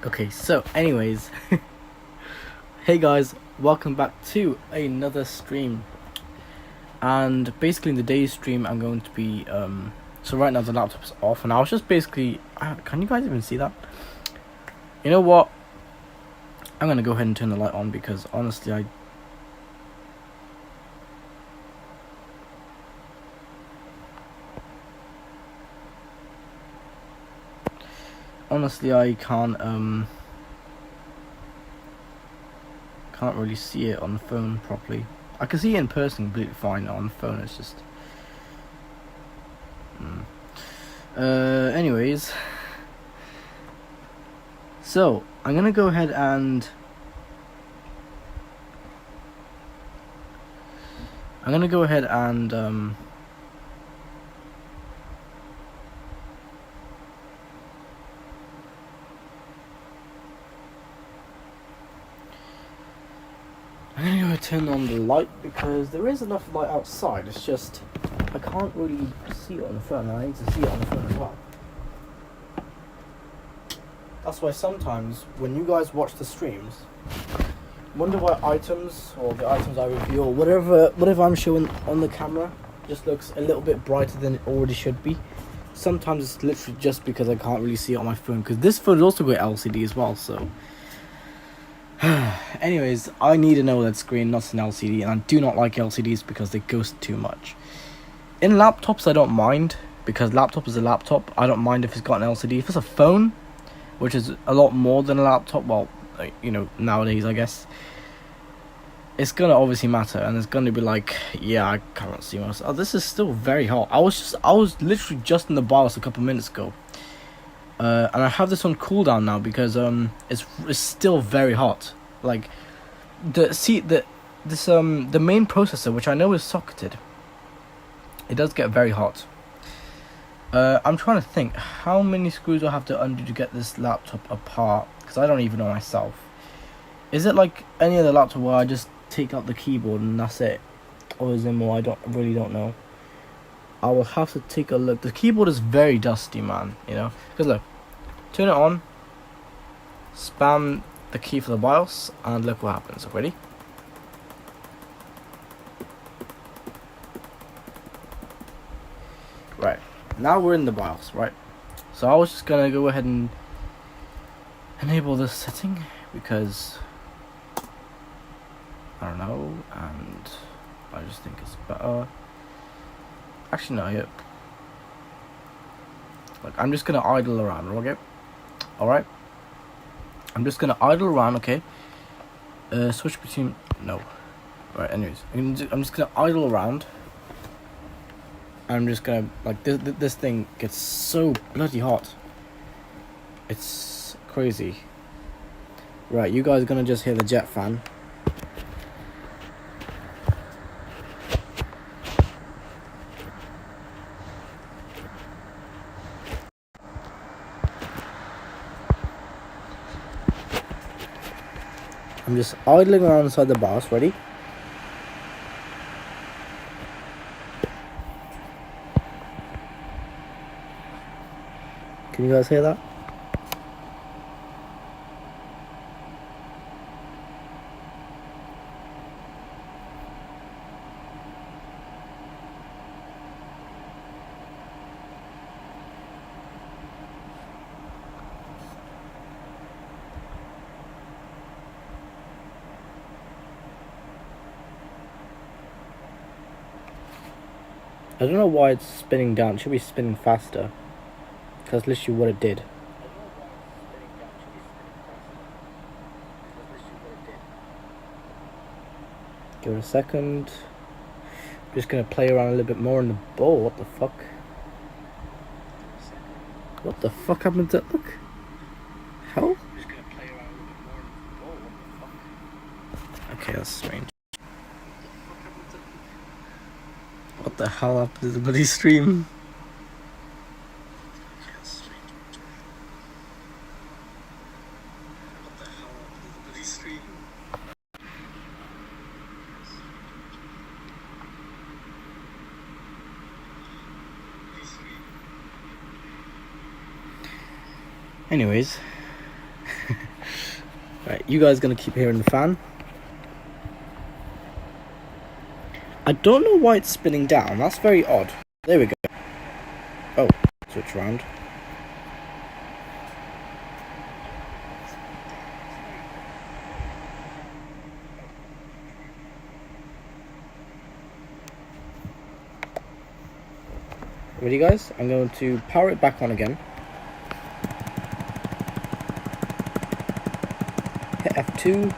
Okay, so anyways, hey guys, welcome back to another stream. And basically in the day's stream I'm going to be so right now the laptop's off and I was just basically can you guys even see that? You know what, I'm gonna go ahead and turn the light on because honestly I can't really see it on the phone properly. I can see it in person completely fine. On the phone it's just anyways, so I'm gonna go ahead and turn on the light because there is enough light outside. It's just I can't really see it on the phone. I need to see it on the phone as well. That's why sometimes when you guys watch the streams, wonder why items or the items I review or whatever I'm showing on the camera just looks a little bit brighter than it already should be. Sometimes it's literally just because I can't really see it on my phone because this phone is also got LCD as well, so anyways, I need an OLED screen, not an LCD, and I do not like LCDs because they ghost too much. In laptops I don't mind, because laptop is a laptop. I don't mind if it's got an LCD. If it's a phone, which is a lot more than a laptop, well, you know, nowadays I guess, it's gonna obviously matter, and it's gonna be like, yeah, I can't see myself. Oh, this is still very hot. I was literally just in the BIOS a couple minutes ago. And I have this on cooldown now because it's still very hot. Like the main processor, which I know is socketed, it does get very hot. I'm trying to think how many screws I have to undo to get this laptop apart because I don't even know myself. Is it like any other laptop where I just take out the keyboard and that's it, or is there more? I really don't know. I will have to take a look. The keyboard is very dusty, man, you know, because look, turn it on, spam the key for the BIOS, and look what happens. Ready? Right, now we're in the BIOS, right? So I was just gonna go ahead and enable this setting because I don't know, and I just think it's better. Actually, no, yeah. Like, I'm just gonna idle around, okay? Alright? I'm just gonna idle around, okay? Switch between... No. Right, anyways. I'm just gonna idle around. I'm just gonna... Like, this thing gets so bloody hot. It's crazy. Right, you guys are gonna just hear the jet fan. I'm just idling around inside the BIOS. Ready? Can you guys hear that? I don't know why it's spinning down. It should be spinning faster. That's literally what it did. Give it a second. I'm just gonna play around a little bit more in the ball. What the fuck? What the fuck happened to look? Hell? Okay, that's strange. What the hell happened to the bloody stream? Anyways, right, you guys gonna keep hearing the fan. I don't know why it's spinning down. That's very odd. There we go. Oh, switch around. Ready, guys? I'm going to power it back on again. Hit F2.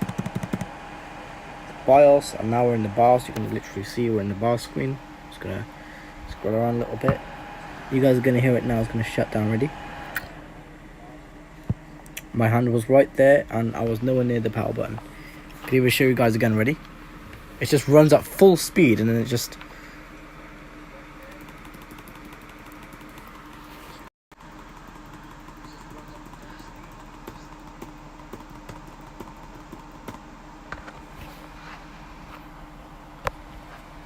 BIOS, and now we're in the BIOS. You can literally see we're in the BIOS screen. Just gonna scroll around a little bit. You guys are gonna hear it now. It's gonna shut down. Ready? My hand was right there, and I was nowhere near the power button. Can even show you guys again. Ready? It just runs at full speed, and then it just.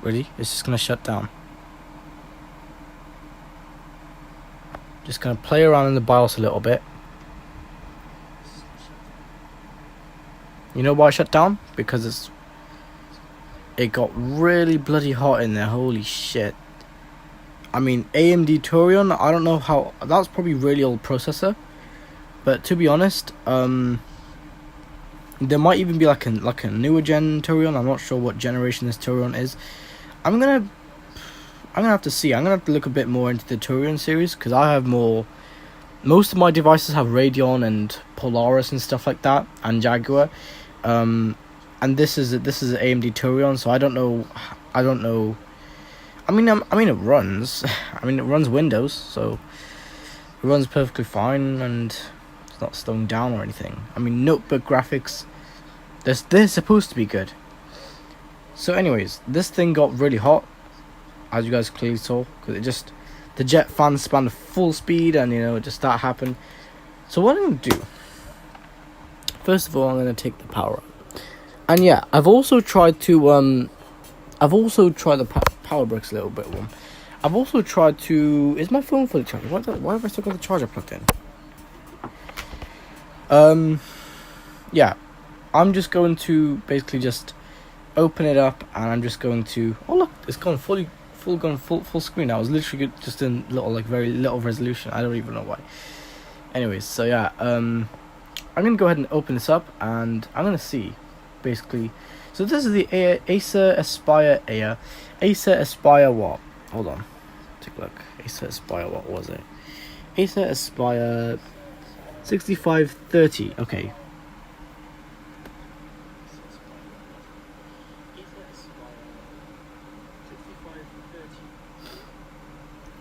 Ready? It's just gonna shut down. Just gonna play around in the BIOS a little bit. You know why it shut down? Because it got really bloody hot in there. Holy shit. I mean, AMD Turion, I don't know how. That was probably really old processor. But to be honest, there might even be like a newer gen Turion. I'm not sure what generation this Turion is. I'm gonna have to see. I'm gonna have to look a bit more into the Turion series, because I have more. Most of my devices have Radeon and Polaris and stuff like that, and Jaguar. And this is AMD Turion, so I don't know. I mean, it runs. I mean, it runs Windows, so it runs perfectly fine, and it's not slowing down or anything. I mean, notebook graphics, they're supposed to be good. So anyways, this thing got really hot, as you guys clearly saw, because the jet fan spanned full speed, and just that happened. So what I'm going to do, first of all, I'm going to take the power up. And yeah, I've also tried the power bricks a little bit. I've also tried to, is my phone fully charged? Why have I still got the charger plugged in? Yeah, I'm just going to basically just open it up, and I'm just going to, oh look, it's gone full screen now. I was literally just in very little resolution. I don't even know why. Anyways, so yeah, I'm gonna go ahead and open this up, and I'm gonna see basically. So this is the Acer Aspire what? Hold on, take a look. Acer Aspire, what was it? Acer Aspire 6530. Okay.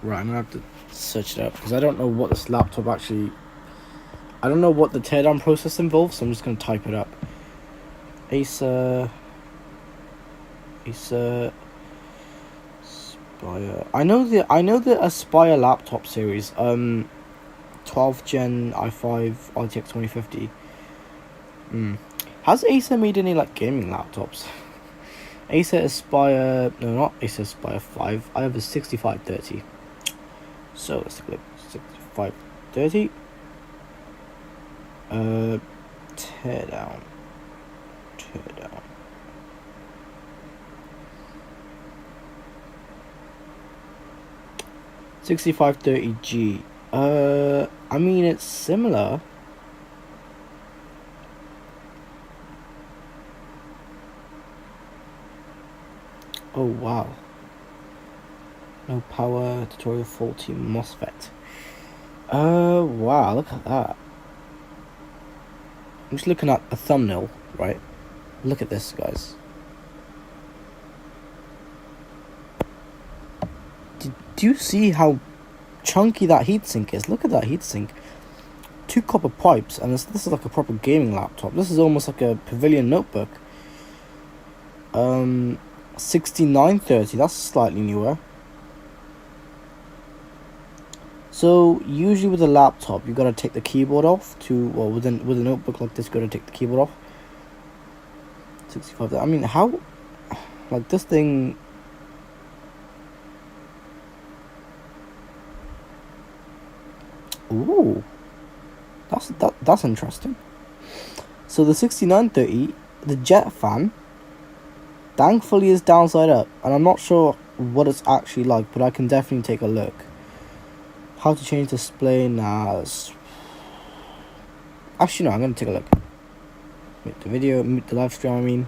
Right, I'm gonna have to search it up, because I don't know what this laptop actually. I don't know what the teardown process involves, so I'm just gonna type it up. Acer Aspire. I know the Aspire laptop series. 12th gen i5 RTX 2050. Has Acer made any like gaming laptops? Acer Aspire, no, not Acer Aspire 5. I have a 6530. So let's click 6530. Tear down. Tear down. $6530G. I mean it's similar. Oh wow. No power, tutorial faulty MOSFET. Wow, look at that. I'm just looking at a thumbnail, right? Look at this, guys. Do you see how chunky that heatsink is? Look at that heatsink. 2 copper pipes, and this is like a proper gaming laptop. This is almost like a Pavilion notebook. 6930, that's slightly newer. So usually with a laptop, you gotta take the keyboard off with a notebook like this, you gotta take the keyboard off. 65. I mean, how, like this thing. Ooh, that's interesting. So the 6930, the jet fan, thankfully is downside up, and I'm not sure what it's actually like, but I can definitely take a look. How to change display now? Actually, no, I'm gonna take a look. Mute the video, mute the live stream. I mean.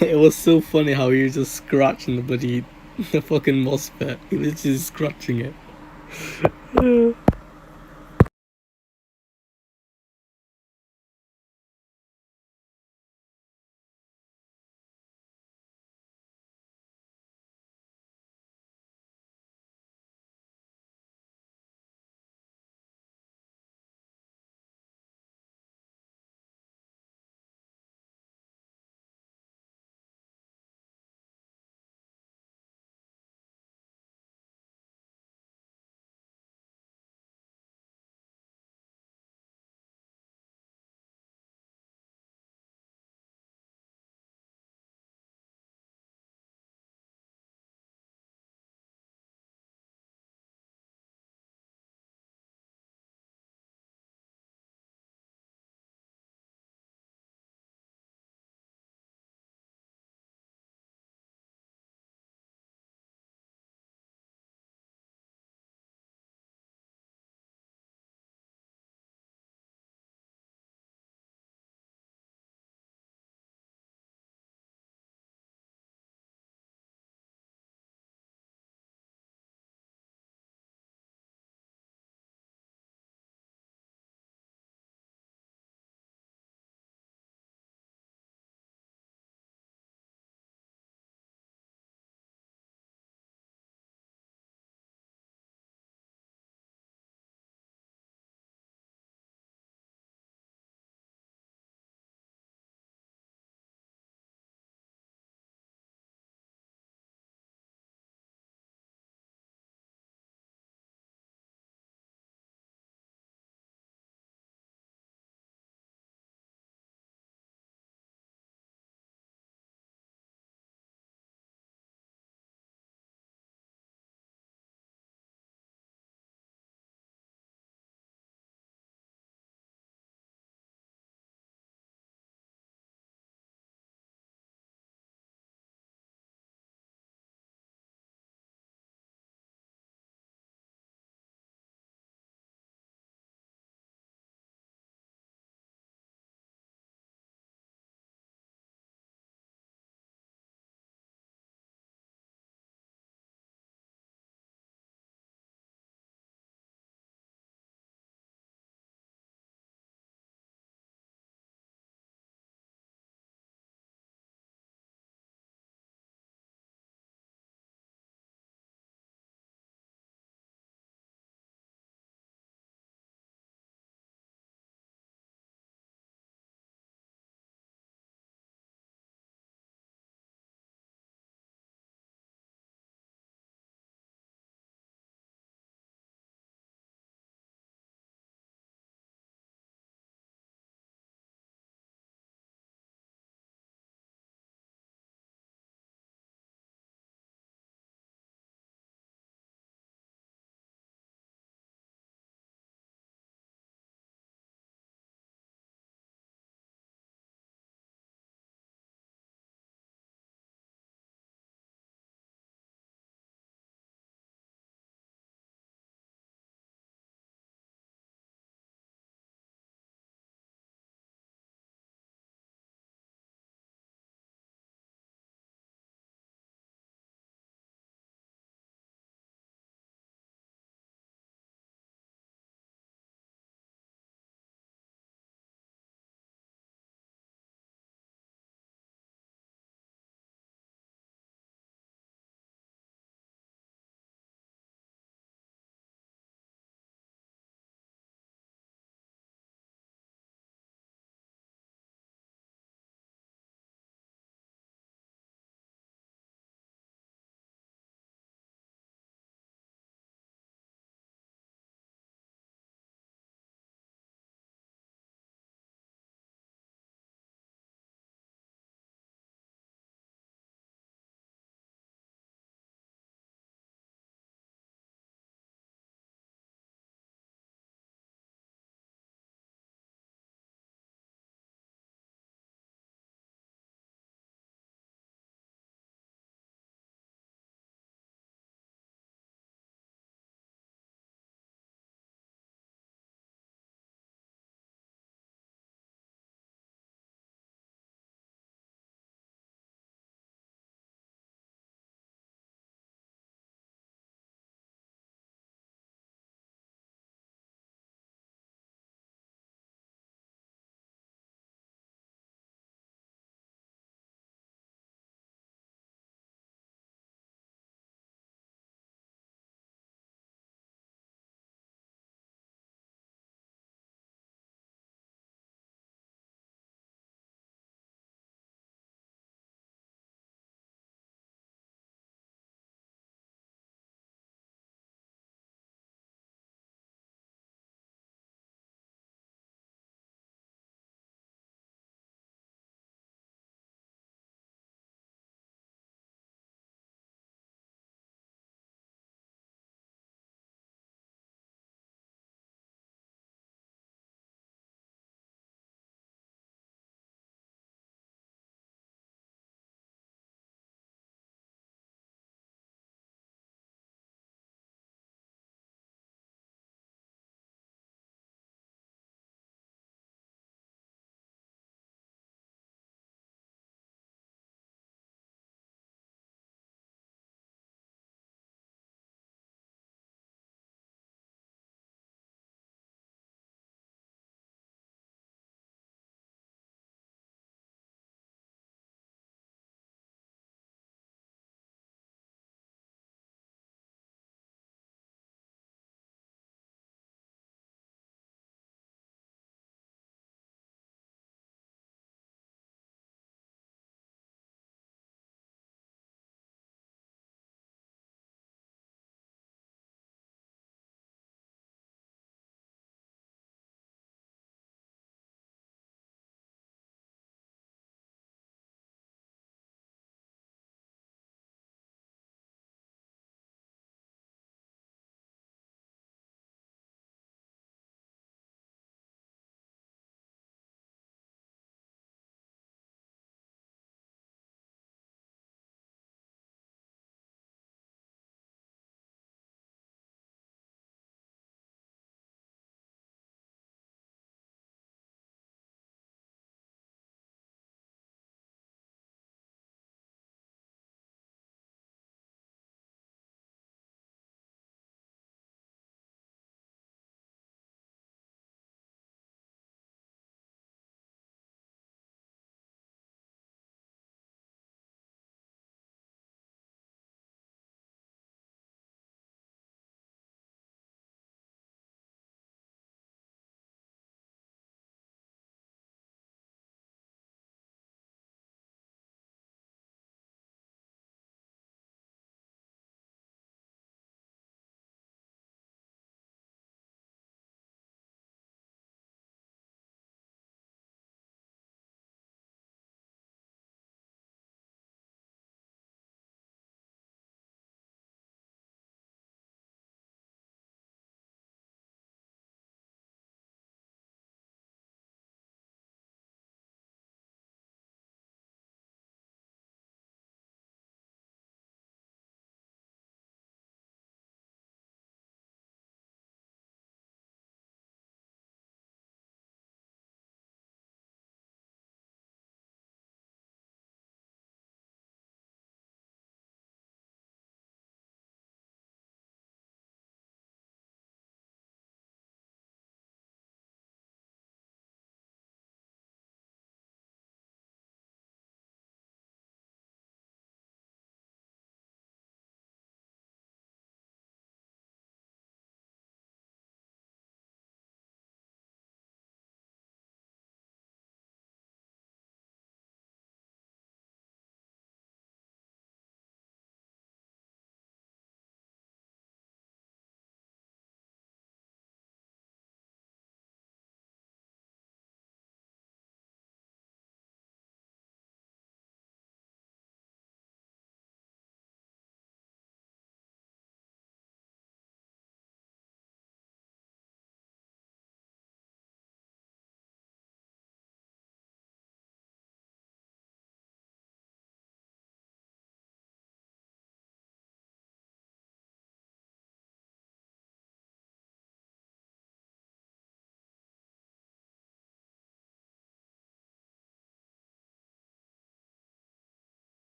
It was so funny how he was just scratching the fucking MOSFET. He was just scratching it.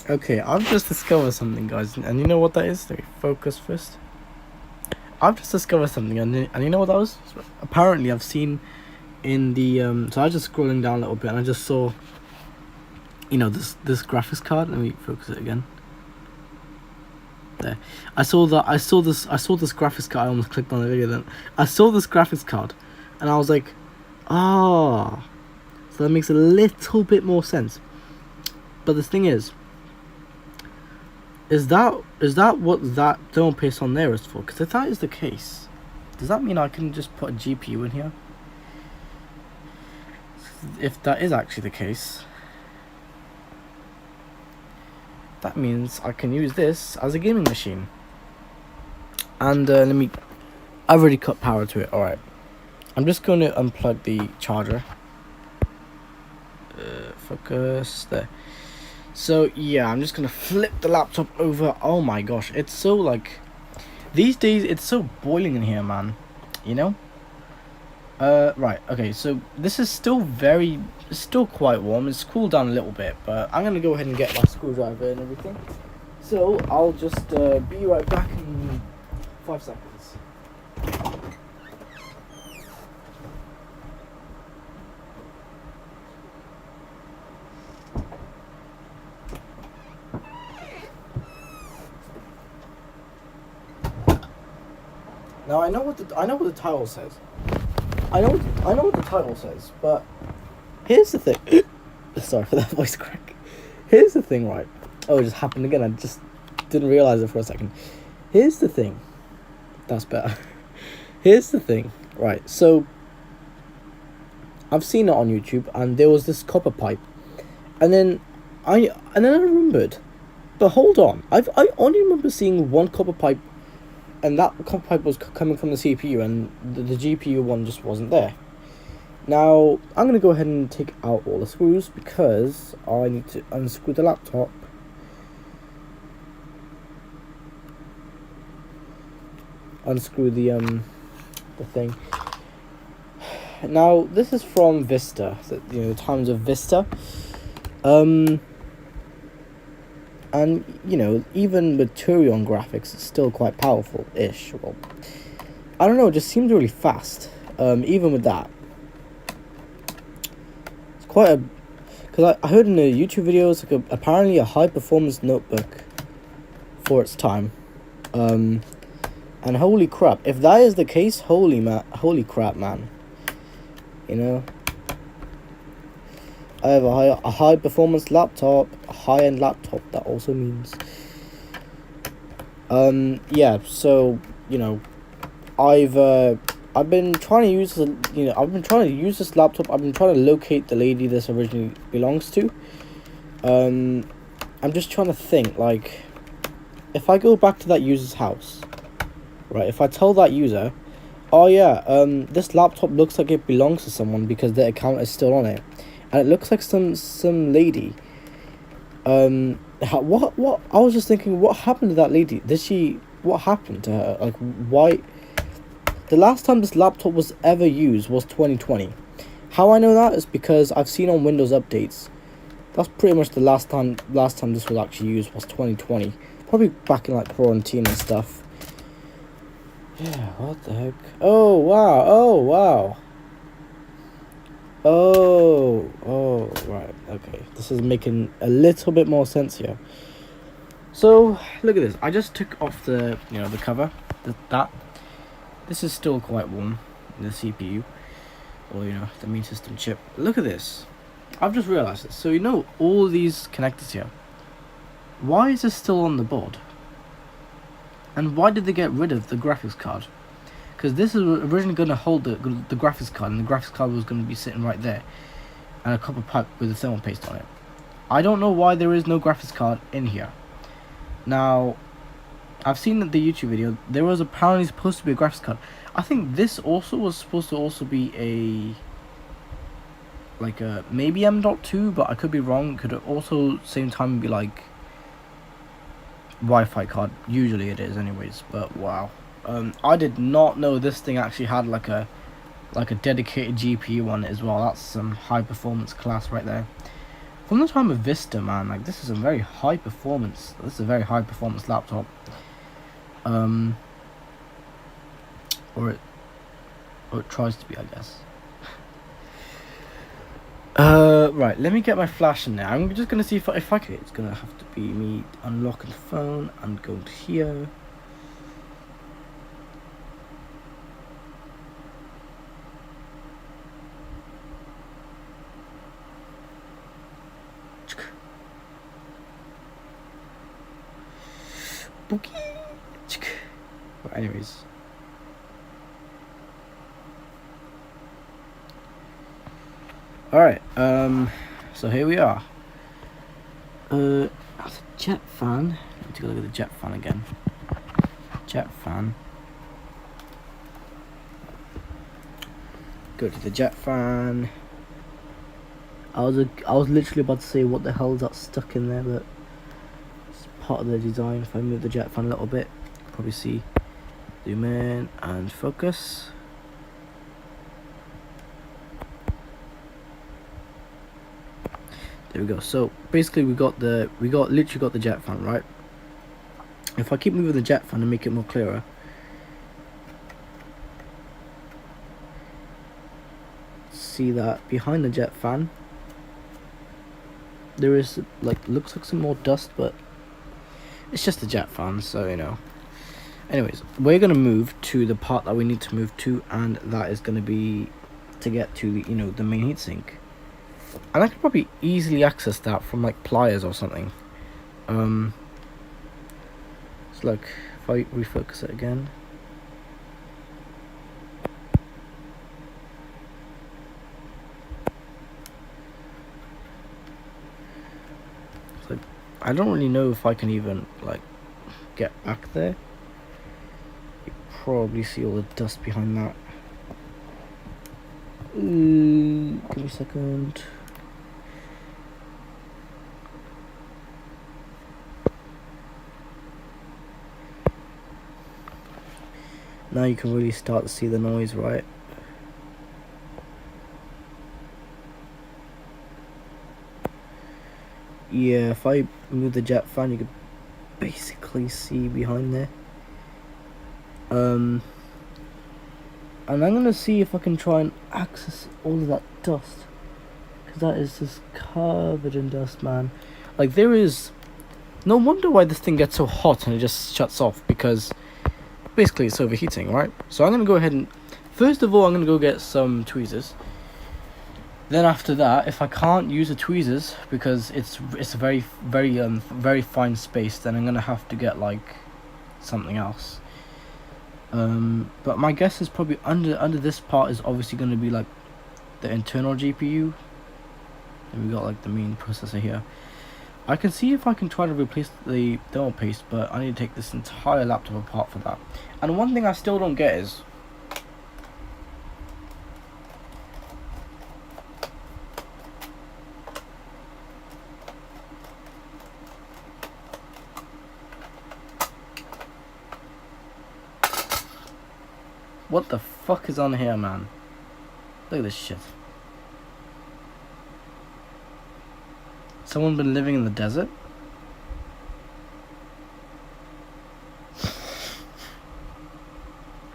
Okay, I've just discovered something, guys, and you know what that is? Let me focus first. I've just discovered something, and you know what that was? Apparently, I've seen in the so I was just scrolling down a little bit, and I just saw, you know, this graphics card. Let me focus it again. There, I saw this graphics card. I almost clicked on the video. Then I saw this graphics card, and I was like, ah, so that makes a little bit more sense. But the thing is that what that thermal paste on there is for? Because if that is the case, does that mean I can just put a GPU in here? If that is actually the case, that means I can use this as a gaming machine. And I've already cut power to it. Alright, I'm just going to unplug the charger. Focus there. So yeah, I'm just gonna flip the laptop over. Oh my gosh, it's so like, these days it's so boiling in here, man, you know. Right, okay, so this is still quite warm. It's cooled down a little bit, but I'm gonna go ahead and get my screwdriver and everything. So I'll just be right back in 5 seconds. Now I know what the title says. I know what the title says, but here's the thing. Sorry for that voice crack. Here's the thing, right? Oh, it just happened again. I just didn't realize it for a second. Here's the thing. That's better. Here's the thing, right? So I've seen it on YouTube, and there was this copper pipe, and then I remembered. But hold on, I only remember seeing one copper pipe. And that copper pipe was coming from the CPU, and the GPU one just wasn't there. Now, I'm going to go ahead and take out all the screws, because I need to unscrew the laptop. Unscrew the thing. Now, this is from Vista, the times of Vista. And, you know, even with Turion graphics, it's still quite powerful-ish. Well, I don't know, it just seems really fast, even with that. It's quite a... Because I heard in the YouTube videos, like apparently a high-performance notebook for its time. And holy crap, if that is the case, holy crap, man. You know? I have a high performance laptop, a high-end laptop, that also means. Yeah, so, you know, I've been trying to use this laptop. I've been trying to locate the lady this originally belongs to. I'm just trying to think, like, if I go back to that user's house, right, if I tell that user, oh yeah, this laptop looks like it belongs to someone because their account is still on it. And it looks like some lady. What? I was just thinking, what happened to that lady? What happened to her? Like, why? The last time this laptop was ever used was 2020. How I know that is because I've seen on Windows updates. That's pretty much the last time this was actually used was 2020. Probably back in like quarantine and stuff. Yeah, what the heck? Oh wow. Oh, right, okay. This is making a little bit more sense here. So, look at this. I just took off the cover. This is still quite warm, the CPU, or, the main system chip. Look at this. I've just realized this. So, all these connectors here. Why is this still on the board? And why did they get rid of the graphics card? Because this is originally going to hold the graphics card, and the graphics card was going to be sitting right there, and a copper pipe with a thermal paste on it. I don't know why there is no graphics card in here. Now, I've seen that the YouTube video, there was apparently supposed to be a graphics card. I think this also was supposed to also be maybe M.2, but I could be wrong. Could also same time be like Wi-Fi card. Usually it is anyways, but wow. I did not know this thing actually had like a dedicated GPU on it as well. That's some high performance class right there. From the time of Vista, man, like this is a very high performance. This is a very high performance laptop. Or it tries to be, I guess. Right. Let me get my flash in there. I'm just gonna see if I can. It's gonna have to be me unlocking the phone and going to here. Bookie. But anyways. Alright, so here we are. That's a jet fan. Let me take a look at the jet fan again. Jet fan. Go to the jet fan. I was literally about to say what the hell is that stuck in there, but it's part of the design. If I move the jet fan a little bit, probably see. Zoom in and focus. There we go. So basically we literally got the jet fan, right? If I keep moving the jet fan and make it more clearer, see that behind the jet fan there is looks like some more dust, but it's just a jet fan, so you know. Anyways, we're gonna move to the part that we need to move to, and that is gonna be to get to the the main heatsink. And I could probably easily access that from like pliers or something. So look, if I refocus it again. So I don't really know if I can even like get back there. You probably see all the dust behind that. Give me a second. Now you can really start to see the noise, right? Yeah, if I move the jet fan, you can basically see behind there. And I'm gonna see if I can try and access all of that dust, because that is just covered in dust, man. Like, there is no wonder why this thing gets so hot and it just shuts off, because basically it's overheating, right? So I'm gonna go ahead and first of all I'm gonna go get some tweezers. Then after that, if I can't use the tweezers because it's a very fine space, then I'm gonna have to get like something else. But my guess is probably under this part is obviously gonna be like the internal GPU. And we got like the main processor here. I can see if I can try to replace the thermal paste, but I need to take this entire laptop apart for that. And one thing I still don't get is what the fuck is on here, man? Look at this shit. Someone been living in the desert?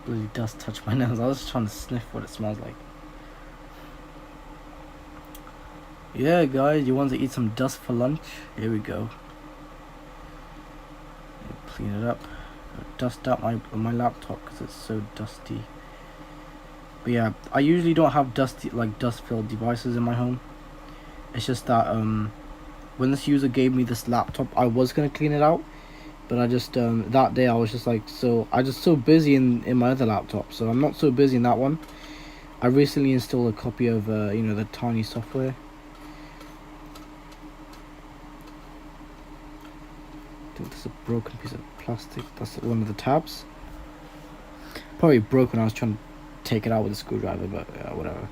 Bloody dust touched my nose. I was just trying to sniff what it smells like. Yeah, guys, you want to eat some dust for lunch? Here we go. Clean it up. Dust out my laptop because it's so dusty. But yeah, I usually don't have dust-filled devices in my home. It's just that when this user gave me this laptop, I was gonna clean it out, but I just that day I was just like so busy in my other laptop, so I'm not so busy in that one. I recently installed a copy of the Tiny software. I think this is a broken piece of plastic. That's one of the tabs. Probably broke when I was trying to take it out with a screwdriver, but whatever.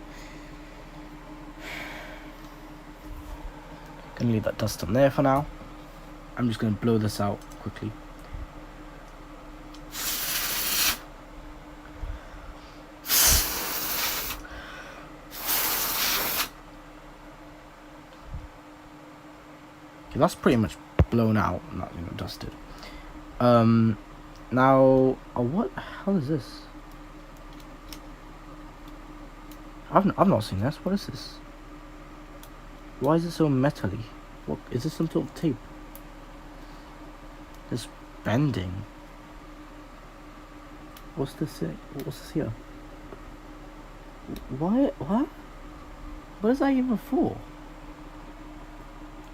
Gonna leave that dust on there for now. I'm just gonna blow this out quickly. Okay, that's pretty much blown out, not dusted. Now, what the hell is this? I've not seen this. What is this? Why is it so metally? What is this? Some sort of tape? It's bending. What's this? What's this here? Why? What? What is that even for?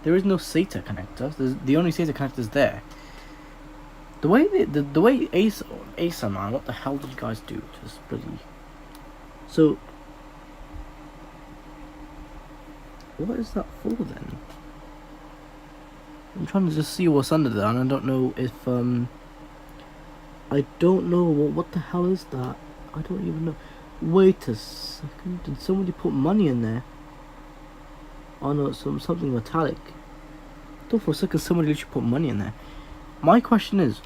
There is no SATA connector. The only SATA connector is there. The way the way Acer man, what the hell did you guys do to this bloody? So, what is that for then? I'm trying to just see what's under there, and I don't know if I don't know what the hell is that. I don't even know. Wait a second. Did somebody put money in there? Oh no, it's something metallic. I thought for a second somebody literally put money in there. My question is,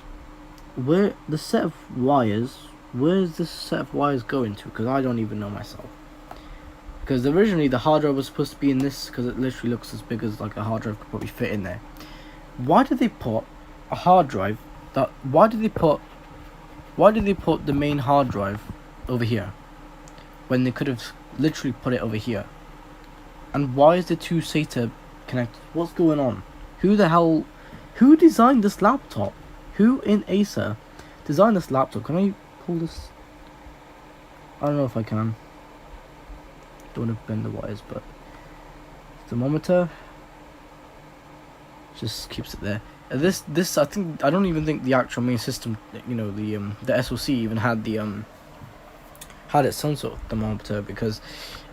where the set of wires? Where's this set of wires going to? Because I don't even know myself. Because originally the hard drive was supposed to be in this, because it literally looks as big as like a hard drive could probably fit in there. Why did they put a hard drive that? Why did they put the main hard drive over here when they could have literally put it over here? And why is the two SATA connected? What's going on? Who the hell? Who designed this laptop? Who in Acer designed this laptop? Can I pull this? I don't know if I can. Don't want to bend the wires, but thermometer just keeps it there. This I don't even think the actual main system, the SoC even had had its own sort of thermometer, because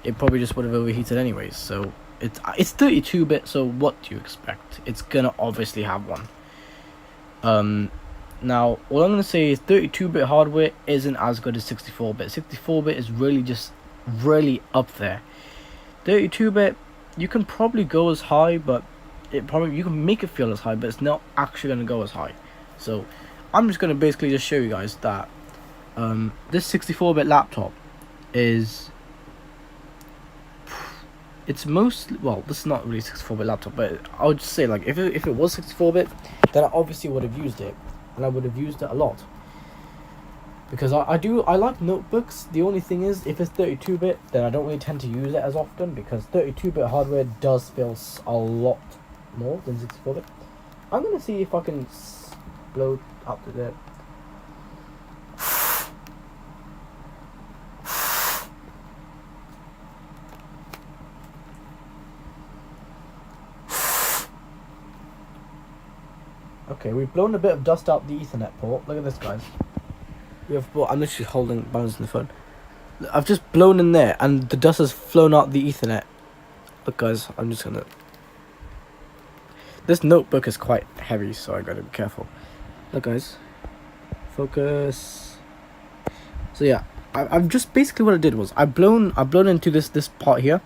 it probably just would have overheated anyways. So it's 32-bit, so what do you expect? It's gonna obviously have one. Now all I'm gonna say is 32-bit hardware isn't as good as 64-bit. 64-bit is really up there. 32-bit, you can probably go as high, but you can make it feel as high, but it's not actually gonna go as high. So I'm just gonna basically just show you guys that this 64-bit laptop is this is not really a 64-bit laptop, but I would just say, like, if it was 64-bit, then I obviously would have used it, and I would have used it a lot, because I like notebooks. The only thing is, if it's 32-bit, then I don't really tend to use it as often, because 32-bit hardware does feel a lot more than 64-bit. I'm gonna see if I can blow up to there. Okay, we've blown a bit of dust out the Ethernet port. Look at this, guys. I'm literally holding balancing the phone. I've just blown in there, and the dust has flown out the Ethernet. Look, guys, I'm just gonna. This notebook is quite heavy, so I gotta be careful. Look, guys. Focus. So yeah, I've just basically what I did was I've blown into this part here,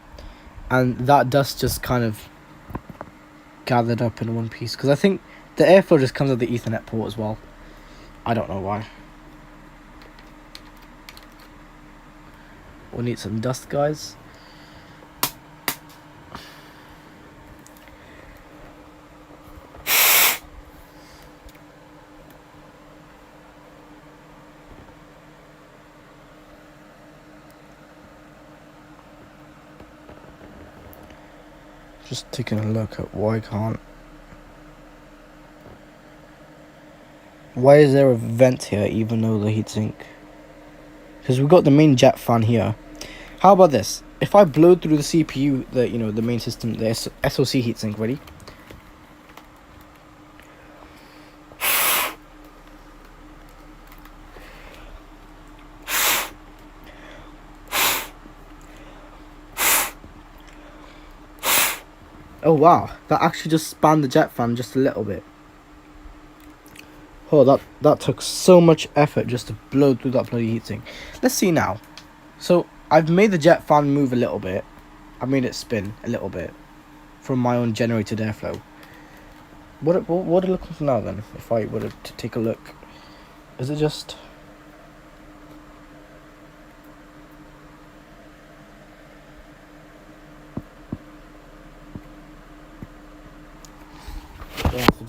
and that dust just kind of gathered up in one piece, because I think the airflow just comes out the Ethernet port as well. I don't know why. We'll need some dust, guys. Just taking a look at why is there a vent here even though the heatsink? Because we've got the main jet fan here. How about this? If I blow through the CPU, the main system, the SoC heatsink, ready? Oh wow, that actually just spanned the jet fan just a little bit. Oh, that took so much effort just to blow through that bloody heatsink. Let's see now. So I've made the jet fan move a little bit. I've made it spin a little bit from my own generated airflow. What are you looking for now then? If I were to take a look, is it just?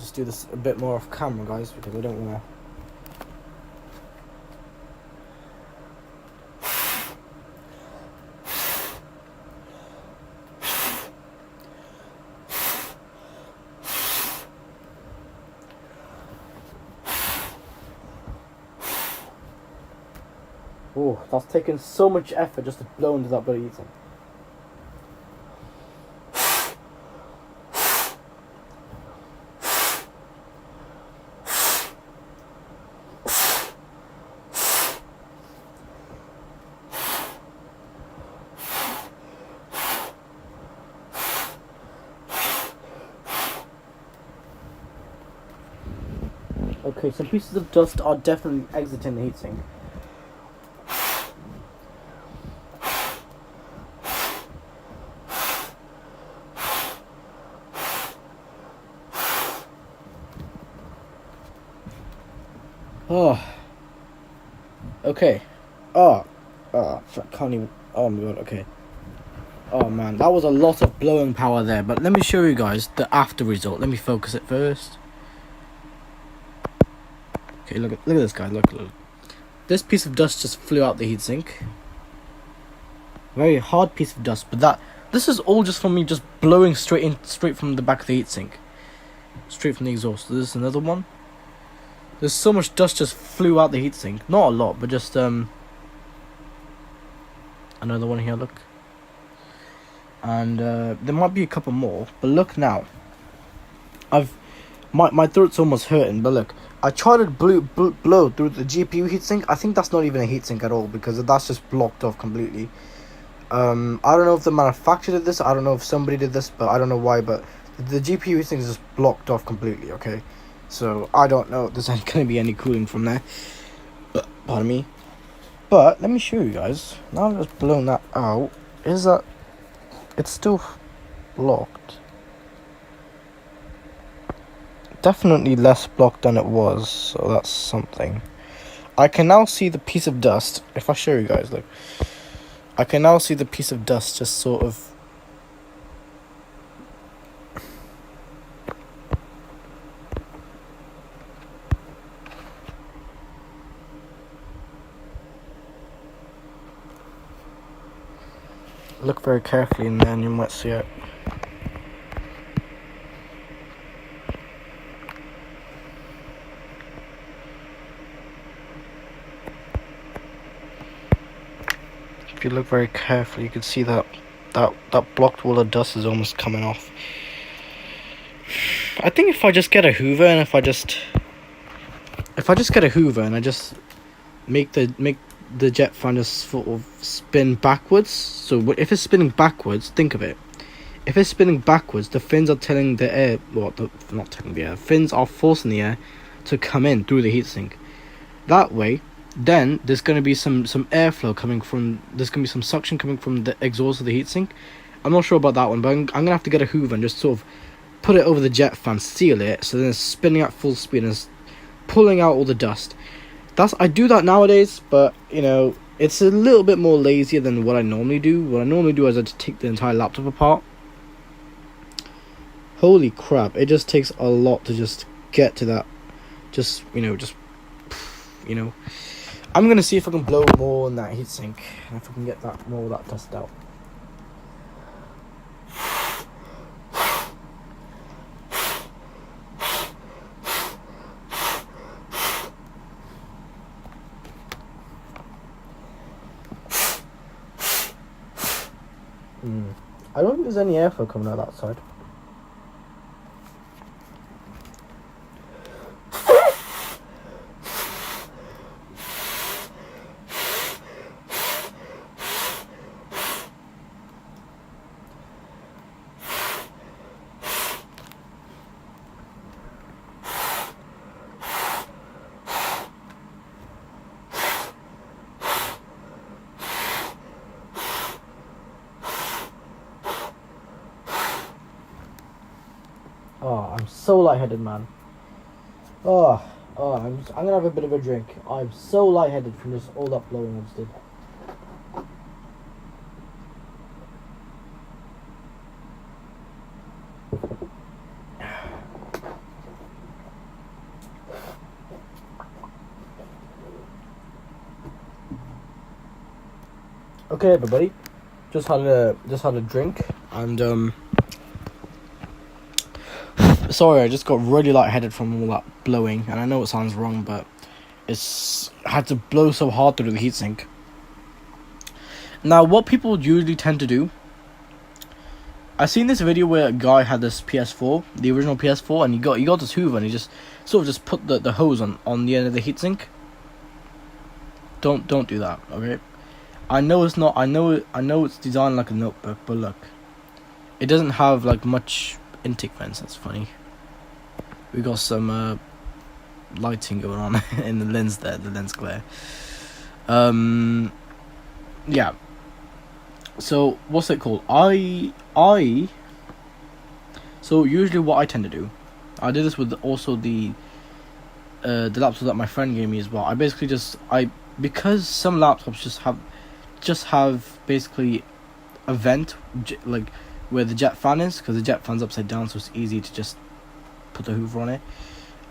just do this a bit more off camera, guys, because I don't want to. Oh, that's taken so much effort just to blow into that bloody heatsink. Okay, some pieces of dust are definitely exiting the heatsink. Oh. Okay. I can't even. Oh my god. Okay. Oh man, that was a lot of blowing power there. But let me show you guys the after result. Let me focus it first. Okay, look at this guy. Look. This piece of dust just flew out the heatsink. Very hard piece of dust, but this is all just from me just blowing straight from the back of the heatsink, straight from the exhaust. So this is another one. There's so much dust just flew out the heatsink. Not a lot, but just another one here. Look, and there might be a couple more. But look now. My throat's almost hurting. But look, I tried to blow through the GPU heatsink. I think that's not even a heatsink at all because that's just blocked off completely. I don't know if the manufacturer did this. I don't know if somebody did this, but I don't know why. But the GPU heatsink is just blocked off completely. Okay. So, I don't know if there's going to be any cooling from there. Pardon me. But, let me show you guys. Now I've just blown that out. It's still blocked. Definitely less blocked than it was. So, that's something. I can now see the piece of dust. If I show you guys, look. I can now see the piece of dust just sort of. Look very carefully and then you might see it. If you look very carefully, you can see that blocked wall of dust is almost coming off. I think if I just get a Hoover and if I just get a Hoover and I just make the jet fan just sort of spin backwards. So if it's spinning backwards, think of it. If it's spinning backwards, the fins are telling the air, not telling the air, fins are forcing the air to come in through the heatsink. That way, then there's going to be some airflow coming from, there's going to be some suction coming from the exhaust of the heatsink. I'm not sure about that one, but I'm going to have to get a Hoover and just sort of put it over the jet fan, seal it, so then it's spinning at full speed and it's pulling out all the dust. I do that nowadays, but you know, it's a little bit more lazier than what I normally do. What I normally do is I just take the entire laptop apart. Holy crap, it just takes a lot to just get to that. I'm gonna see if I can blow more on that heatsink and if I can get that more of that dust out. I don't think there's any airflow coming out that side. Oh, I'm so lightheaded, man. I'm gonna have a bit of a drink. I'm so lightheaded from just all that blowing I just did. Okay, everybody, just had a drink, and sorry, I just got really lightheaded from all that blowing, and I know it sounds wrong, but I had to blow so hard through the heatsink. Now, what people usually tend to do, I seen this video where a guy had this PS4, the original PS4, and he got this Hoover and he just sort of just put the hose on the end of the heatsink. Don't do that, okay? I know it's not. I know it's designed like a notebook, but look, it doesn't have like much intake vents. That's funny. We got some lighting going on in the lens there, the lens glare. Yeah. So what's it called? So usually what I tend to do, I did this with also the laptop that my friend gave me as well. I basically because some laptops just have basically a vent like where the jet fan is, because the jet fan's upside down, so it's easy to just put the Hoover on it.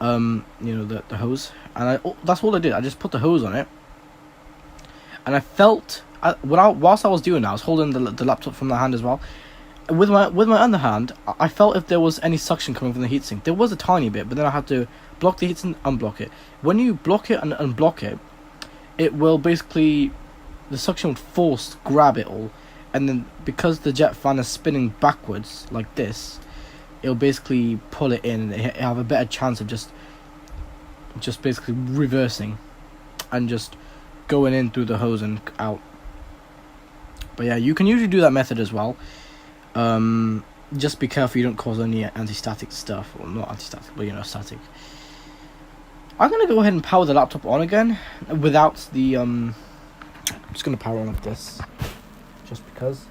The hose, and that's all I did. I just put the hose on it, and I felt whilst I was doing that, I was holding the laptop from the hand as well. With my other hand, I felt if there was any suction coming from the heatsink. There was a tiny bit, but then I had to block the heatsink, unblock it. When you block it and unblock it, it will basically, the suction would grab it all, and then because the jet fan is spinning backwards like this, it'll basically pull it in, and it have a better chance of just basically reversing and just going in through the hose and out. But yeah, you can usually do that method as well. Just be careful you don't cause any anti-static stuff, or not anti-static, but static. I'm gonna go ahead and power the laptop on again without the I'm just gonna power on like this, just because.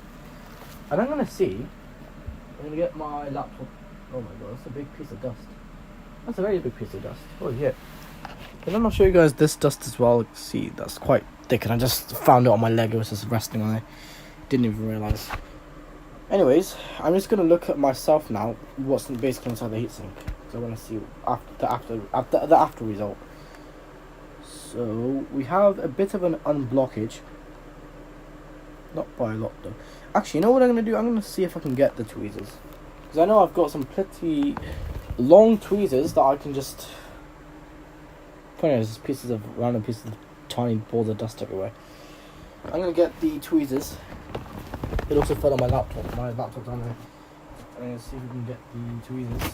And I'm gonna get my laptop. Oh my god, that's a big piece of dust. That's a very big piece of dust. Oh yeah. And I'm gonna show you guys this dust as well. See, that's quite thick, and I just found it on my leg. It was just resting on it. Didn't even realize. Anyways, I'm just gonna look at myself now. What's basically inside the heatsink? So I want to see the after result. So we have a bit of an unblockage. Not by a lot though. Actually, you know what I'm gonna do? I'm gonna see if I can get the tweezers, because I know I've got some pretty long tweezers that I can just. There's random pieces of tiny balls of dust everywhere. I'm gonna get the tweezers. It also fell on my laptop. My laptop's on there. I'm gonna see if we can get the tweezers.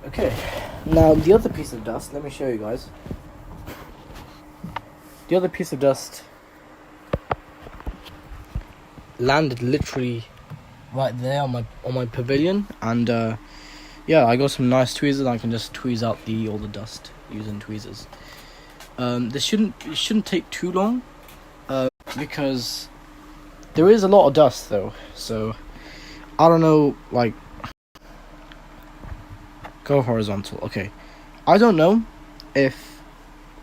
Okay, now the other piece of dust, let me show you guys. The other piece of dust landed literally right there on my pavilion, and yeah, I got some nice tweezers. I can just tweeze out all the dust using tweezers. It shouldn't take too long, because there is a lot of dust though. So I don't know, like. Go horizontal. Okay, I don't know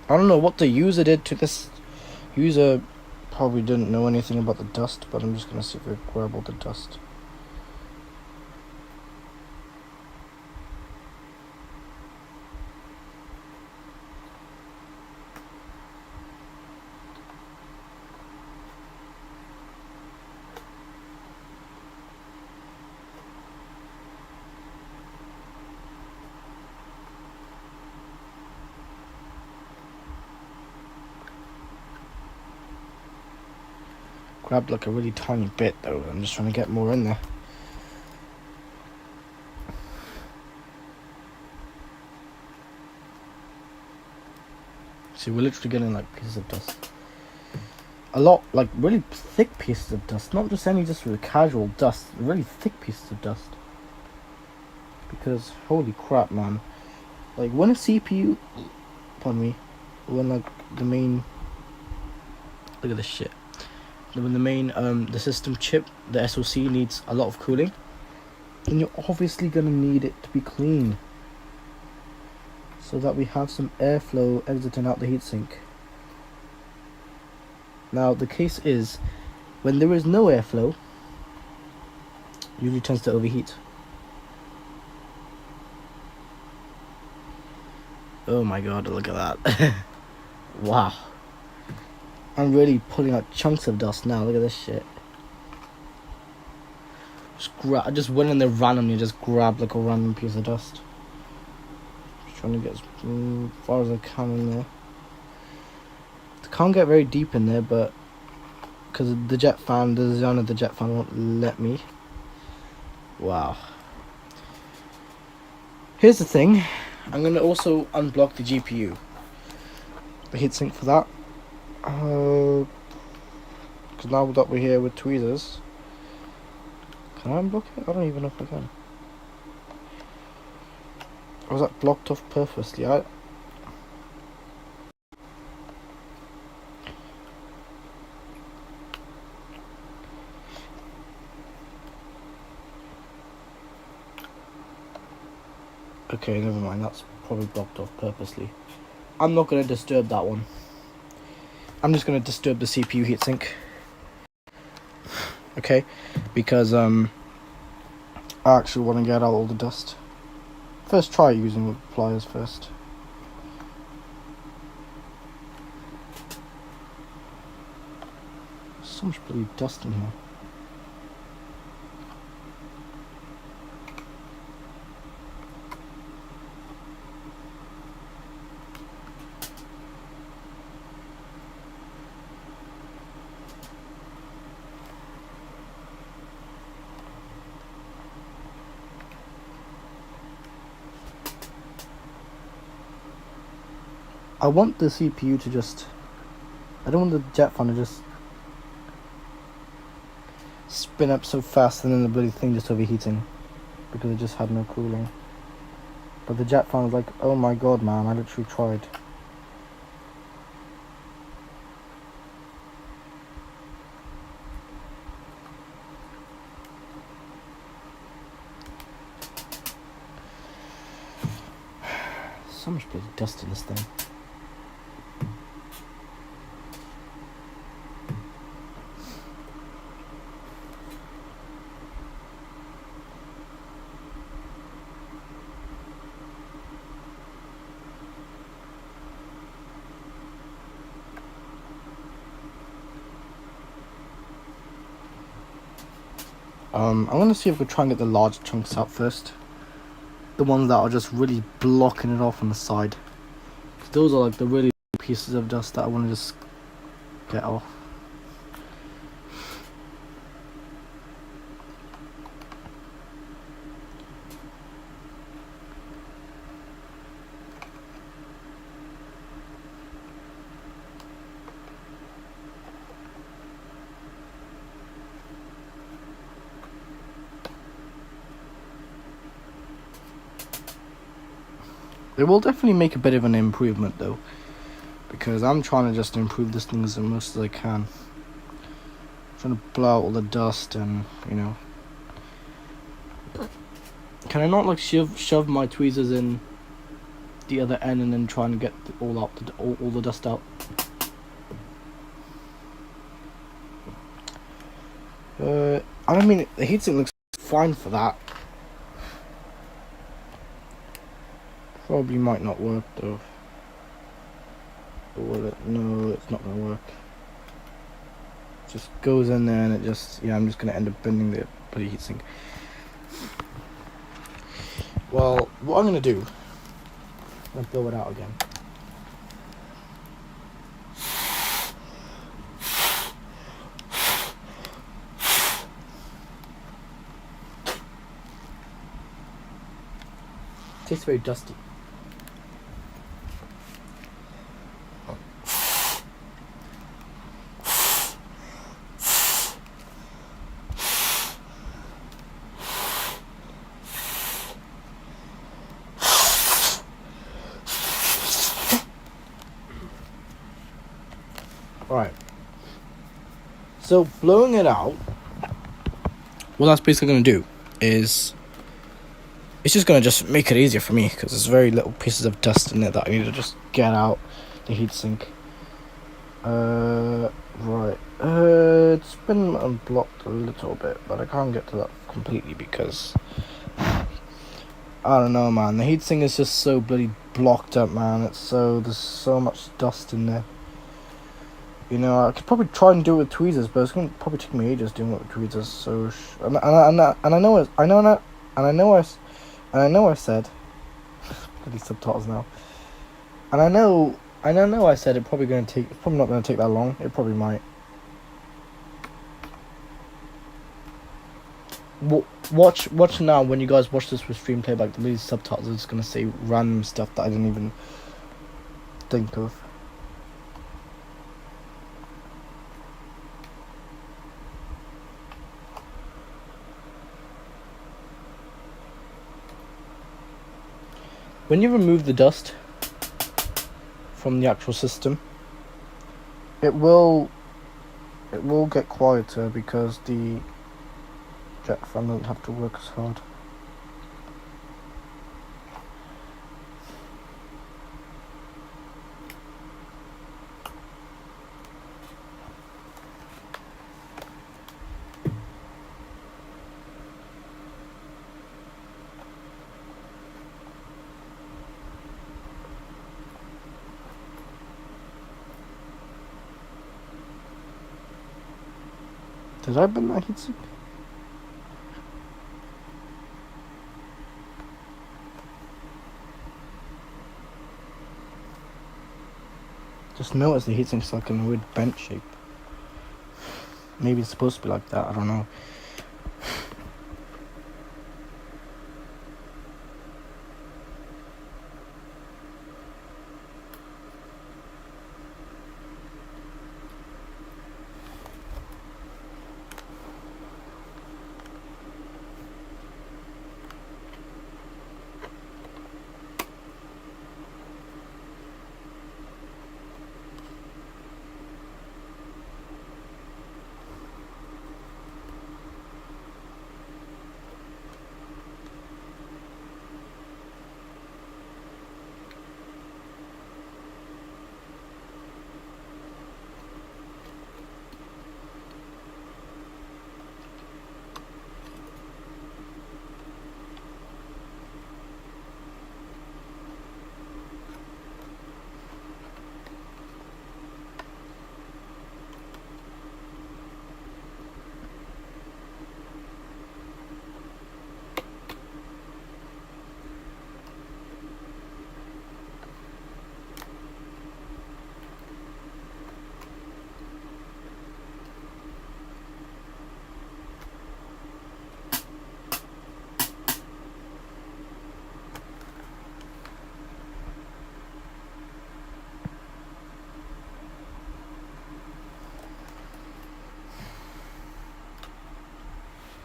what the user did to this. User probably didn't know anything about the dust, but I'm just gonna see if we grab all the dust. Grabbed like a really tiny bit though. I'm just trying to get more in there. See, we're literally getting like pieces of dust. A lot, like really thick pieces of dust. Not just any just casual dust. Really thick pieces of dust. Because holy crap, man. Like when a CPU, pardon me, when like the main, look at this shit. When the main the system chip, the SoC, needs a lot of cooling, then you're obviously gonna need it to be clean. so that we have some airflow exiting out the heatsink. Now the case is, when there is no airflow, usually tends to overheat. Oh my god, look at that. Wow. I'm really pulling out chunks of dust now. Look at this shit. I just went in there randomly, just grabbed like a random piece of dust. Just trying to get as far as I can in there. I can't get very deep in there, but because the jet fan, the design of the jet fan won't let me. Wow. Here's the thing. I'm going to also unblock the GPU. The heatsink for that. Because now that we're here with tweezers, can I unblock it? I don't even know if I can. Or was that blocked off purposely? Okay, never mind. That's probably blocked off purposely. I'm not going to disturb that one. I'm just going to disturb the CPU heatsink. Okay, because I actually want to get out all the dust. First, try using pliers first. So much bloody dust in here. I want the CPU to just... I don't want the jet fan to just spin up so fast and then the bloody thing just overheating because it just had no cooling. But the jet fan was like, oh my god man, I literally tried. So much bloody dust in this thing. I'm gonna see if we try and get the large chunks out first. The ones that are just really blocking it off on the side. 'Cause those are like the really pieces of dust that I want to just get off. It will definitely make a bit of an improvement though, because I'm trying to just improve this thing as most as I can. I'm trying to blow out all the dust and, you know. Can I not like shove my tweezers in the other end and then try and get all the dust out? I mean, the heatsink looks fine for that. Probably might not work though. Or will it? No, it's not gonna work. It just goes in there and it just, yeah, I'm just gonna end up bending the bloody heatsink. Well, what I'm gonna do, I'm gonna blow it out again. It tastes very dusty. Alright. So blowing it out, what that's basically going to do is It's just gonna just make it easier for me because there's very little pieces of dust in it that I need to just get out the heatsink. Right. It's been unblocked a little bit, but I can't get to that completely because I don't know, man. The heatsink is just so bloody blocked up, man. There's so much dust in there. You know, I could probably try and do it with tweezers, but it's gonna probably take me ages doing it with tweezers. So, I know I said, bloody subtitles now. And I know I said it's probably not gonna take that long. It probably might. Watch now when you guys watch this with stream playback. The subtitles are just gonna say random stuff that I didn't even think of. When you remove the dust from the actual system, it will get quieter because the jet fan doesn't have to work as hard. Did I bend that heatsink? Just notice the heatsink's like in a weird bent shape. Maybe it's supposed to be like that, I don't know.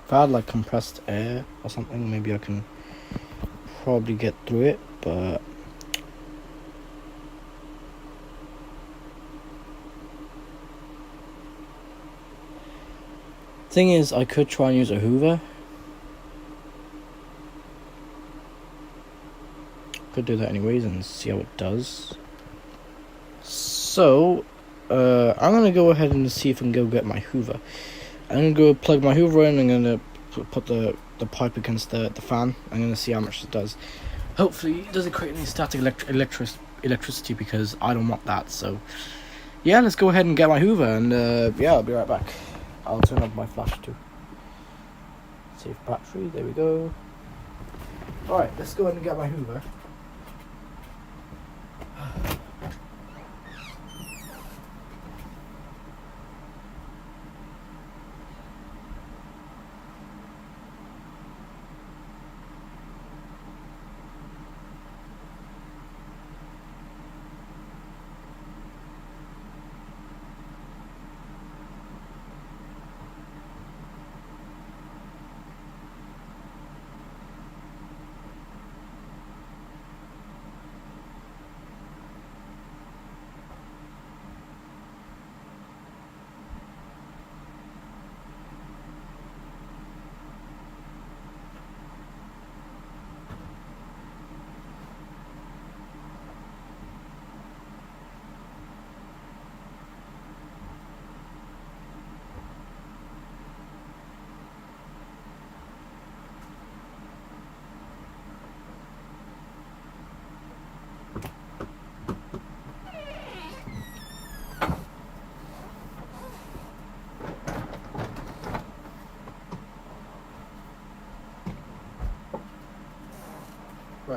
If I had like compressed air or something, maybe I can probably get through it, but thing is, I could try and use a Hoover. Could do that anyways and see how it does. So, I'm gonna go ahead and see if I can go get my Hoover. I'm gonna go plug my Hoover in. I'm gonna put the pipe against the fan. I'm gonna see how much it does. Hopefully, it doesn't create any static electricity because I don't want that. So, yeah, let's go ahead and get my Hoover, and yeah, I'll be right back. I'll turn off my flash too. Save battery. There we go. All right, let's go ahead and get my Hoover.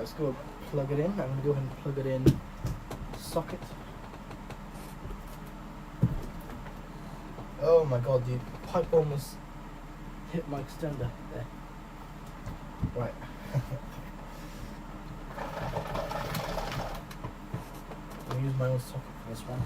let's go plug it in. I'm going to go ahead and plug it in socket. Oh my god, the pipe almost hit my extender there. Right. I'll use my own socket for this one.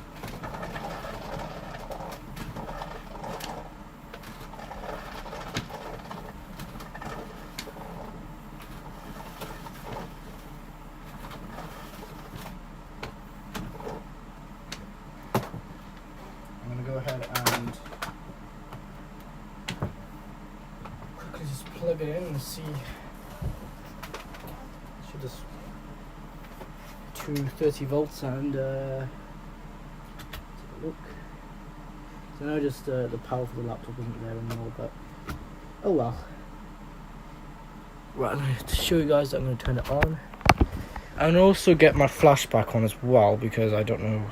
I'm going to go ahead and quickly just plug it in and see. Should just 230 volts and take a look. So I know just the power for the laptop isn't there anymore, but oh well. Right, I'm going to show you guys that I'm going to turn it on. And also get my flash back on as well, because I don't know.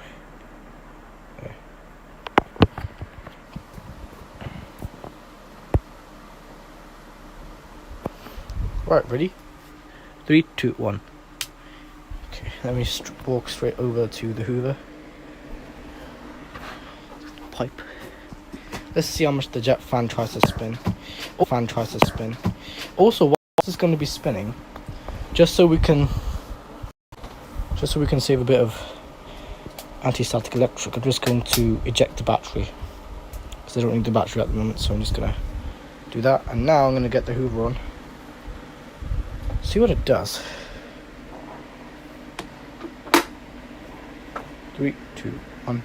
Right, ready? 3, 2, 1. Okay, let me walk straight over to the Hoover. Pipe. Let's see how much the jet fan tries to spin. Also, while this is going to be spinning, just so we can save a bit of anti-static electric, I'm just going to eject the battery, because I don't need the battery at the moment. So I'm just going to do that, and now I'm going to get the Hoover on. See what it does. 3, 2, 1.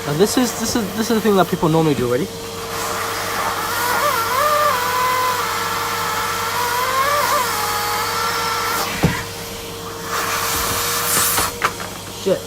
And this is the thing that people normally do. Ready? Shit.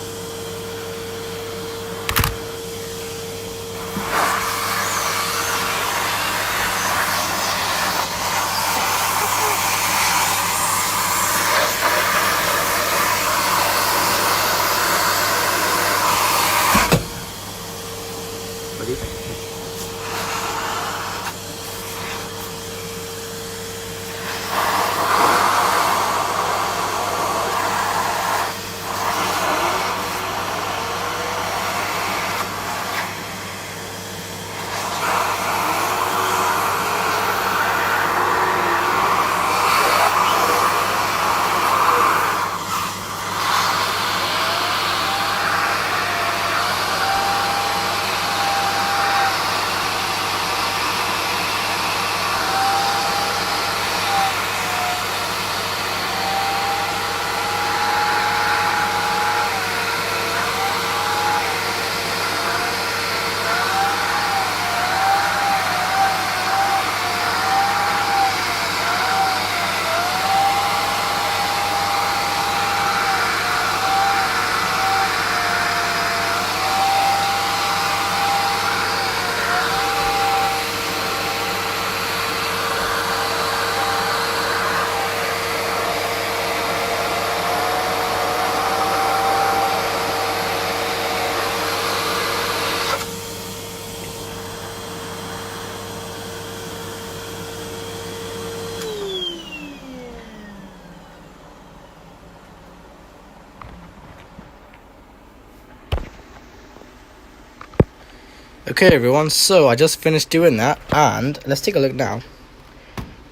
Okay everyone, so I just finished doing that, and let's take a look now.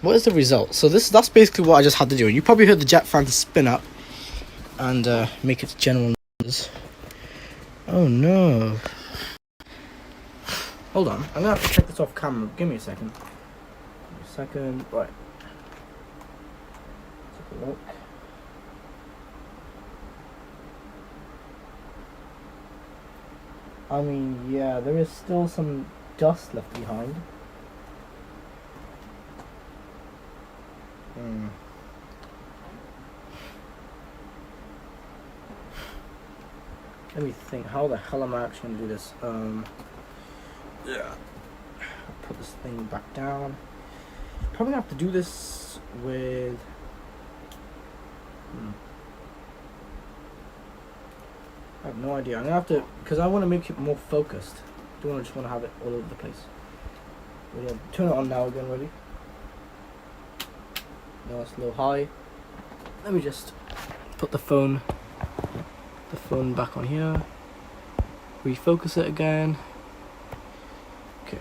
What is the result? So that's basically what I just had to do. You probably heard the jet fan spin up and make its general noise. Oh no. Hold on, I'm gonna have to check this off camera. Give me a second. Right. Take a look. I mean, yeah, there is still some dust left behind. Let me think, how the hell am I actually going to do this? Yeah. Put this thing back down. Probably going to have to do this with... I have no idea. I'm going to have to... Because I want to make it more focused. I don't just want to have it all over the place. But yeah, turn it on now again, ready? No, it's a little high. Let me just put the phone back on here. Refocus it again. Okay.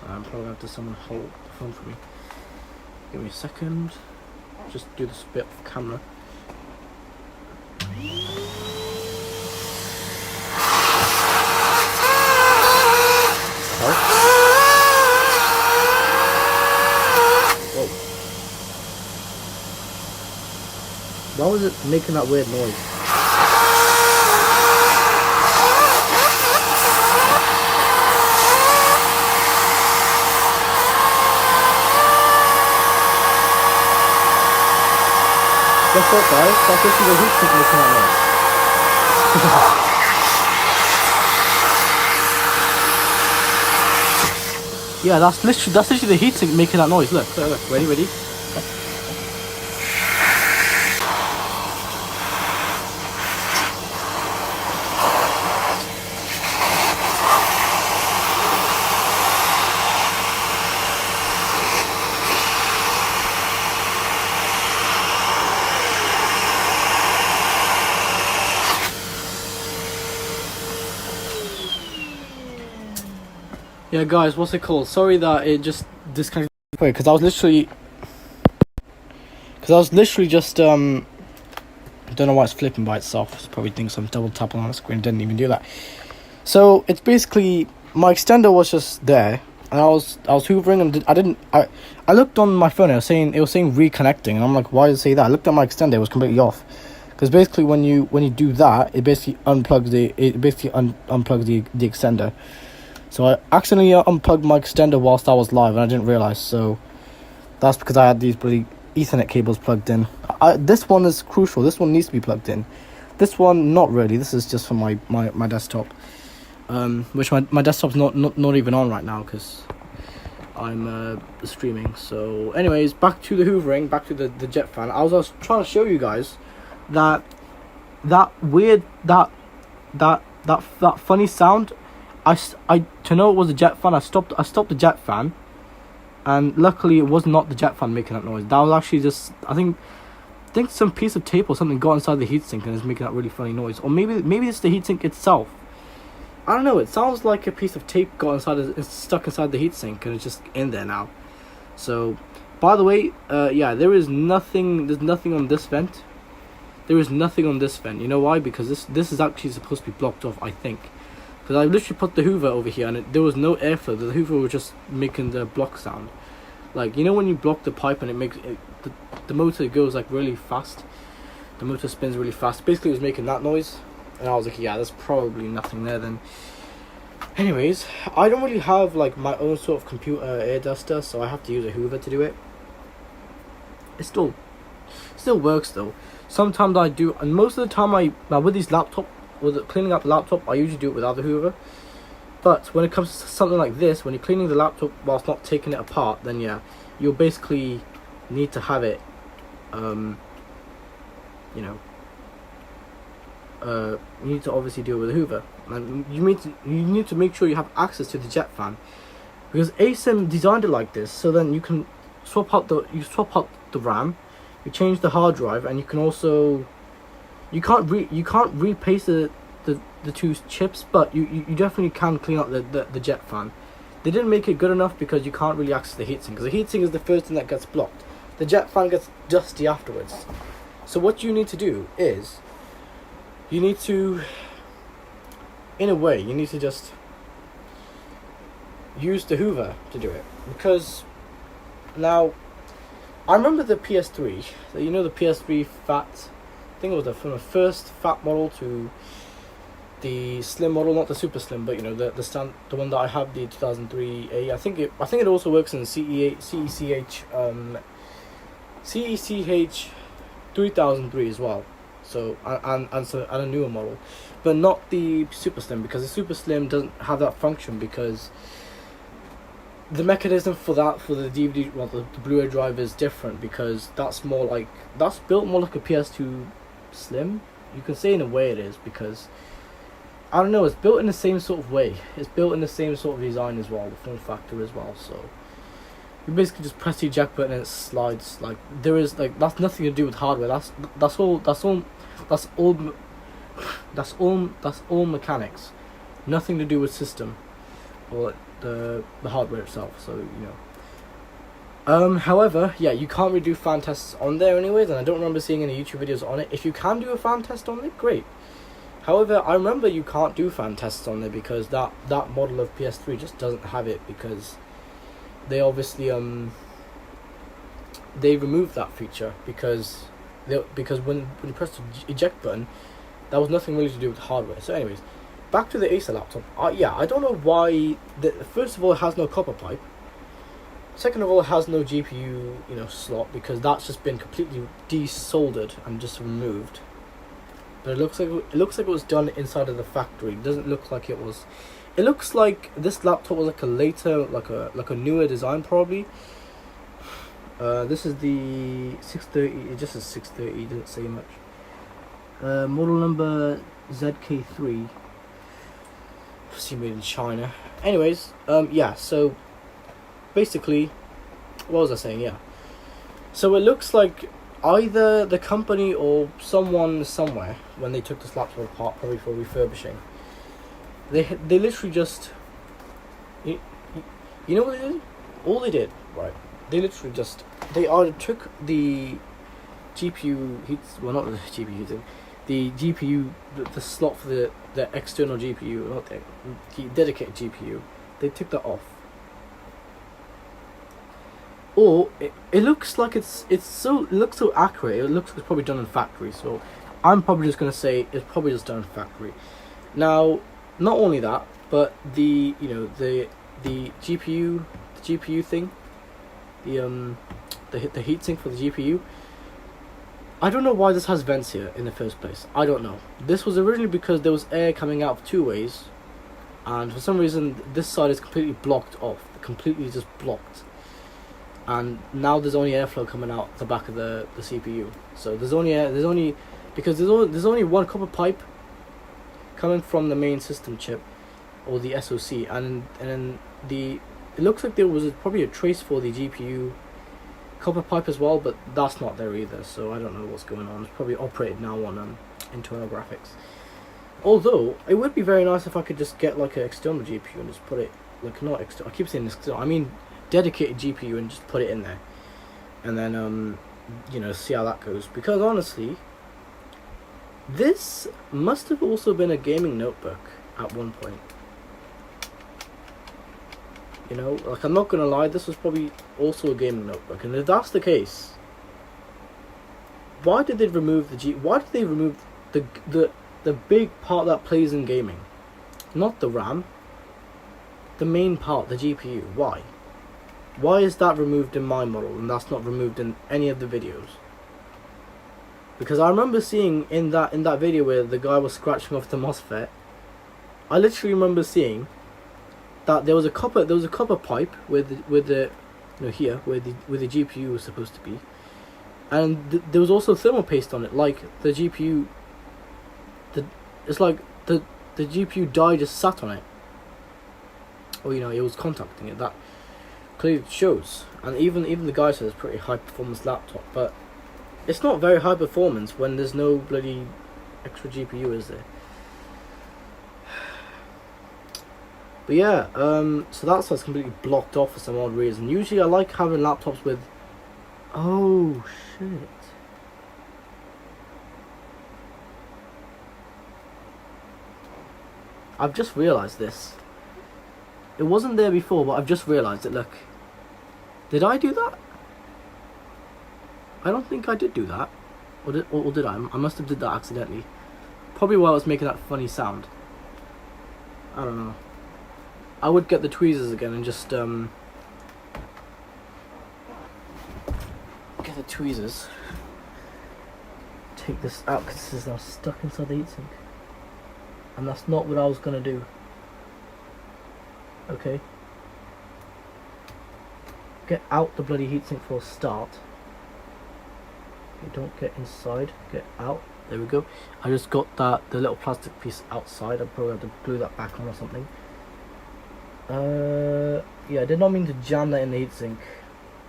I'm probably gonna have to someone hold the phone for me. Give me a second. Just do this bit off camera. Why was it making that weird noise? Guess what, guys? That's literally the heatsink making that noise. Yeah, that's literally the heatsink making that noise. Look, ready? Yeah, guys, what's it called? Sorry that it just disconnected. Wait, because I was literally just I don't know why it's flipping by itself. It's probably thinks I'm double tapping on the screen. Didn't even do that. So it's basically my extender was just there, and I was hoovering and I looked on my phone. It was saying reconnecting, and I'm like, why does it say that? I looked at my extender. It was completely off. Because basically when you do that, it basically unplugs the extender. So I accidentally unplugged my extender whilst I was live, and I didn't realise. So that's because I had these bloody Ethernet cables plugged in. This one is crucial. This one needs to be plugged in. This one, not really. This is just for my desktop. Which my desktop's not even on right now because I'm streaming. So anyways, back to the hoovering, back to the jet fan. I was trying to show you guys that funny sound. To know it was a jet fan, I stopped the jet fan, and luckily it was not the jet fan making that noise. That was actually just I think some piece of tape or something got inside the heatsink and is making that really funny noise. Or maybe it's the heatsink itself. I don't know. It sounds like a piece of tape got it's stuck inside the heatsink and it's just in there now. So, by the way, yeah, there's nothing on this vent. There is nothing on this vent. You know why? Because this is actually supposed to be blocked off, I think. Because I literally put the hoover over here and there was no airflow. The hoover was just making the block sound. Like, you know when you block the pipe and it makes the motor goes like really fast. The motor spins really fast. Basically it was making that noise. And I was like, yeah, there's probably nothing there then. Anyways, I don't really have like my own sort of computer air duster, so I have to use a hoover to do it. It still works though. Sometimes I do, and most of the time with these with cleaning up the laptop, I usually do it without the hoover. But when it comes to something like this, when you're cleaning the laptop whilst not taking it apart, then yeah, you'll basically need to have it, you need to obviously deal with the hoover, and you need to make sure you have access to the jet fan, because ASIM designed it like this, so then you can swap out the RAM, you change the hard drive, and you can also you can't replace the two chips, but you definitely can clean up the jet fan. They didn't make it good enough because you can't really access the heatsink, because the heatsink is the first thing that gets blocked. The jet fan gets dusty afterwards. So what you need to do is, you need to, in a way, you need to just use the Hoover to do it. Because now, I remember the PS3. So you know the PS3 fat. I think it was from the first fat model to the slim model, not the super slim, but you know the one that I have, the 2003A. I think it also works in CECH 3003 as well. So and a newer model, but not the super slim, because the super slim doesn't have that function, because the mechanism for the DVD, well, the Blu-ray drive is different, because that's built more like a PS2 slim. You can say in a way it is, because I don't know, it's built in the same sort of way. It's built in the same sort of design as well, the form factor as well. So you basically just press the eject button and it slides. Like, there is that's nothing to do with hardware. That's all mechanics. Nothing to do with system or the hardware itself. So however, yeah, you can't really do fan tests on there anyways, and I don't remember seeing any YouTube videos on it. If you can do a fan test on it, great. However, I remember you can't do fan tests on there because that model of PS3 just doesn't have it, because they obviously they removed that feature because when you press the eject button, that was nothing really to do with hardware. So anyways, back to the Acer laptop. I don't know why. First of all, it has no copper pipe. Second of all, it has no GPU slot, because that's just been completely desoldered and just removed. But it looks like it was done inside of the factory. It doesn't look like it was. It looks like this laptop was like a later, like a newer design probably. This is the 630. It just says 630. It doesn't say much. Model number ZK3. Obviously made in China. Anyways, yeah. So basically, what was I saying? Yeah. So it looks like either the company or someone somewhere, when they took this laptop apart, probably for refurbishing, they literally just, you know what they did? All they did, right? They literally just, they either took the GPU not the GPU, the GPU, the slot for the external GPU, not the dedicated GPU. They took that off. Or it looks like it looks so accurate. It looks like it's probably done in factory. So I'm probably just gonna say it's probably just done in factory. Now, not only that, but the GPU thing, the heatsink for the GPU. I don't know why this has vents here in the first place. I don't know. This was originally because there was air coming out of two ways, and for some reason this side is completely blocked off. Completely just blocked. And now there's only airflow coming out the back of the CPU. So there's only one copper pipe coming from the main system chip or the SoC, and then it looks like there was probably a trace for the GPU copper pipe as well, but that's not there either. So I don't know what's going on. It's probably operated now on internal graphics. Although it would be very nice if I could just get like an external GPU and just put it not external. I keep saying external. I mean dedicated GPU, and just put it in there, and then see how that goes. Because honestly, this must have also been a gaming notebook at one point. Like, I'm not gonna lie, this was probably also a gaming notebook. And if that's the case, why did they remove the big part that plays in gaming? Not the RAM, the main part, the GPU. Why is that removed in my model and that's not removed in any of the videos? Because I remember seeing in that video where the guy was scratching off the MOSFET, I literally remember seeing that there was a copper pipe with the here where the GPU was supposed to be, and there was also thermal paste on it, like the GPU. It's like the GPU die just sat on it, or it was contacting it. That clearly shows, and even the guy says it's pretty high performance laptop, but it's not very high performance when there's no bloody extra GPU is there? But yeah, so that's what's completely blocked off for some odd reason. Usually I like having laptops with... Oh, shit. I've just realised this. It wasn't there before, but I've just realised it, look. Did I do that? I don't think I did do that. Or did I? I must have did that accidentally. Probably while I was making that funny sound. I don't know. I would get the tweezers again and just get the tweezers. Take this out because this is now stuck inside the heatsink. And that's not what I was gonna do. Okay. Get out the bloody heatsink for a start. Okay, don't get inside. Get out. There we go. I just got the little plastic piece outside. I probably have to glue that back on or something. Yeah, I did not mean to jam that in the heatsink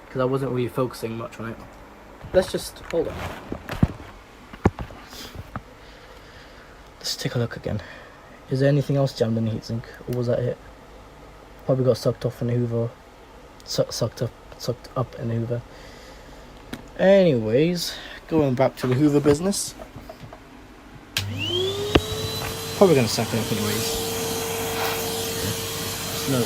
because I wasn't really focusing much on it. Let's just hold on. Let's take a look again. Is there anything else jammed in the heatsink, or was that it? Probably got sucked off in the Hoover. Sucked up in the Hoover. Anyways, going back to the Hoover business. Probably gonna suck it up anyways. No.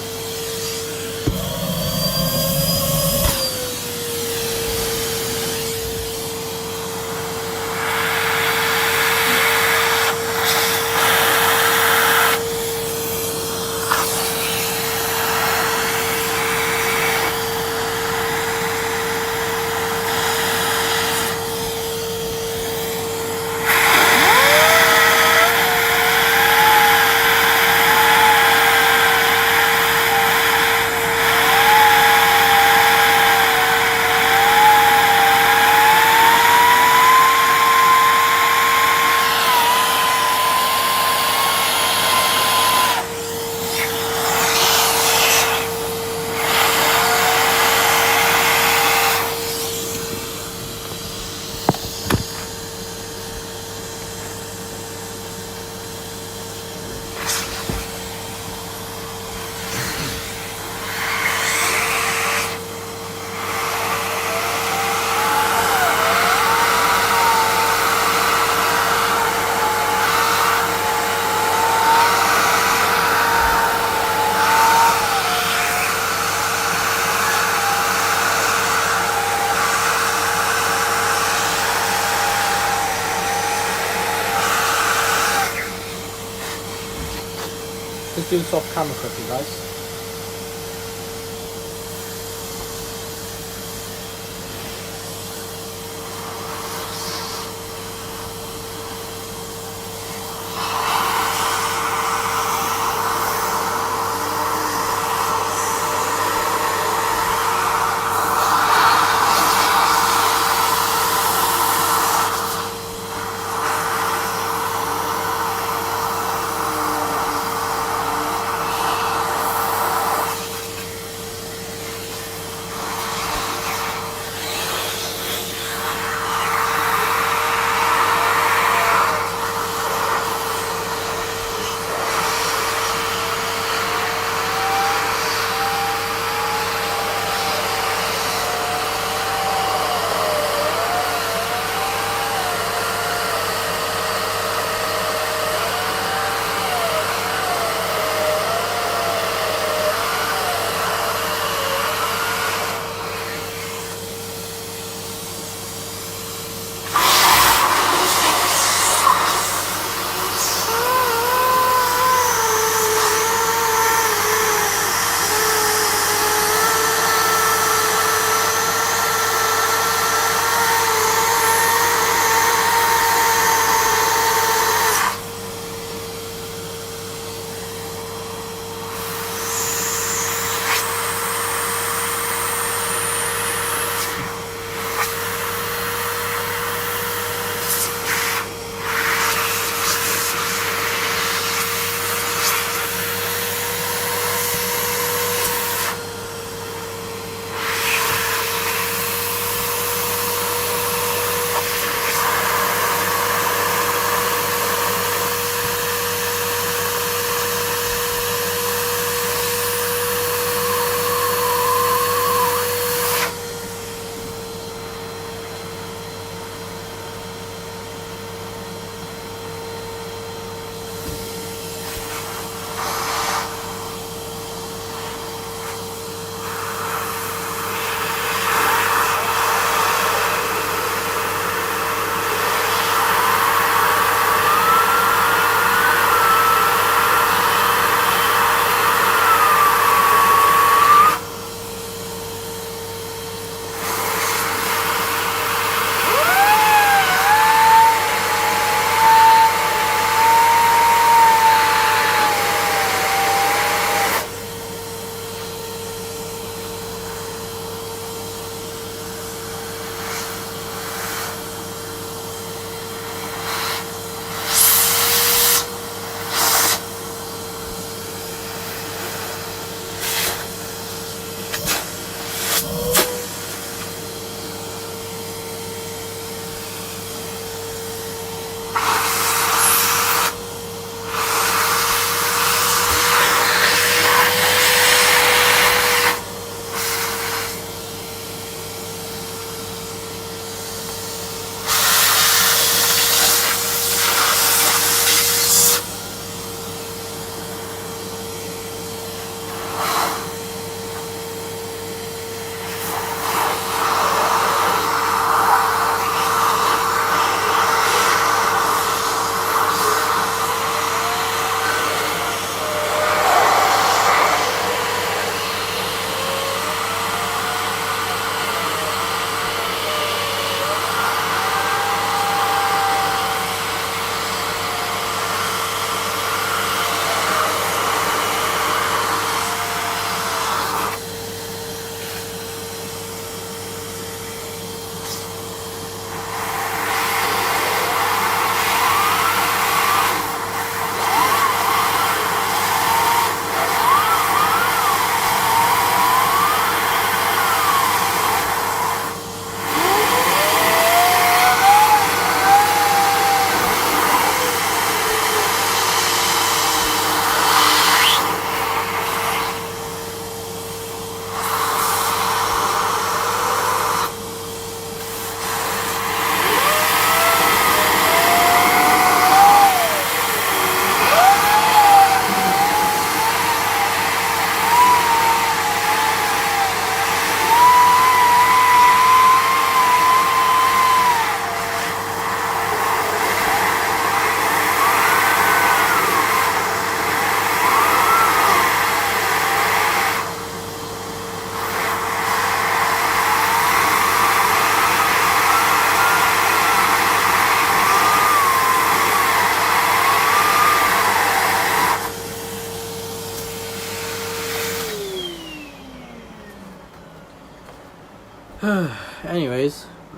Just do this off camera quickly, guys.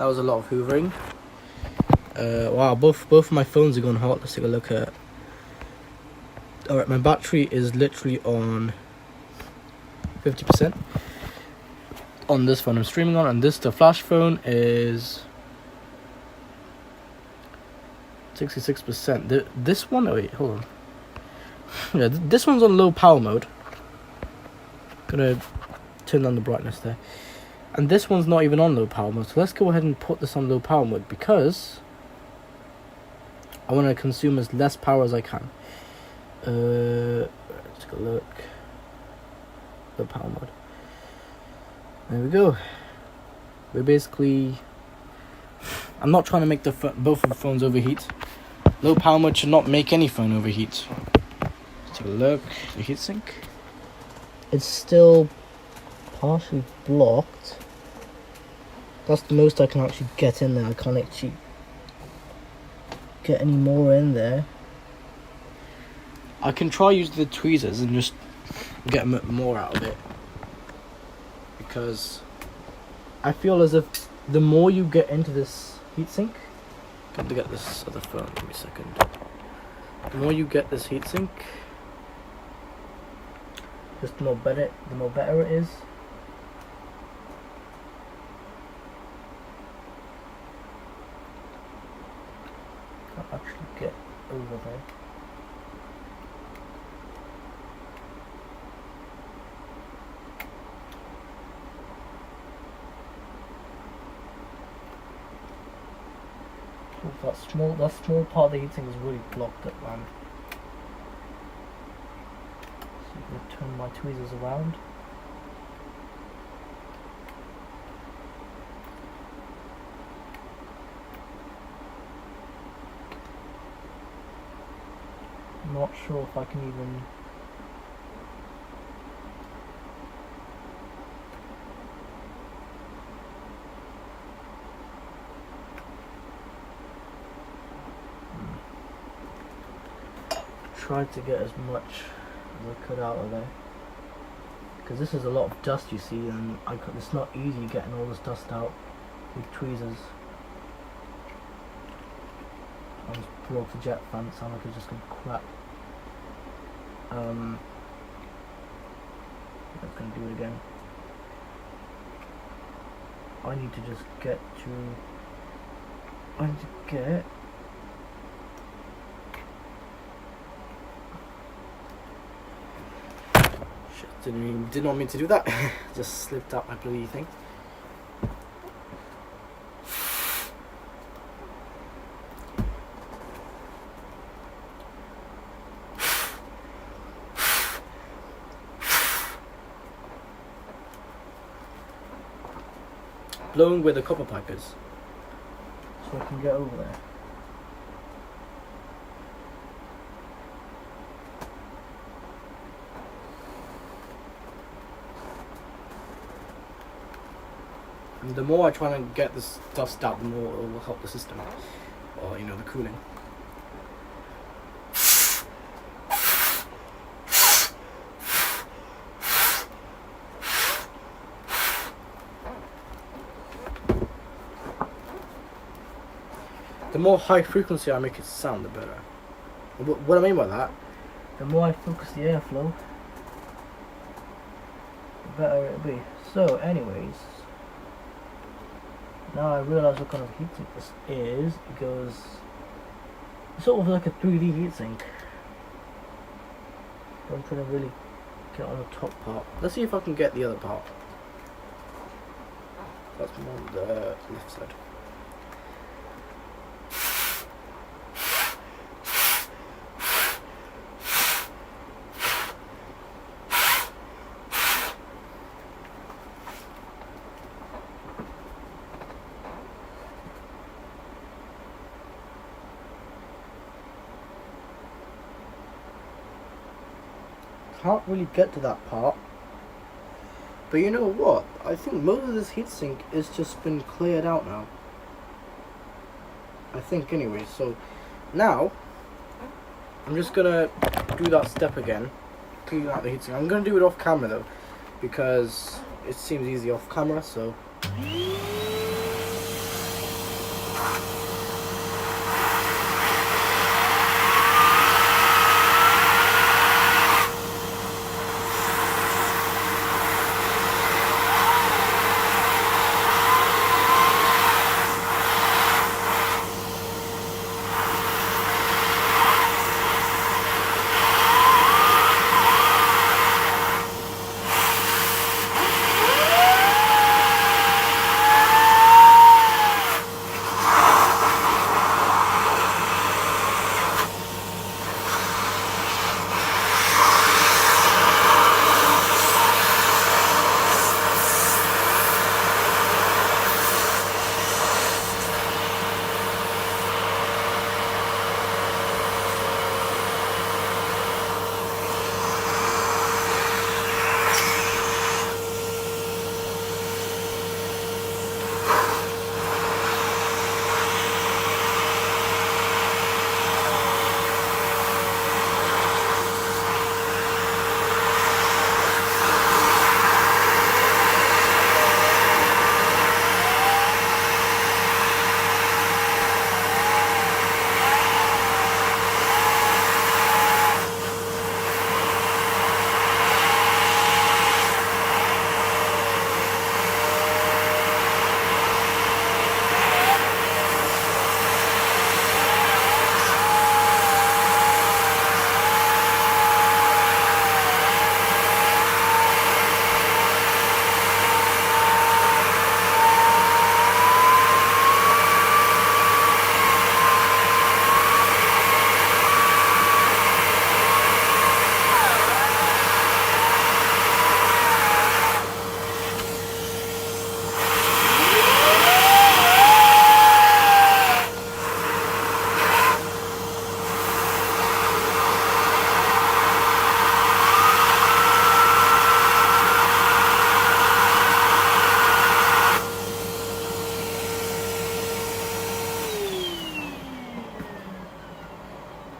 That was a lot of hoovering. Wow, both of my phones are going hot. Let's take a look at. Alright, my battery is literally on 50% on this phone I'm streaming on, and the flash phone is 66%. This one, oh wait, hold on. Yeah, this one's on low power mode. Gonna turn down the brightness there. And this one's not even on low power mode. So let's go ahead and put this on low power mode because I want to consume as less power as I can. Let's go look. Low power mode. There we go. We're basically. I'm not trying to make both of the phones overheat. Low power mode should not make any phone overheat. Let's take a look. The heatsink. It's still partially blocked. That's the most I can actually get in there. I can't actually get any more in there. I can try using the tweezers and just get more out of it, because I feel as if the more you get into this heatsink, got to get this other phone. Give me a second. The more you get this heatsink, just the more better it is. Can't actually get over there. That small part of the heatsink is really blocked up, man. So I'm gonna turn my tweezers around. I'm not sure if I can even. Tried to get as much as I could out of there, because this is a lot of dust, you see, and it's not easy getting all this dust out with tweezers. I just broke the jet fan, sound like it's just gonna crap. I'm gonna do it again. I need to just get to. I need to get. Did not mean to do that. Just slipped out my bloody thing. Blowing where the copper pipe is, so I can get over there. And the more I try to get this dust out, the more it will help the system, or the cooling. The more high frequency I make it sound, the better. What I mean by that, the more I focus the airflow, the better it'll be. So anyways, now I realise what kind of heatsink this is, because it's sort of like a 3D heatsink. I'm trying to really get on the top part. Let's see if I can get the other part. That's more on the left side. Can't really get to that part, but you know what? I think most of this heatsink has just been cleared out now. I think anyway. So now I'm just gonna do that step again, clean out the heatsink. I'm gonna do it off camera though, because it seems easy off camera. So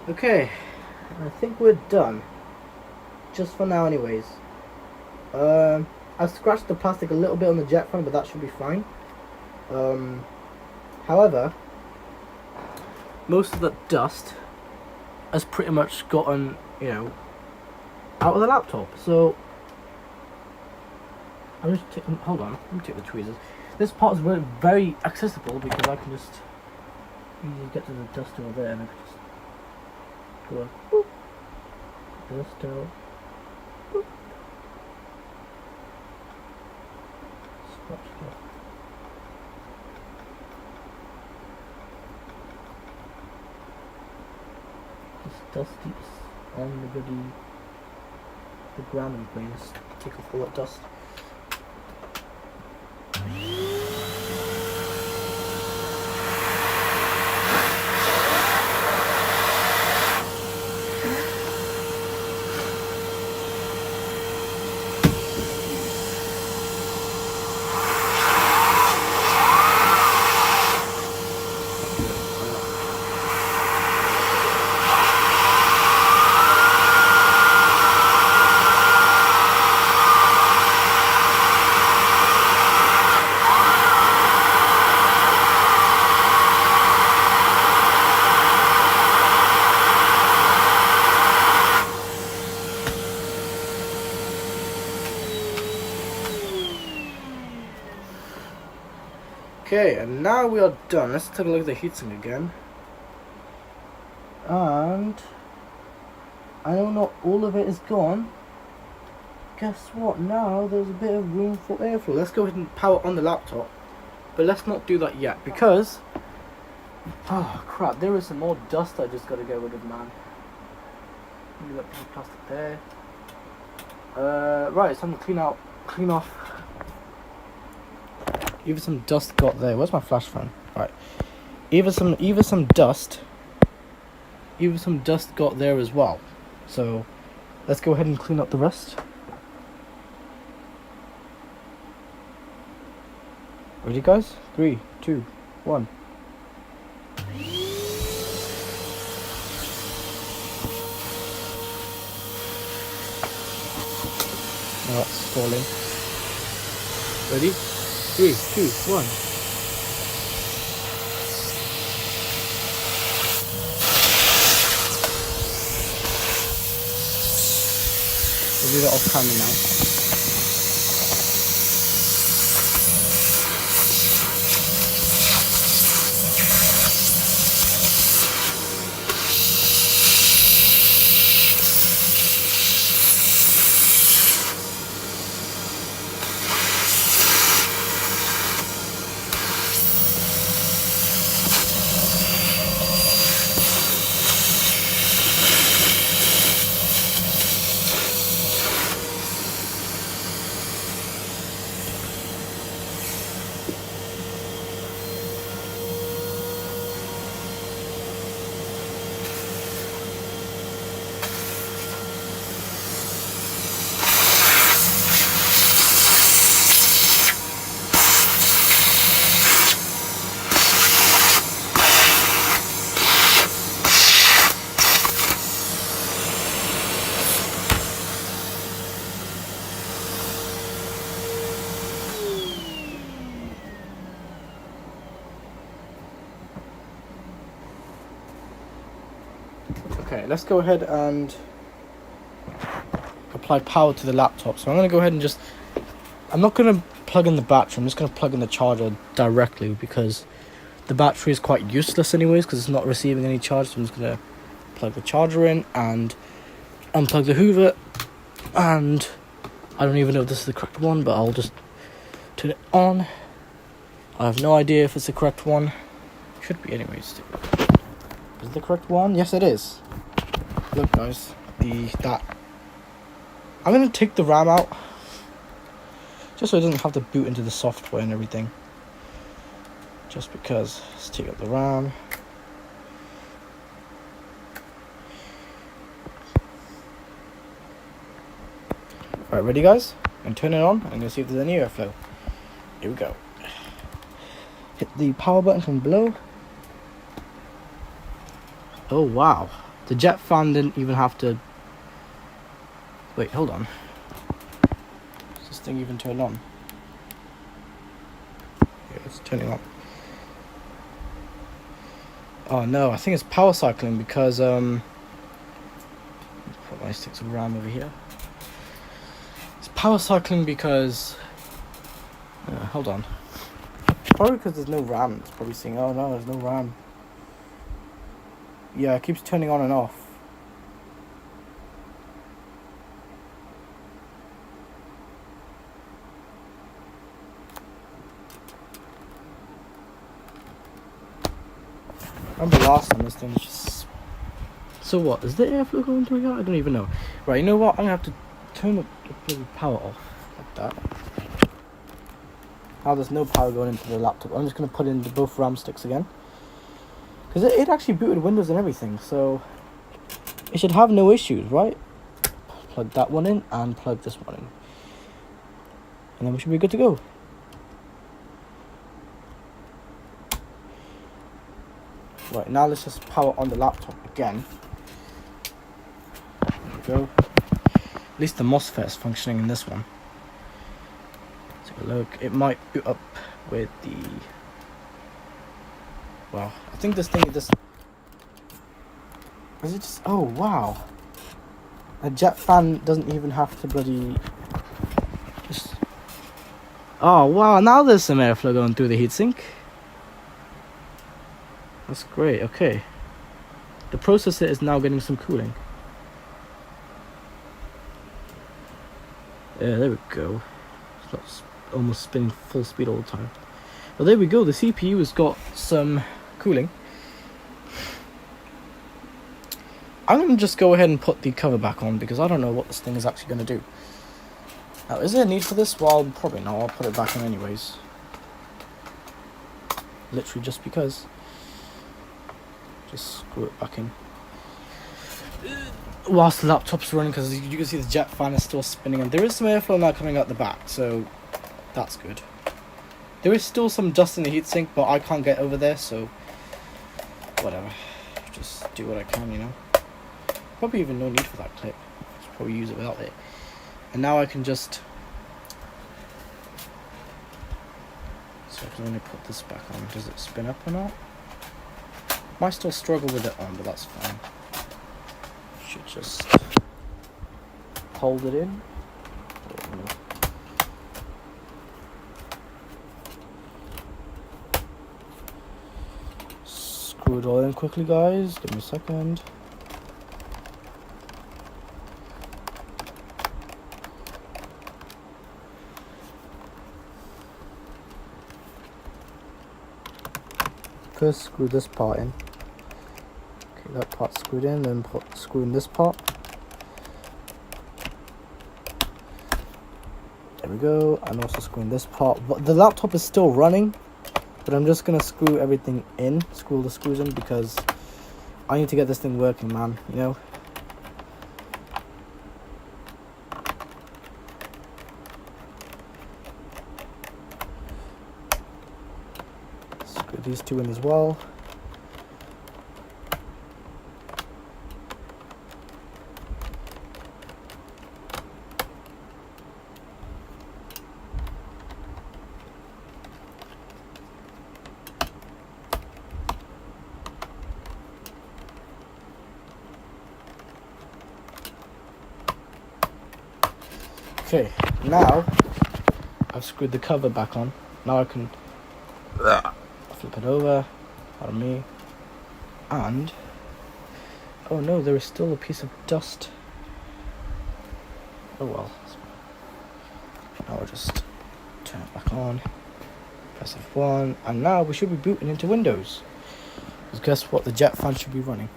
Okay, I think we're done. Just for now anyways. I've scratched the plastic a little bit on the jet fan, but that should be fine. However, most of the dust has pretty much gotten, you know, out of the laptop. So I'm just hold on, let me take the tweezers. This part is very accessible because I can just easily get to the dust over there and I can just go like, boop, dust out. Boop. Scratch it off. Just dusty on the ground and just take off all that dust. Okay, and now we are done. Let's take a look at the heatsink again. And I know not all of it is gone. Guess what? Now there's a bit of room for airflow. Let's go ahead and power on the laptop. But let's not do that yet because oh crap, there is some more dust I just gotta get rid of, man. Leave that piece of plastic there. Right, it's time to clean off. Even some dust got there. Where's my flash fan? Right. Even some dust got there as well. So let's go ahead and clean up the rest. Ready, guys? 3, 2, 1. Now that's stalling. Ready? 3, 2, 1. We'll do that off camera now. Okay, let's go ahead and apply power to the laptop. So I'm going to go ahead and I'm not going to plug in the battery, I'm just going to plug in the charger directly because the battery is quite useless anyways because it's not receiving any charge. So I'm just going to plug the charger in and unplug the Hoover, and I don't even know if this is the correct one, but I'll just turn it on. I have no idea if it's the correct one. Should be anyways. Is it the correct one? Yes, it is. Look, guys, I'm gonna take the RAM out just so it doesn't have to boot into the software and everything. Just because. Let's take out the RAM. Alright, ready, guys? And turn it on. I'm gonna see if there's any airflow. Here we go. Hit the power button from below. Oh wow, The jet fan didn't even have to... Wait, hold on. Is this thing even turned on? Yeah, it's turning on. Oh no, I think it's power cycling because put my sticks of RAM over here. It's power cycling because hold on. Probably because there's no RAM. It's probably saying, oh no, there's no RAM. Yeah, it keeps turning on and off. Remember last time this thing was just... So what? Is the airflow going through here? I don't even know. Right, you know what? I'm going to have to turn the bloody power off. Like that. Now there's no power going into the laptop. I'm just going to put in both RAM sticks again. Because it actually booted Windows and everything. So it should have no issues, right? Plug that one in and plug this one in. And then we should be good to go. Right, now let's just power on the laptop again. There we go. At least the MOSFET is functioning in this one. Let's take a look. It might boot up with the... Well, I think this thing is just... Is it just... Oh, wow. A jet fan doesn't even have to bloody... Just... Oh, wow. Now there's some airflow going through the heatsink. That's great, okay. The processor is now getting some cooling. Yeah, there we go. It's not almost spinning full speed all the time. Well, there we go, the CPU has got some cooling. I'm going to just go ahead and put the cover back on because I don't know what this thing is actually going to do. Now, is there a need for this? Well, probably not. I'll put it back on anyways. Literally just because. Just screw it back in whilst the laptop's running because you can see the jet fan is still spinning and there is some airflow now coming out the back, so that's good. There is still some dust in the heatsink, but I can't get over there, so whatever, just do what I can, you know. Probably even no need for that clip, just probably use it without it. And now I can just, so I can only put this back on. Does it spin up or not? Might still struggle with it on, but that's fine. Should just hold it in. Screw it all in quickly, guys. Give me a second. First, screw this part in. Okay, that part's screwed in, then screw in this part. There we go, and also screwing this part. But the laptop is still running, but I'm just gonna screw everything in, screw all the screws in, because I need to get this thing working, man, you know? Screw these two in as well. Okay, now I've screwed the cover back on. Now I can flip it over, pardon me, and oh no, there is still a piece of dust. Oh well. Now I'll just turn it back on, press F1, and now we should be booting into Windows. Because guess what, the jet fan should be running.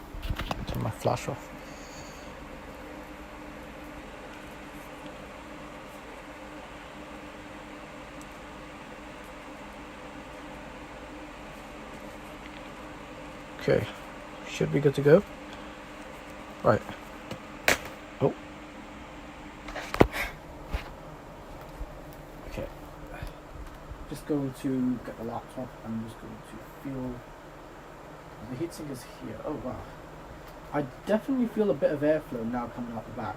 Turn my flash off. Okay, should be good to go. Right. Oh. Okay. Just going to get the laptop. I'm just going to feel the heatsink is here. Oh wow. I definitely feel a bit of airflow now coming out the back.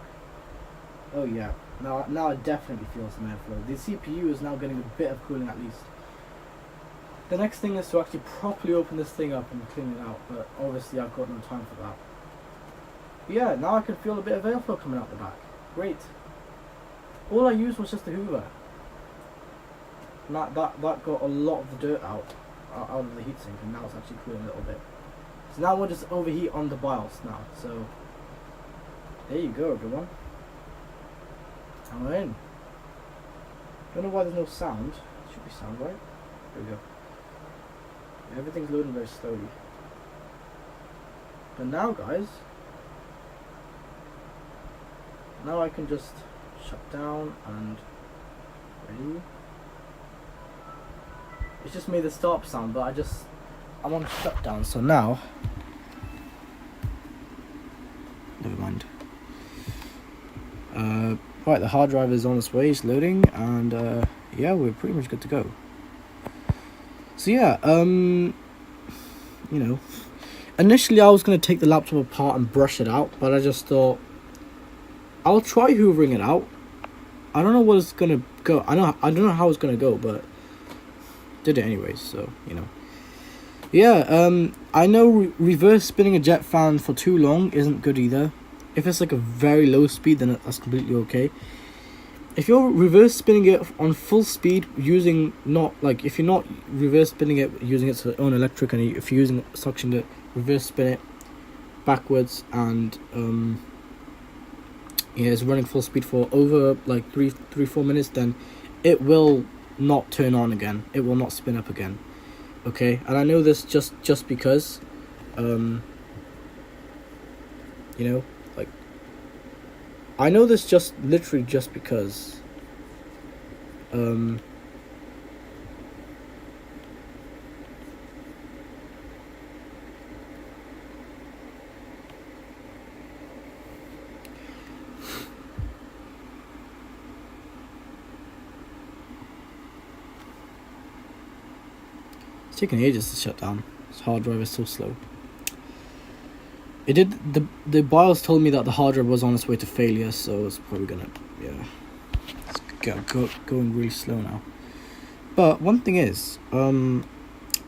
Oh yeah, now I definitely feel some airflow. The CPU is now getting a bit of cooling at least. The next thing is to actually properly open this thing up and clean it out, but obviously I've got no time for that. But yeah, now I can feel a bit of airflow coming out the back. Great. All I used was just the Hoover. And that got a lot of the dirt out of the heatsink, and now it's actually cooling a little bit. So now we'll just overheat on the BIOS now. So there you go, everyone. And we're in. Don't know why there's no sound. Should be sound, right? There we go. Everything's loading very slowly. But now, guys, now I can just shut down and ready. It's just made the stop sound, but I'm on shutdown, so now never mind. Right, the hard drive is on its way, it's loading, and yeah, we're pretty much good to go. So yeah, you know, initially I was going to take the laptop apart and brush it out, but I just thought I'll try hoovering it out. I don't know what it's going to go. I don't know how it's going to go, but did it anyways, so, you know. Yeah, I know reverse spinning a jet fan for too long isn't good either. If it's like a very low speed, then that's completely okay. If you're reverse spinning it on full speed using if you're not reverse spinning it using its own electric, and if you're using suction to reverse spin it backwards, and yeah, it's running full speed for over like 3-4 minutes, then it will not turn on again. It will not spin up again. Okay, and I know this just because you know, like, I know this just literally just because it's taking ages to shut down. This hard drive is so slow. It did. The BIOS told me that the hard drive was on its way to failure, so it's probably gonna, yeah, it's going really slow now. But one thing is, I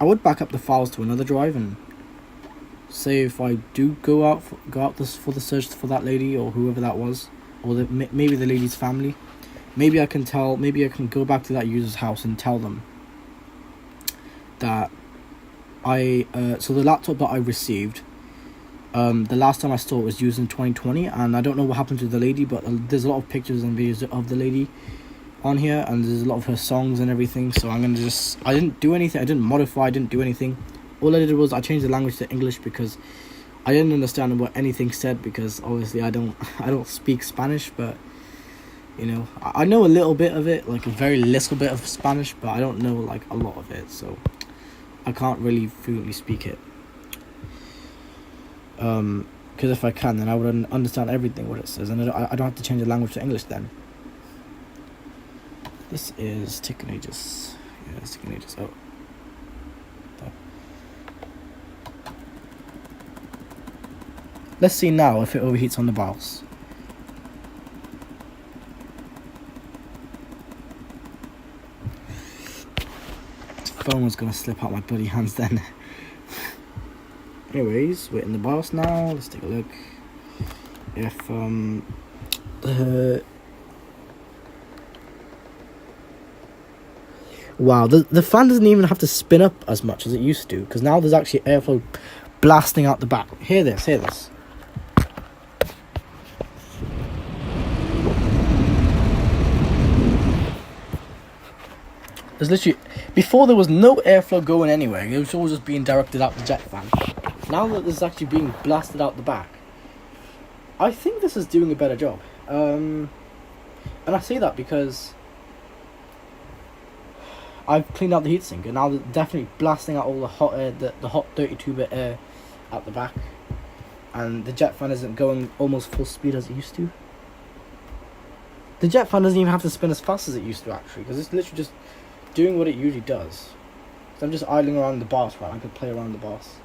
would back up the files to another drive, and say if I do go out for the search for that lady or whoever that was, or maybe the lady's family, maybe I can go back to that user's house and tell them that so the laptop that I received, the last time I saw it was used in 2020, and I don't know what happened to the lady, but there's a lot of pictures and videos of the lady on here, and there's a lot of her songs and everything. So I didn't do anything. I didn't modify. I didn't do anything. All I did was I changed the language to English because I didn't understand what anything said, because obviously I don't speak Spanish, but you know, I know a little bit of it, like a very little bit of Spanish, but I don't know like a lot of it, so I can't really fluently speak it. Because if I can, then I would understand everything what it says, and I don't have to change the language to English then. This is taking ages. Yeah, it's taking ages. Oh. Let's see now if it overheats on the BIOS. Phone was gonna slip out my bloody hands then. Anyways, we're in the BIOS now. Let's take a look. If wow, the fan doesn't even have to spin up as much as it used to, because now there's actually airflow blasting out the back. Hear this. There's literally, before there was no airflow going anywhere. It was all just being directed out the jet fan. Now that this is actually being blasted out the back, I think this is doing a better job. And I say that because I've cleaned out the heatsink, and now they're definitely blasting out all the hot air, the hot 32-bit air at the back, and the jet fan isn't going almost full speed as it used to. The jet fan doesn't even have to spin as fast as it used to, actually, because it's literally just doing what it usually does. So I'm just idling around the BIOS, right? I could play around the BIOS.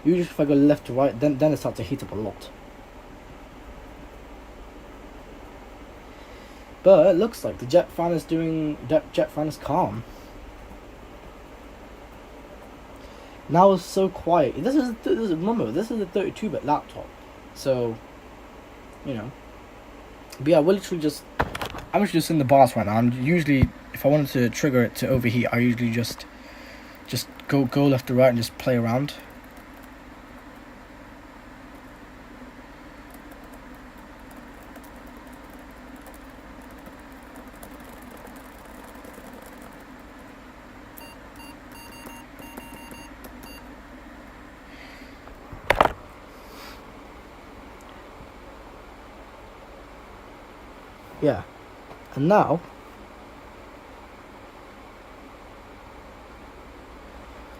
Usually if I go left to right, then it starts to heat up a lot. But it looks like the jet fan is calm. Now it's so quiet. Remember, this is a 32-bit laptop, so you know. But yeah, we're literally I'm just in the BIOS right now. I'm usually, if I wanted to trigger it to overheat, I usually just go left to right and just play around. Yeah, and now,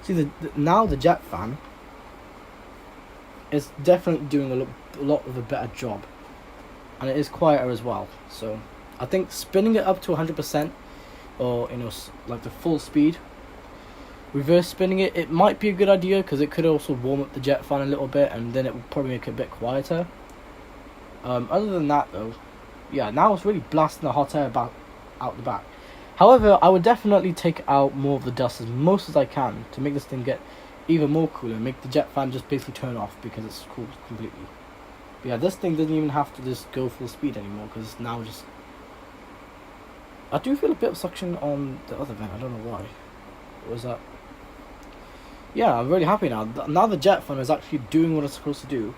see now the jet fan is definitely doing a lot of a better job, and it is quieter as well. So I think spinning it up to 100%, or like the full speed, reverse spinning it might be a good idea, because it could also warm up the jet fan a little bit, and then it would probably make it a bit quieter. Other than that though, yeah, now it's really blasting the hot air out the back. However, I would definitely take out more of the dust as most as I can to make this thing get even more cooler, and make the jet fan just basically turn off because it's cooled completely. But yeah, this thing doesn't even have to just go full speed anymore, because it's now just... I do feel a bit of suction on the other vent, I don't know why. What was that? Yeah, I'm really happy now. Now the jet fan is actually doing what it's supposed to do.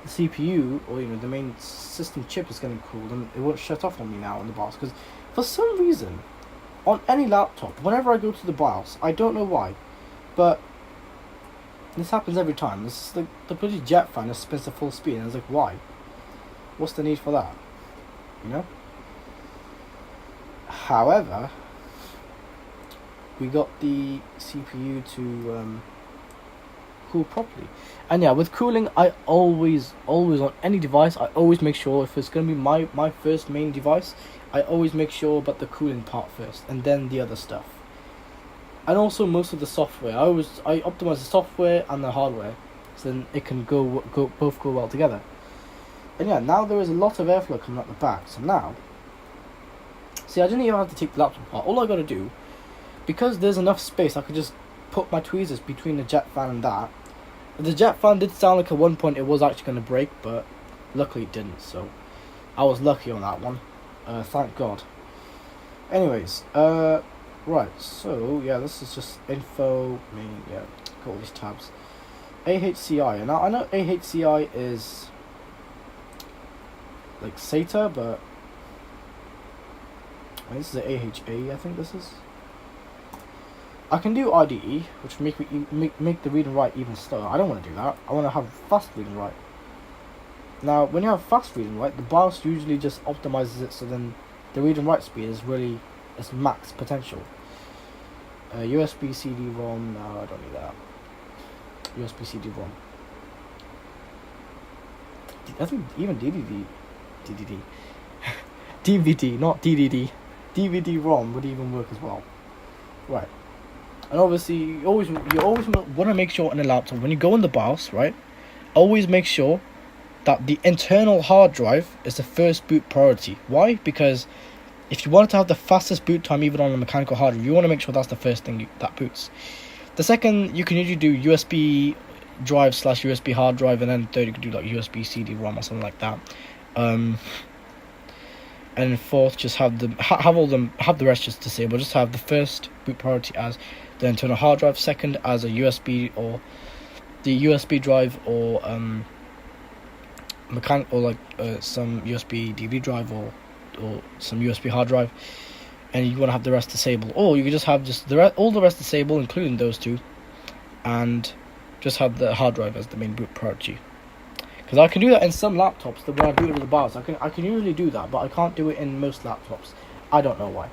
The CPU, or the main system chip, is getting cooled, and it won't shut off on me now on the BIOS, because for some reason on any laptop, whenever I go to the BIOS, I don't know why, but this happens every time. This is the bloody jet fan just spins at full speed, and I was like, why? What's the need for that? However, we got the CPU to cool properly. And yeah, with cooling, I always on any device, I always make sure, if it's going to be my first main device, I always make sure about the cooling part first, and then the other stuff. And also most of the software, I optimize the software and the hardware, so then it can both go well together. And yeah, now there is a lot of airflow coming out the back, so now, see, I didn't even have to take the laptop apart. All I got to do, because there's enough space, I could just put my tweezers between the jet fan and that. The jet fan did sound like at one point it was actually going to break, but luckily it didn't, so I was lucky on that one. Thank God. Anyways, right, so yeah, this is just info, yeah, got all these tabs. AHCI, now I know AHCI is like SATA, but this is an AHA, I think this is. I can do IDE, which make the read and write even slower. I don't want to do that. I want to have fast read and write. Now, when you have fast read and write, the BIOS usually just optimizes it so then the read and write speed is really max potential. USB CD-ROM, no, I don't need that. USB CD-ROM. I think even DVD, not DDD. DVD-ROM would even work as well. Right. And obviously, you always want to make sure on a laptop, when you go in the BIOS, right, always make sure that the internal hard drive is the first boot priority. Why? Because if you want to have the fastest boot time even on a mechanical hard drive, you want to make sure that's the first thing that boots. The second, you can usually do USB drive / USB hard drive, and then third you can do like USB CD-ROM or something like that. And fourth, just have the rest just disabled. Just have the first boot priority as the internal hard drive, second as a USB or the USB drive, or some USB DVD drive or some USB hard drive, and you want to have the rest disabled. Or you can just have all the rest disabled, including those two, and just have the hard drive as the main boot priority. Because I can do that in some laptops, when I boot it with the BIOS, I can usually do that, but I can't do it in most laptops. I don't know why.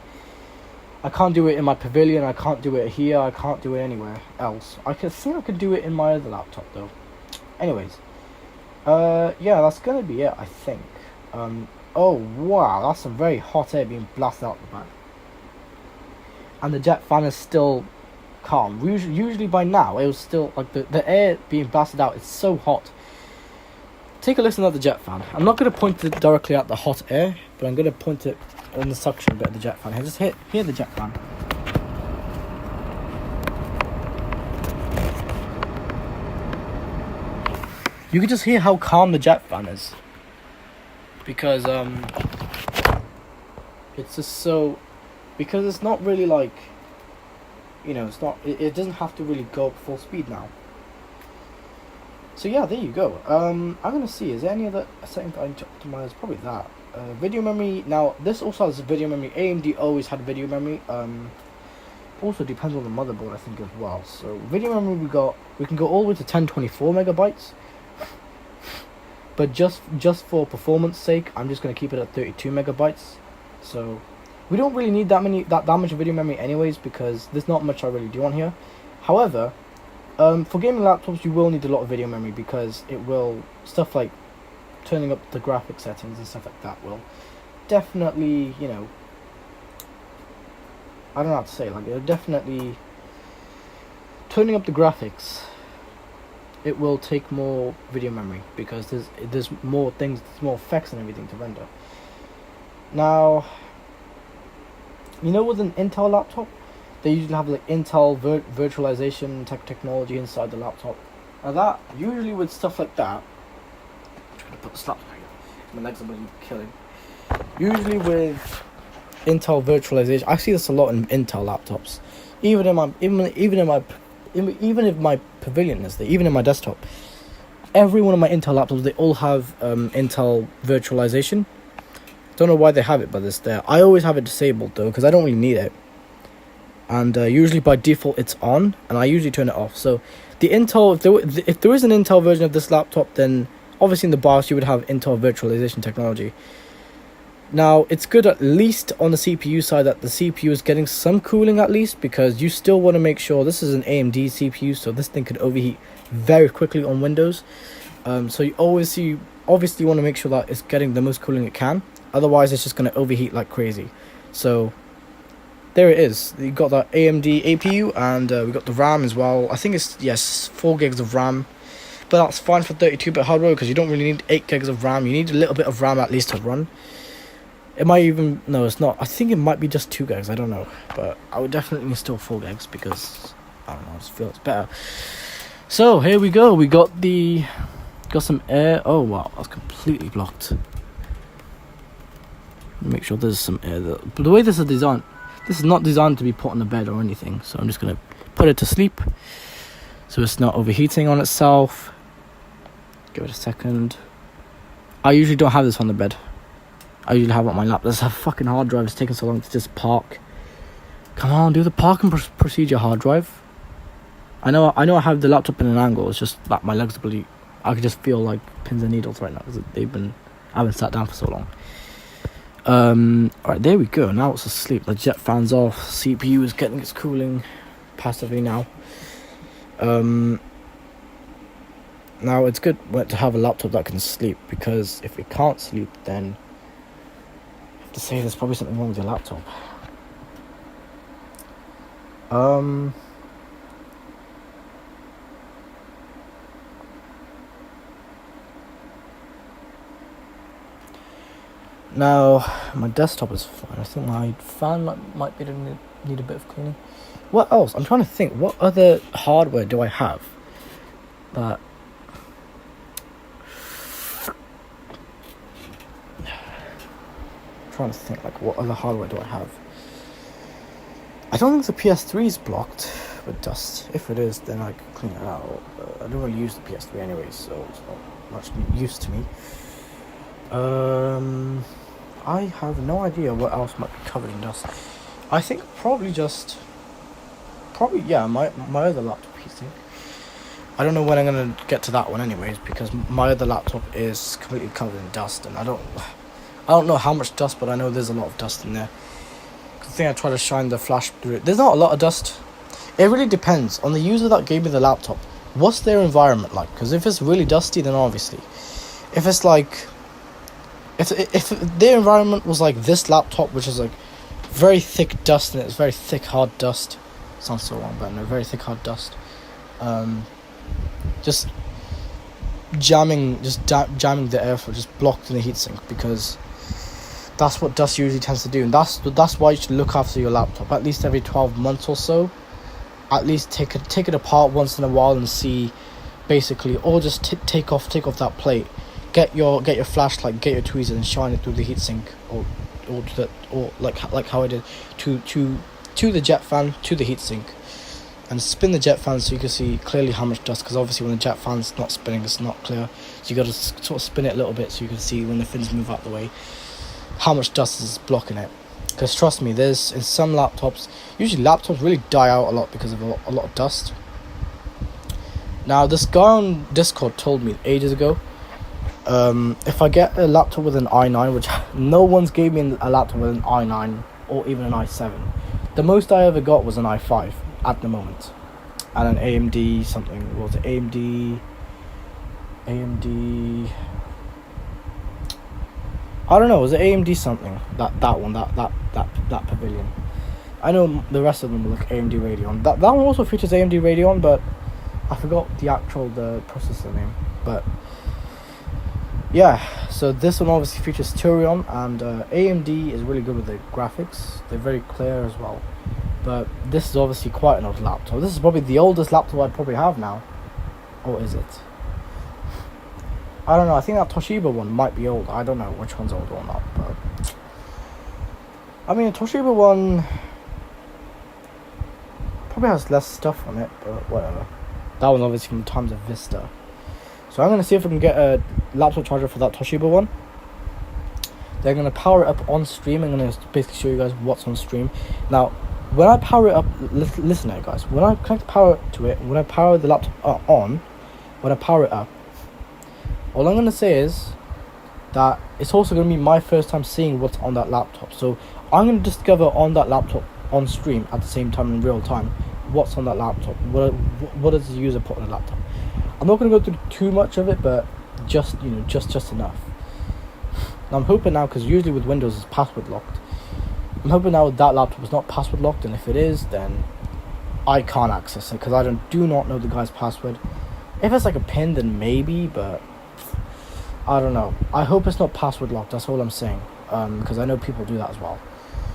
I can't do it in my Pavilion, I can't do it here, I can't do it anywhere else. I think I can do it in my other laptop though. Anyways, yeah, that's gonna be it, I think. Oh wow, that's some very hot air being blasted out the back. And the jet fan is still calm. Usually by now it was still like the air being blasted out. It's so hot. Take a listen at the jet fan. I'm not going to point it directly at the hot air, but I'm going to point it in the suction bit of the jet fan. Just hear the jet fan. You can just hear how calm the jet fan is, because it's just so, because it's not really like, it's not, it doesn't have to really go up full speed now. So yeah, there you go. I'm gonna see, is there any other settings I need to optimize? Probably that. Video memory, now this also has video memory. AMD always had video memory. Also depends on the motherboard, I think, as well. So video memory, we can go all the way to 1024 megabytes. But just for performance sake, I'm just gonna keep it at 32 megabytes. So we don't really need that much video memory anyways, because there's not much I really do on here. However, for gaming laptops, you will need a lot of video memory, because it will, stuff like turning up the graphic settings and stuff like that will definitely, I don't know how to say, like, it'll definitely, turning up the graphics, it will take more video memory, because there's more things, there's more effects and everything to render. Now, with an Intel laptop, they usually have like Intel virtualization technology inside the laptop. Now that, usually with stuff like that, I'm trying to put the slap back here. My legs are bloody killing. Usually with Intel virtualization, I see this a lot in Intel laptops. Even if my Pavilion is there, even in my desktop, every one of my Intel laptops, they all have Intel virtualization. Don't know why they have it, but it's there. I always have it disabled though, because I don't really need it. And usually by default it's on, and I usually turn it off. So the Intel, if there is an Intel version of this laptop, then obviously in the BIOS you would have Intel virtualization technology. Now, it's good at least on the CPU side that the CPU is getting some cooling at least, because you still want to make sure, this is an AMD CPU, so this thing could overheat very quickly on Windows. So you obviously want to make sure that it's getting the most cooling it can. Otherwise, it's just going to overheat like crazy. So there it is. You got that AMD APU, and we got the RAM as well. I think it's 4 gigs of RAM. But that's fine for 32-bit hardware, because you don't really need 8 gigs of RAM. You need a little bit of RAM at least to run. It might even, no, it's not. I think it might be just 2 gigs. I don't know, but I would definitely install 4 gigs, because I don't know, I just feel it's better. So here we go. We got some air. Oh wow, that's completely blocked. Make sure there's some air there. But the way this is designed, this is not designed to be put on the bed or anything. So I'm just gonna put it to sleep, so it's not overheating on itself. Give it a second. I usually don't have this on the bed. I usually have it on my lap. There's a fucking hard drive. It's taking so long to just park. Come on, do the parking procedure, hard drive. I know I have the laptop in an angle. It's just that my legs are bloody, I could just feel like pins and needles right now, because I haven't sat down for so long. Alright, there we go. Now it's asleep. The jet fan's off. CPU is getting its cooling passively now. Now it's good to have a laptop that can sleep, because if it can't sleep, then I have to say there's probably something wrong with your laptop. Now my desktop is fine. I think my fan might need a bit of cleaning. What else? I'm trying to think. What other hardware do I have that? I'm trying to think, like, what other hardware do I have? I don't think the PS3 is blocked with dust. If it is, then I can clean it out. I don't really use the PS3 anyways, so it's not much use to me. I have no idea what else might be covered in dust. I think probably my other laptop heatsink. I don't know when I'm gonna get to that one anyways, because my other laptop is completely covered in dust, and I don't know how much dust, but I know there's a lot of dust in there. I think I try to shine the flash through it. There's not a lot of dust. It really depends on the user that gave me the laptop. What's their environment like? Because if it's really dusty, then obviously. If it's like, if their environment was like this laptop, which is like very thick dust, and it's very thick hard dust, Sounds so wrong, but no, very thick hard dust. Just jamming the airflow, just blocked in the heatsink, because that's what dust usually tends to do, and that's why you should look after your laptop at least every 12 months or so. At least take it apart once in a while and see, basically, or just take off that plate. Get your flashlight, get your tweezers, and shine it through the heatsink, or like how I did to the jet fan, to the heatsink, and spin the jet fan so you can see clearly how much dust, because obviously when the jet fan's not spinning, it's not clear, so you got to sort of spin it a little bit so you can see when the fins move out the way how much dust is blocking it. Because trust me, there's, in some laptops, usually laptops really die out a lot because of a lot of dust. Now, this guy on Discord told me ages ago, if I get a laptop with an i9, which no one's gave me a laptop with an i9 or even an i7, the most I ever got was an i5 at the moment, and an AMD something. What was it? AMD. I don't know. Was it AMD something? That Pavilion. I know the rest of them look AMD Radeon. That one also features AMD Radeon, but I forgot the processor name. But yeah, so this one obviously features Turion, and AMD is really good with the graphics. They're very clear as well. But this is obviously quite an old laptop. This is probably the oldest laptop I probably have now. Or is it? I don't know. I think that Toshiba one might be old. I don't know which one's old or not. But I mean, the Toshiba one probably has less stuff on it, but whatever. That one obviously from the times of Vista. So I'm going to see if I can get a laptop charger for that Toshiba one. They're going to power it up on stream. I'm going to basically show you guys what's on stream. Now, when I power it up, listen to it, guys. When I connect the power to it, when I power the laptop when I power it up, all I'm going to say is that it's also going to be my first time seeing what's on that laptop. So I'm going to discover on that laptop, on stream, at the same time in real time, what's on that laptop. What does the user put on the laptop? I'm not going to go through too much of it, but just enough. Now I'm hoping now, because usually with Windows it's password locked, I'm hoping now that laptop is not password locked, and if it is, then I can't access it, because I do not know the guy's password. If it's like a pin, then maybe, but I don't know. I hope it's not password locked, that's all I'm saying, because I know people do that as well.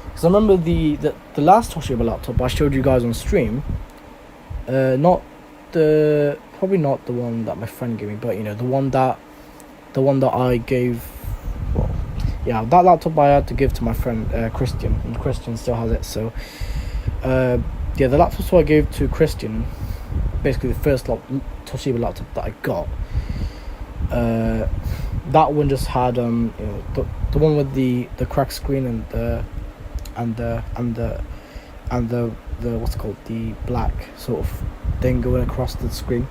Because I remember the last Toshiba laptop I showed you guys on stream, probably not the one that my friend gave me, but the one that I gave. Well, yeah, that laptop I had to give to my friend Christian, and Christian still has it. So the laptop I gave to Christian, basically the first Toshiba laptop that I got, that one just had the one with the cracked screen and the what's it called, the black sort of thing going across the screen.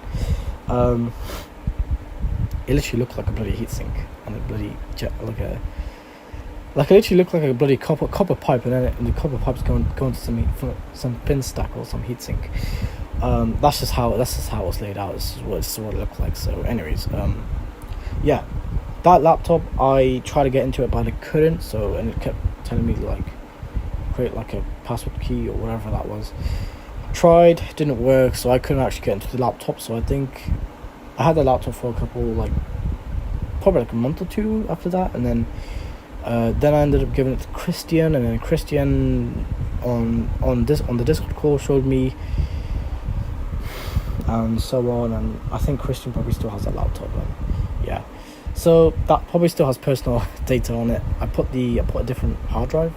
It literally looked like a bloody heatsink and a bloody it literally looked like a bloody copper pipe, and then the copper pipe's going to some pin stack or some heatsink. That's just how it was laid out. This is what it looked like. So anyways, yeah, that laptop, I tried to get into it but I couldn't, and it kept telling me like create like a password key or whatever that was. Tried, didn't work, so I couldn't actually get into the laptop. So I think I had the laptop for a couple, probably a month or two after that, and then I ended up giving it to Christian, and then Christian on the Discord call showed me, and so on, and I think Christian probably still has that laptop, yeah. So that probably still has personal data on it. I put a different hard drive.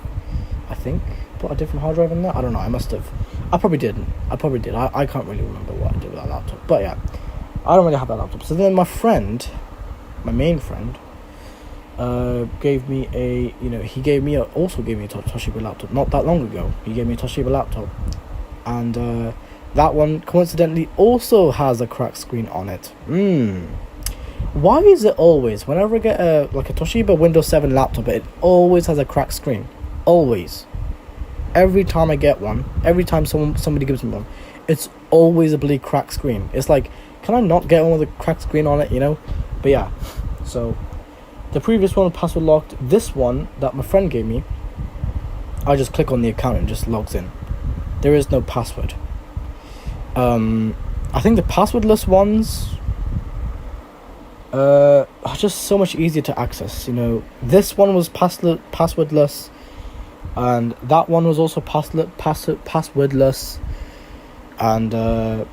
I think put a different hard drive in there. I don't know. I must have. I probably did. I can't really remember what I did with that laptop. But yeah, I don't really have that laptop. So then my main friend, gave me also gave me a Toshiba laptop not that long ago. He gave me a Toshiba laptop, and that one coincidentally also has a cracked screen on it. Why is it always, whenever I get a Toshiba Windows 7 laptop, it always has a cracked screen? Always. Every time I get one, every time somebody gives me one, it's always a bloody cracked screen. It's like, can I not get one with a cracked screen on it, But yeah, so the previous one was password locked. This one that my friend gave me, I just click on the account and it just logs in. There is no password. I think the passwordless ones are just so much easier to access. You know, this one was passwordless, and that one was also passwordless, and the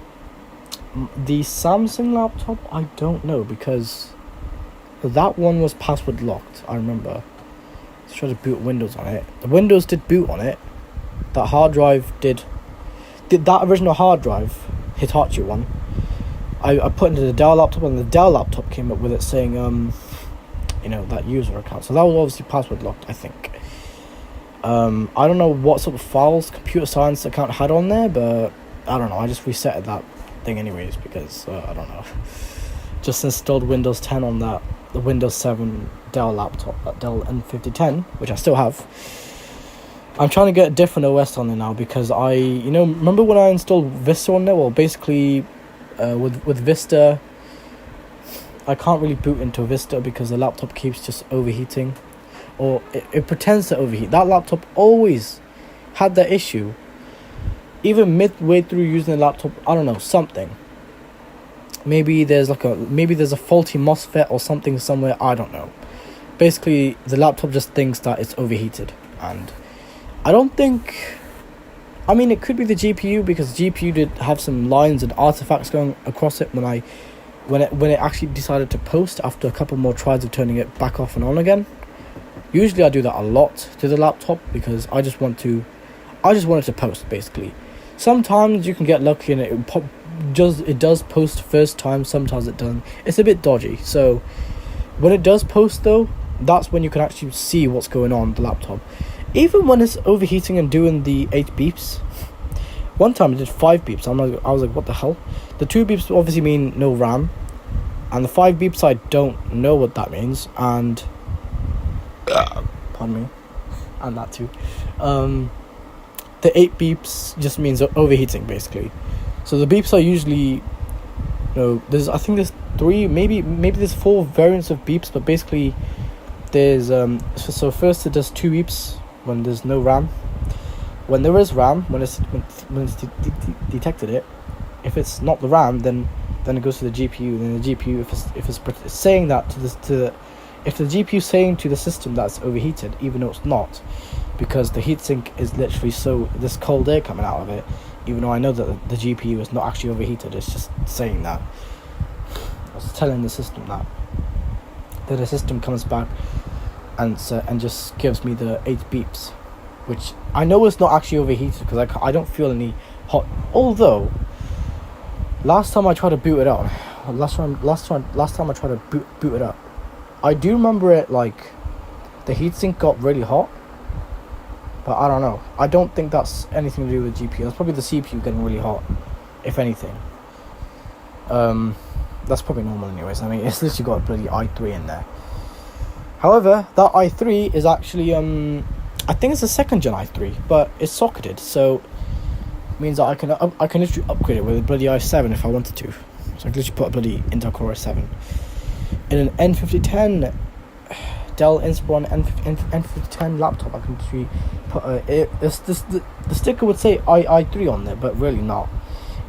Samsung laptop, I don't know, because that one was password locked. I remember. Let's try to boot Windows on it. The Windows did boot on it. That hard drive did that original hard drive, Hitachi one, I put into the Dell laptop, and the Dell laptop came up with it saying, you know, that user account. So that was obviously password locked, I think. I don't know what sort of files computer science account had on there, but I don't know. I just resetted that thing anyways because I don't know. Just installed Windows 10 on the Windows 7 Dell laptop, that Dell N5010, which I still have. I'm trying to get a different OS on there now because remember when I installed Vista on there? Well, basically, with Vista, I can't really boot into Vista because the laptop keeps just overheating, or it pretends to overheat. That laptop always had that issue. Even midway through using the laptop, I don't know, something. Maybe there's a faulty MOSFET or something somewhere. I don't know. Basically, the laptop just thinks that it's overheated, and I don't think. I mean, it could be the GPU because GPU did have some lines and artifacts going across it when it actually decided to post after a couple more tries of turning it back off and on again. Usually, I do that a lot to the laptop because I just want it to post basically. Sometimes you can get lucky and it does post first time. Sometimes it doesn't. It's a bit dodgy. So when it does post though, that's when you can actually see what's going on with the laptop. Even when it's overheating and doing the 8 beeps. One time it did 5 beeps. I was like, what the hell? The 2 beeps obviously mean no RAM, and the 5 beeps I don't know what that means. And pardon me, and that too. The 8 beeps just means overheating basically. So the beeps are usually, there's 3, maybe there's 4 variants of beeps, but basically there's so first it does 2 beeps when there's no RAM. When there is RAM, when it's detected it, if it's not the RAM, then it goes to the GPU. Then the GPU, if it's saying that if the GPU is saying to the system that's overheated, even though it's not, because the heatsink is literally this cold air coming out of it, even though I know that the GPU is not actually overheated, it's just saying that. It's telling the system that the system comes back and just gives me the 8 beeps, which I know it's not actually overheated because I don't feel any hot. Although last time I tried to boot it up, last time I tried to boot it up, I do remember it like the heatsink got really hot, but I don't know. I don't think that's anything to do with the GPU. It's probably the CPU getting really hot, if anything. That's probably normal anyways. I mean, it's literally got a bloody i3 in there. However, that i3 is actually I think it's a 2nd gen i3, but it's socketed, so it means that I can literally upgrade it with a bloody i7 if I wanted to. So I can literally put a bloody Intel Core i7 in an N5010 Dell Inspiron N5010 laptop. I can literally put the sticker would say i3 on there, but really not.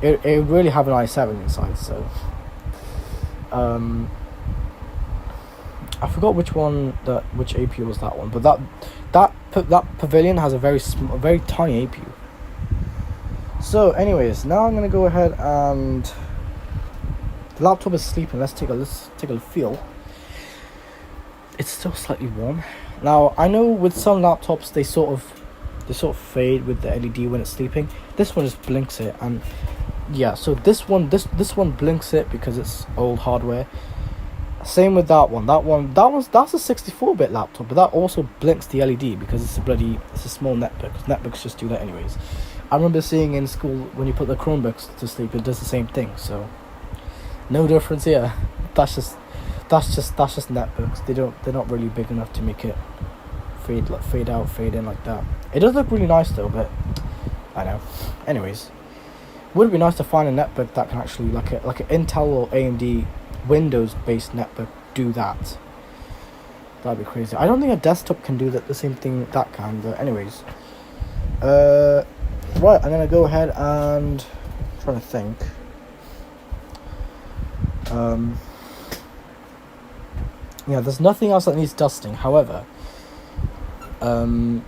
It would really have an i7 inside. So I forgot which APU was that one, but that Pavilion has a very tiny APU. So anyways, now I'm gonna go ahead and the laptop is sleeping. Let's take a feel. It's still slightly warm. Now I know with some laptops they sort of fade with the LED when it's sleeping. This one just blinks it, and yeah, so this one blinks it because it's old hardware. Same with that one. That's a 64-bit laptop, but that also blinks the LED because it's a small netbook. Netbooks just do that anyways. I remember seeing in school when you put the Chromebooks to sleep, it does the same thing. So no difference here. That's just netbooks. They're not really big enough to make it fade out, fade in like that. It does look really nice though, but I know. Anyways, would it be nice to find a netbook that can actually like an Intel or AMD Windows-based netbook do that? That'd be crazy. I don't think a desktop can do that. The same thing that can. But anyways, right. I'm gonna go ahead and trying to think. Yeah, there's nothing else that needs dusting. However, trying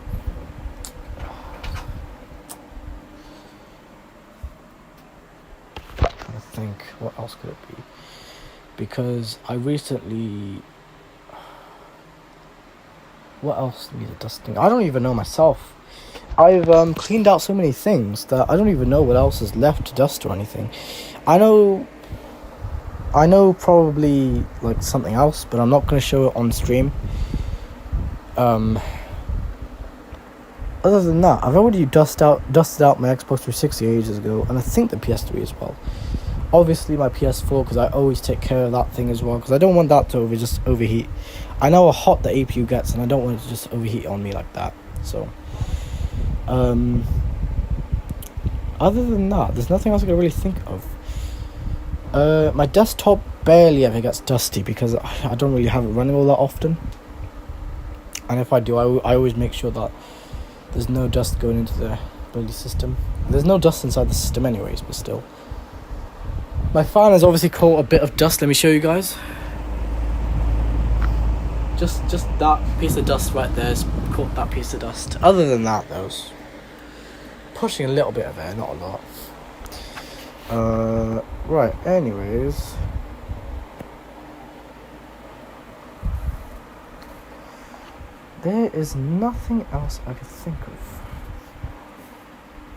to think, what else could it be? Because I recently, what else needed dusting? I don't even know myself. I've cleaned out so many things that I don't even know what else is left to dust or anything. I know probably like something else, but I'm not going to show it on stream. Other than that, I've already dusted out my Xbox 360 ages ago, and I think the PS3 as well. Obviously my PS4, because I always take care of that thing as well, because I don't want that to just overheat. I know how hot the APU gets, and I don't want it to just overheat on me like that. So, other than that, there's nothing else I can really think of. My desktop barely ever gets dusty because I don't really have it running all that often. And if I do, I always make sure that there's no dust going into the bloody system. There's no dust inside the system anyways, but still. My fan has obviously caught a bit of dust. Let me show you guys. Just that piece of dust right there has caught that piece of dust. Other than that, though, it's pushing a little bit of air, not a lot. Right, anyways. There is nothing else I could think of.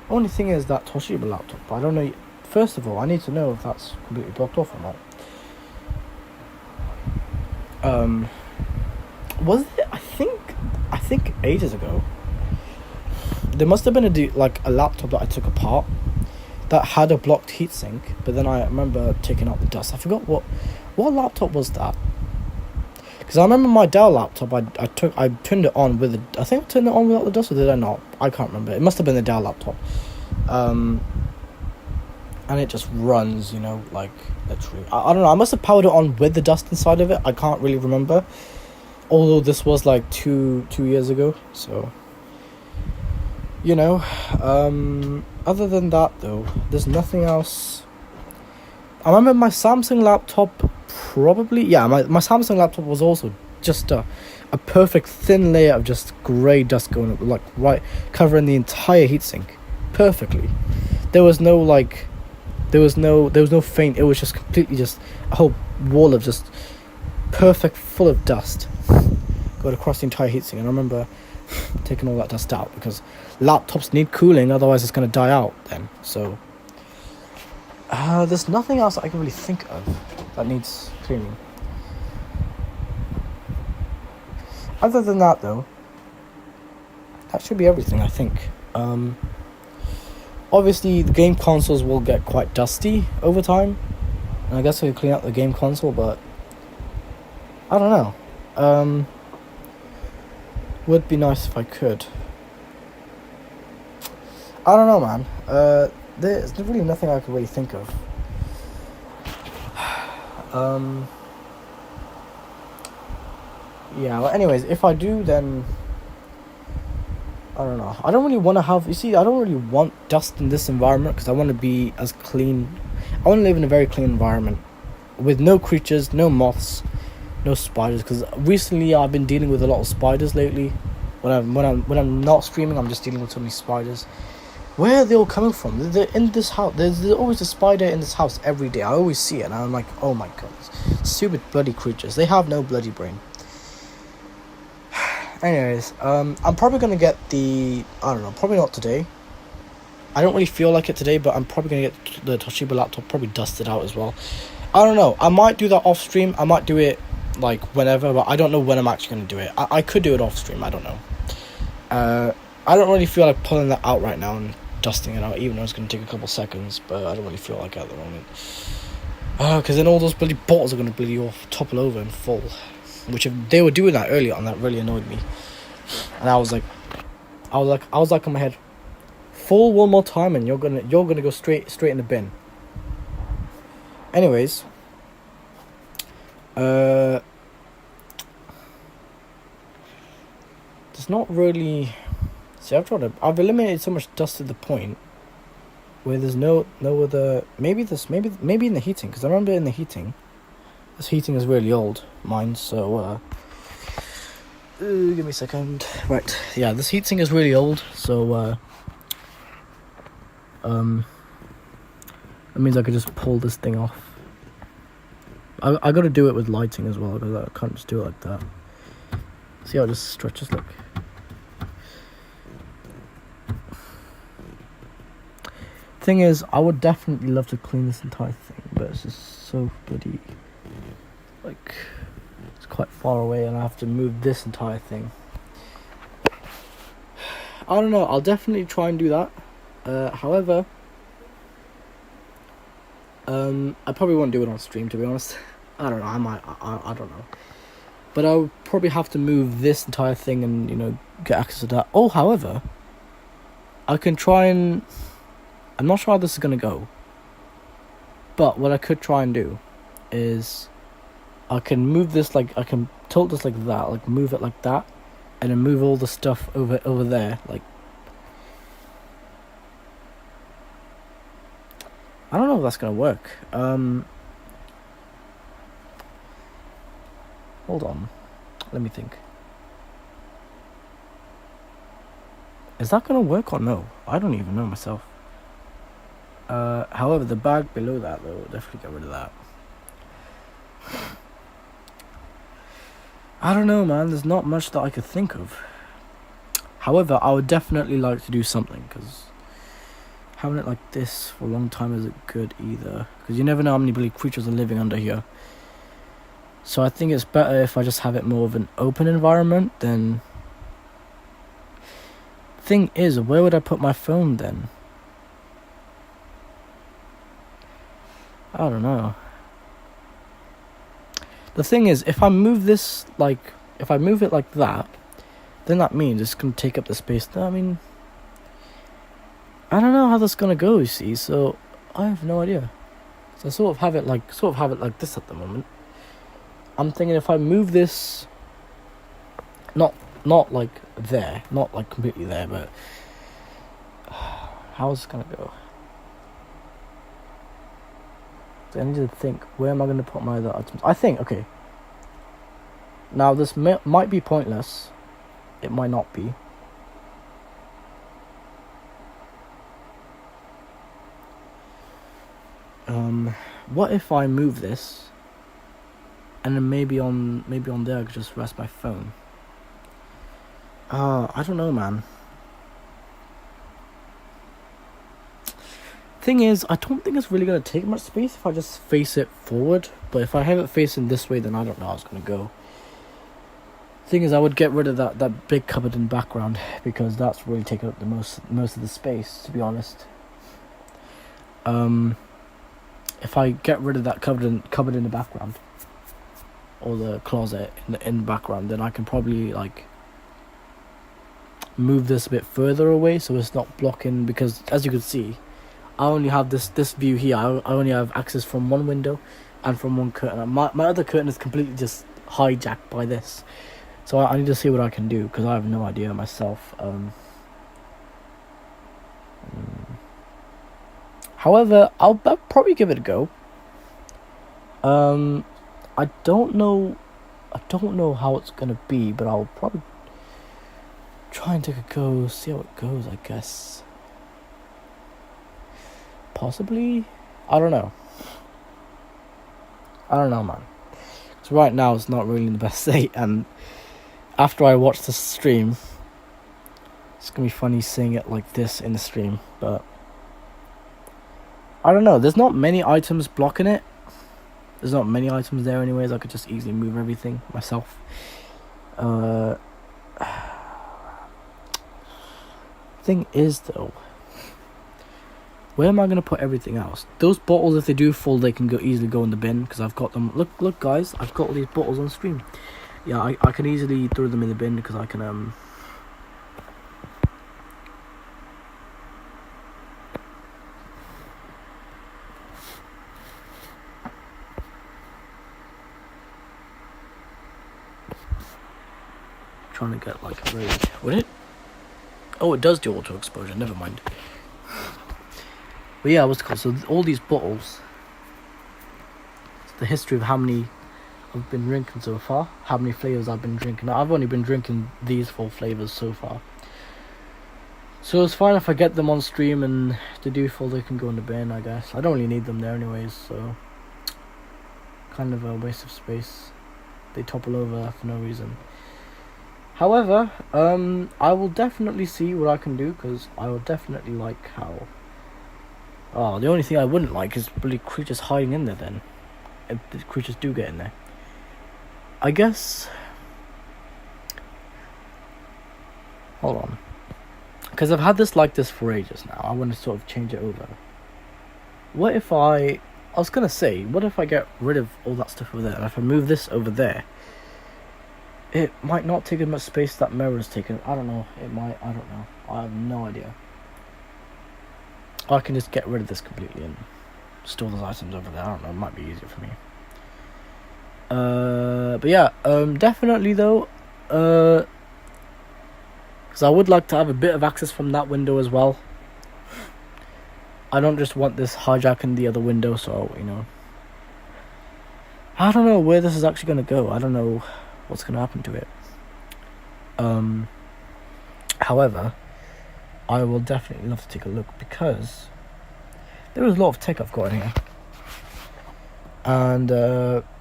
Only thing is that Toshiba laptop, but I don't know. First of all, I need to know if that's completely blocked off or not. Was it? I think ages ago. There must have been a laptop that I took apart that had a blocked heatsink, but then I remember taking out the dust. I forgot what laptop was that. Because I remember my Dell laptop, I turned it on with I think I turned it on without the dust, or did I not? I can't remember. It must have been the Dell laptop. And it just runs, like, literally. I don't know, I must have powered it on with the dust inside of it. I can't really remember. Although this was like two years ago, so... other than that, though, there's nothing else. I remember my Samsung laptop probably... Yeah, my Samsung laptop was also just a perfect thin layer of just grey dust going up, like, right, covering the entire heatsink. Perfectly. There was no faint. It was just completely just a whole wall of just perfect, full of dust going across the entire heatsink. And I remember taking all that dust out because laptops need cooling, otherwise it's going to die out then. So there's nothing else I can really think of that needs cleaning. Other than that, though, that should be everything, I think. Obviously, the game consoles will get quite dusty over time, and I guess I could clean out the game console, but I don't know. Would be nice if I could. I don't know, man. There's really nothing I could really think of. Yeah, well, anyways, if I do, then... I don't know. I don't really want to have... You see, I don't really want dust in this environment because I want to be as clean... I want to live in a very clean environment with no creatures, no moths, no spiders. Because recently I've been dealing with a lot of spiders lately. When I'm not streaming, I'm just dealing with so many spiders. Where are they all coming from? They're in this house. There's always a spider in this house every day. I always see it, and I'm like, oh my god, stupid bloody creatures. They have no bloody brain. Anyways, I'm probably gonna get the... I don't know, probably not today. I don't really feel like it today, but I'm probably gonna get the Toshiba laptop probably dusted out as well. I don't know. I might do that off stream. I might do it like whenever, but I don't know when I'm actually gonna do it. I could do it off stream. I don't know. I don't really feel like pulling that out right now and dusting it out, even though it's gonna take a couple seconds. But I don't really feel like it at the moment. Because then all those bloody bottles are gonna bloody all topple over and fall. Which if they were doing that earlier on, that really annoyed me. And I was like in my head, full one more time and you're gonna go straight in the bin. Anyways, there's not really... See, I've eliminated so much dust to the point where there's no other. Maybe in the heating, because I remember in the heating, this heating is really old, mine. So give me a second. Right, yeah, this heatsink is really old. So that means I could just pull this thing off. I got to do it with lighting as well, because I can't just do it like that. See how it just stretches, look. Thing is, I would definitely love to clean this entire thing, but it's just so bloody, like, it's quite far away, and I have to move this entire thing. I don't know, I'll definitely try and do that. However, I probably won't do it on stream, to be honest. I don't know, I don't know. But I'll probably have to move this entire thing and, you know, get access to that. Oh, however, I can try and... I'm not sure how this is going to go. But what I could try and do is... I can move this, like... I can tilt this like that. Like, move it like that. And then move all the stuff over there. Like... I don't know if that's going to work. Hold on. Let me think. Is that going to work or no? I don't even know myself. However, the bag below that, though, definitely get rid of that. I don't know, man. There's not much that I could think of. However, I would definitely like to do something, because having it like this for a long time isn't good either. Because you never know how many bloody creatures are living under here. So I think it's better if I just have it more of an open environment than... Thing is, where would I put my phone then? I don't know. The thing is, if I move this, like... If I move it like that, then that means it's going to take up the space. I mean... I don't know how that's going to go, you see, so... I have no idea. So I sort of have it like this at the moment. I'm thinking if I move this... Not like there. Not like completely there, but... How's it going to go? I need to think, where am I going to put my other items? I think, okay. Now, this might be pointless. It might not be. What if I move this, and then maybe on there I could just rest my phone? I don't know, man. Thing is, I don't think it's really going to take much space if I just face it forward. But if I have it facing this way, then I don't know how it's going to go. Thing is, I would get rid of that big cupboard in the background, because that's really taking up the most of the space, to be honest. If I get rid of that cupboard in the background, or the closet in the background, then I can probably like move this a bit further away so it's not blocking, because as you can see, I only have this view here. I only have access from one window and from one curtain. My other curtain is completely just hijacked by this. So I need to see what I can do, because I have no idea myself. However, I'll probably give it a go. I don't know how it's gonna be, but I'll probably try and take a go, see how it goes, I guess. Possibly? I don't know, man. So right now it's not really in the best state, and after I watch the stream, it's gonna be funny seeing it like this in the stream, but I don't know. There's not many items blocking it. There's not many items there anyways. I could just easily move everything myself. Thing is, though, where am I going to put everything else? Those bottles, if they do fall, they can easily go in the bin, because I've got them. Look, guys. I've got all these bottles on stream. Yeah, I can easily throw them in the bin, because I can... Trying to get like a would it? Oh, it does do auto exposure. Never mind. But yeah, what's it called? So all these bottles, the history of how many I've been drinking so far, how many flavors I've been drinking. Now, I've only been drinking these 4 flavors so far. So it's fine if I get them on stream and the default they can go in the bin, I guess. I don't really need them there anyways, so kind of a waste of space. They topple over for no reason. However, I will definitely see what I can do, because I will definitely like how... Oh, the only thing I wouldn't like is really creatures hiding in there then. If the creatures do get in there. I guess... Hold on. Because I've had this like this for ages now. I want to sort of change it over. What if I was going to say, what if I get rid of all that stuff over there? And if I move this over there, it might not take as much space that mirror has taken. I don't know. It might. I don't know. I have no idea. I can just get rid of this completely and store those items over there. I don't know. It might be easier for me. But yeah, definitely though, because I would like to have a bit of access from that window as well. I don't just want this hijacking the other window, so, you know. I don't know where this is actually going to go. I don't know what's going to happen to it. However, I will definitely love to take a look, because there is a lot of tech I've got in here. And,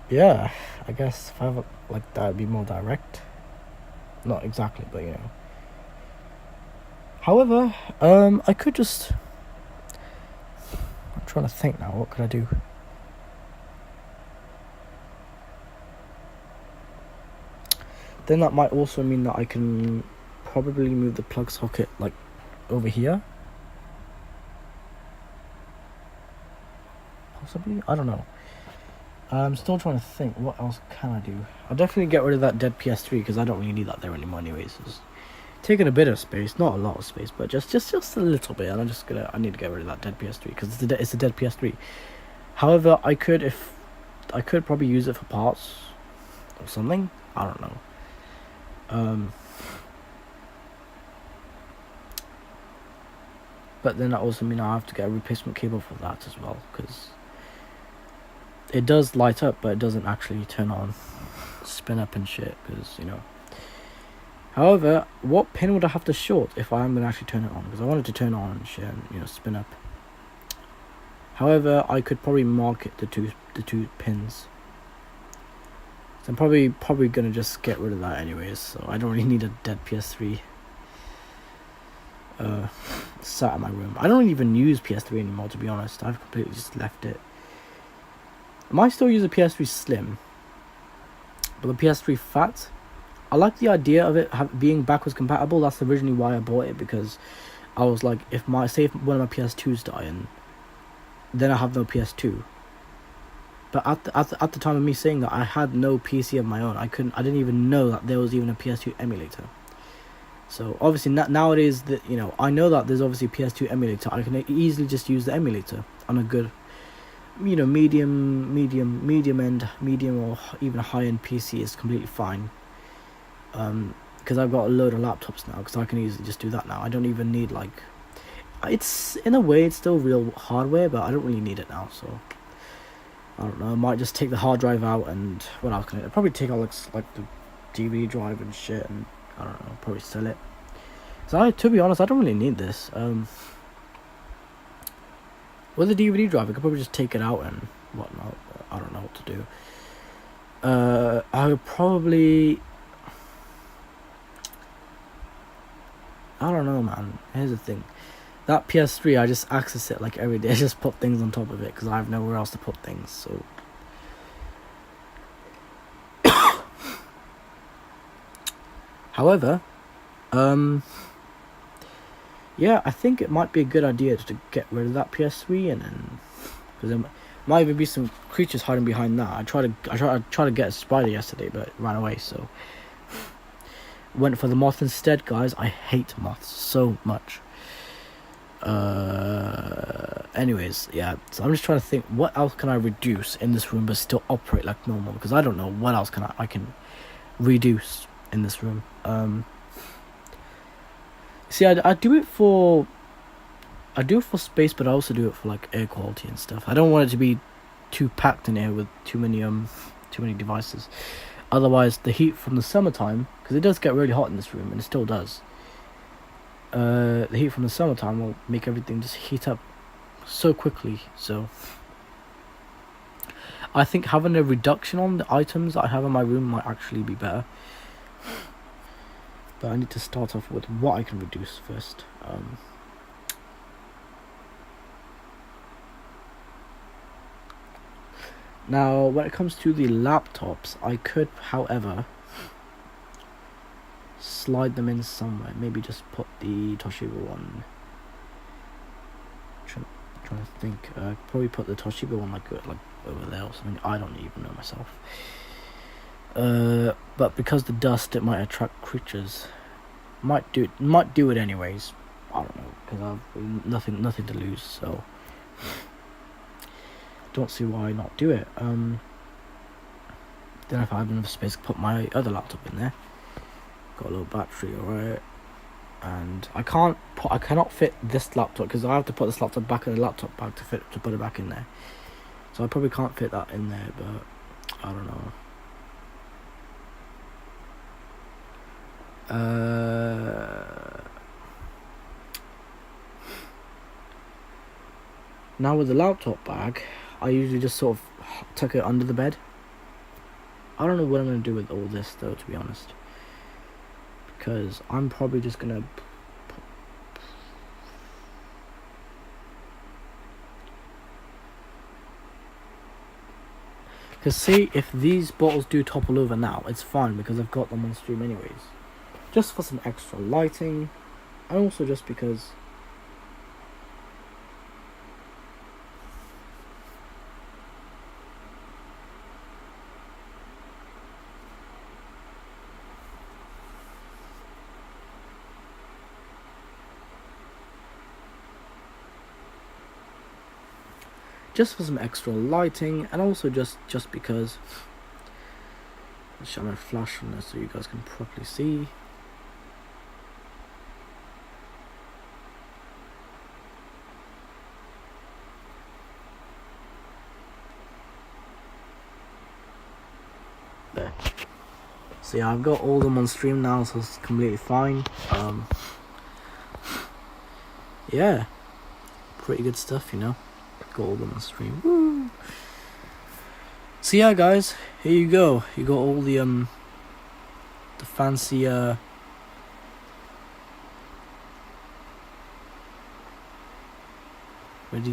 yeah, I guess if I have it like that, it'd be more direct. Not exactly, but, you know. However, I could just... I'm trying to think now, what could I do? Then that might also mean that I can probably move the plug socket, like, over here. Possibly? I don't know. I'm still trying to think, what else can I do? I'll definitely get rid of that dead PS3, because I don't really need that there anymore anyways. It's taking a bit of space, not a lot of space, but just a little bit, and I need to get rid of that dead PS3, because it's a dead PS3. However, I could probably use it for parts or something. I don't know. But then that also means I have to get a replacement cable for that as well, because it does light up, but it doesn't actually turn on, spin up and shit, because, you know. However, what pin would I have to short if I am going to actually turn it on? Because I wanted to turn on and shit and, you know, spin up. However, I could probably mark it the two pins. So I'm probably going to just get rid of that anyways, so I don't really need a dead PS3 sat in my room. I don't even use PS3 anymore, to be honest. I've completely just left it. I might still use a PS3 Slim, but the PS3 Fat, I like the idea of it being backwards compatible. That's originally why I bought it, because I was like, if one of my PS2s die, and then I have no PS2. But at the time of me saying that, I had no PC of my own. I didn't even know that there was even a PS2 emulator. So obviously nowadays, that, you know, I know that there's obviously a PS2 emulator. I can easily just use the emulator on a good, you know, medium end, medium or even high end PC is completely fine. Because I've got a load of laptops now, because I can easily just do that now. I don't even need, like, it's, in a way, it's still real hardware, but I don't really need it now, so I don't know. I might just take the hard drive out, and what else can I probably take out like the DVD drive and shit, and I don't know, probably sell it. So to be honest, I don't really need this. With the DVD drive, I could probably just take it out and whatnot. I don't know what to do. I would probably... I don't know, man. Here's the thing. That PS3, I just access it like every day. I just put things on top of it, because I have nowhere else to put things, so... However, yeah, I think it might be a good idea to get rid of that PS3, and then, because there might even be some creatures hiding behind that. I tried to get a spider yesterday, but it ran away. So went for the moth instead, guys. I hate moths so much. Anyways, yeah. So I'm just trying to think, what else can I reduce in this room but still operate like normal? Because I don't know what else I can reduce in this room. See, I do it for I do it for space, but I also do it for like air quality and stuff. I don't want it to be too packed in here with too many devices. Otherwise, the heat from the summertime, because it does get really hot in this room, and it still does. The heat from the summertime will make everything just heat up so quickly. So I think having a reduction on the items that I have in my room might actually be better. But I need to start off with what I can reduce first. Now, when it comes to the laptops, I could, however, slide them in somewhere. Maybe just put the Toshiba one. Trying to think. Probably put the Toshiba one like over there or something. I don't even know myself. But because the dust, it might attract creatures. Might do it anyways. I don't know, because I've nothing to lose. So don't see why not do it. Then if I have enough space, put my other laptop in there. Got a little battery, alright. And I cannot fit this laptop because I have to put this laptop back in the laptop bag to put it back in there. So I probably can't fit that in there, but I don't know. Now with the laptop bag, I usually just sort of tuck it under the bed. I don't know what I'm going to do with all this though, to be honest. Because I'm probably just going to... Because see, if these bottles do topple over now, it's fine because I've got them on stream anyways. Just for some extra lighting, and also just because... Just for some extra lighting, and also just because... I'm going to flash from this so you guys can properly see. There. So yeah, I've got all them on stream now, so it's completely fine. Yeah, pretty good stuff, you know. Got all them on stream. Woo! So yeah, guys, here you go. You got all the fancy ready?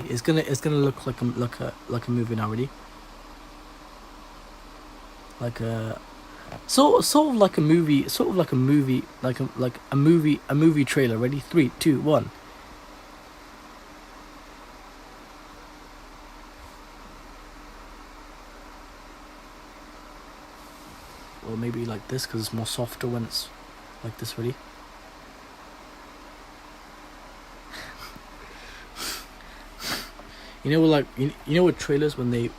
It's gonna look like a movie now. Ready? Like a sort of like a movie, like a movie trailer. Ready? 3, 2, 1. Or maybe like this because it's more softer when it's like this. Ready? You know, like you know with trailers when they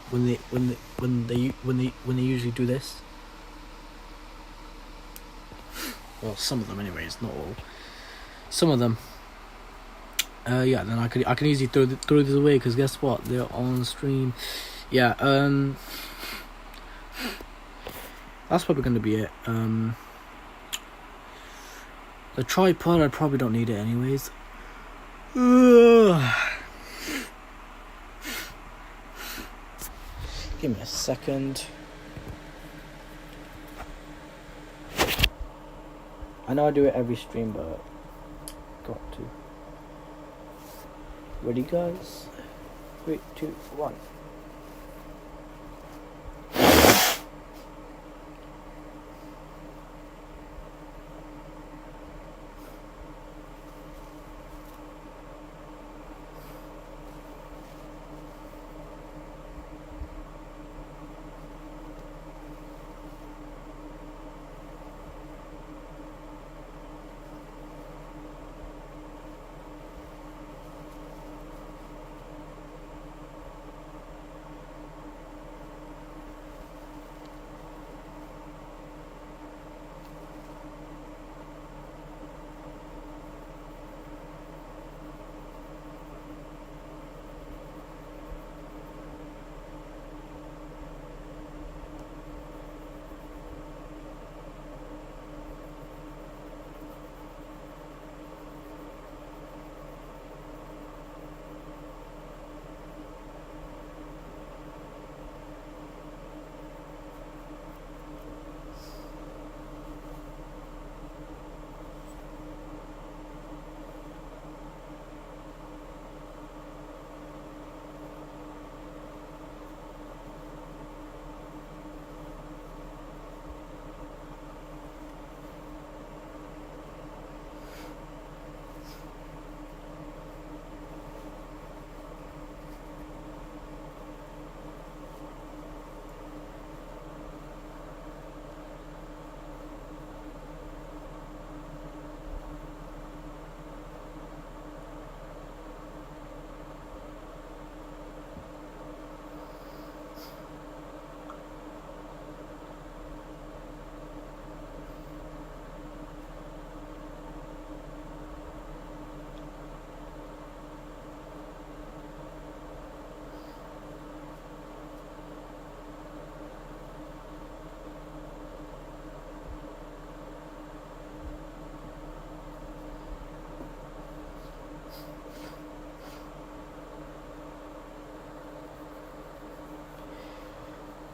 usually do this. Well, some of them, anyways, not all. Some of them. Yeah. Then I can easily throw these away because guess what? They're on stream. Yeah. That's probably gonna be it. The tripod, I probably don't need it anyways. Give me a second. I know I do it every stream, but got to. Ready, guys? 3, 2, 1.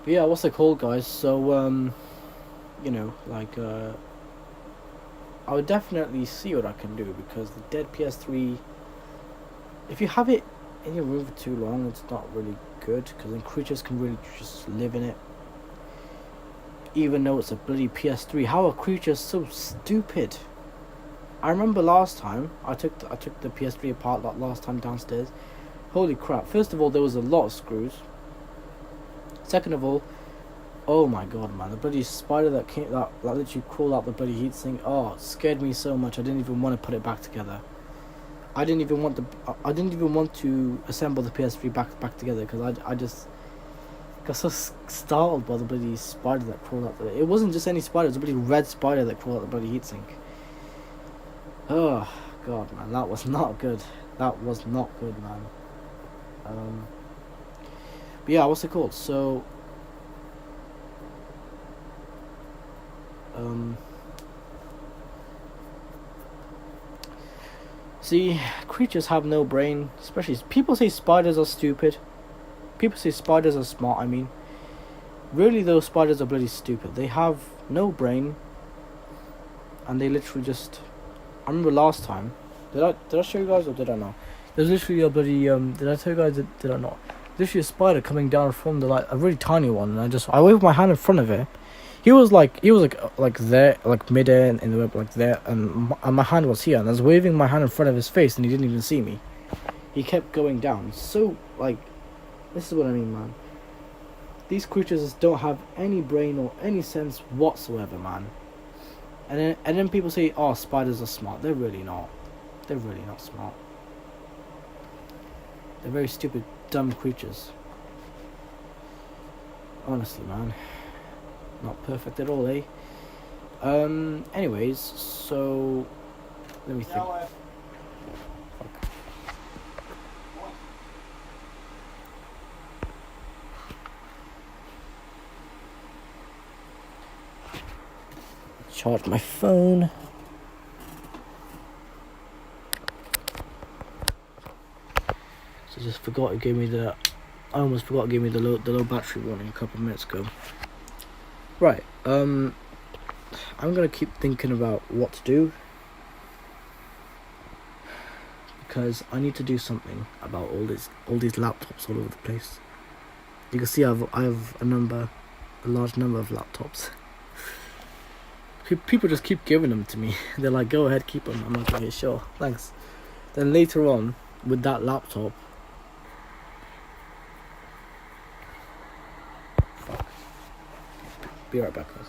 But yeah, what's it called, guys? So you know, like I would definitely see what I can do, because the dead PS3, if you have it in your room for too long, it's not really good, because then creatures can really just live in it. Even though it's a bloody PS3, how are creatures so stupid? I remember last time I took the PS3 apart last time downstairs. Holy crap! First of all, there was a lot of screws. Second of all, oh my god, man, the bloody spider that literally crawled out the bloody heatsink. Oh, it scared me so much. I didn't even want to put it back together. I didn't even want to assemble the PS3 back together, because I just got so startled by the bloody spider that crawled out. It wasn't just any spider; it was a bloody red spider that crawled out the bloody heatsink. Oh god, man, that was not good. That was not good, man. But yeah, what's it called? So, see, creatures have no brain. Especially, people say spiders are stupid. People say spiders are smart. I mean, really, those spiders are bloody stupid. They have no brain, and they literally just. I remember last time. Did I show you guys, or did I not? There's literally a bloody Did I tell you guys? Did I not? Literally a spider coming down from the a really tiny one, and I waved my hand in front of it. He was like there, like midair in the web, like there, and my hand was here, and I was waving my hand in front of his face, and he didn't even see me. He kept going down. So this is what I mean, man. These creatures just don't have any brain or any sense whatsoever, man. And then people say, "Oh, spiders are smart." They're really not. They're really not smart. They're very stupid, dumb creatures. Honestly, man. Not perfect at all, eh? Anyways, so let me think. Charge my phone. So just forgot it gave me the. I almost forgot it gave me the low battery warning a couple of minutes ago. Right. I'm gonna keep thinking about what to do, because I need to do something about all these laptops all over the place. You can see I have a large number of laptops. People just keep giving them to me. They're like, "Go ahead, keep them." I'm like, "Okay, sure, thanks." Then later on, with that laptop, fuck. Be right back, guys.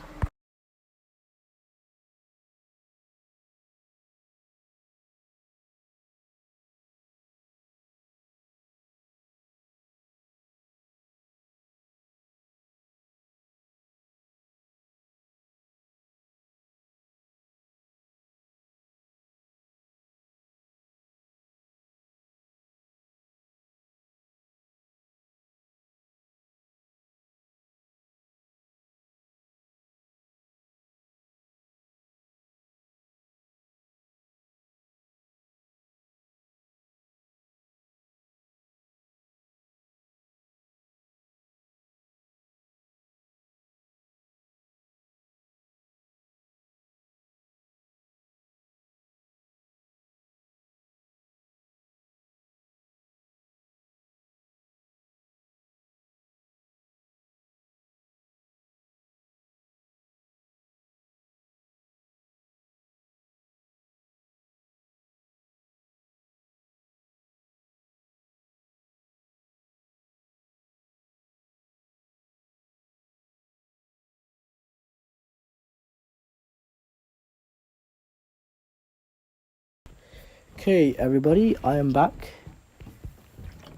Okay, everybody, I am back.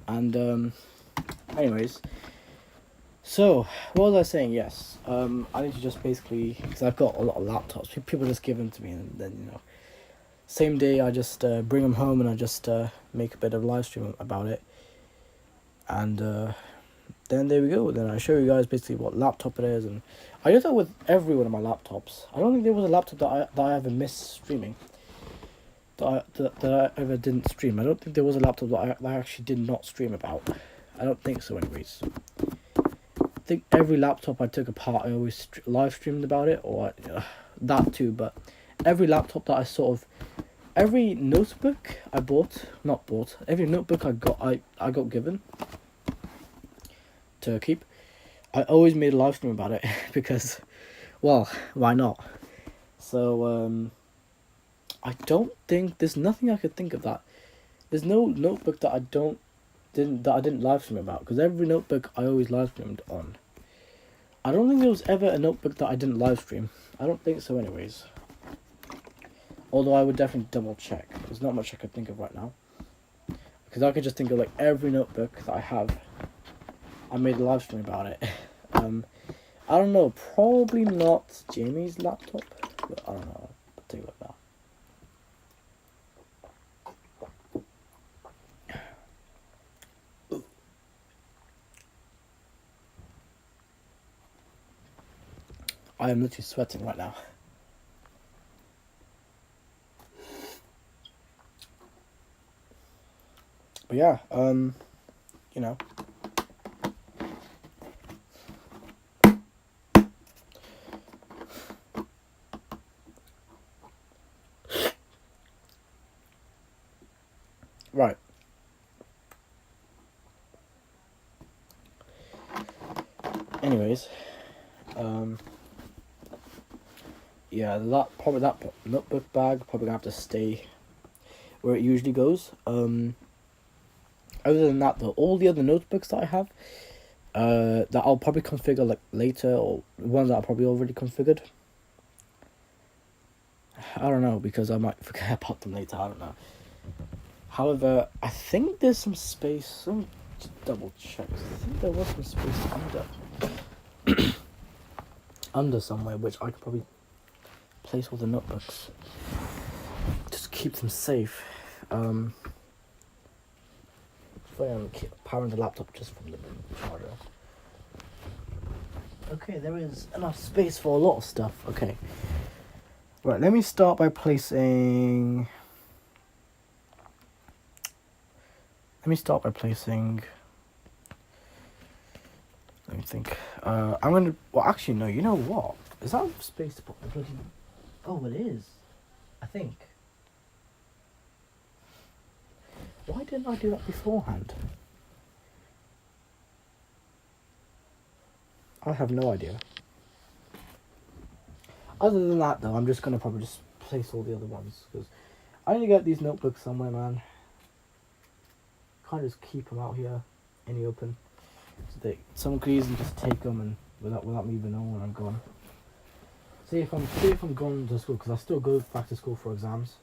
And anyways, so what was I saying? Yes, I need to just basically, because I've got a lot of laptops. People just give them to me, and then same day I just bring them home, and I just make a bit of live stream about it, and then there we go. Then I show you guys basically what laptop it is, and I do that with every one of my laptops. I don't think there was a laptop that I ever missed streaming. That I ever didn't stream. I don't think there was a laptop that I actually did not stream about. I don't think so, anyways. think every laptop I took apart, I always live streamed about it, or that too. But every laptop that I sort of, every notebook I every notebook I got given to keep, I always made a live stream about it because, well, why not? So I don't think there's nothing I could think of that. There's no notebook that I didn't live stream about, because every notebook I always live streamed on. I don't think there was ever a notebook that I didn't live stream. I don't think so, anyways. Although I would definitely double check. There's not much I could think of right now, because I could just think of like every notebook that I have. I made a live stream about it. I don't know. Probably not Jamie's laptop, but I don't know. I'll take a look now. I am literally sweating right now. But yeah, you know. Right. Anyways, yeah, that notebook bag probably gonna have to stay where it usually goes. Other than that, though, all the other notebooks that I have, that I'll probably configure like later, or ones that are probably already configured. I don't know, because I might forget about them later. I don't know. However, I think there's some space. Let me just double check. I think there was some space under somewhere, which I could probably place all the notebooks. Just keep them safe. I'm powering the laptop just from the charger. Okay, there is enough space for a lot of stuff. Okay. Right, let me start by placing... Let me think. I'm gonna... Well, actually, no, you know what? Is that enough space to put the bloody... Oh, it is. I think. Why didn't I do that beforehand? I have no idea. Other than that, though, I'm just going to probably just place all the other ones, because I need to get these notebooks somewhere, man. Can't just keep them out here in the open. So someone could easily just take them and without me even knowing when I'm gone. Say if I'm going to school, because I still go back to school for exams.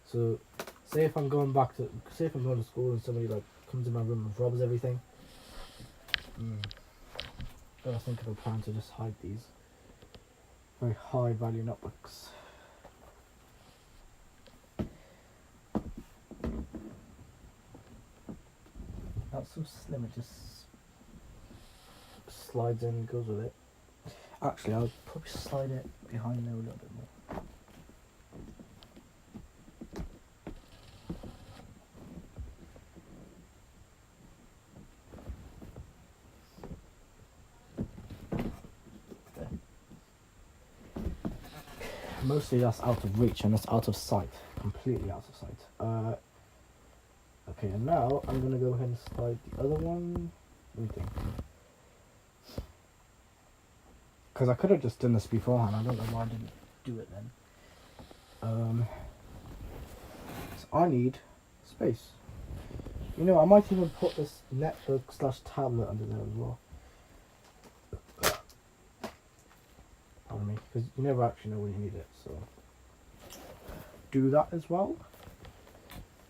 So say if I'm going to school and somebody like comes in my room and robs everything. Gotta think of a plan to just hide these very high value notebooks. That's so slim, it just slides in and goes with it. Actually, I'll probably slide it behind there a little bit more. There. Mostly that's out of reach and that's out of sight. Completely out of sight. Okay, and now I'm going to go ahead and slide the other one. Let me think. Because I could have just done this beforehand. I don't know why I didn't do it then. So I need space. You know, I might even put this netbook/tablet under there as well. Pardon me, because you never actually know when you need it. So do that as well.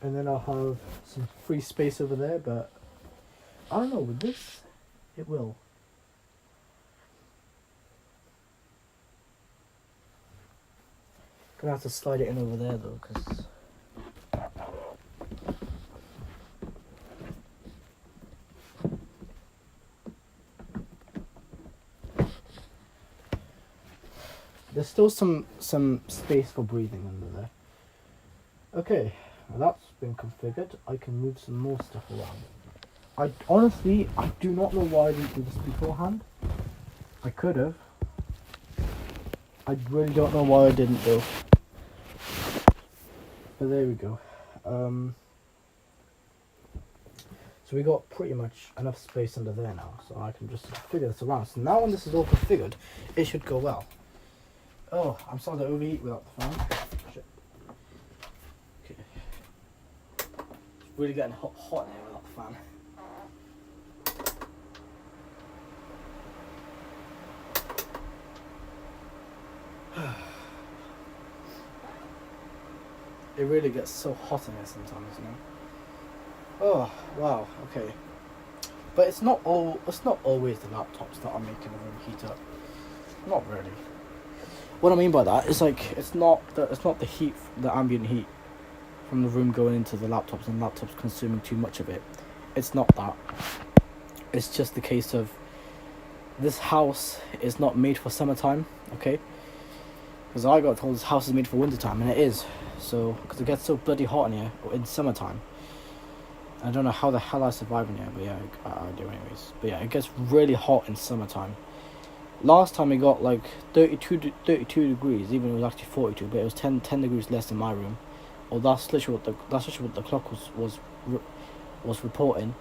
And then I'll have some free space over there, but I don't know, with this, it will. Gonna have to slide it in over there though, because there's still some space for breathing under there. Okay, now that's been configured. I can move some more stuff around. I honestly, I do not know why I didn't do this beforehand. I could have. I really don't know why I didn't though. But there we go. So we got pretty much enough space under there now, so I can just figure this around. So now when this is all configured, it should go well. Oh, I'm starting to overheat without the fan. Shit. Okay. It's really getting hot in here without the fan. It really gets so hot in here sometimes, you know. Oh wow, okay. But it's not always the laptops that are making the room heat up. Not really. What I mean by that is like it's not the heat, the ambient heat from the room going into the laptops and laptops consuming too much of it. It's not that. It's just the case of this house is not made for summertime, okay? Because I got told this house is made for wintertime, and it is. So, because it gets so bloody hot in here in summertime. I don't know how the hell I survive in here, but yeah, I do anyways. But yeah, it gets really hot in summertime. Last time it got like 32 degrees, even it was actually 42, but it was 10 degrees less in my room. Or that's literally what the clock was reporting.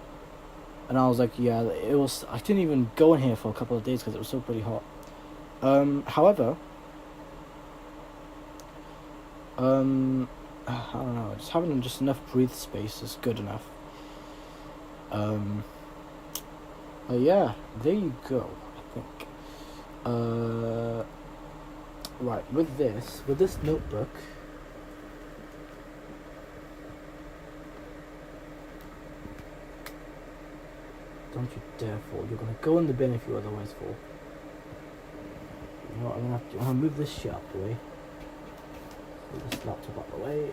And I was like, yeah, it was. I didn't even go in here for a couple of days because it was so pretty hot. However, I don't know. Just having just enough breathe space is good enough. Yeah, there you go. I think. Right, with this notebook. Don't you dare fall. You're gonna go in the bin if you otherwise fall. You know what, I'm gonna move this shit out the way. Move this laptop out the way.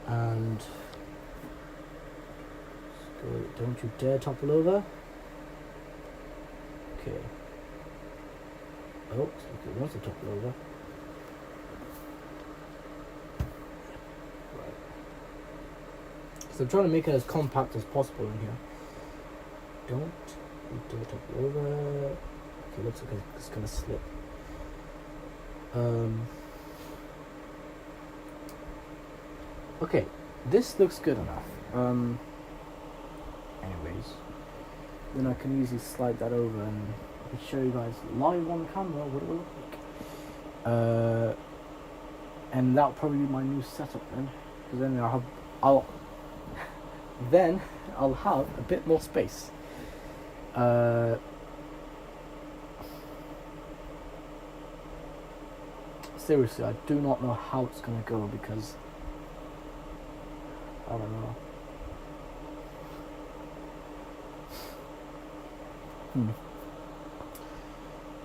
And don't you dare topple over. Okay. Oh, it wants to topple over. So I'm trying to make it as compact as possible in here. Don't you dare topple over. Okay, looks like it's gonna slip. Okay, this looks good enough. Anyways, then I can easily slide that over and I can show you guys live on camera what it will look like. And that'll probably be my new setup then, because then I'll have a bit more space. Seriously, I do not know how it's gonna go because I don't know.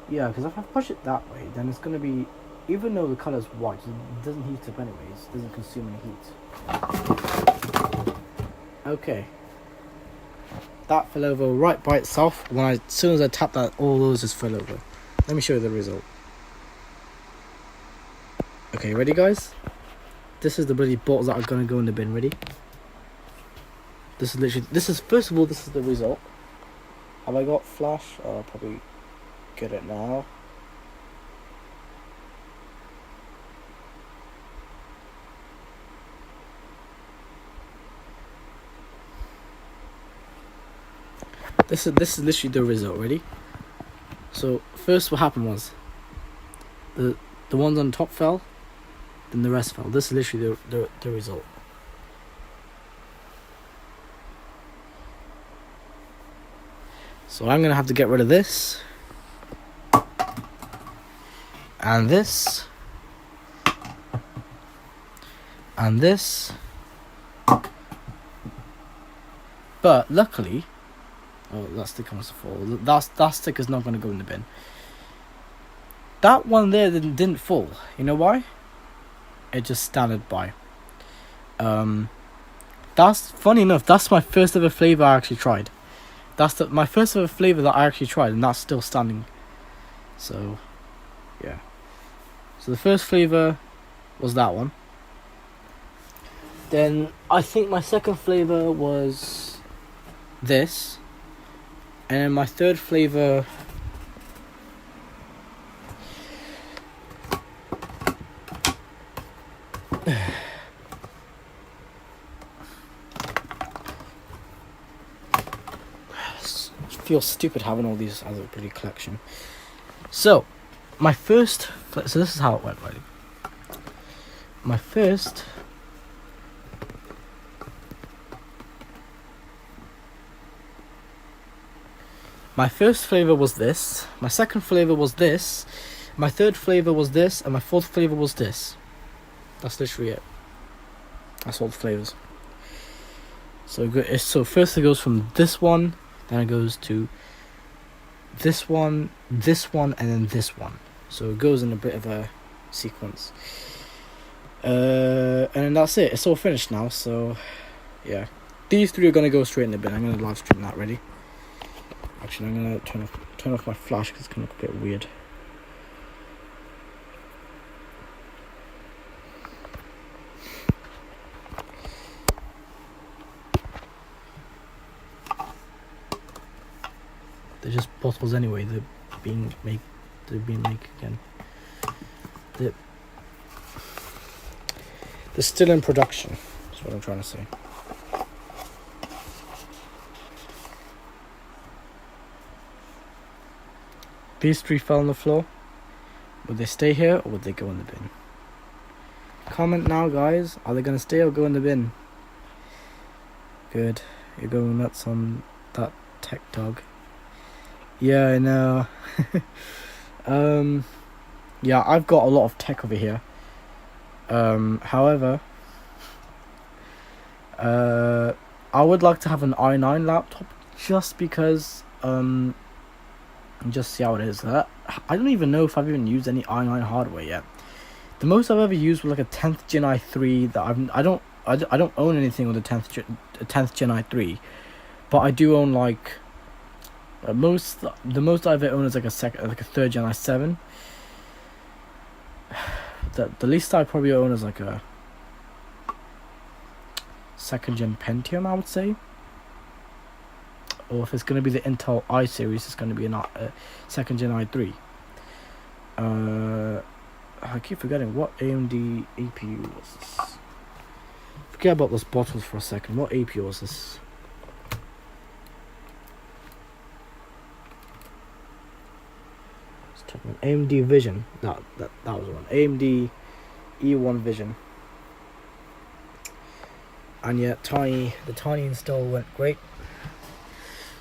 Yeah, because if I push it that way, then it's gonna be, even though the color's white, it doesn't heat up anyways. It doesn't consume any heat. Okay. That fell over right by itself. As soon as I tap that, all those just fell over. Let me show you the result. Okay, ready guys? This is the bloody bottles that are gonna go in the bin. Ready? First of all, this is the result. Have I got flash? I'll probably get it now. This is literally the result. Ready? So first, what happened was the ones on top fell, then the rest fell. This is literally the result. So I'm gonna have to get rid of this and this and this. But luckily, that sticker wants to fall. That sticker's not gonna go in the bin. That one there didn't fall. You know why? It just standard by. That's funny enough. That's my first ever flavor I actually tried. That's my first ever flavor that I actually tried, and that's still standing. So, yeah. So the first flavor was that one. Then I think my second flavor was this, and then my third flavor. Feels stupid having all these as a pretty collection. So, my first. So this is how it went, right? My first. My first flavor was this. My second flavor was this. My third flavor was this, and my fourth flavor was this. That's literally it. That's all the flavors. So first it goes from this one. Then it goes to this one, and then this one. So it goes in a bit of a sequence. And then that's it. It's all finished now. So, yeah. These three are going to go straight in the bin. I'm going to live stream that ready. Actually, I'm going to turn off my flash because it's going to look a bit weird. They're just bottles anyway. They're being made again. They're still in production. That's what I'm trying to say. These three fell on the floor. Would they stay here or would they go in the bin? Comment now, guys. Are they gonna stay or go in the bin? Good. You're going nuts on that tech dog. Yeah, I know. Yeah, I've got a lot of tech over here. However, I would like to have an i9 laptop just because, just see how it is. I don't even know if I've even used any i9 hardware yet. The most I've ever used was like a 10th Gen i3 that I don't own anything with a 10th Gen i3, but I do own like the most I've ever owned is like a 3rd Gen i7. The least I probably own is like a 2nd Gen Pentium, I would say. Or if it's going to be the Intel i series, it's going to be a 2nd Gen i3. I keep forgetting what AMD APU was this. Forget about those bottles for a second. What APU was this? AMD Vision. That was one. AMD E1 Vision. And yet the Tiny install went great.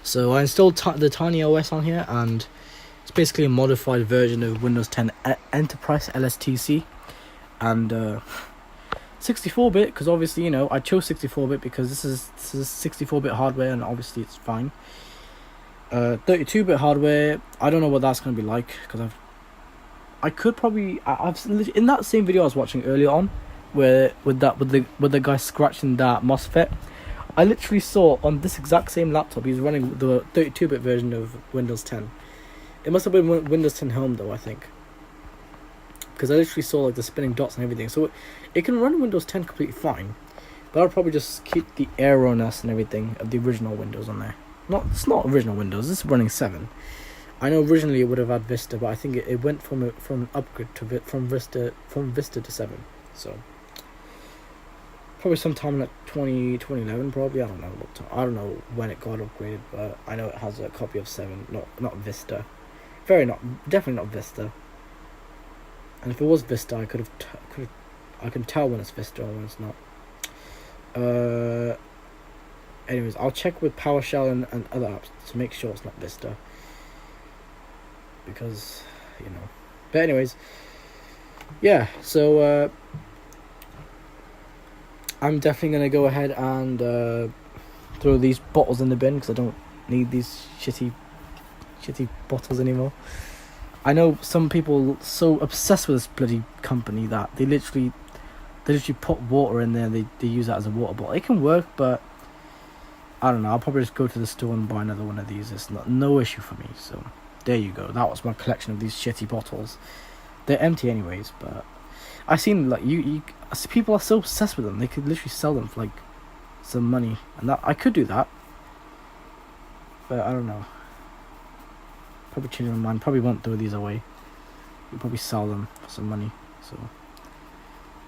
So I installed the Tiny OS on here, and it's basically a modified version of Windows 10 Enterprise LSTC, and 64-bit, because obviously, you know, I chose 64-bit because this is 64-bit hardware, and obviously it's fine. 32-bit hardware, I don't know what that's going to be like, because I've in that same video I was watching earlier on, where with the guy scratching that MOSFET, I literally saw on this exact same laptop he was running the 32-bit version of Windows 10. It must have been Windows 10 Home though, I think, because I literally saw like the spinning dots and everything. So it can run Windows 10 completely fine, but I'll probably just keep the aeroness and everything of the original Windows on there. It's not original Windows. This is running 7. I know originally it would have had Vista, but I think it went from an upgrade to from Vista to 7. So probably sometime like 2011 probably. I don't know when it got upgraded, but I know it has a copy of 7, not Vista. Definitely not Vista. And if it was Vista, I can tell when it's Vista or when it's not. Anyways, I'll check with PowerShell and other apps to make sure it's not Vista, because, you know. But anyways, yeah, so I'm definitely going to go ahead and throw these bottles in the bin, because I don't need these shitty bottles anymore. I know some people so obsessed with this bloody company that they literally put water in there. They use that as a water bottle. It can work, but I don't know. I'll probably just go to the store and buy another one of these. It's no issue for me. So there you go. That was my collection of these shitty bottles. They're empty anyways, but I seen like you people are so obsessed with them. They could literally sell them for like some money, and that I could do that, but I don't know. Probably change my mind. Probably won't throw these away. You probably sell them for some money. So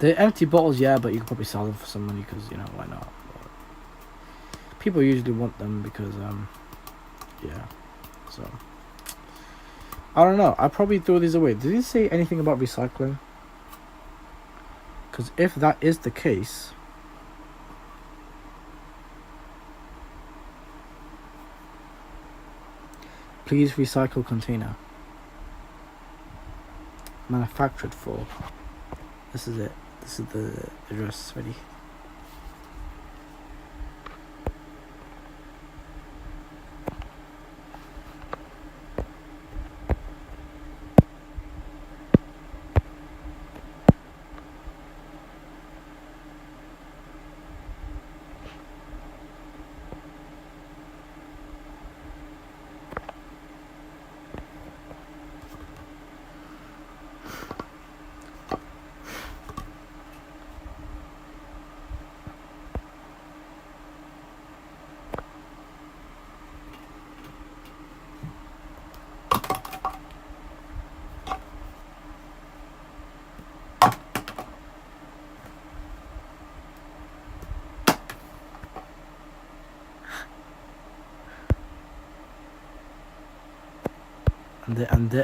the empty bottles, yeah, but you could probably sell them for some money because, you know, why not? But people usually want them because yeah. So I don't know. I'll probably throw these away. Did he say anything about recycling? Because if that is the case, please recycle container. Manufactured for. This is it. This is the address. Ready?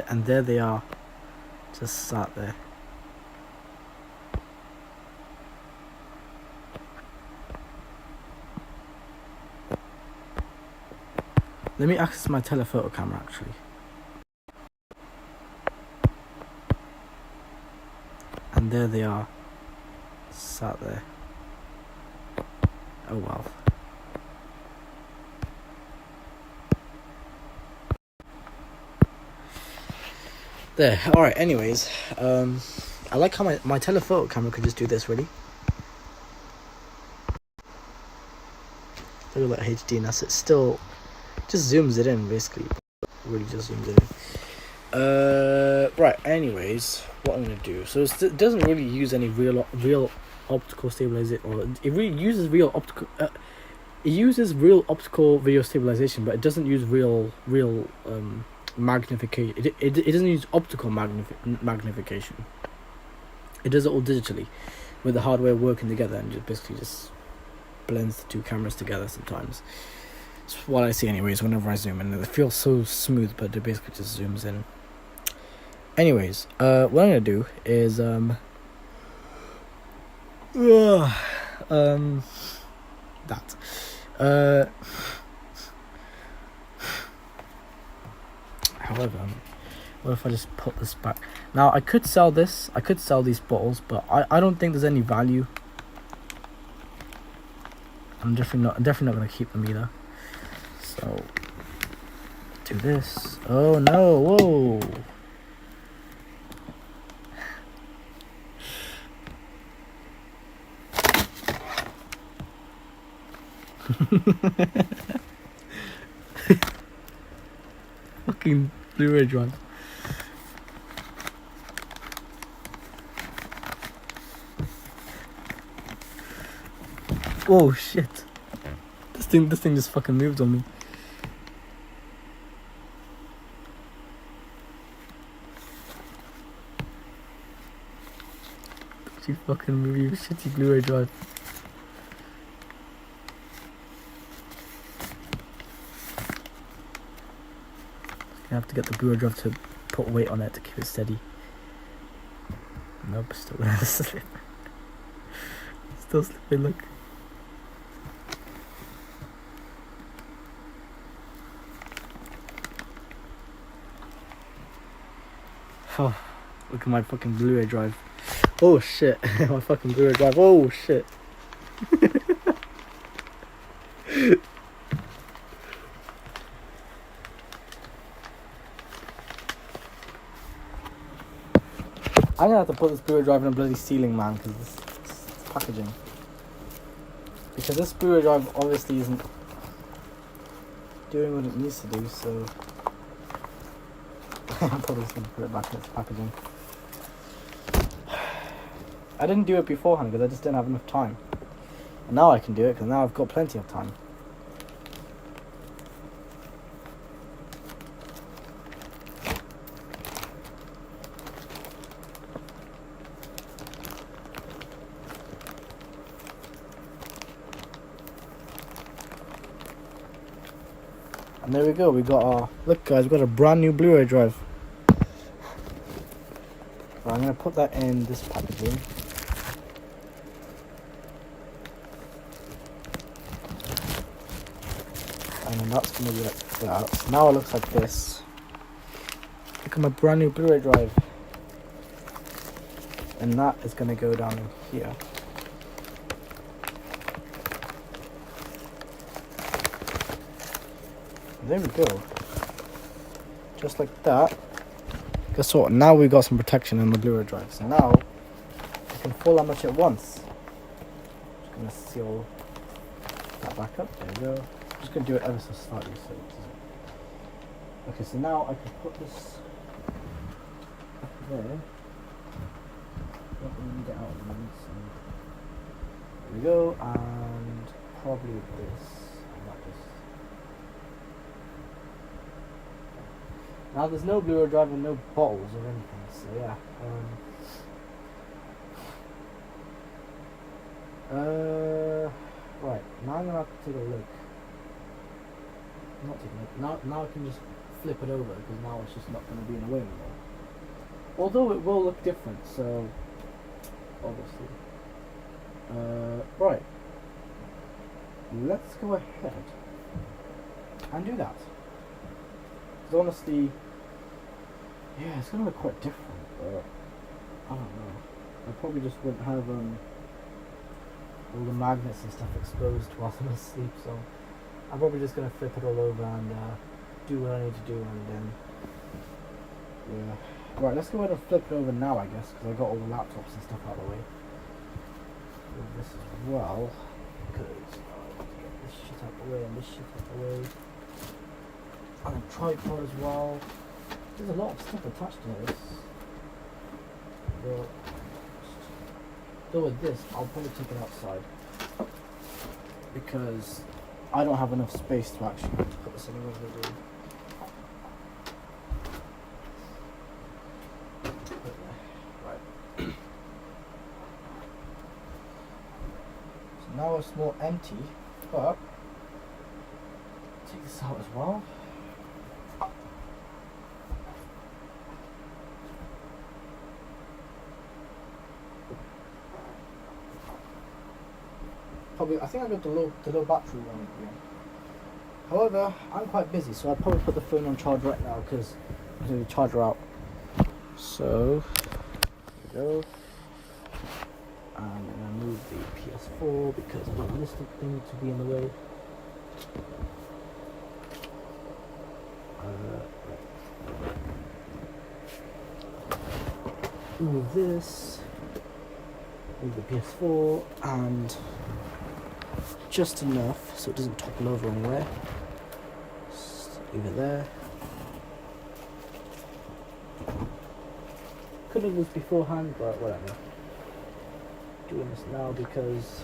And there they are, just sat there. Let me access my telephoto camera actually. And there they are, sat there. Oh well. There. Alright, anyways. I like how my telephoto camera could just do this, really. Look at that HD, and that's it. Still, just zooms it in, basically. Really just zooms it in. Right, anyways, what I'm going to do. So it doesn't really use any real optical stabilization, or it really uses real optical... it uses real optical video stabilization, but it doesn't use real magnification. It doesn't use optical magnification. It does it all digitally, with the hardware working together, and just basically just blends the two cameras together sometimes. It's what I see anyways whenever I zoom in. It feels so smooth, but it basically just zooms in. Anyways, what I'm gonna do is that. However, what if I just put this back? Now I could sell this. I could sell these bottles, but I don't think there's any value. I'm definitely not gonna keep them either. So do this. Oh no! Whoa! Fucking Blu-ray drive. Oh shit! This thing just fucking moved on me. You fucking move your shitty Blu-ray drive. I have to get the Blu-ray drive to put weight on it to keep it steady. Nope, still gonna slip. Still slipping, look. Oh, look at my fucking Blu-ray drive. Oh shit, my fucking Blu-ray drive. Oh shit. I'm gonna have to put this Blu-ray drive in a bloody ceiling, man, because this packaging. Because this Blu-ray drive obviously isn't doing what it needs to do, so I'm probably just gonna put it back in its packaging. I didn't do it beforehand because I just didn't have enough time. And now I can do it because now I've got plenty of time. And there we go, we got our, look guys, we've got a brand new Blu-ray drive. Right, I'm going to put that in this packaging. And then that's going to be like that. So now it looks like this. Look at my brand new Blu-ray drive. And that is going to go down in here. There we go. Just like that. Guess what? Now we've got some protection in the Blu-ray drive. So now I can pull that much at once. Just gonna seal that back up. There we go. Just gonna do it ever so slightly so it doesn't. Okay, so now I can put this up there. Not gonna need it out of the moment, so there we go, and probably this. Now there's no Blu-ray drive and no bottles or anything, so yeah. Right, now I'm gonna have to take a look. Not take a look. Now I can just flip it over because now it's just not gonna be in the way anymore. Although it will look different, so obviously. Right. Let's go ahead and do that. Because honestly, yeah, it's gonna look quite different, but I don't know. I probably just wouldn't have all the magnets and stuff exposed whilst I'm asleep, so I'm probably just gonna flip it all over and do what I need to do, and then yeah. Right, let's go ahead and flip it over now, I guess, because I got all the laptops and stuff out of the way. Do this as well, because I want to get this shit out of the way and this shit out of the way. And a tripod as well. There's a lot of stuff attached to this. But though with this, I'll probably take it outside because I don't have enough space to actually put this anywhere to do. Right. So now it's more empty, but take this out as well. Probably, I think I got the low battery one again. However, I'm quite busy, so I'll probably put the phone on charge right now because I'm going to charge her out. So, there we go. And I'm going to move the PS4 because I don't want this thing to be in the way. Move this. Move the PS4 and just enough so it doesn't topple over anywhere. Just leave it there. Could have this beforehand, but whatever. Doing this now because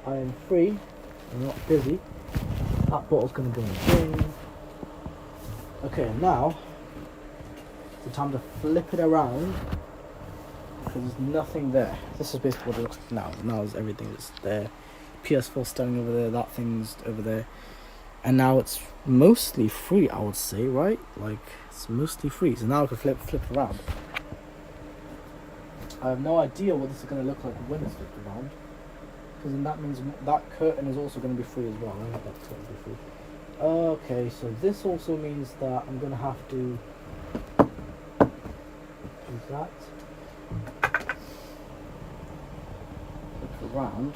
I am free. I'm not busy. That bottle's going to go in the bin. Okay, now it's the time to flip it around because there's nothing there. This is basically what it looks like now. Now is everything that's there. PS4 standing over there, that thing's over there, and now it's mostly free, I would say, right? Like, it's mostly free. So now I can flip around. I have no idea what this is going to look like when it's flipped around, because then that means that curtain is also going to be free as well. I think that curtain will be free. Okay, so this also means that I'm going to have to do that. Flip around.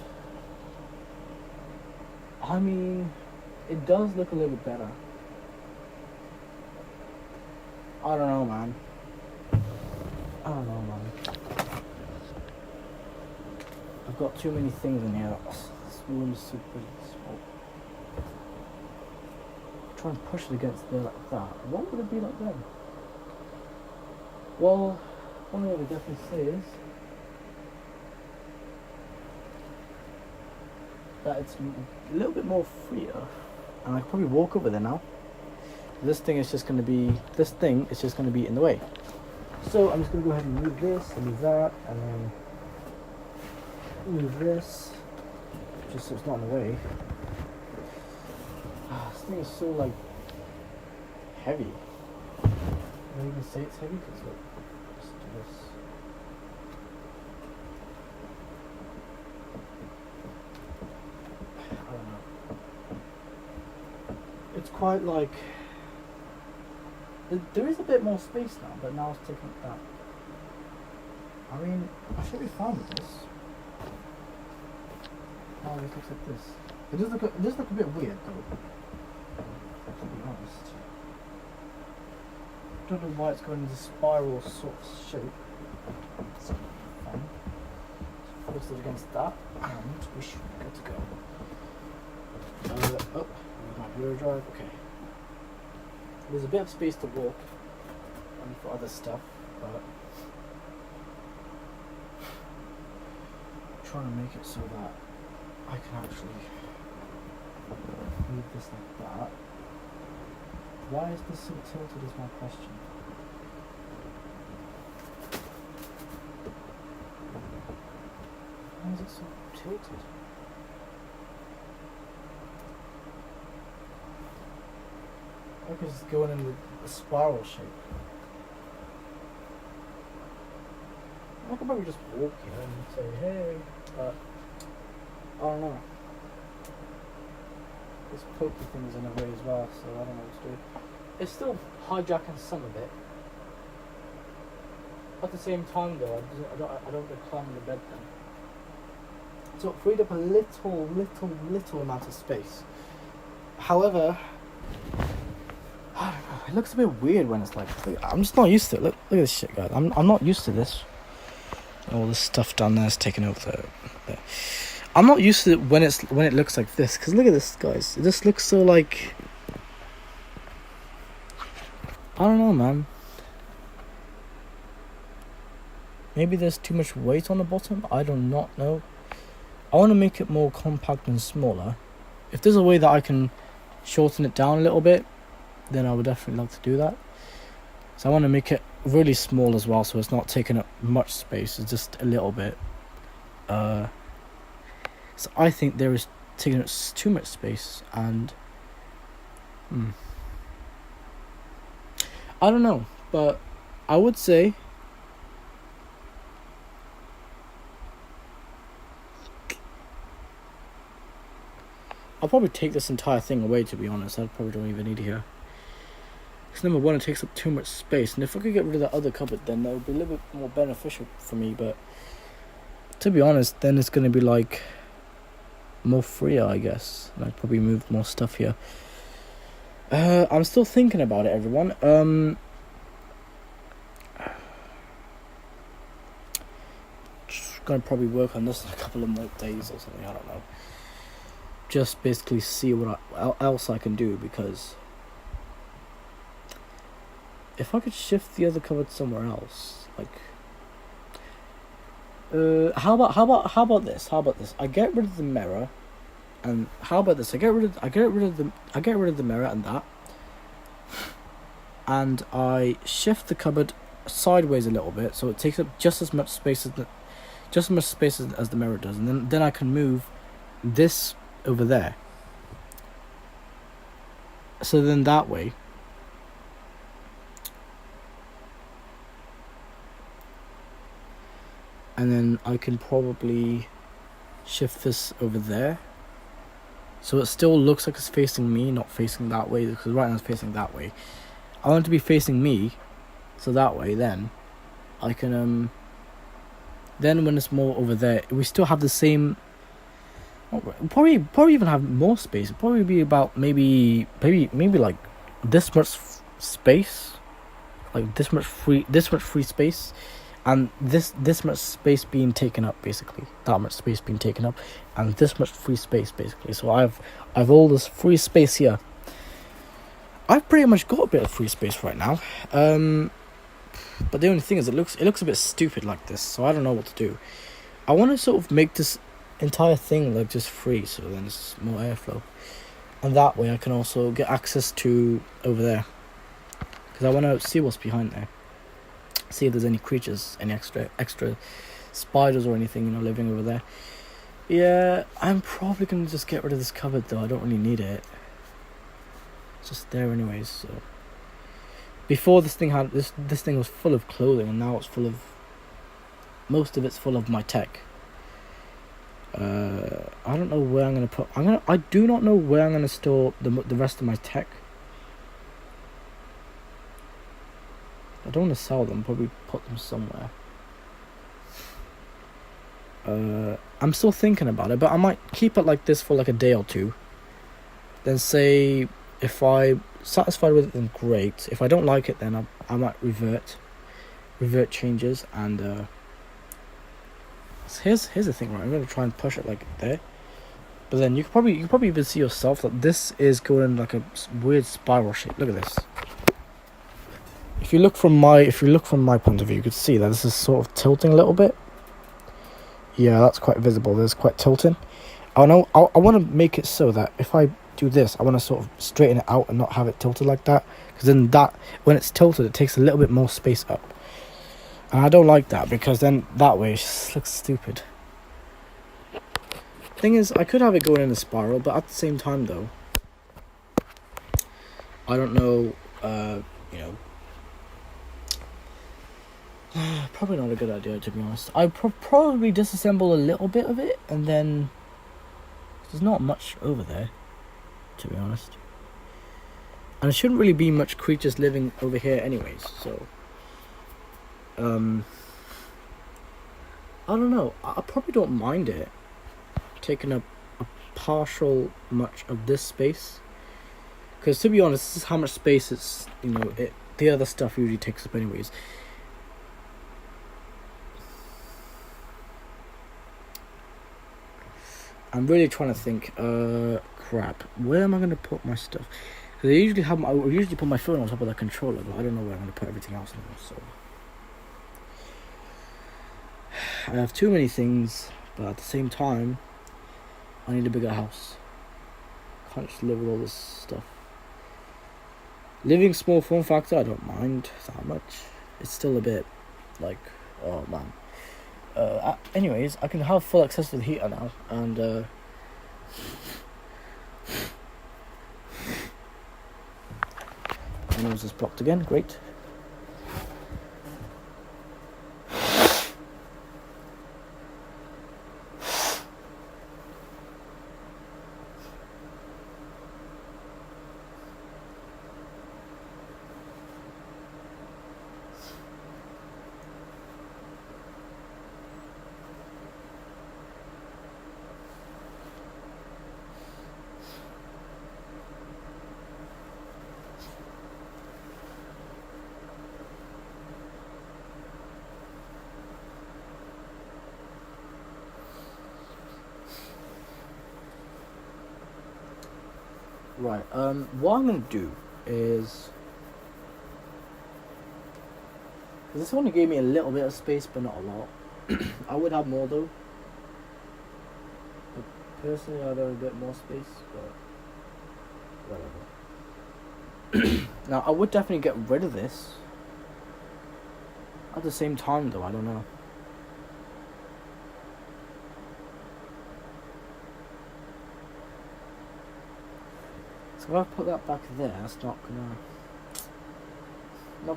I mean, it does look a little bit better. I don't know, man. I've got too many things in here. This room is super small. Try and push it against there like that. What would it be like then? Well, one thing I would definitely say is that it's a little bit more freer, and I can probably walk over there now. This thing is just going to be in the way. So I'm just going to go ahead and move this and move that, and then move this, just so it's not in the way. This thing is so like heavy. Can I even say it's heavy? Because look, just do this. I don't know. It's quite like. There is a bit more space now, but now it's taking up that. I mean, I should be fine with this. Oh, it looks like this. It does look a bit weird though. To be honest. Don't know why it's going in this spiral sort of shape. It's fine. Force it against that, and we should be good to go. My wheel drive. Okay. There's a bit of space to walk and for other stuff, but I'm trying to make it so that I can actually move this like that. Why is this so tilted is my question. Why is it so tilted? Like it's going in the spiral shape. I could probably just walk here and say, hey, but I don't know. This pokey thing is in a way as well, so I don't know what to do. It's still hijacking some of it. At the same time though, I don't get climbing the bed then. So it freed up a little amount of space. However, I don't know, it looks a bit weird when it's like, I'm just not used to it. Look at this shit, guys. I'm not used to this. All this stuff down there is taking over there. I'm not used to it when it looks like this. Because look at this, guys. It just looks so like, I don't know, man. Maybe there's too much weight on the bottom. I do not know. I want to make it more compact and smaller. If there's a way that I can shorten it down a little bit, then I would definitely like to do that. So I want to make it really small as well, so it's not taking up much space. It's just a little bit. So I think there is taking up too much space, and I don't know, but I would say I'll probably take this entire thing away, to be honest. I probably don't even need it here. Because number one, it takes up too much space. And if I could get rid of that other cupboard, then that would be a little bit more beneficial for me. But to be honest, then it's going to be like more freer, I guess. And I'd probably move more stuff here. I'm still thinking about it, everyone. Just going to probably work on this in a couple of more days or something. I don't know. Just basically see what else I can do, because if I could shift the other cupboard somewhere else, like how about this? I get rid of the mirror, and how about this? I get rid of the mirror and that, and I shift the cupboard sideways a little bit, so it takes up just as much space as the mirror does, and then I can move this over there. So then that way, and then I can probably shift this over there, so it still looks like it's facing me, not facing that way, because right now it's facing that way. I want it to be facing me, so that way then I can then when it's more over there, we still have the same. Probably even have more space. It'd probably be about maybe like this much space, like this much free space, and this much space being taken up, basically that much space being taken up, and this much free space, basically. So I've all this free space here. I've pretty much got a bit of free space right now, but the only thing is it looks a bit stupid like this. So I don't know what to do. I want to sort of make this entire thing like just free, so then it's more airflow, and that way I can also get access to over there, because I want to see what's behind there, see if there's any creatures, any extra spiders or anything, you know, living over there. Yeah, I'm probably gonna just get rid of this cupboard though. I don't really need it. It's just there anyways. So before this thing had this thing was full of clothing, and now it's full of, most of it's full of my tech. I don't know where I'm gonna put. I do not know where I'm gonna store the rest of my tech. I don't want to sell them. Probably put them somewhere. I'm still thinking about it, but I might keep it like this for like a day or two. Then say if I'm satisfied with it, then great. If I don't like it, then I might revert changes. And here's the thing, right? I'm gonna try and push it like there, but then you can probably even see yourself that this is going in like a weird spiral shape. Look at this. If you look from my point of view, you could see that this is sort of tilting a little bit. Yeah, that's quite visible. There's quite tilting. I want to make it so that if I do this, I want to sort of straighten it out and not have it tilted like that, because then that, when it's tilted, it takes a little bit more space up, and I don't like that, because then that way it just looks stupid. Thing is, I could have it going in a spiral, but at the same time though, I don't know, you know, probably not a good idea, to be honest. I'd probably disassemble a little bit of it, and then there's not much over there, to be honest. And there shouldn't really be much creatures living over here anyways, so I don't know. I probably don't mind it taking up a partial much of this space, because to be honest, this is how much space it's, you know, the other stuff usually takes up anyways. I'm really trying to think. Crap. Where am I going to put my stuff? Because I usually put my phone on top of the controller, but I don't know where I'm going to put everything else anymore. So I have too many things, but at the same time, I need a bigger house. Can't just live with all this stuff. Living small form factor, I don't mind that much. It's still a bit like, oh man. Anyways, I can have full access to the heater now, and my nose is blocked again. Great. Right, what I'm going to do is, this only gave me a little bit of space, but not a lot. I would have more though. But personally, I'd have a bit more space, but whatever. Now, I would definitely get rid of this. At the same time though, I don't know. So if I put that back there, that's not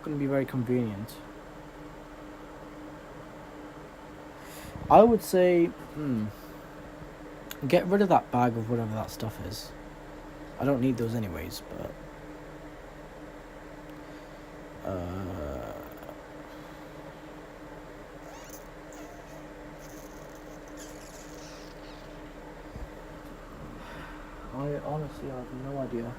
gonna be very convenient. I would say, get rid of that bag of whatever that stuff is. I don't need those anyways, but I honestly have no idea.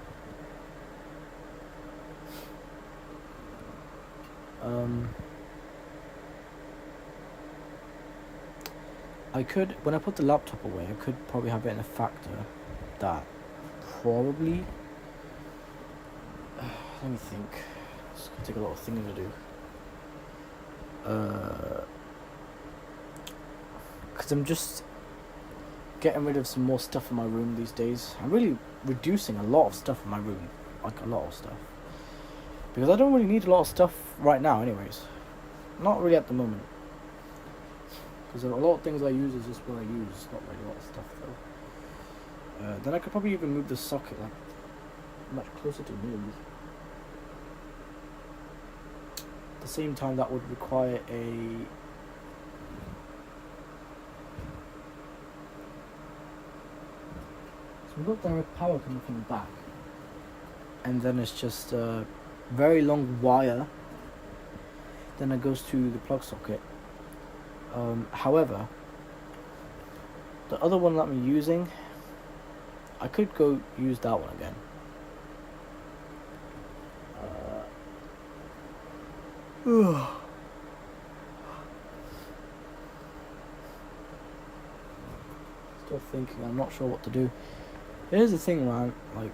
I could, when I put the laptop away, I could probably have it in a factor that probably, let me think, it's gonna take a lot of thinking to do. Because getting rid of some more stuff in my room these days. I'm really reducing a lot of stuff in my room, like a lot of stuff, because I don't really need a lot of stuff right now, anyways. Not really at the moment, because a lot of things I use is just what I use. Not really a lot of stuff though. Then I could probably even move the socket like much closer to me. At the same time, that would require we've got direct power coming from the back, and then it's just a very long wire, then it goes to the plug socket. However, the other one that I'm using, I could go use that one again. Still thinking, I'm not sure what to do. Here's the thing, man, like,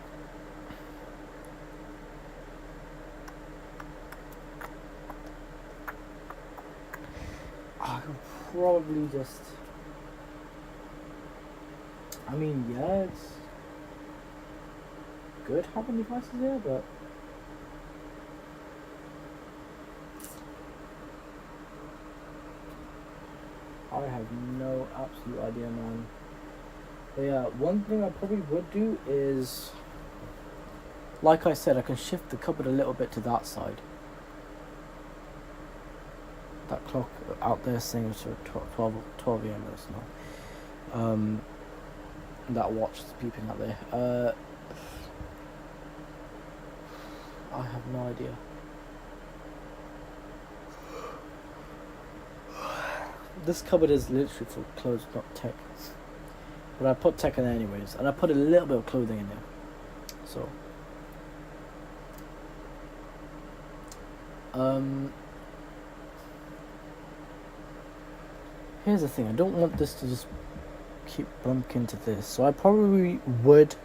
I could probably just, I mean, yeah, it's good having devices there, but I have no absolute idea, man. But yeah, one thing I probably would do is, like I said, I can shift the cupboard a little bit to that side. That clock out there saying it's 12 a.m. That's not. That watch is beeping out there. I have no idea. This cupboard is literally for clothes, not tech. But I put tech in there anyways, and I put a little bit of clothing in there. So, here's the thing. I don't want this to just keep bumping into this. So I probably would.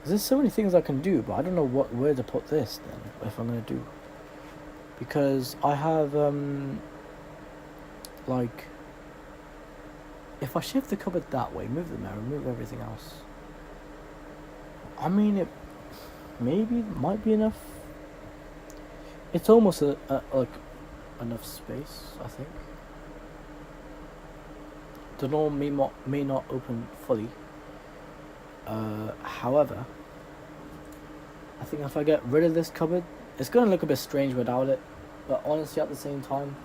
There's so many things I can do, but I don't know where to put this then, if I'm gonna do. Because I have, like, if I shift the cupboard that way, move the mirror, move everything else, I mean, it maybe might be enough. It's almost like enough space, I think. The door may not open fully. However, I think if I get rid of this cupboard, it's going to look a bit strange without it, but honestly at the same time,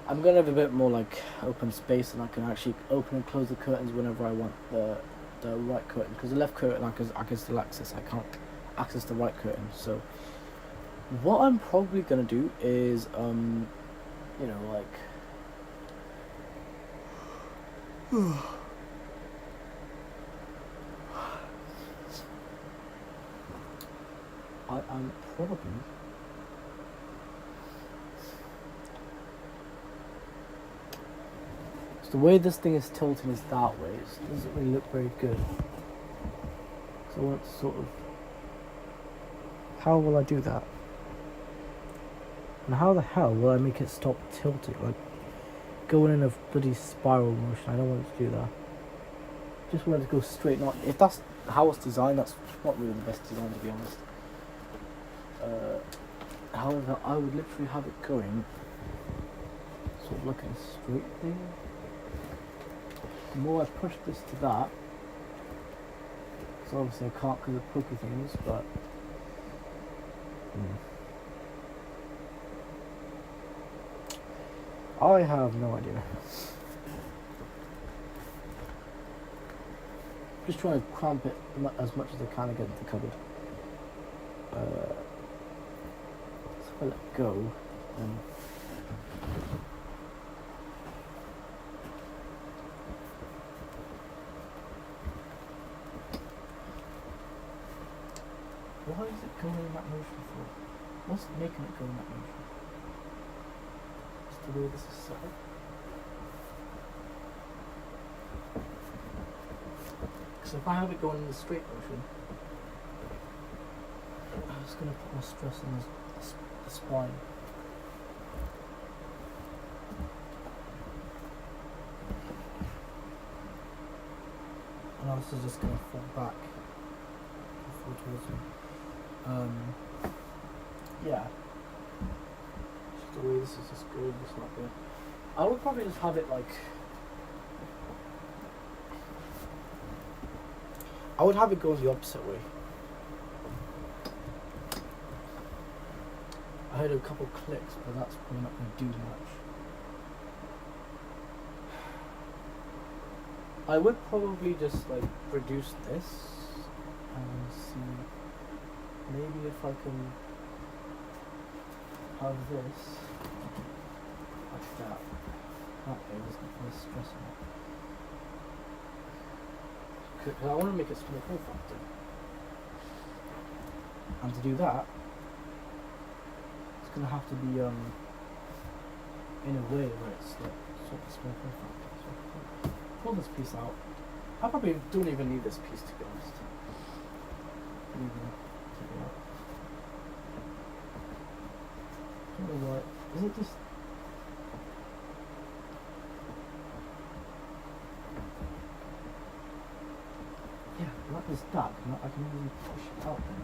I'm going to have a bit more like open space, and I can actually open and close the curtains whenever I want, the right curtain, because the left curtain I can still access. I can't access the right curtain. So what I'm probably going to do is, you know, like, I'm probably the way this thing is tilting is that way. It doesn't really look very good. So I want to sort of, how will I do that? And how the hell will I make it stop tilting? Like going in a bloody spiral motion. I don't want it to do that. Just want it to go straight. Not if that's how it's designed. That's not really the best design, to be honest. However, I would literally have it going sort of like a straight thing. The more I push this to that, so obviously I can't because of pokey things, but I have no idea. Just trying to cramp it as much as I can against the cupboard. So if I let go, then why is it going in that motion for? What's making it go in that motion? Just the way this is set up. So if I have it going in the straight motion, I'm just going to put more stress on this the spine. And now this is just going to fall back, fall towards me. Yeah. Just the way this is just good, it's not good. I would probably just have it like, I would have it go the opposite way. I heard a couple clicks, but that's probably not going to do much. I would probably just like reduce this and see maybe if I can have this like that. That way isn't less stressing it. Because I want to make it small form factor. And to do that, it's going to have to be in a way where it's like sort of small form factor. So pull this piece out. I probably don't even need this piece, to be honest. Take it out. I don't know why. Is it just... Yeah, that is stuck. I can easily push it out then.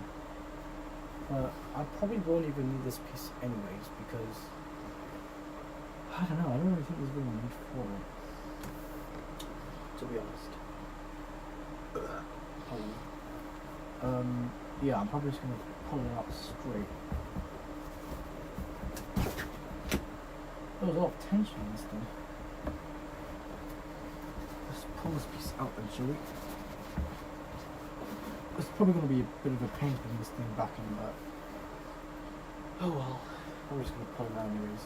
But I probably won't even need this piece anyways, because... I don't know, I don't really think there's really a need for it. To be honest. Yeah, I'm probably just going to pull it out straight. There was a lot of tension in this thing. Let's pull this piece out then, shall we? It's probably going to be a bit of a pain putting this thing back in, but... oh well. I'm just going to pull it out anyways.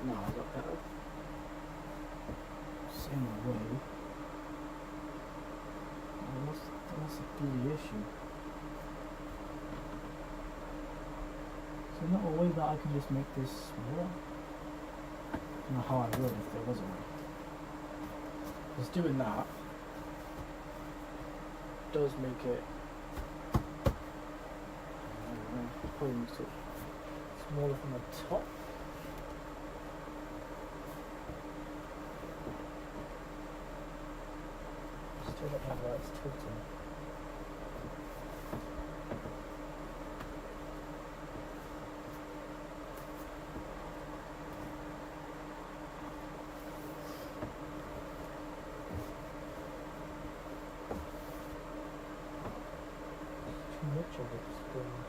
No, I got better. Same way. That's the issue. So not a way that I can just make this smaller. I don't know how I would if there was a way. Because doing that does make it probably makes it smaller from the top. Still don't have where it's tilting. Too much of it's going.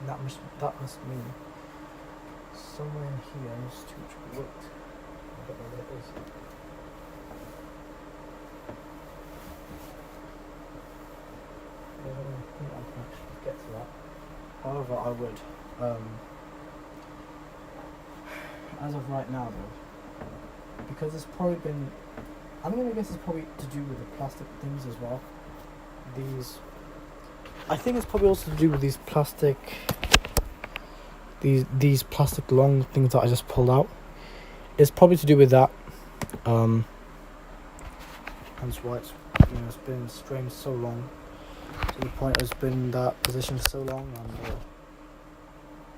And that must mean somewhere in here is too much weight. I don't know what it is. I don't think I can actually get to that. However, I would. As of right now, though, because it's probably been. I'm gonna guess it's probably to do with the plastic things as well. I think it's probably also to do with these plastic. These plastic long things that I just pulled out. It's probably to do with that. That's why it's been strained so long. To the point it's been in that position for so long, and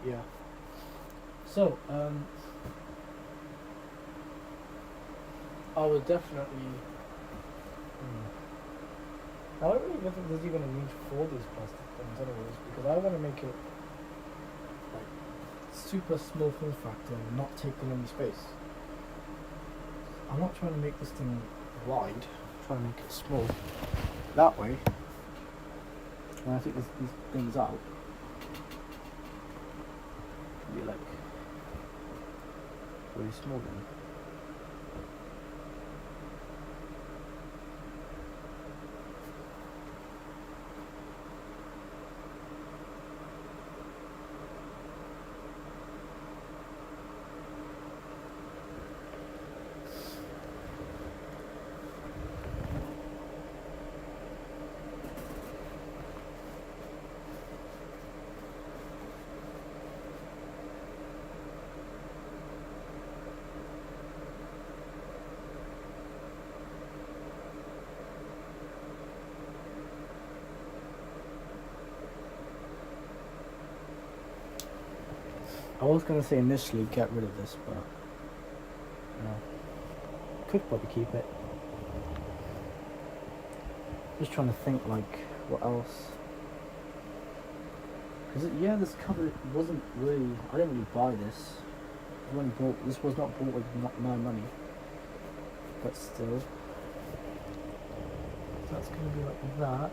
yeah. So I would definitely. I don't really think there's even a need for these plastic things, anyways, because I want to make it like super small form factor and not taking any space. I'm not trying to make this thing wide. I'm trying to make it small. That way. When I take these things out, it'll be like really small then. I was gonna say initially get rid of this, but could probably keep it. Just trying to think like what else. Because yeah, this cover wasn't really. I didn't really buy this. This was not bought with my money. But still, that's gonna be like that.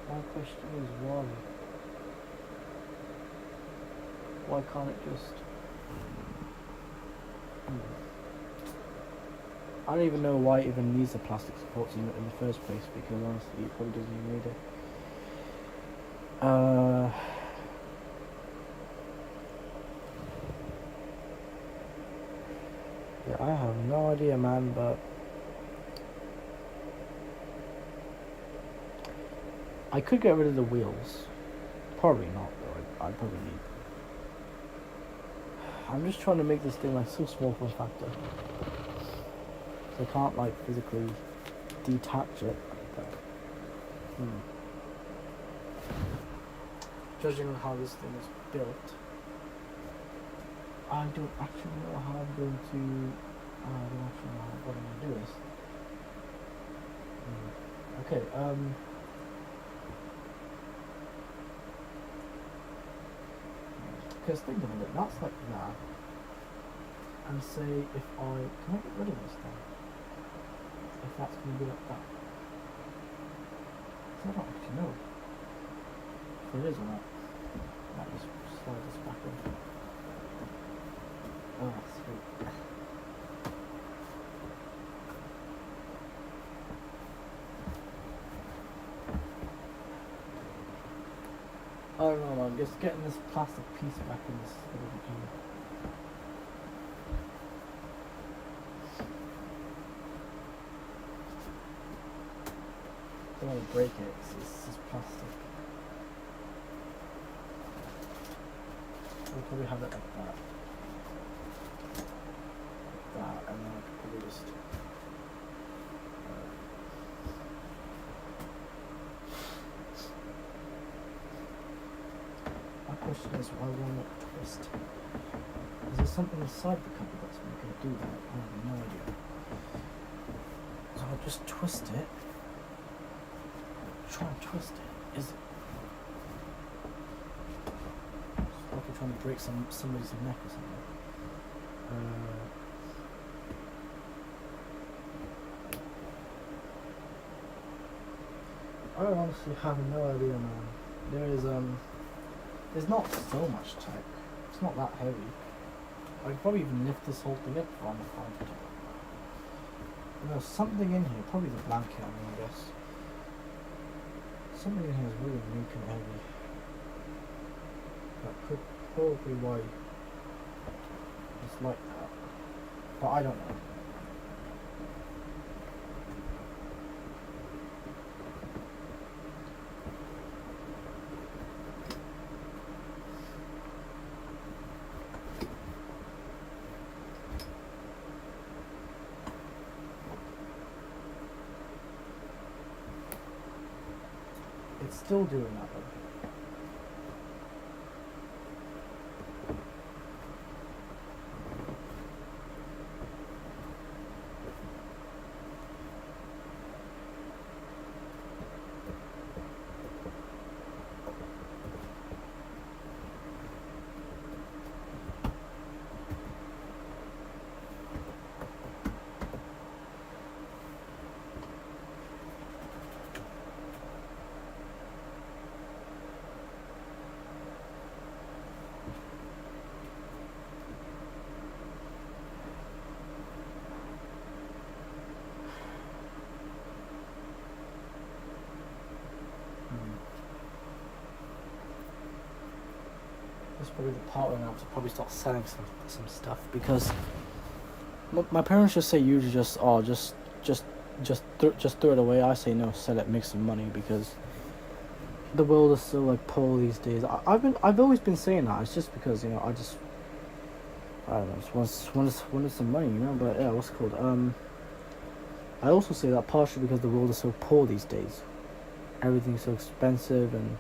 My question is why? Why can't it just? I don't even know why it even needs the plastic supports in the first place, because honestly it probably doesn't even need it. Yeah, I have no idea, man, but I could get rid of the wheels. Probably not, though. I'd probably need. I'm just trying to make this thing like so small for a factor. So I can't like physically detach it. But, Judging on how this thing is built, I don't actually know how I'm going to. I don't actually know what I'm going to do this. Okay. Because think of it, that's like that. And say if can I get rid of this thing? If that's going to be like that. So I don't actually know if it is or not. I might just slide this back in. Oh, sweet. I don't know, I'm just getting this plastic piece back in this little here. Don't want to break it, it's just plastic. We'll probably have it like that. Like that, and then I could probably just... My question is, why won't it twist? Is there something inside the cover that's making it do that? I have no idea. So I'll just twist it. Try and twist it. Is it? It's like you're trying to break somebody's neck or something. I honestly have no idea, man. There's not so much tech. It's not that heavy. I could probably even lift this whole thing up if I'm confident. There's something in here, probably the blanket, I guess. Something in here is really weak and heavy. That could probably why it's like that. But I don't know. It's still doing that though. That's probably the part where I have to probably start selling some stuff, because my parents just say usually just throw it away. I say no, sell it, make some money, because the world is so like poor these days. I've always been saying that. It's just because I don't know, just wanted some money, But yeah, what's it called? I also say that partially because the world is so poor these days. Everything's so expensive, and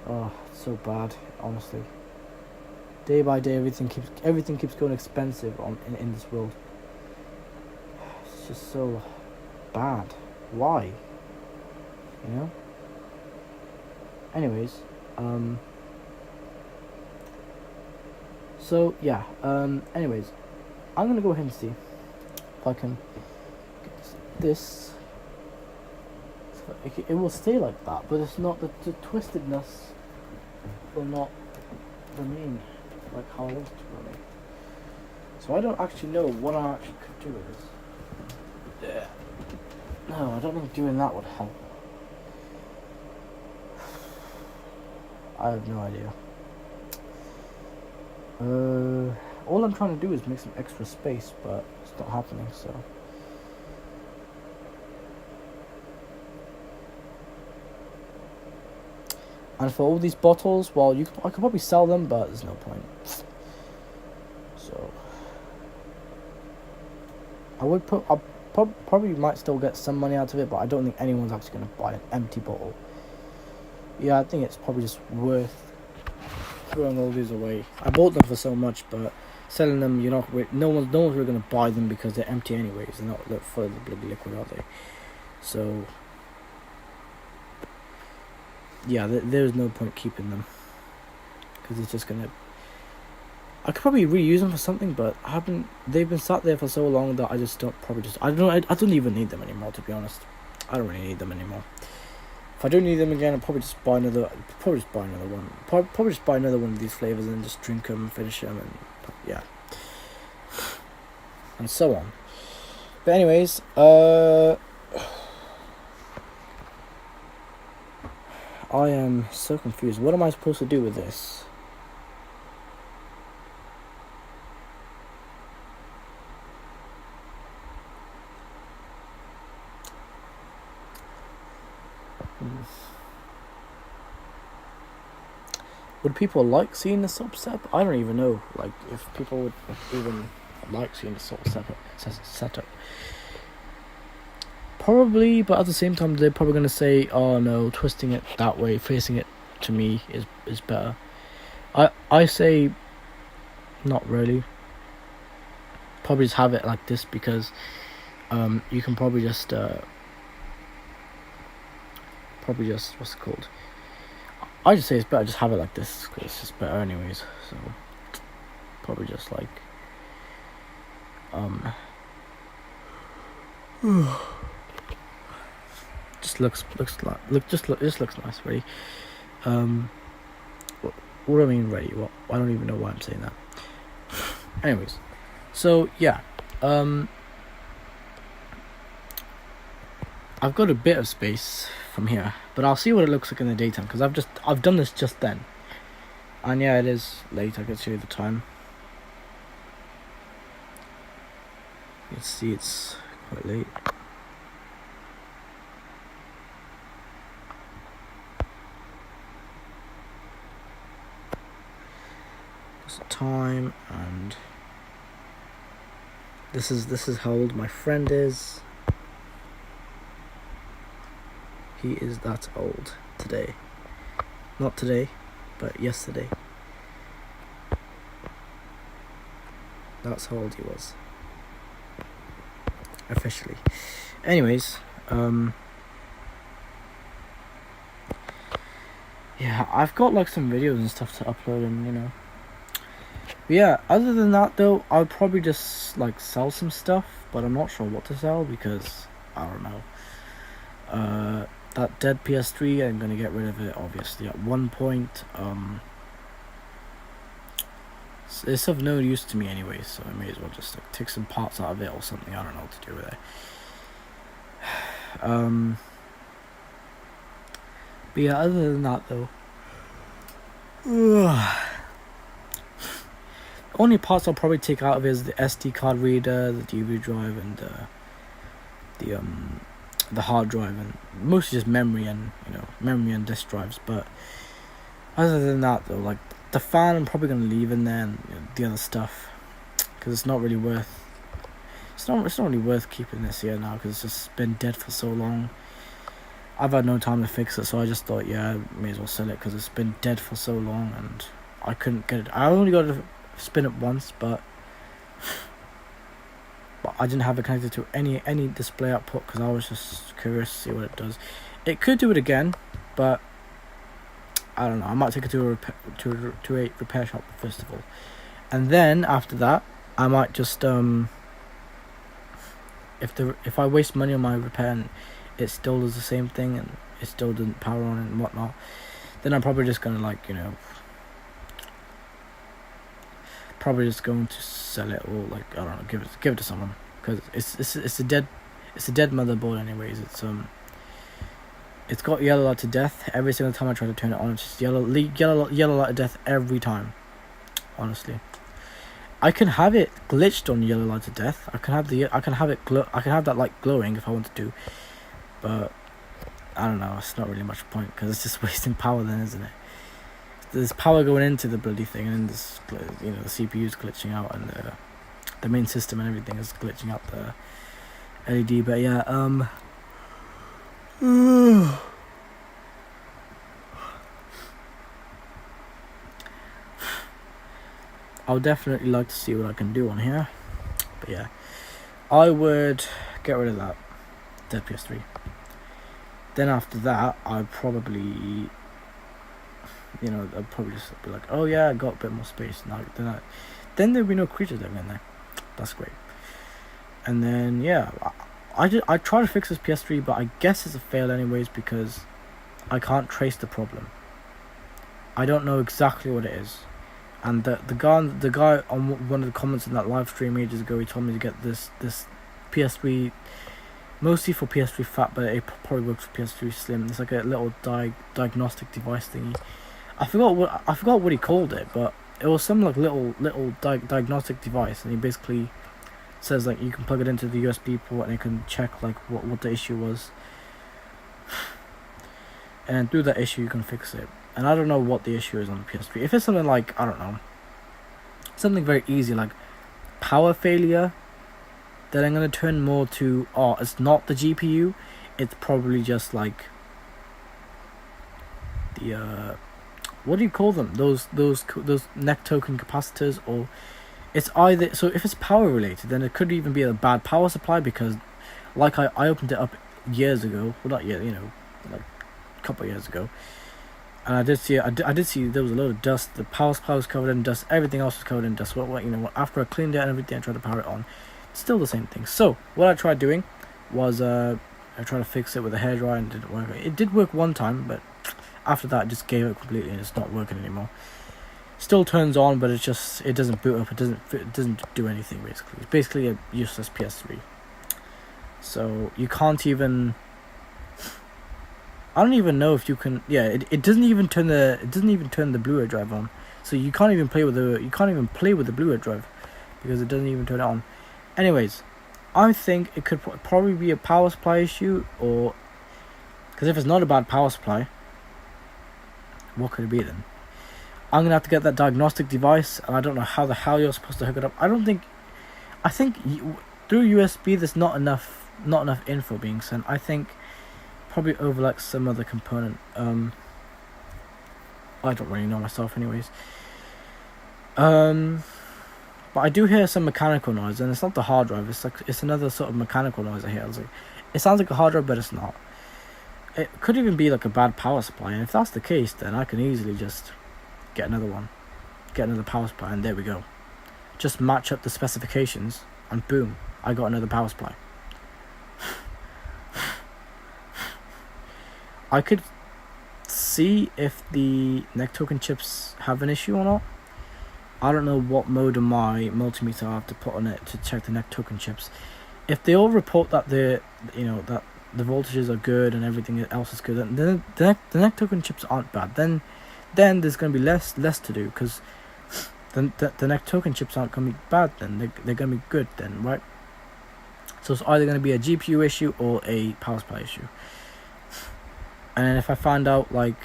Oh, it's so bad, honestly. Day by day, everything keeps going expensive in this world. It's just so bad. Why? You know? Anyways, so yeah, anyways, I'm gonna go ahead and see if I can get this. It will stay like that, but it's not, the twistedness will not remain like how I want it to remain. So I don't actually know what I actually could do with this. Yeah. No, I don't think doing that would help. I have no idea. All I'm trying to do is make some extra space, but it's not happening, so. And for all these bottles, well, I could probably sell them, but there's no point. So I probably might still get some money out of it, but I don't think anyone's actually going to buy an empty bottle. Yeah, I think it's probably just worth throwing all these away. I bought them for so much, but selling them, no one's really going to buy them because they're empty anyways. They're not full of the bloody liquid, are they? So yeah, there's no point keeping them because it's just gonna. I could probably reuse them for something, but they've been sat there for so long that I don't even need them anymore, to be honest. I don't really need them anymore. If I do need them again, I'll probably just buy another one. Probably just buy another one of these flavors and just drink them, finish them, and yeah, and so on. But anyways, I am so confused. What am I supposed to do with this? Would people like seeing the sub setup? I don't even know. Like, if people would even like seeing the sort of setup. Probably, but at the same time, they're probably gonna say, "Oh no, twisting it that way, facing it to me is better." I say, not really. Probably just have it like this because, you can probably just what's it called? I just say it's better just have it like this because it's just better anyways. So probably just like just looks nice, ready. What do I mean ready? Well, I don't even know why I'm saying that. Anyways, so yeah, I've got a bit of space from here, but I'll see what it looks like in the daytime because I've done this just then, and yeah, it is late. I can see the time. You can see it's quite late. It's time, and this is how old my friend is. He is that old today. Not today, but yesterday. That's how old he was. Officially. Anyways, yeah, I've got like some videos and stuff to upload and But yeah, other than that though, I'll probably just like sell some stuff, but I'm not sure what to sell because I don't know. That dead PS3, I'm gonna get rid of it obviously at one point. It's of no use to me anyway, so I may as well just like take some parts out of it or something. I don't know what to do with it. But yeah, other than that though, only parts I'll probably take out of it is the SD card reader, the DVD drive, and the hard drive, and mostly just memory and disk drives. But other than that though, like the fan I'm probably gonna leave in there, and the other stuff, because it's not really worth keeping this here now because it's just been dead for so long. I've had no time to fix it, so I just thought, yeah, I may as well sell it because it's been dead for so long and I couldn't get it. I only got to spin it once, but I didn't have it connected to any display output because I was just curious to see what it does. It could do it again, but I don't know. I might take it to a repair shop first of all, and then after that, I might just if I waste money on my repair and it still does the same thing and it still doesn't power on and whatnot, then I'm probably just gonna going to sell it or I don't know, give it to someone because it's a dead motherboard anyways. It's got yellow light to death every single time I try to turn it on. It's just yellow light to death every time. Honestly, I can have it glitched on yellow light to death. I can have that light glowing if I wanted to, but I don't know. It's not really much point because it's just wasting power then, isn't it? There's power going into the bloody thing, and then the CPU's glitching out, and the main system and everything is glitching out the LED. But yeah, I'll definitely like to see what I can do on here. But yeah, I would get rid of that dead PS3. Then after that, I'd probably just be like, oh yeah, I got a bit more space now. Then there'll be no creatures living in there. That's great. And then yeah, I try to fix this PS3, but I guess it's a fail anyways because I can't trace the problem. I don't know exactly what it is. And the guy on one of the comments in that live stream ages ago, he told me to get this PS3, mostly for PS3 Fat, but it probably works for PS3 Slim. It's like a little diagnostic device thingy. I forgot what he called it, but it was some like little diagnostic device, and he basically says like you can plug it into the USB port and it can check like what the issue was, and then through that issue you can fix it. And I don't know what the issue is on the PS3. If it's something like, I don't know, something very easy like power failure, then I'm gonna turn more to, it's not the GPU, it's probably just like the what do you call them? Those neck token capacitors, or it's either, so if it's power related, then it could even be a bad power supply because, like I opened it up years ago, well not yet, like a couple of years ago, and I did see there was a load of dust. The power supply was covered in dust. Everything else was covered in dust. After I cleaned it and everything, I tried to power it on. It's still the same thing. So what I tried doing was I tried to fix it with a hairdryer and it didn't work. It did work one time, but after that, I just gave it completely and it's not working anymore. Still turns on, but it doesn't boot up. It doesn't do anything basically. It's basically a useless PS3. So you can't even. I don't even know if you can. Yeah, it doesn't even turn the Blu-ray drive on. So you can't even play with the Blu-ray drive because it doesn't even turn it on. Anyways, I think it could probably be a power supply issue, or because if it's not a bad power supply, what could it be then? I'm gonna have to get that diagnostic device, and I don't know how the hell you're supposed to hook it up. I think through USB there's not enough info being sent. I think probably over like some other component. I don't really know myself, anyways. But I do hear some mechanical noise, and it's not the hard drive. It's another sort of mechanical noise I hear. It sounds like a hard drive, but it's not. It could even be like a bad power supply, and if that's the case, then I can easily just get another power supply, and there we go. Just match up the specifications, and boom, I got another power supply. I could see if the neck token chips have an issue or not. I don't know what mode of my multimeter I have to put on it to check the neck token chips. If they all report that that the voltages are good and everything else is good, then the neck token chips aren't bad. Then there's going to be less to do, because the neck token chips aren't going to be bad. Then they're going to be good then, right? So it's either going to be a GPU issue or a power supply issue. And if I find out like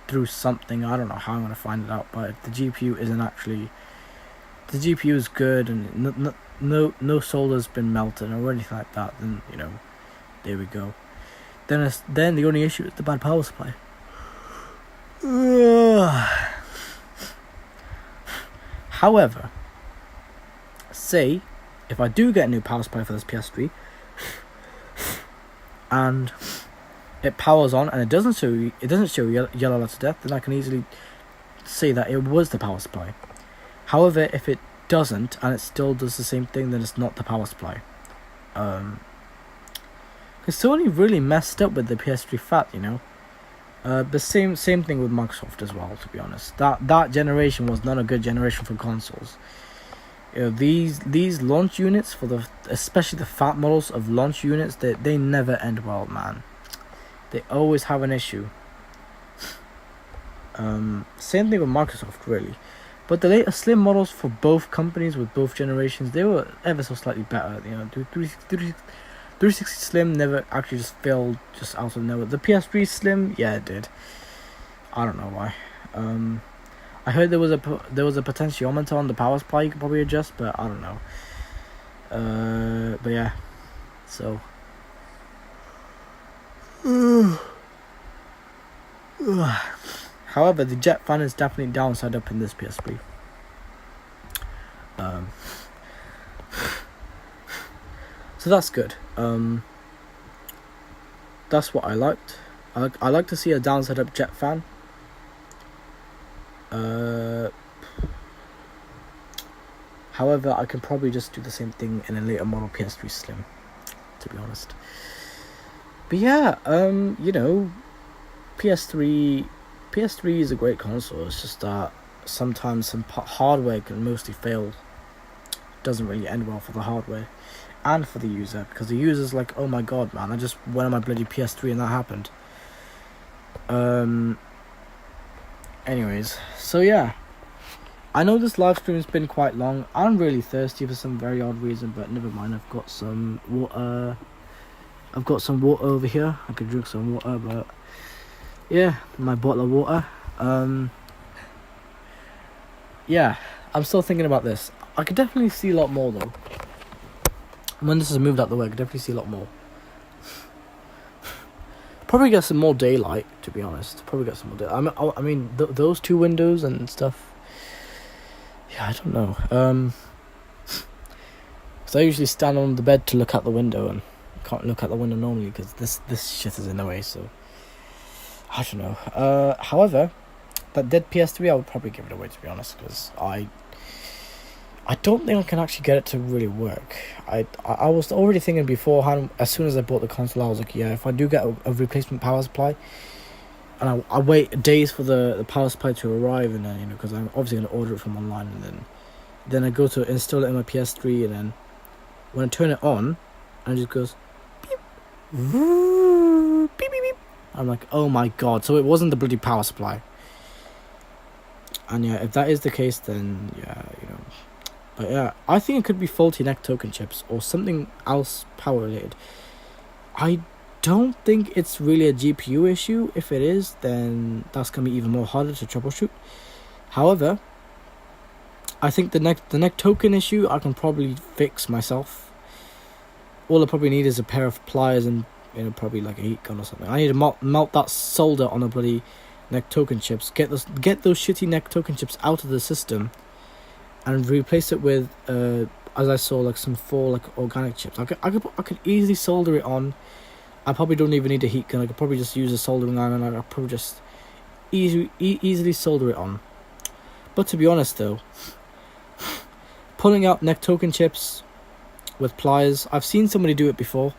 through something, I don't know how I'm going to find it out, but if the GPU is good and no solder's been melted or anything like that, then there we go. then the only issue is the bad power supply. However, say if I do get a new power supply for this PS3 and it powers on and it doesn't show yellow lights of death, then I can easily say that it was the power supply. However, if it doesn't and it still does the same thing, then it's not the power supply. Because Sony really messed up with the PS3 Fat, you know. The same thing with Microsoft as well. To be honest, that generation was not a good generation for consoles. You know, these launch units especially the fat models of launch units, they never end well, man. They always have an issue. Same thing with Microsoft, really. But the later slim models for both companies with both generations, they were ever so slightly better. You know, 360 Slim never actually just failed just out of nowhere. The PS3 Slim, yeah, it did. I don't know why. I heard there was a potentiometer on the power supply you could probably adjust, but I don't know. But yeah, so. However, the jet fan is definitely downside up in this PS3. So that's good. That's what I liked. I like to see a downside up jet fan. However, I can probably just do the same thing in a later model PS3 Slim, to be honest. But yeah, you know, PS3 is a great console. It's just that sometimes some hardware can mostly fail. Doesn't really end well for the hardware and for the user, because the user's like, oh my god, man, I just went on my bloody PS3 and that happened. Anyways, so yeah, I know this live stream's been quite long. I'm really thirsty for some very odd reason, but never mind. I've got some water over here. I could drink some water, but yeah, my bottle of water. Yeah, I'm still thinking about this. I could definitely see a lot more though. When this is moved out the way, I could definitely see a lot more. Probably get some more daylight, to be honest. Probably get some more daylight. I mean those two windows and stuff. Yeah, I don't know. Because I usually stand on the bed to look out the window, and can't look out the window normally because this shit is in the way. So I don't know. However, that dead PS3, I would probably give it away, to be honest, because I don't think I can actually get it to really work. I was already thinking beforehand, as soon as I bought the console, I was like, yeah, if I do get a replacement power supply, and I wait days for the power supply to arrive, and then, you know, because I'm obviously going to order it from online, and then I go to install it in my PS3, and then when I turn it on, and it just goes, beep, beep, beep, beep. I'm like, oh my god, so it wasn't the bloody power supply. And yeah, if that is the case, then yeah, you know. But yeah, I think it could be faulty neck token chips or something else power related. I don't think it's really a GPU issue. If it is, then that's going to be even more harder to troubleshoot. However, I think the neck token issue I can probably fix myself. All I probably need is a pair of pliers and, you know, probably like a heat gun or something. I need to melt that solder on the bloody neck token chips. Get those shitty neck token chips out of the system, and replace it with as I saw, like some 4 like organic chips. I could easily solder it on. I probably don't even need a heat gun. I could probably just use a soldering iron, and I'll probably just easily solder it on. But to be honest though, pulling out neck token chips with pliers, I've seen somebody do it before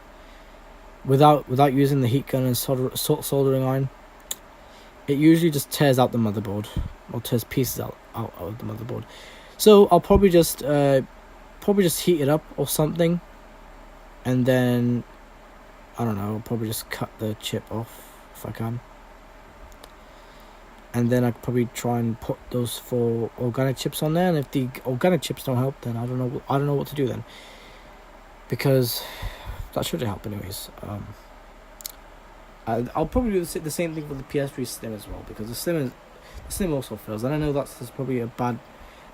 without using the heat gun and soldering iron. It usually just tears out the motherboard, or tears pieces out of the motherboard. So I'll probably just heat it up or something, and then I don't know, I'll probably just cut the chip off if I can, and then I'd probably try and put those 4 organic chips on there. And if the organic chips don't help, then I don't know what to do then, because that should help anyways. I'll probably do the same thing for the PS3 Slim as well, because the Slim also fails, and I know that's probably a bad,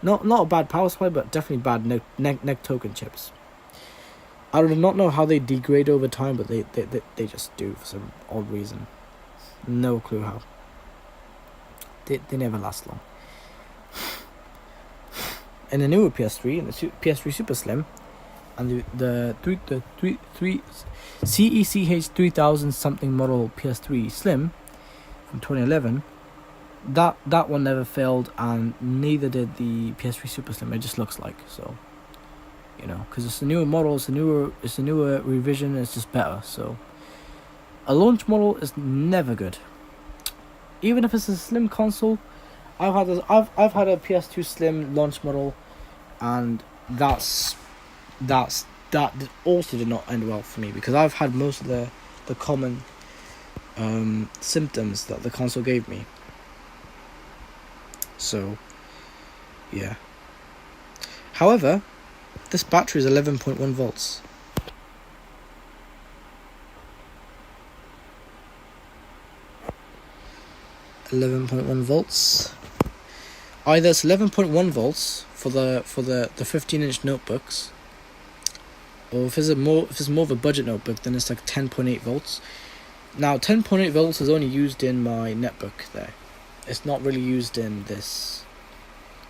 not a bad power supply, but definitely bad neck token chips. I do not know how they degrade over time, but they just do for some odd reason. No clue how. They never last long. In the newer PS3 and the PS3 Super Slim, and the CECH 3000 something model PS3 Slim from 2011, that one never failed, and neither did the PS3 Super Slim. It just looks like so. You know, because it's a newer model, it's a newer revision, it's just better. So a launch model is never good. Even if it's a slim console, I've had a PS2 Slim launch model, and that also did not end well for me, because I've had most of the common symptoms that the console gave me. So yeah. However, this battery is 11.1 volts. Either it's 11.1 volts for the 15-inch notebooks, or if it's more of a budget notebook, then it's like 10.8 volts. Now 10.8 volts is only used in my netbook there. It's not really used in this.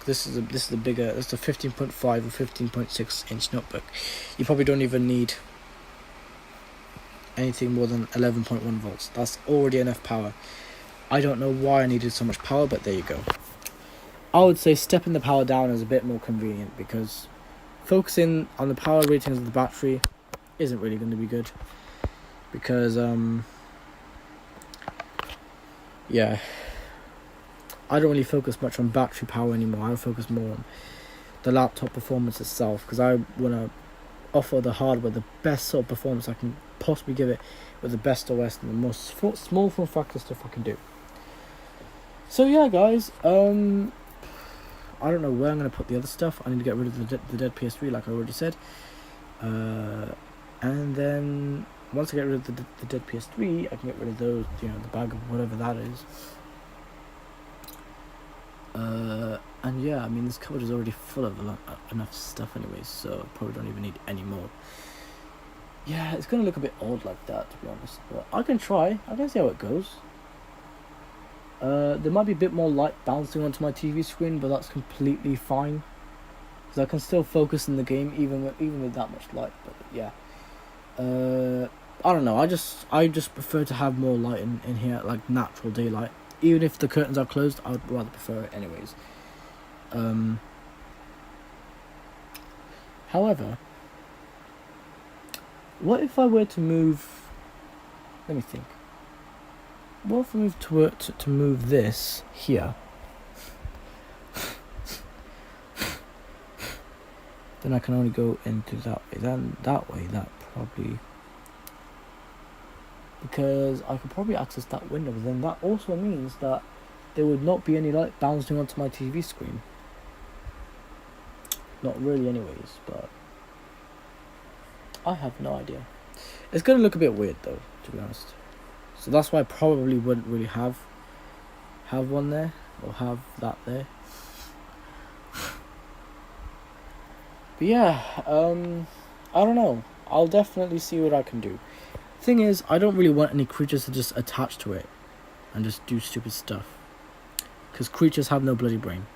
This is the bigger. It's the 15.5 or 15.6 inch notebook. You probably don't even need anything more than 11.1 volts. That's already enough power. I don't know why I needed so much power, but there you go. I would say stepping the power down is a bit more convenient, because focusing on the power ratings of the battery isn't really going to be good. Because yeah, I don't really focus much on battery power anymore. I focus more on the laptop performance itself, because I want to offer the hardware the best sort of performance I can possibly give it, with the best OS and the most small form factor stuff I can do. So yeah, guys, I don't know where I'm going to put the other stuff. I need to get rid of the dead PS3, like I already said. And then once I get rid of the dead PS3, I can get rid of those, the bag of whatever that is. And yeah, I mean, this cupboard is already full of enough stuff anyways, so I probably don't even need any more. Yeah, it's going to look a bit odd like that, to be honest, but I can try. I can see how it goes. There might be a bit more light bouncing onto my TV screen, but that's completely fine, because I can still focus in the game even with that much light. But yeah, I don't know. I just prefer to have more light in here, like natural daylight. Even if the curtains are closed, I would rather prefer it anyways. However, what if I were to move? Let me think. What if I move to move this here? Then I can only go into that way. Then that way, that probably, because I could probably access that window. But then that also means that there would not be any light bouncing onto my TV screen. Not really, anyways. But I have no idea. It's gonna look a bit weird though, to be honest. So that's why I probably wouldn't really have one there, or have that there. But yeah, I don't know. I'll definitely see what I can do. Thing is, I don't really want any creatures to just attach to it and just do stupid stuff, because creatures have no bloody brain.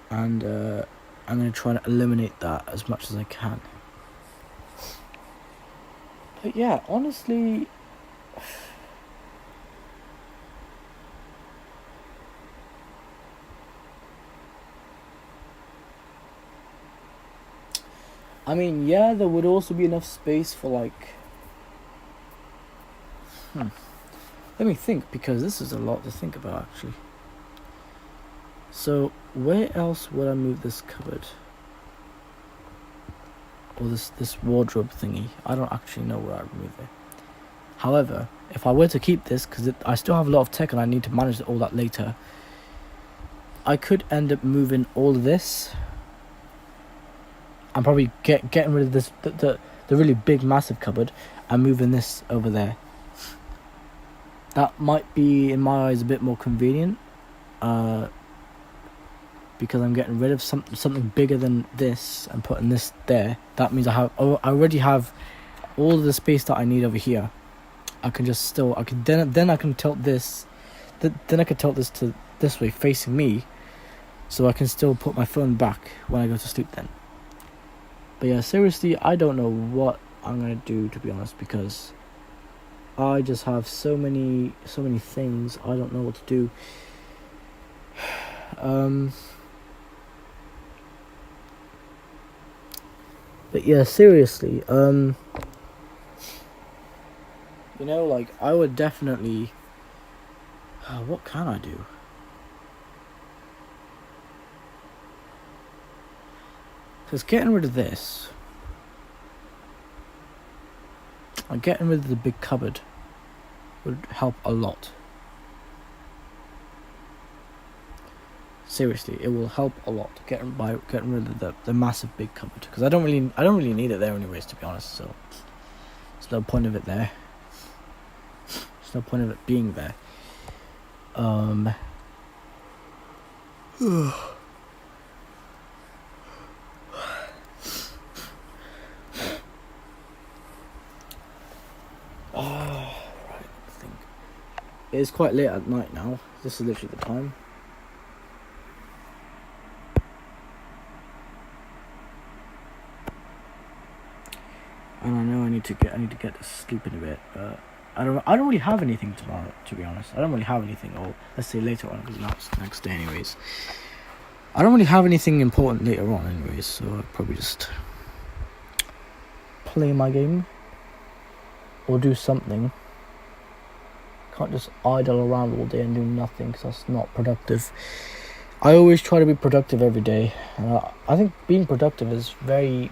And I'm going to try to eliminate that as much as I can. But yeah, honestly, I mean, yeah, there would also be enough space for like, let me think, because this is a lot to think about actually. So where else would I move this cupboard? Or this wardrobe thingy? I don't actually know where I'd move it. However, if I were to keep this, because I still have a lot of tech and I need to manage all that later, I could end up moving all of this. I'm probably getting rid of this the really big massive cupboard and moving this over there. That might be, in my eyes, a bit more convenient. because I'm getting rid of something bigger than this and putting this there. That means I already have all of the space that I need over here. I can then I can tilt this. Then I can tilt this to this way, facing me, so I can still put my phone back when I go to sleep then. But yeah, seriously, I don't know what I'm gonna do, to be honest, because I just have so many things. I don't know what to do. But yeah, seriously, like, I would definitely, what can I do? Because getting rid of this, and getting rid of the big cupboard would help a lot. Seriously, it will help a lot getting rid of the massive big cupboard, because I don't really need it there anyways, to be honest. So there's no point of it there. There's no point of it being there. Right, I think it is quite late at night now. This is literally the time. And I know I need to get to sleep in a bit, but I don't really have anything tomorrow, to be honest. I don't really have anything, or let's say later on, because that's the next day anyways. I don't really have anything important later on anyways, so I'll probably just play my game or do something. Can't just idle around all day and do nothing, because that's not productive. I always try to be productive every day, and I think being productive is very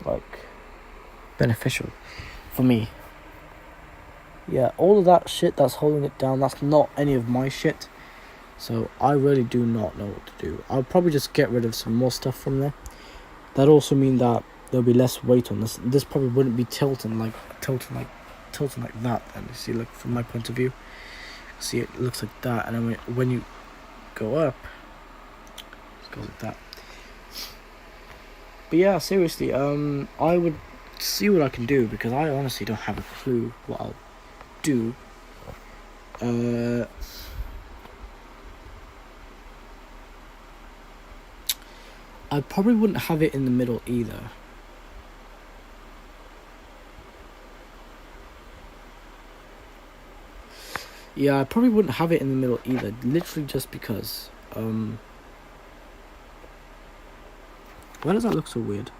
like beneficial for me. Yeah, all of that shit that's holding it down, that's not any of my shit. So I really do not know what to do. I'll probably just get rid of some more stuff from there. That also mean that there'll be less weight on this. This probably wouldn't be tilting like that. And you see, look, from my point of view, see, it looks like that, and then when you go up, it goes like that. But yeah, seriously, I would see what I can do, because I honestly don't have a clue what I'll do. I probably wouldn't have it in the middle either. Yeah, I probably wouldn't have it in the middle either, literally just because, why does that look so weird?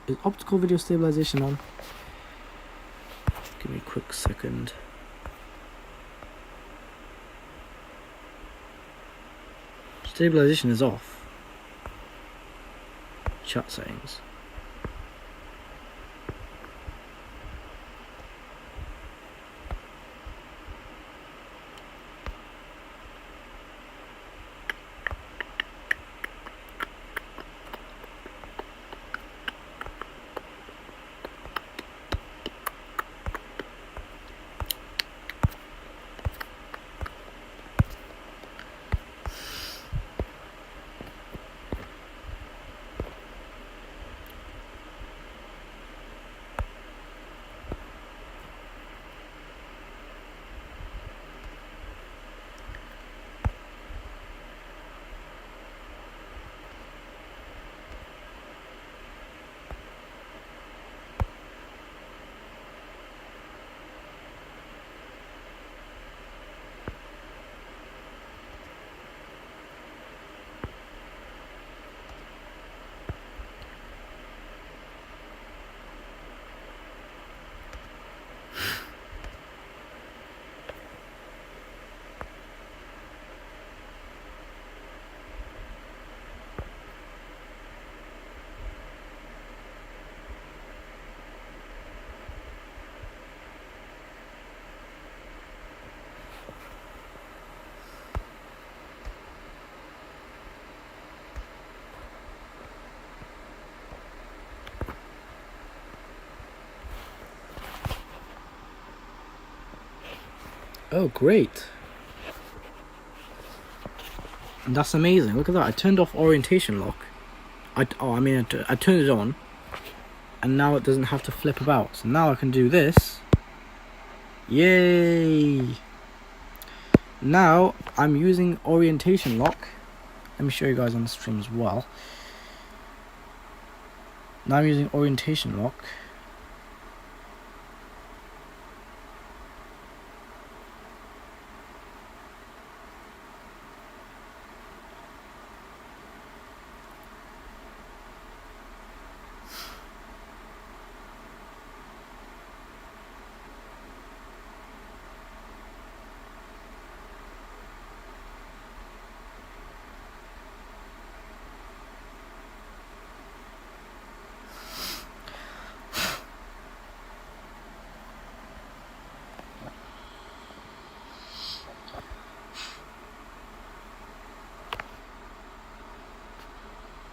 Is optical video stabilization on? Give me a quick second. Stabilization is off. Chat settings. Oh, great. And that's amazing. Look at that. I turned off orientation lock. I turned it on. And now it doesn't have to flip about. So now I can do this. Yay! Now I'm using orientation lock. Let me show you guys on the stream as well. Now I'm using orientation lock.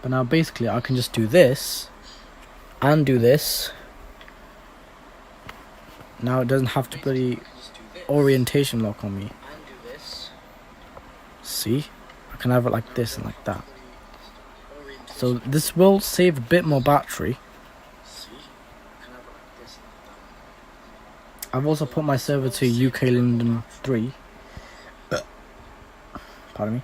But now basically I can just do this and do this. Now it doesn't have to put the orientation lock on me. See? I can have it like this and like that. So this will save a bit more battery. I've also put my server to UK London 3. Pardon me.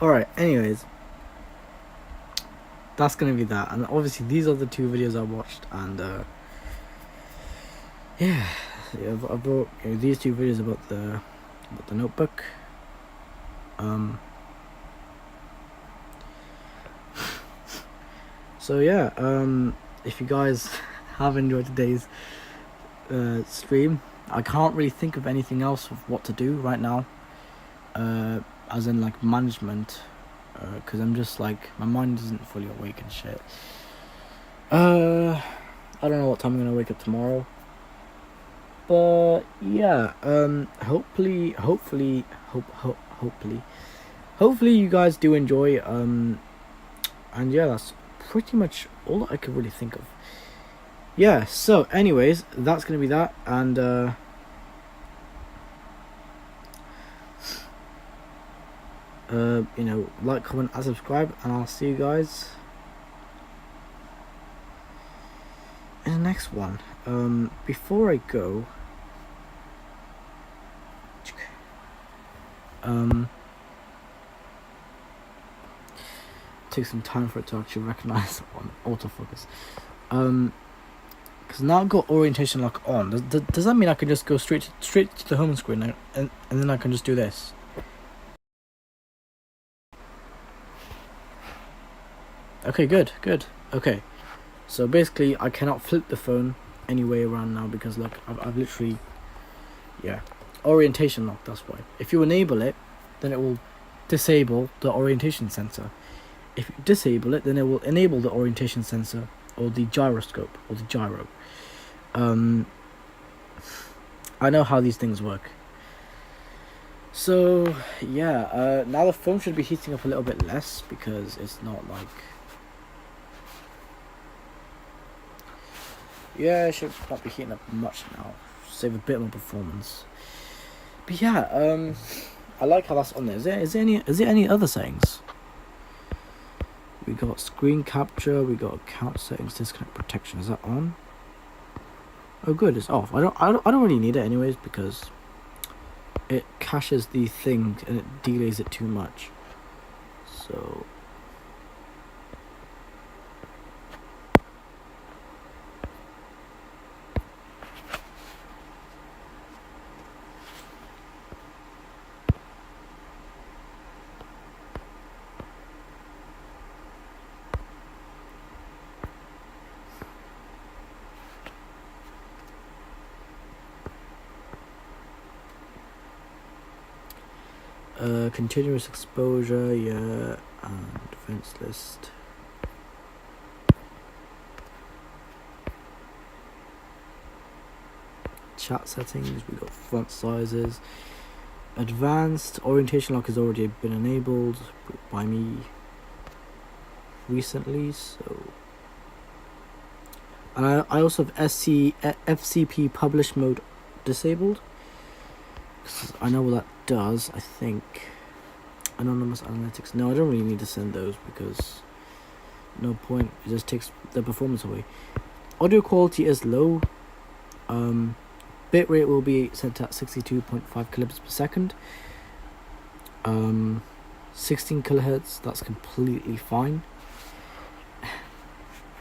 Alright, anyways, that's gonna be that. And obviously these are the 2 videos I watched, and yeah, I brought these 2 videos about the notebook. So yeah, if you guys have enjoyed today's stream, I can't really think of anything else of what to do right now, as in like management, because I'm just like, my mind isn't fully awake and shit. I don't know what time I'm gonna wake up tomorrow, but yeah, hopefully you guys do enjoy, and yeah, that's pretty much all that I could really think of. Yeah, so anyways, that's gonna be that, and you know, like, comment, and subscribe, and I'll see you guys in the next one. Before I go, take some time for it to actually recognize on autofocus. Because now I've got orientation lock on. Does that mean I can just go straight to the home screen, and then I can just do this? Okay, good. Okay, so basically I cannot flip the phone any way around now, because like I've literally, yeah, orientation lock, that's why. If you enable it, then it will disable the orientation sensor. If you disable it, then it will enable the orientation sensor, or the gyroscope, or the gyro. I know how these things work. So yeah, now the phone should be heating up a little bit less, because it's not like, yeah, it should not be heating up much now. Save a bit more performance. But yeah, I like how that's on there. Is there any other settings? We got screen capture. We got account settings, disconnect protection. Is that on? Oh, good. It's off. I don't really need it anyways, because it caches the thing and it delays it too much. So. Continuous exposure, yeah, and events list. Chat settings, we got font sizes. Advanced orientation lock has already been enabled by me recently, so. And I also have FCP publish mode disabled, because I know what that does, I think. Anonymous analytics. No, I don't really need to send those, because no point. It just takes the performance away. Audio quality is low. Bitrate will be set at 62.5 kilobits per second. 16 kilohertz. That's completely fine.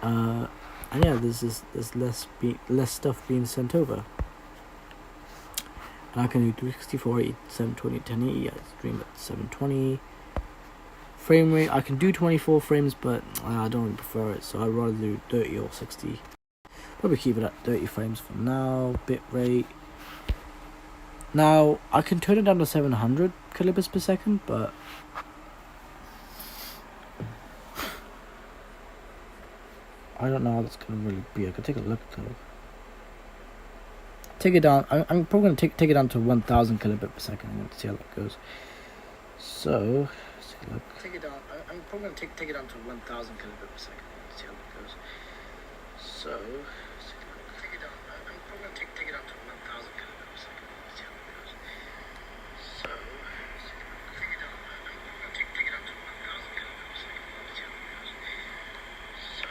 And yeah, there's less stuff being sent over. And I can do 364, 720, 1080. I stream at 720. Frame rate, I can do 24 frames, but I don't really prefer it, so I'd rather do 30 or 60. Probably keep it at 30 frames for now. Bit rate. Now, I can turn it down to 700 kilobits per second, but I don't know how that's going to really be. I could take a look though. Take it down. I'm probably going to take it down to 1000 kilobits per second and see how that goes. So, let's take a look. Take it down. I'm probably going to take it down to 1000 kilobits per second and see how that goes. So, let's take it down. I'm probably going to take it down to 1000 kilobits per second and see how that goes. So, take it down. I'm probably going to take it down to 1000 kilobits per second and see how that goes. So, take it down. I'm probably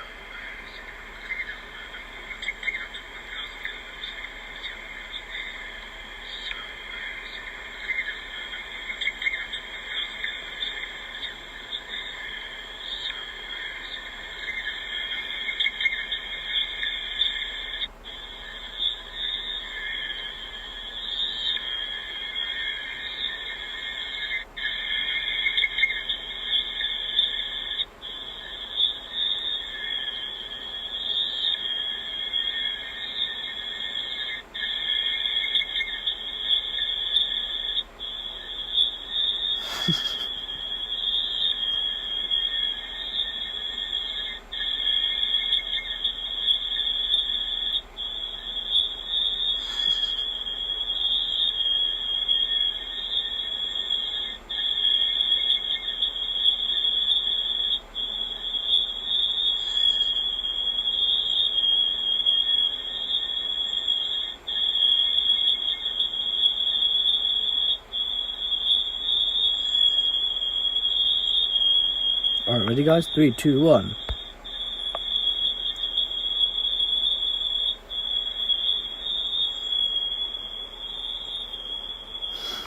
going to take it down to 1000 kilobits per second. So, take it down. I'm probably going to take it down to 1000 kilobits per second. Alright, ready guys? 3, 2, 1.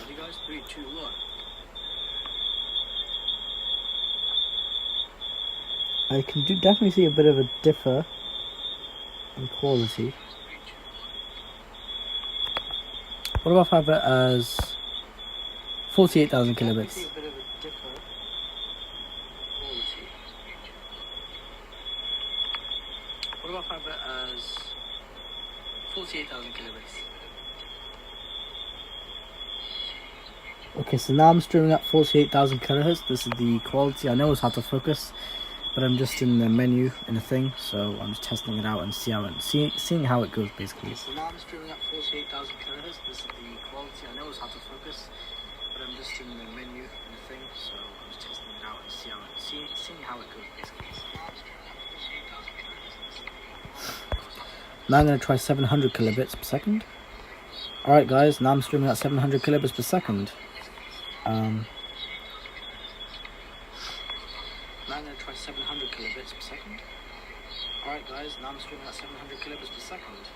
Ready guys? 3, 2, 1. I can definitely see a bit of a differ in quality. What about if I have it as 48,000 kilobits? What about if I have it as 48,000 kilobits? Okay, so now I'm streaming at 48,000 kilohertz. This is the quality. I know it's hard to focus, but I'm just in the menu in the thing, so I'm just testing it out and seeing how it goes basically. So now I'm streaming at 48,000 kilohertz. This is the quality. I know it's hard to focus, but I'm just in the menu in the thing, so I'm just testing it out and seeing how it goes basically. Now I'm going to try 700 kilobits per second. Alright guys, now I'm streaming at 700 kilobits per second. Now I'm going to try 700 kilobits per second. Alright guys, now I'm streaming at 700 kilobits per second.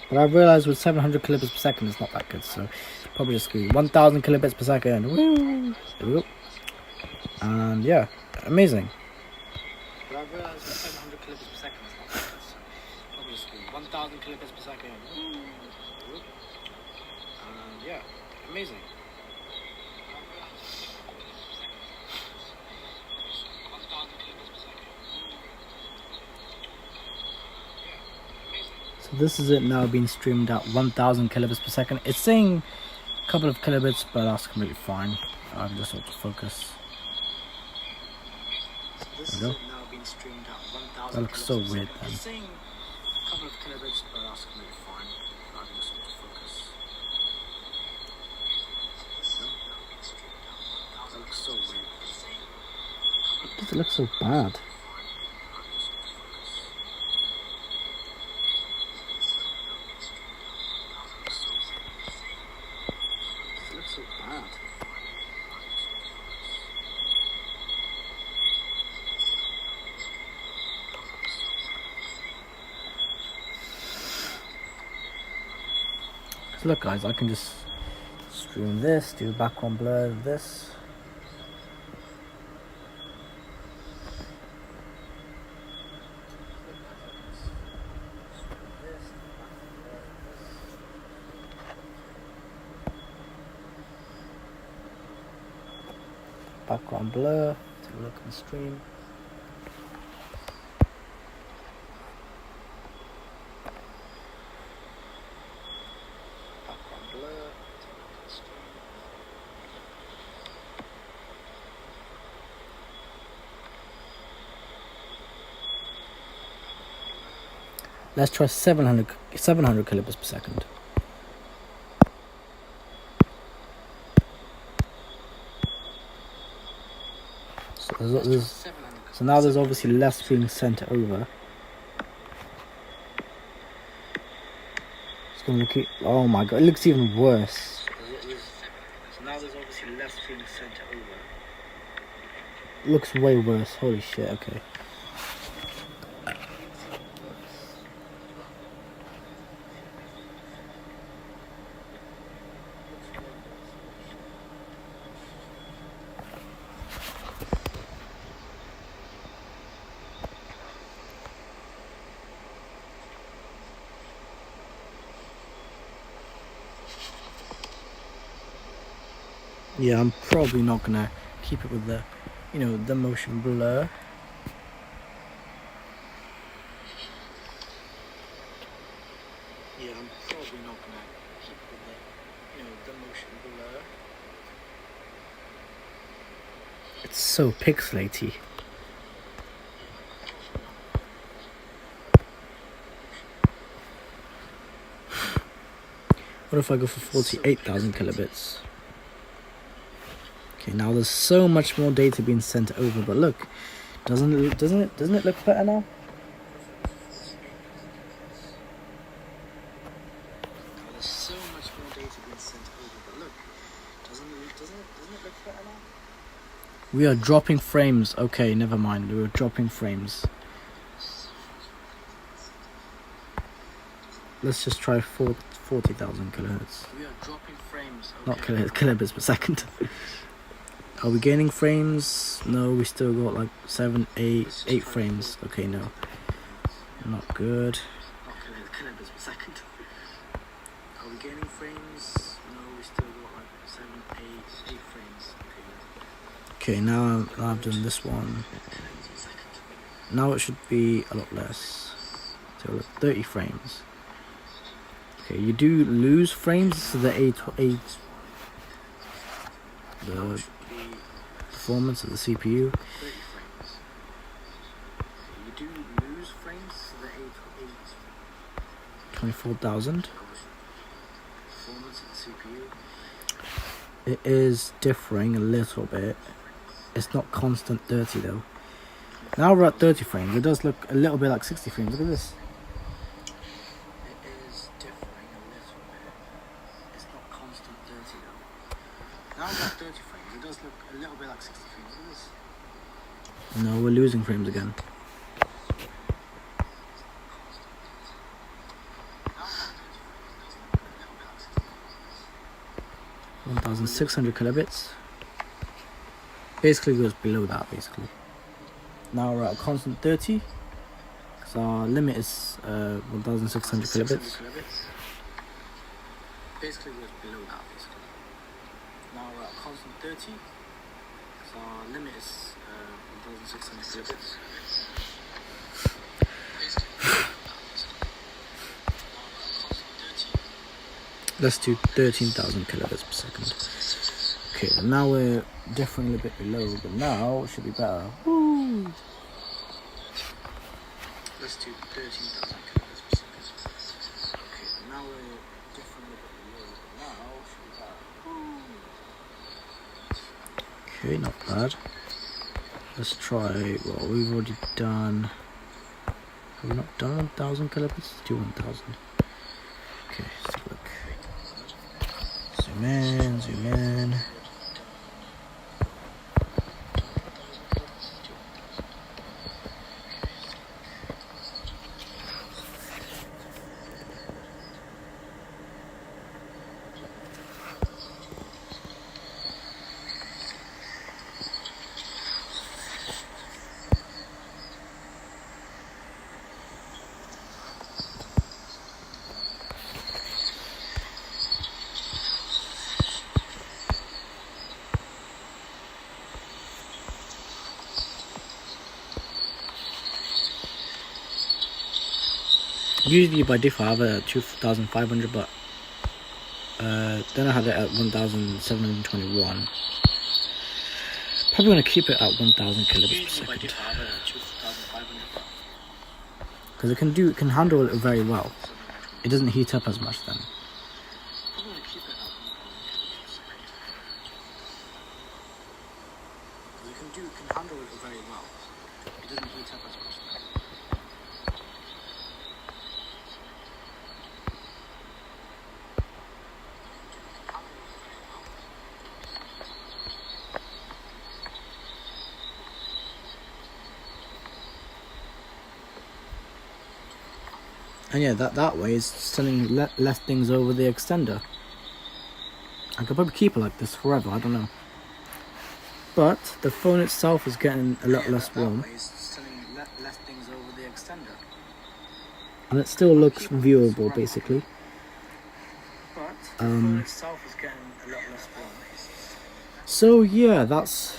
But I've realised with 700 kilobits per second it's not that good, so probably just screw 1000 kilobits per second. Woo! There we go. And yeah, amazing. But I've realised with 700 kilobits per second it's not that good, so probably just screw 1000 kilobits per second. Woo! There we go. And yeah, amazing. So this is it now being streamed at 1000 kilobits per second. It's saying a couple of kilobits, but that's completely fine. I'm just autofocus. There we go. That looks so weird then. It's saying a couple of kilobits, but that's completely fine. I can just autofocus. That looks so weird. Why does it look so bad? So look guys, I can just stream this, do background blur of this. Background blur, take a look at the stream. Let's try 700 kilobits per second. So now there's obviously less being sent over. It's gonna look. Oh my god, it looks even worse. So now there's obviously less being sent over. It looks way worse. Holy shit. Okay. Yeah, I'm probably not gonna keep it with the, the motion blur. Yeah, I'm probably not gonna keep it with the, the motion blur. It's so pixelaty. What if I go for 48,000 kilobits? Okay, now there's so much more data being sent over, but look, doesn't it look better now? There's so much more data being sent over, but look, doesn't it look better now? We are dropping frames. Okay, never mind. We are dropping frames. Let's just try 40,000 kilohertz. We are dropping frames. Okay. Not kilohertz, kilobits per second. Are we gaining frames? No, we still got like 7, 8 frames. Okay, no. Not good. Not kilobits per second. Are we gaining frames? No, we still got like 7, 8 frames. Okay, now I've done this one. Now it should be a lot less. So look, 30 frames. Okay, you do lose frames, so the the performance of the CPU. You do lose frames, so the 24,000. performance of the CPU. It is differing a little bit. It's not constant 30 though. Now we're at 30 frames. It does look a little bit like 60 frames. Look at this. It is differing a little bit. It's not constant 30 though. Now we're at 30 frames. It does look a little bit like 60 frames. Look at this. No, we're losing frames again. 1,600 kilobits. Basically goes below that, basically. Now we're at a constant 30. Because our limit is 1,600 kilobits. Basically goes below that, basically. Now we're at a constant 30. So our limit is 1,600 kilobits. Let's do 13,000 kilobits per second. Okay, and now we're definitely a bit below, but now it should be better. Woo! Let's do 13,000 kilobits per second. Okay, now we're definitely a bit below, but now it should be better. Okay, not bad. Let's try what we've already done. Have we not done 1,000 kilobits? Let's do 1,000. Okay, let's look. Zoom in, zoom in. Usually by default I have it at 2,500, but then I had it at 1,721. Probably going to keep it at 1,000 kilobits per second. Because it can handle it very well. It doesn't heat up as much then. And yeah, that way is sending less things over the extender. I could probably keep it like this forever, I don't know. But the phone itself is getting a lot less warm. And it still looks viewable, basically. So yeah, that's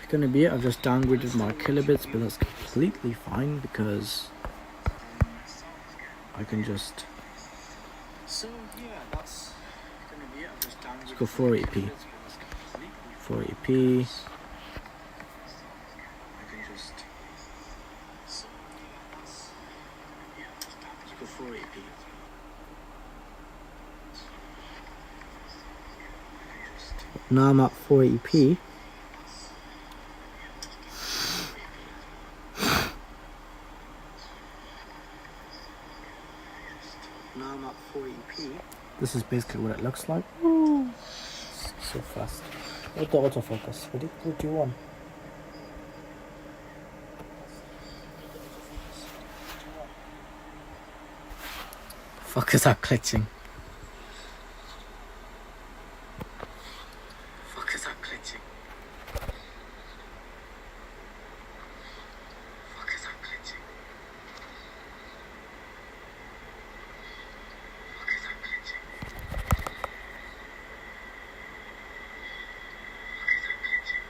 gonna be it. I've just downgraded my kilobits, but that's completely fine because I can just let's go 480p. 480p. Now I'm at 480p. Now I'm at 480p. This is basically what it looks like. So fast. What the autofocus? Ready? 3, 2, 1. Fuck is that glitching? Fuck is that glitching? Fuck is that glitching? Fuck is that glitching? Fuck is that glitching?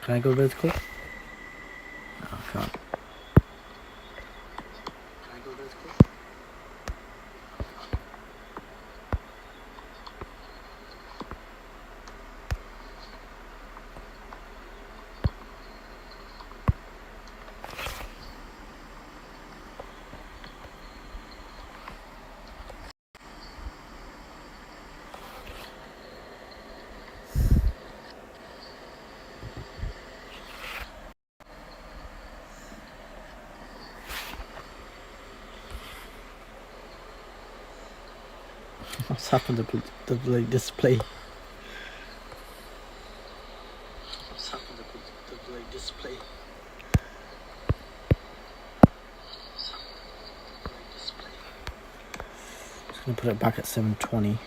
Can I go vertical? No, I can't. Can I go vertical? What's happened to the display? What's happened to the display? What's happened to the display? Just gonna put it back at 720.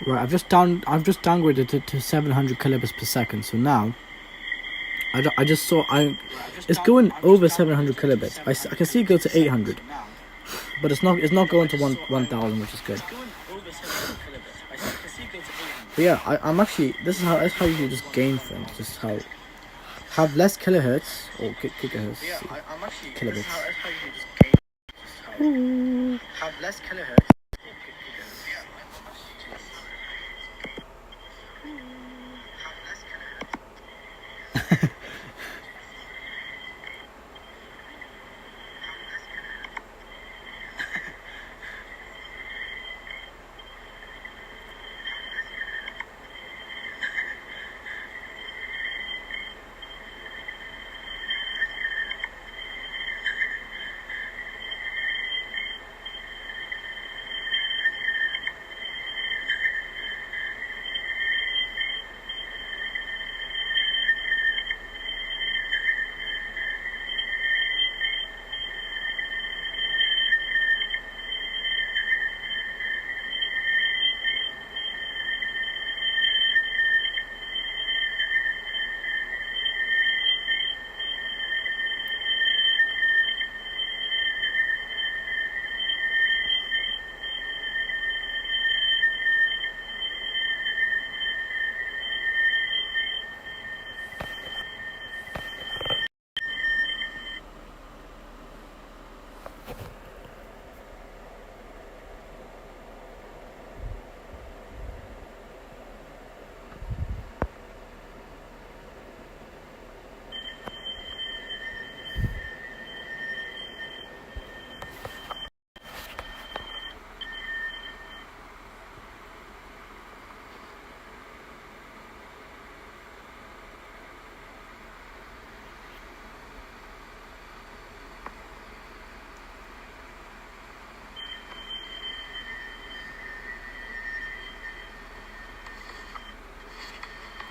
Right, I've just downgraded it to 700 kilobits per second. So now, I just saw it's going over 700 kilobits. I can see it go to 800, but it's not going to 1000, which is good. But yeah, I'm actually that's how you just gain things. Just how have less kilohertz or gigahertz. Kilobits. Have less kilohertz.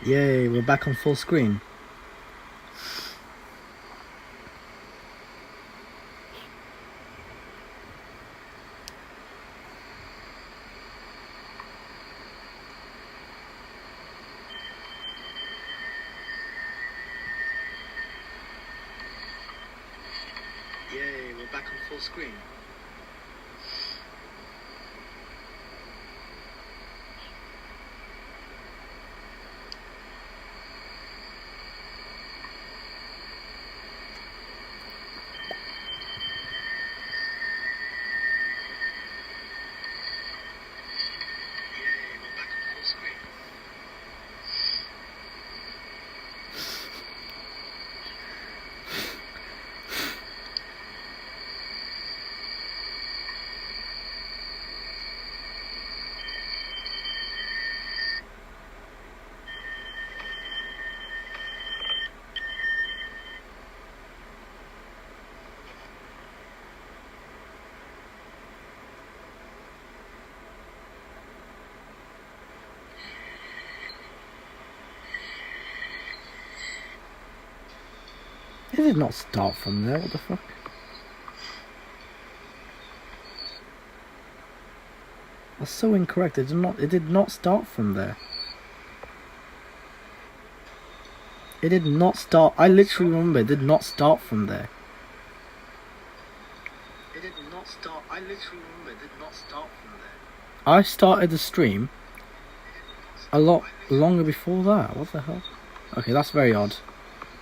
Yay, we're back on full screen. Yay, we're back on full screen. It did not start from there, what the fuck? That's so incorrect. It did not start from there. It did not start. I literally remember it did not start from there. It did not start. I literally remember it did not start from there. I started the stream a lot longer before that. What the hell? Okay, that's very odd.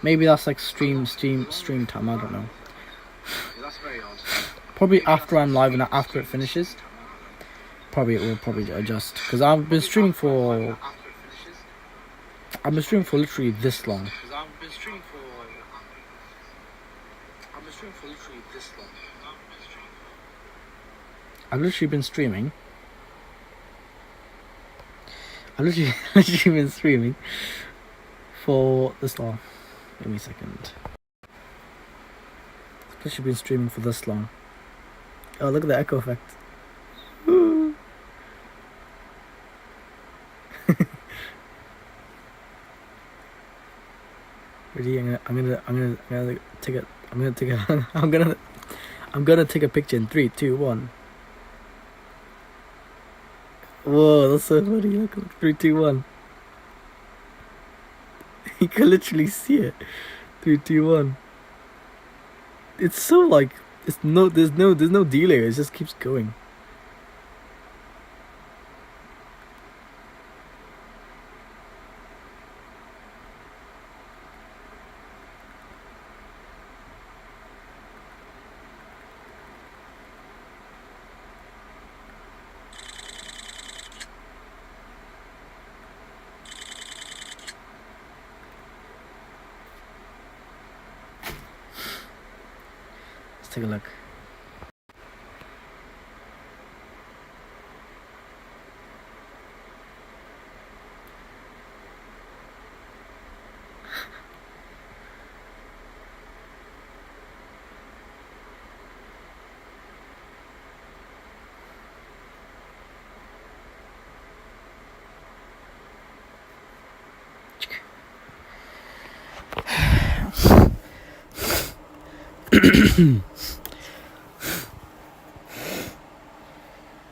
Maybe that's like stream time, I don't know. That's very odd. Probably after I'm live and after it finishes. Probably it will probably adjust. Because I've been streaming for literally this long. I've been streaming for literally this long. I've literally been streaming. I've literally been streaming for this long. Give me a second. I've literally been streaming for this long. Oh, look at the echo effect. Really, I'm gonna take it. I'm gonna take a picture in 3, 2, 1. Whoa, that's so funny. Look, 3, 2, 1. You can literally see it. 3, 2, 1. It's so like there's no delay. It just keeps going. Let's take a look.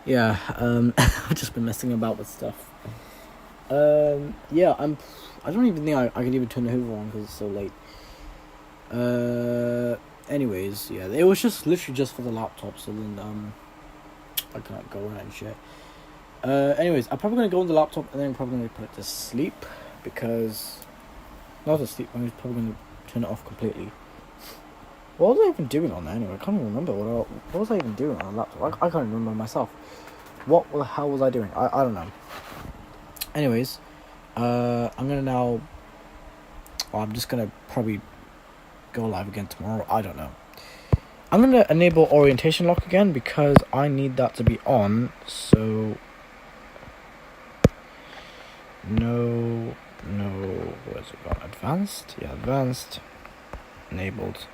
Yeah, I've just been messing about with stuff. Yeah, I don't even think I can even turn the Hoover on because it's so late. Anyways, yeah, it was just literally just for the laptop, so then I can't go on it and shit. Anyways, I'm probably gonna go on the laptop and then I'm probably gonna put it to sleep because not to sleep. I'm probably gonna turn it off completely. What was I even doing on there anyway? I can't even remember what was I even doing on the laptop. I can't even remember myself. What the hell was I doing? I don't know. Anyways, I'm gonna now. Well, I'm just gonna probably go live again tomorrow. I don't know. I'm gonna enable orientation lock again because I need that to be on. So no, where's it gone? Advanced, yeah, advanced, enabled.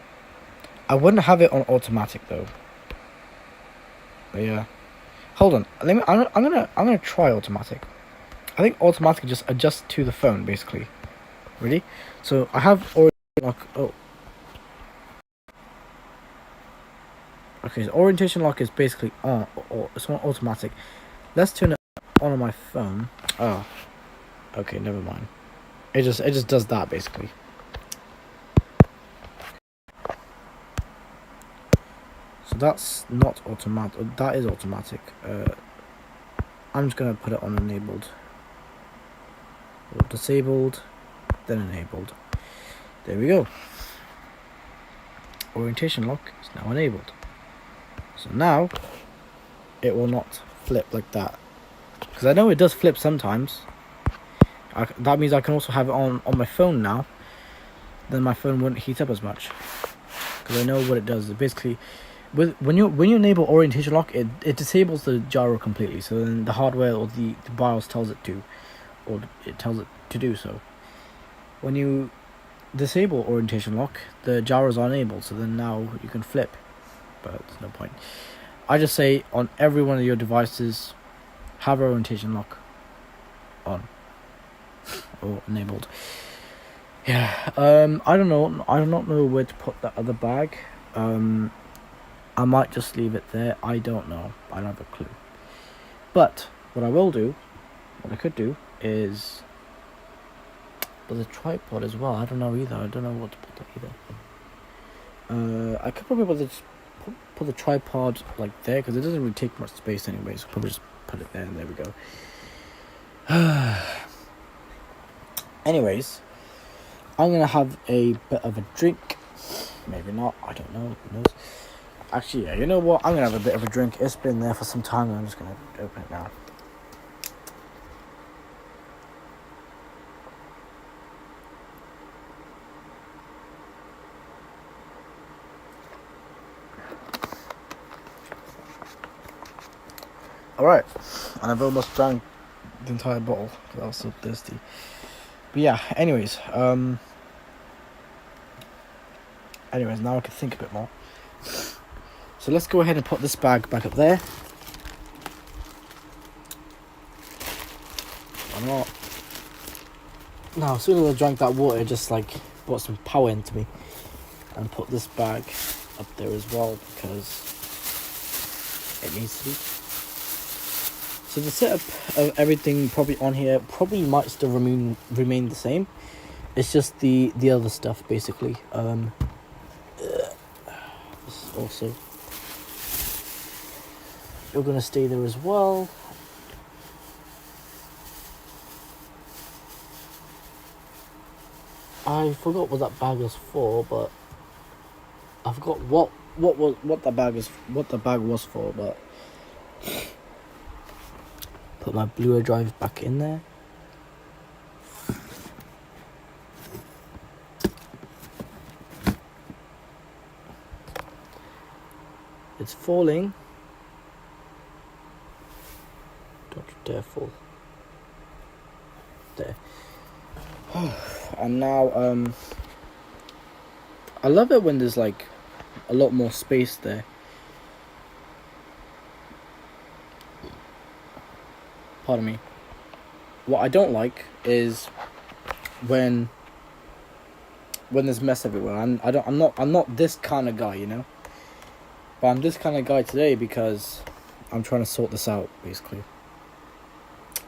I wouldn't have it on automatic though. But yeah, hold on. I'm gonna try automatic. I think automatically just adjusts to the phone basically. Ready? So I have orientation lock. Oh. Okay, so orientation lock is basically on, or it's not automatic. Let's turn it on my phone. Oh, okay, never mind. It just does that basically. So that's not automatic. That is automatic. I'm just gonna put it on enabled. Or disabled, then enabled. There we go. Orientation lock is now enabled. So now it will not flip like that. Because I know it does flip sometimes. That means I can also have it on my phone now. Then my phone wouldn't heat up as much. Because I know what it does. It basically, when you enable orientation lock, it disables the gyro completely. So then the hardware or the BIOS tells it to, or it tells it to do so. When you disable orientation lock, the gyros are enabled. So then now you can flip. But there's no point. I just say on every one of your devices, have orientation lock on or enabled. Yeah. I don't know. I do not know where to put that other bag. I might just leave it there. I don't know. I don't have a clue. But what I will do, what I could do is, there's a tripod as well. I don't know either. I don't know what to put there either. I could probably put the tripod like there because it doesn't really take much space anyway. So probably just put it there and there we go. Anyways, I'm gonna have a bit of a drink. Maybe not. I don't know. Who knows? Actually, yeah. You know what? I'm gonna have a bit of a drink. It's been there for some time, and I'm just gonna open it now. Alright, and I've almost drank the entire bottle because I was so thirsty. But yeah, anyways, now I can think a bit more. So let's go ahead and put this bag back up there. Why not? Now, as soon as I drank that water, it just like brought some power into me. And put this bag up there as well because it needs to be. So the setup of everything probably on here probably might still remain the same. It's just the other stuff basically. This also you're gonna stay there as well. I forgot what that bag was for, but I forgot what the bag was for, but. Put my Blu-ray drive back in there. It's falling. Don't you dare fall. There. And now, I love it when there's like a lot more space there. Pardon me. What I don't like is when there's mess everywhere. I'm not this kind of guy, you know. But I'm this kind of guy today because I'm trying to sort this out basically.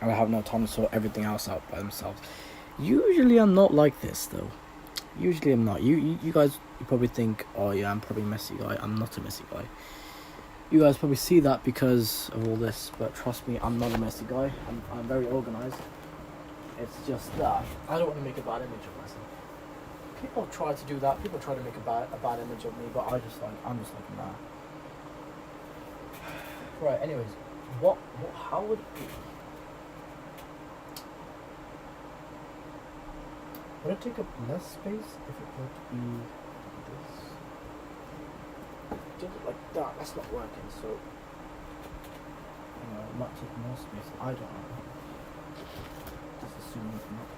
And I have no time to sort everything else out by themselves. Usually I'm not like this though. Usually I'm not. You guys probably think, oh yeah, I'm probably a messy guy. I'm not a messy guy. You guys probably see that because of all this, but trust me, I'm not a messy guy. I'm very organized. It's just that I don't want to make a bad image of myself. People try to do that. People try to make a bad image of me, but I'm just like nah. Right. Anyways, how would it be? Would it take up less space if it were to be like this? Did it like that? That's not working. So it might take more space. I don't know. Just assuming it's not.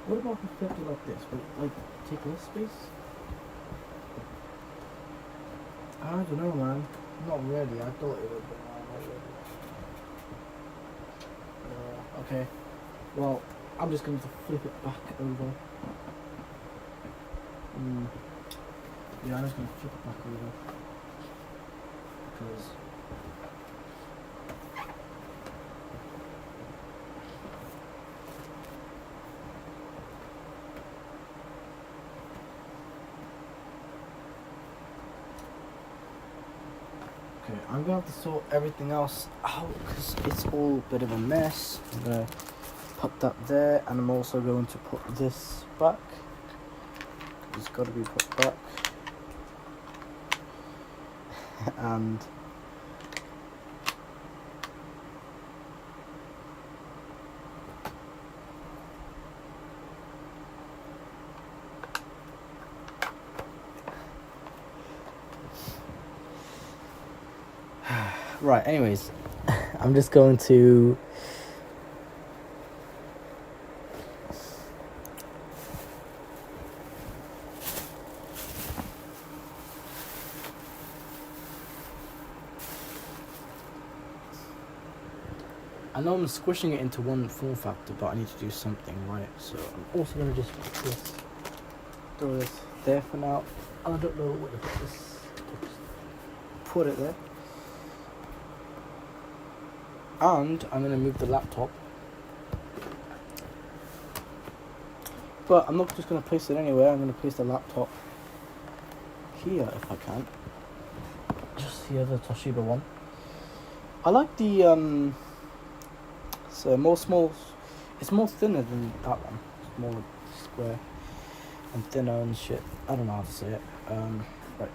What about if we flipped it like this? Would it like take less space? I don't know, man. Not really. I thought it would, but not really. Okay. Well, I'm just going to flip it back over. Yeah, I'm just going to flip it back over. Because... Okay, I'm going to have to sort everything else out because it's all a bit of a mess. I'm going to put that there, and I'm also going to put this back. It's got to be put back. And right, anyways, I'm just going to I know I'm squishing it into one form factor, but I need to do something, right? So I'm also going to just put this, throw this there for now. I don't know where to put this. Put it there. And I'm going to move the laptop. But I'm not just going to place it anywhere. I'm going to place the laptop here if I can. Just here, the Toshiba one. I like the so it's more thinner than that one. It's more square and thinner and shit. I don't know how to say it. Right.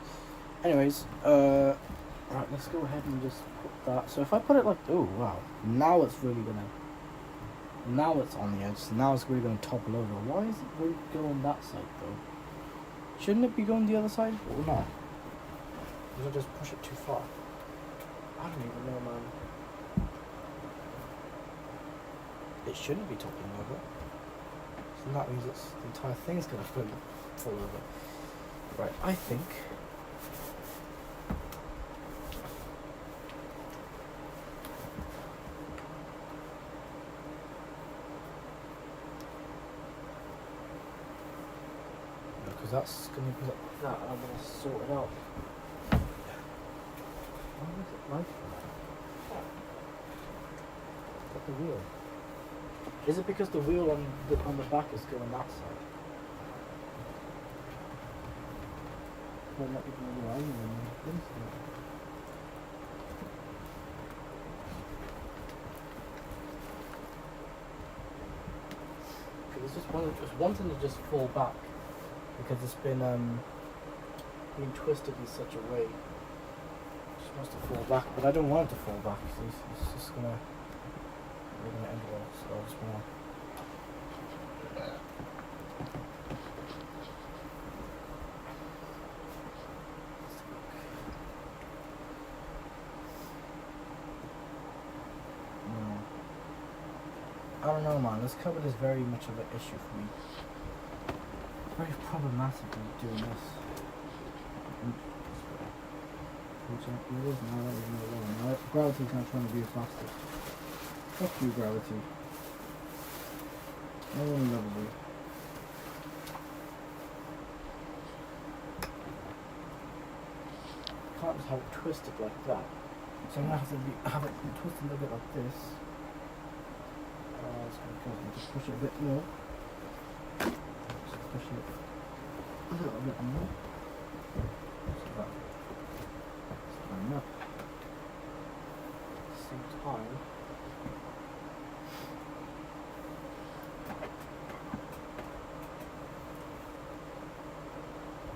Anyways, right, let's go ahead and just put that. So if I put it like, oh wow, now it's really gonna. Now it's on the edge. So now it's really gonna topple over. Why is it really going that side though? Shouldn't it be going the other side or not? Did I just push it too far? I don't even know, man. It shouldn't be toppling over. So that means it's, the entire thing's gonna fall over. Right, I think. Because that's gonna be like that, and I'm gonna sort it out. Why is it like that? Like the wheel. Is it because the wheel on the back is going that side? Well, not even a little angle in the inside. It's just wanting to just fall back because it's been being twisted in such a way. It just wants to fall back, but I don't want it to fall back. It's just gonna. We're gonna end it off, so I just wanna. I don't know, man. This cupboard is very much of an issue for me. Very problematic doing this. It is now, that is no longer. Now, gravity's not trying to be faster. Fuck you, gravity. No one loves you. Can't just have it twisted like that. So I'm gonna have to have it twisted a little bit like this. It's gonna cause me to push it a bit more. Just push it a little bit more. So that's enough. At the same time.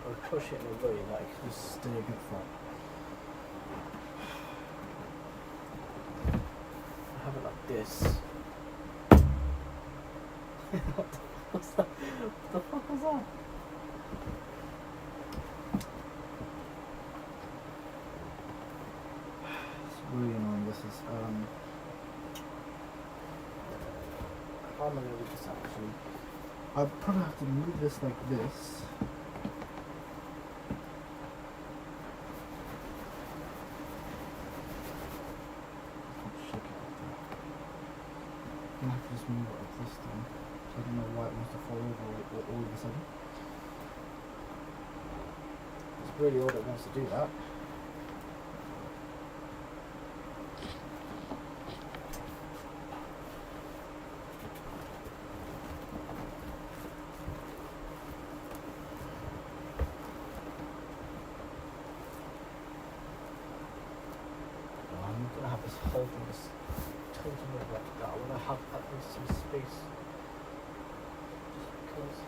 I'll push it in a way that it can just stay a bit flat. I have it like this. What's that? What the fuck was that? It's really annoying. This is how am I gonna do this actually? I'll probably have to move this like this. just move it like this time. So I don't know why it wants to fall over all of a sudden. It's really odd it wants to do that. I'm gonna have this whole thing just totally like that. I wanna have at least some space. Just because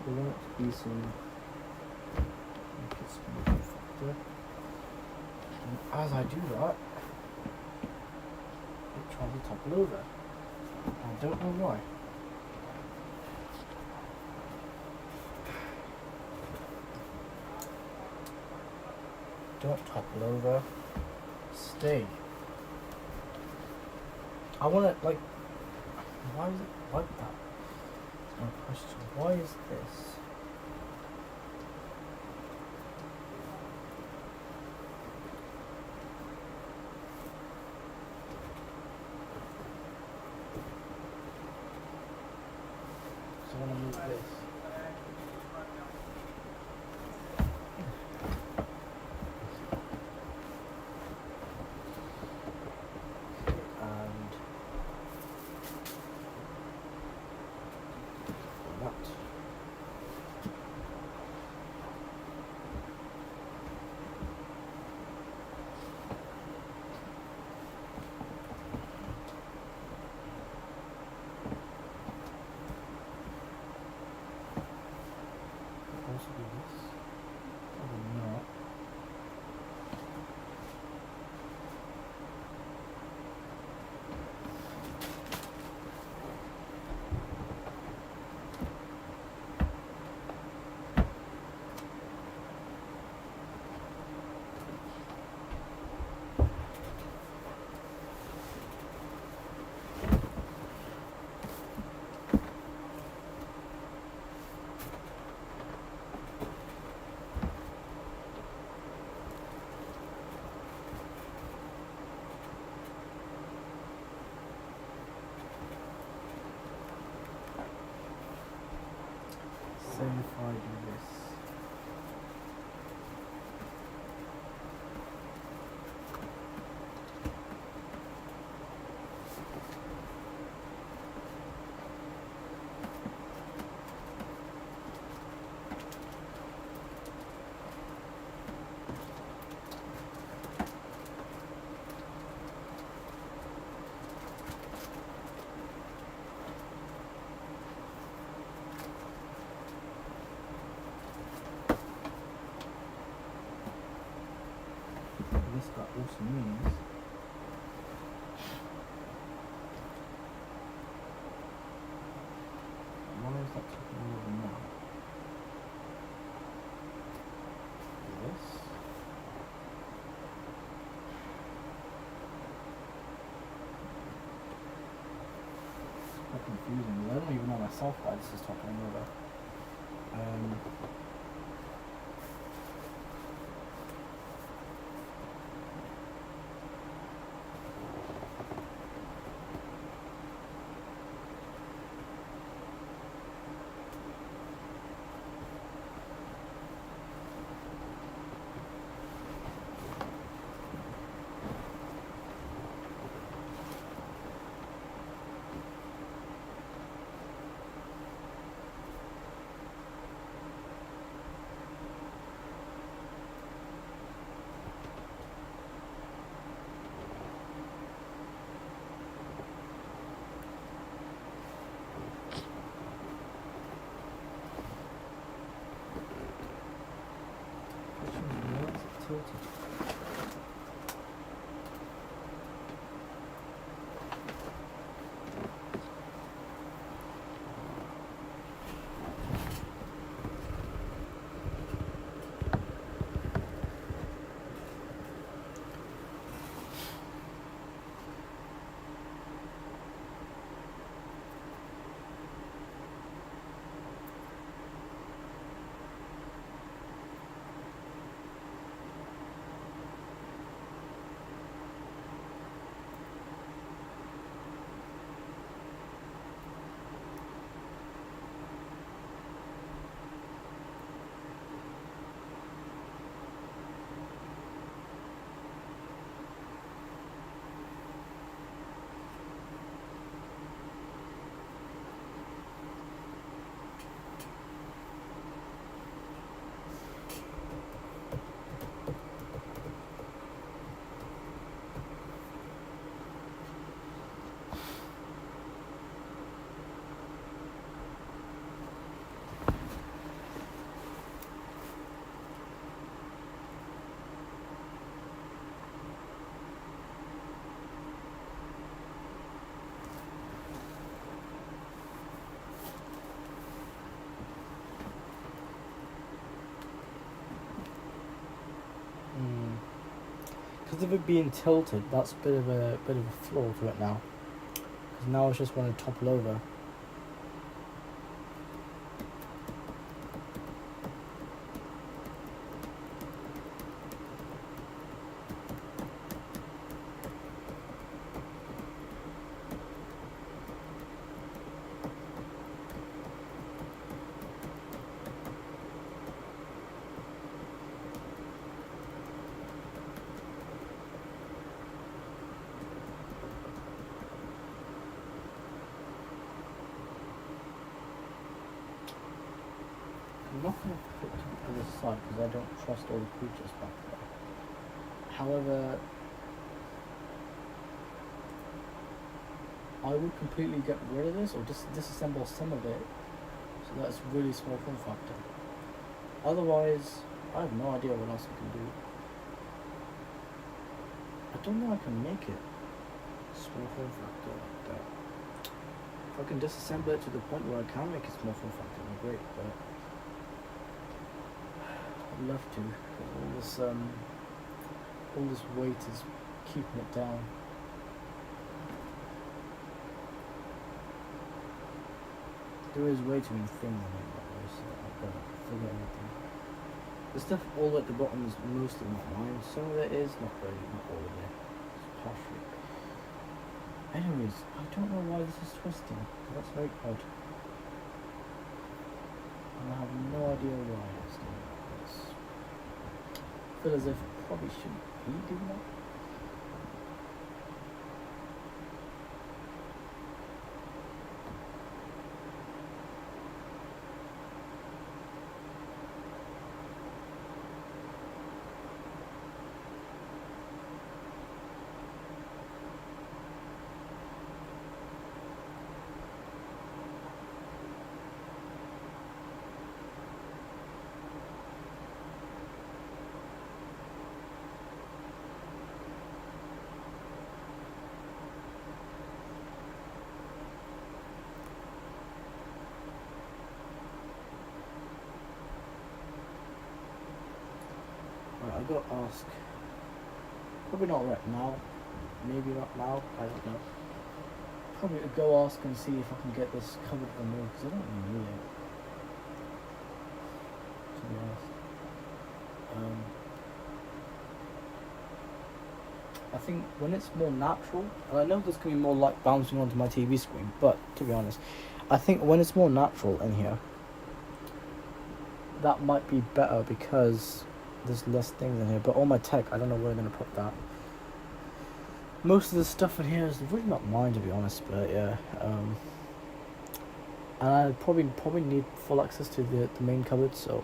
we want it to be some make it smooth factor. And as I do that, it tries to topple over. I don't know why. Don't topple over. Stay. I want it like. Why is it like that? That's my question. Why is this? So I want to move this. Possibly this. Probably not. Say if I do this. This that also means why is that taking over now? This it's quite confusing. I don't even know myself why this is toppling over. because of it being tilted, that's a bit of a flaw to it now. Because now it's just want to topple over. I'm not going to put it to the side because I don't trust all the creatures back there. However, I would completely get rid of this or just disassemble some of it, so that's really small form factor. Otherwise, I have no idea what else I can do. I don't know I can make it small form factor like that. If I can disassemble it to the point where I can make it small form factor, then great, but I'd love to, because all this weight is keeping it down. There is way too many things in it, by the way, so I've got to figure everything. The stuff all at the bottom is mostly not mine. Some of it is, not really, not all of it. It's partially. Anyways, I don't know why this is twisting. That's very odd. And I have no idea why it's doing that. I feel as if it probably shouldn't be doing that. Right, I got to ask. Probably not right now. Maybe not now. I don't know. Probably go ask and see if I can get this covered removed because I don't really need it. To be honest. I think when it's more natural, and I know there's going to be more light bouncing onto my TV screen, but to be honest, I think when it's more natural in here, that might be better because there's less things in here. But all my tech, I don't know where I'm going to put that. Most of the stuff in here is really not mine, to be honest, but yeah. And I probably need full access to the main cupboard, so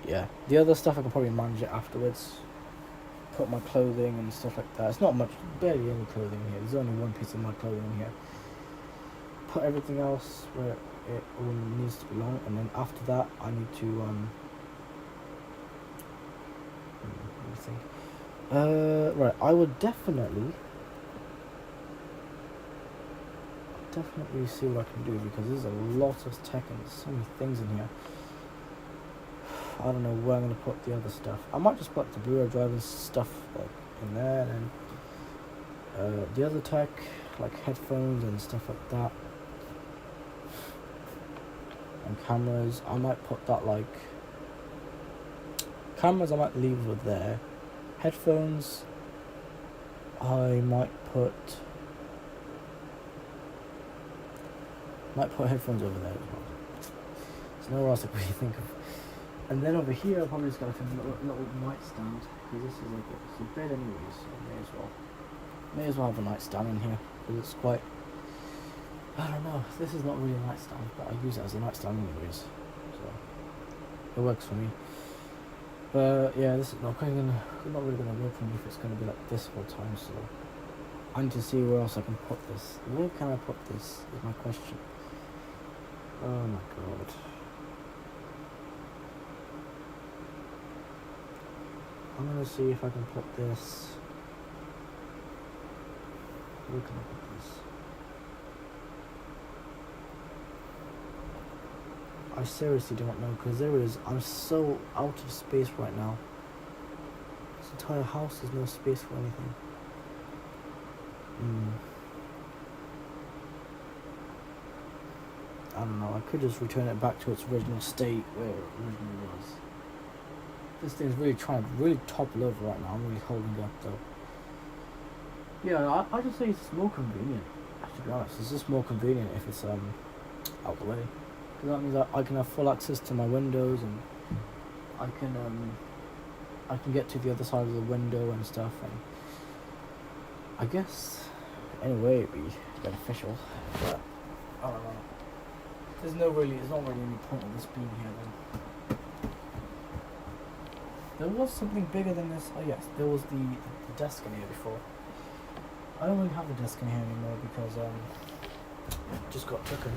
yeah. The other stuff I can probably manage it afterwards. Put my clothing and stuff like that. It's not much, barely any clothing here. There's only one piece of my clothing in here. Put everything else where it all needs to belong, and then after that I need to let me think. Right, I would definitely see what I can do because there's a lot of tech and there's so many things in here. I don't know where I'm going to put the other stuff. I might just put the Blu-ray drive and stuff like in there, and the other tech like headphones and stuff like that, and cameras. I might put that like cameras. I might leave over there. Headphones. I might put headphones over there as well. There's nowhere else I can really think of. And then over here, I'll probably just got like a little nightstand because this is like it's a bed anyways. So may as well have a nightstand in here because it's quite. I don't know. This is not really a nightstand, but I use it as a nightstand anyways, so it works for me. But yeah, this is not really gonna work for me if it's gonna be like this all the time. So I need to see where else I can put this. Where can I put this? Is my question. Oh my god. I'm gonna see if I can put this. Where can I put this? I seriously don't know because I'm so out of space right now. So entire house, there's no space for anything. I don't know, I could just return it back to its original state where it originally was. This thing's really trying to really topple over right now. I'm really holding it up though. Yeah, I just say it's more convenient. To be honest, it's just more convenient if it's out the way. Because that means I can have full access to my windows, and I can get to the other side of the window and stuff. And I guess in a way it'd be beneficial, but I don't know. There's not really any point of this being here then. There was something bigger than this. Oh yes, there was the desk in here before. I don't really have a desk in here anymore because it just got taken.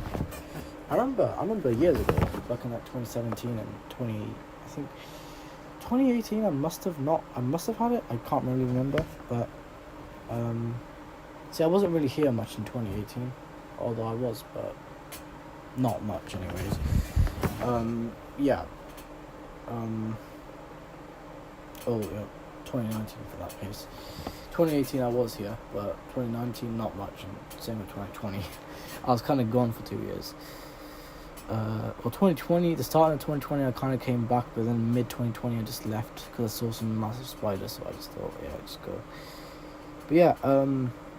I remember years ago, back in like 2017 and 2018. I must have had it. I can't really remember, but see, I wasn't really here much in 2018, although I was, but not much anyways. Yeah. Oh yeah, 2019 for that case. 2018 I was here, but 2019 not much, and same with 2020. I was kind of gone for 2 years. Well, 2020, the start of 2020 I kind of came back, but then mid 2020 I just left because I saw some massive spiders, so I just thought, yeah, just go. But yeah,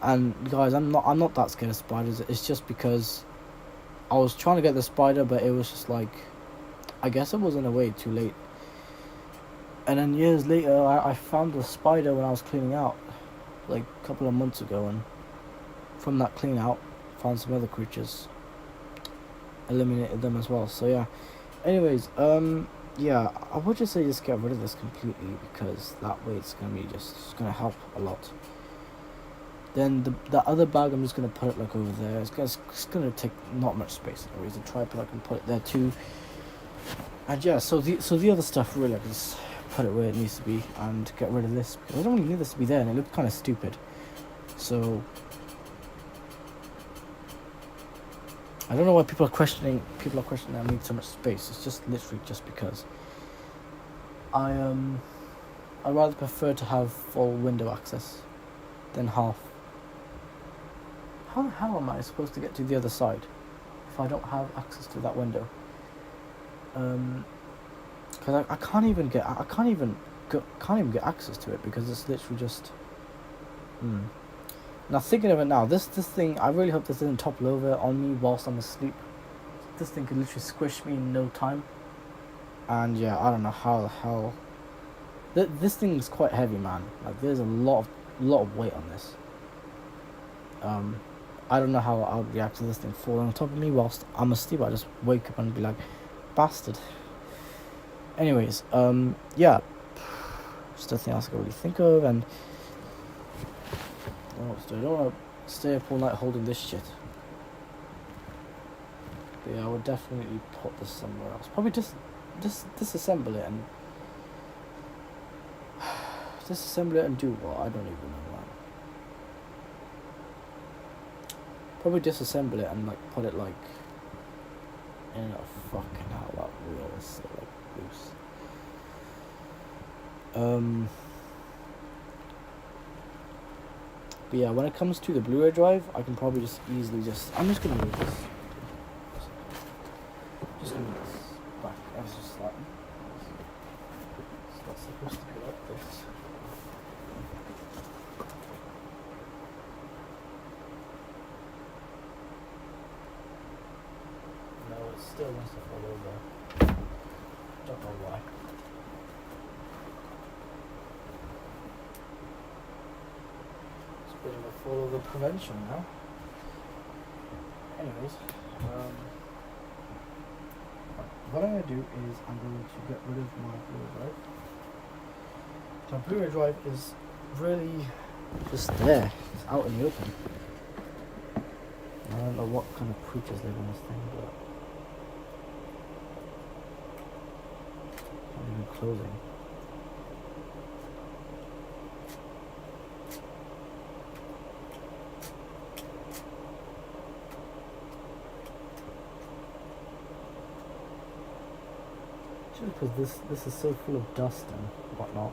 and guys, I'm not that scared of spiders. It's just because I was trying to get the spider, but it was just like, I guess it was in a way too late. And then years later, I found the spider when I was cleaning out, like a couple of months ago, and from that clean out, found some other creatures, eliminated them as well. So yeah. Anyways, yeah, I would just say just get rid of this completely, because that way it's gonna help a lot. Then the other bag, I'm just gonna put it like over there. It's gonna take not much space. Anyways, the tripod I can put it there too. And yeah, so the other stuff really I can just put it where it needs to be and get rid of this, because I don't really need this to be there, and it looked kind of stupid. So I don't know why people are questioning I need so much space. It's just literally just because I rather prefer to have full window access than half. How the hell am I supposed to get to the other side if I don't have access to that window? Because I can't even get get access to it, because it's literally just. Now thinking of it now, this thing, I really hope this doesn't topple over on me whilst I'm asleep. This thing could literally squish me in no time. And yeah, I don't know how the hell. This thing is quite heavy, man. Like, there's a lot of weight on this. I don't know how I would react to this thing falling on top of me whilst I'm asleep. I just wake up and be like, bastard. Anyways, yeah, just nothing else I can really think of, and I don't want to stay up all night holding this shit. But yeah, I would definitely put this somewhere else. Probably just disassemble it and do what? I don't even know, man. Probably disassemble it and like put it like in a fucking hell, that wheel is so like loose. But yeah, when it comes to the Blu-ray drive, I can probably just easily I'm just gonna move this. Just gonna move this back ever so slightly. It's not supposed to be like this. No, it still wants to fall over. Don't know why. It's a bit of a fall over prevention now. Anyways, what I'm going to do is I'm going to get rid of my Blu-ray drive. My Blu-ray drive is really just there. It's out in the open. I don't know what kind of creatures live on this thing, but not even closing. Just because this is so full of dust and whatnot.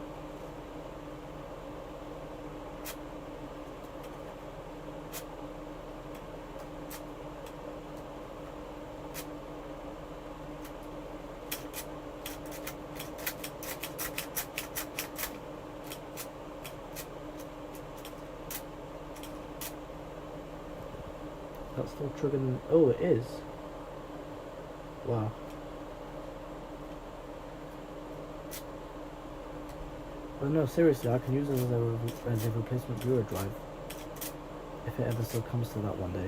That's still triggering. Oh, it is. Wow. But no, seriously, I can use it as a replacement viewer drive. If it ever still comes to that one day.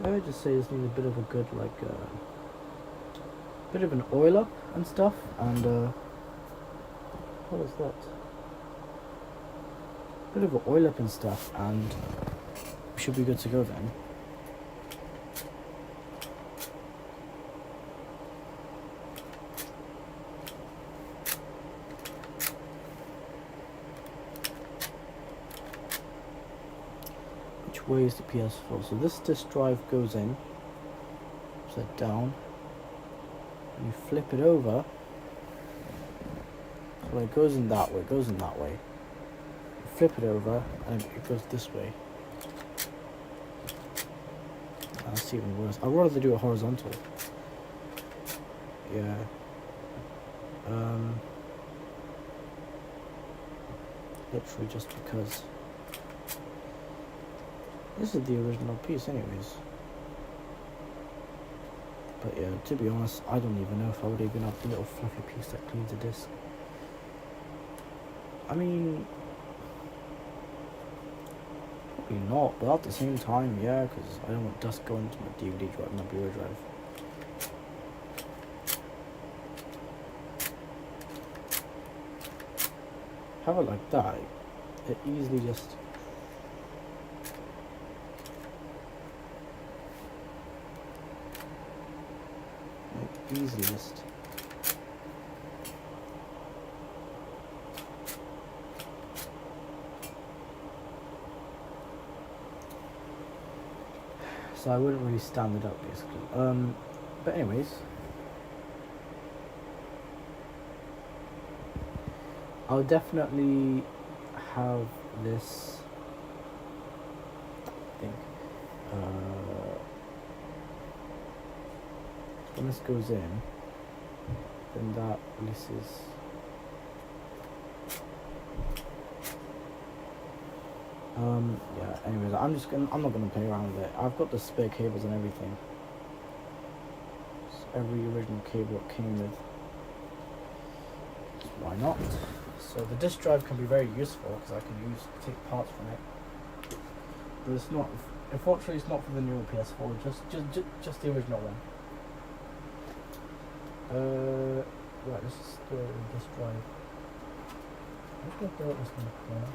I would just say this needs a bit of a good, like, bit of an oil up and stuff, and, what is that? Bit of an oil up and stuff, and we should be good to go then. Which way is the PS4? So this disk drive goes in, upside down, and you flip it over. So when it goes in that way, it goes in that way. You flip it over, and it goes this way. That's even worse. I'd rather do it horizontal. Yeah. Literally just because. This is the original piece anyways. But yeah, to be honest, I don't even know if I would even have the little fluffy piece that cleans the disc. I mean, probably not, but at the same time, yeah, because I don't want dust going into my DVD drive, my Blu-ray drive. Have it like that, it easily just... easiest. So I wouldn't really stand it up basically. But anyways, I'll definitely have this thing. When this goes in, then that releases. Yeah, anyways, I'm not gonna play around with it. I've got the spare cables and everything. It's every original cable it came with. So why not? So the disk drive can be very useful because I can take parts from it. But it's not, unfortunately it's not for the newer PS4, just the original one. Right, let's just throw it in this drive. I'm just gonna throw this in the corner.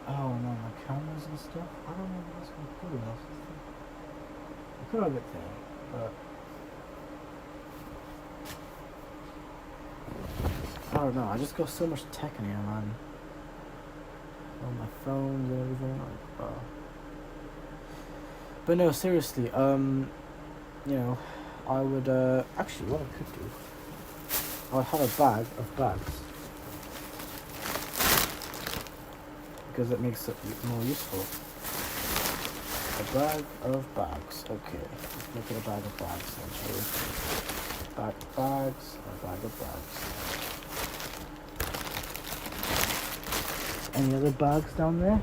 Oh no, my cameras and stuff. I don't know if that's gonna put it else. I could have it there, but I don't know. I just got so much tech in here, man. On my phones and everything, like, But no, seriously, you know, I would, actually, what I could do, I would have a bag of bags, because it makes it more useful. A bag of bags, okay, let's look at a bag of bags, actually. Bag of bags, a bag of bags. Any other bags down there?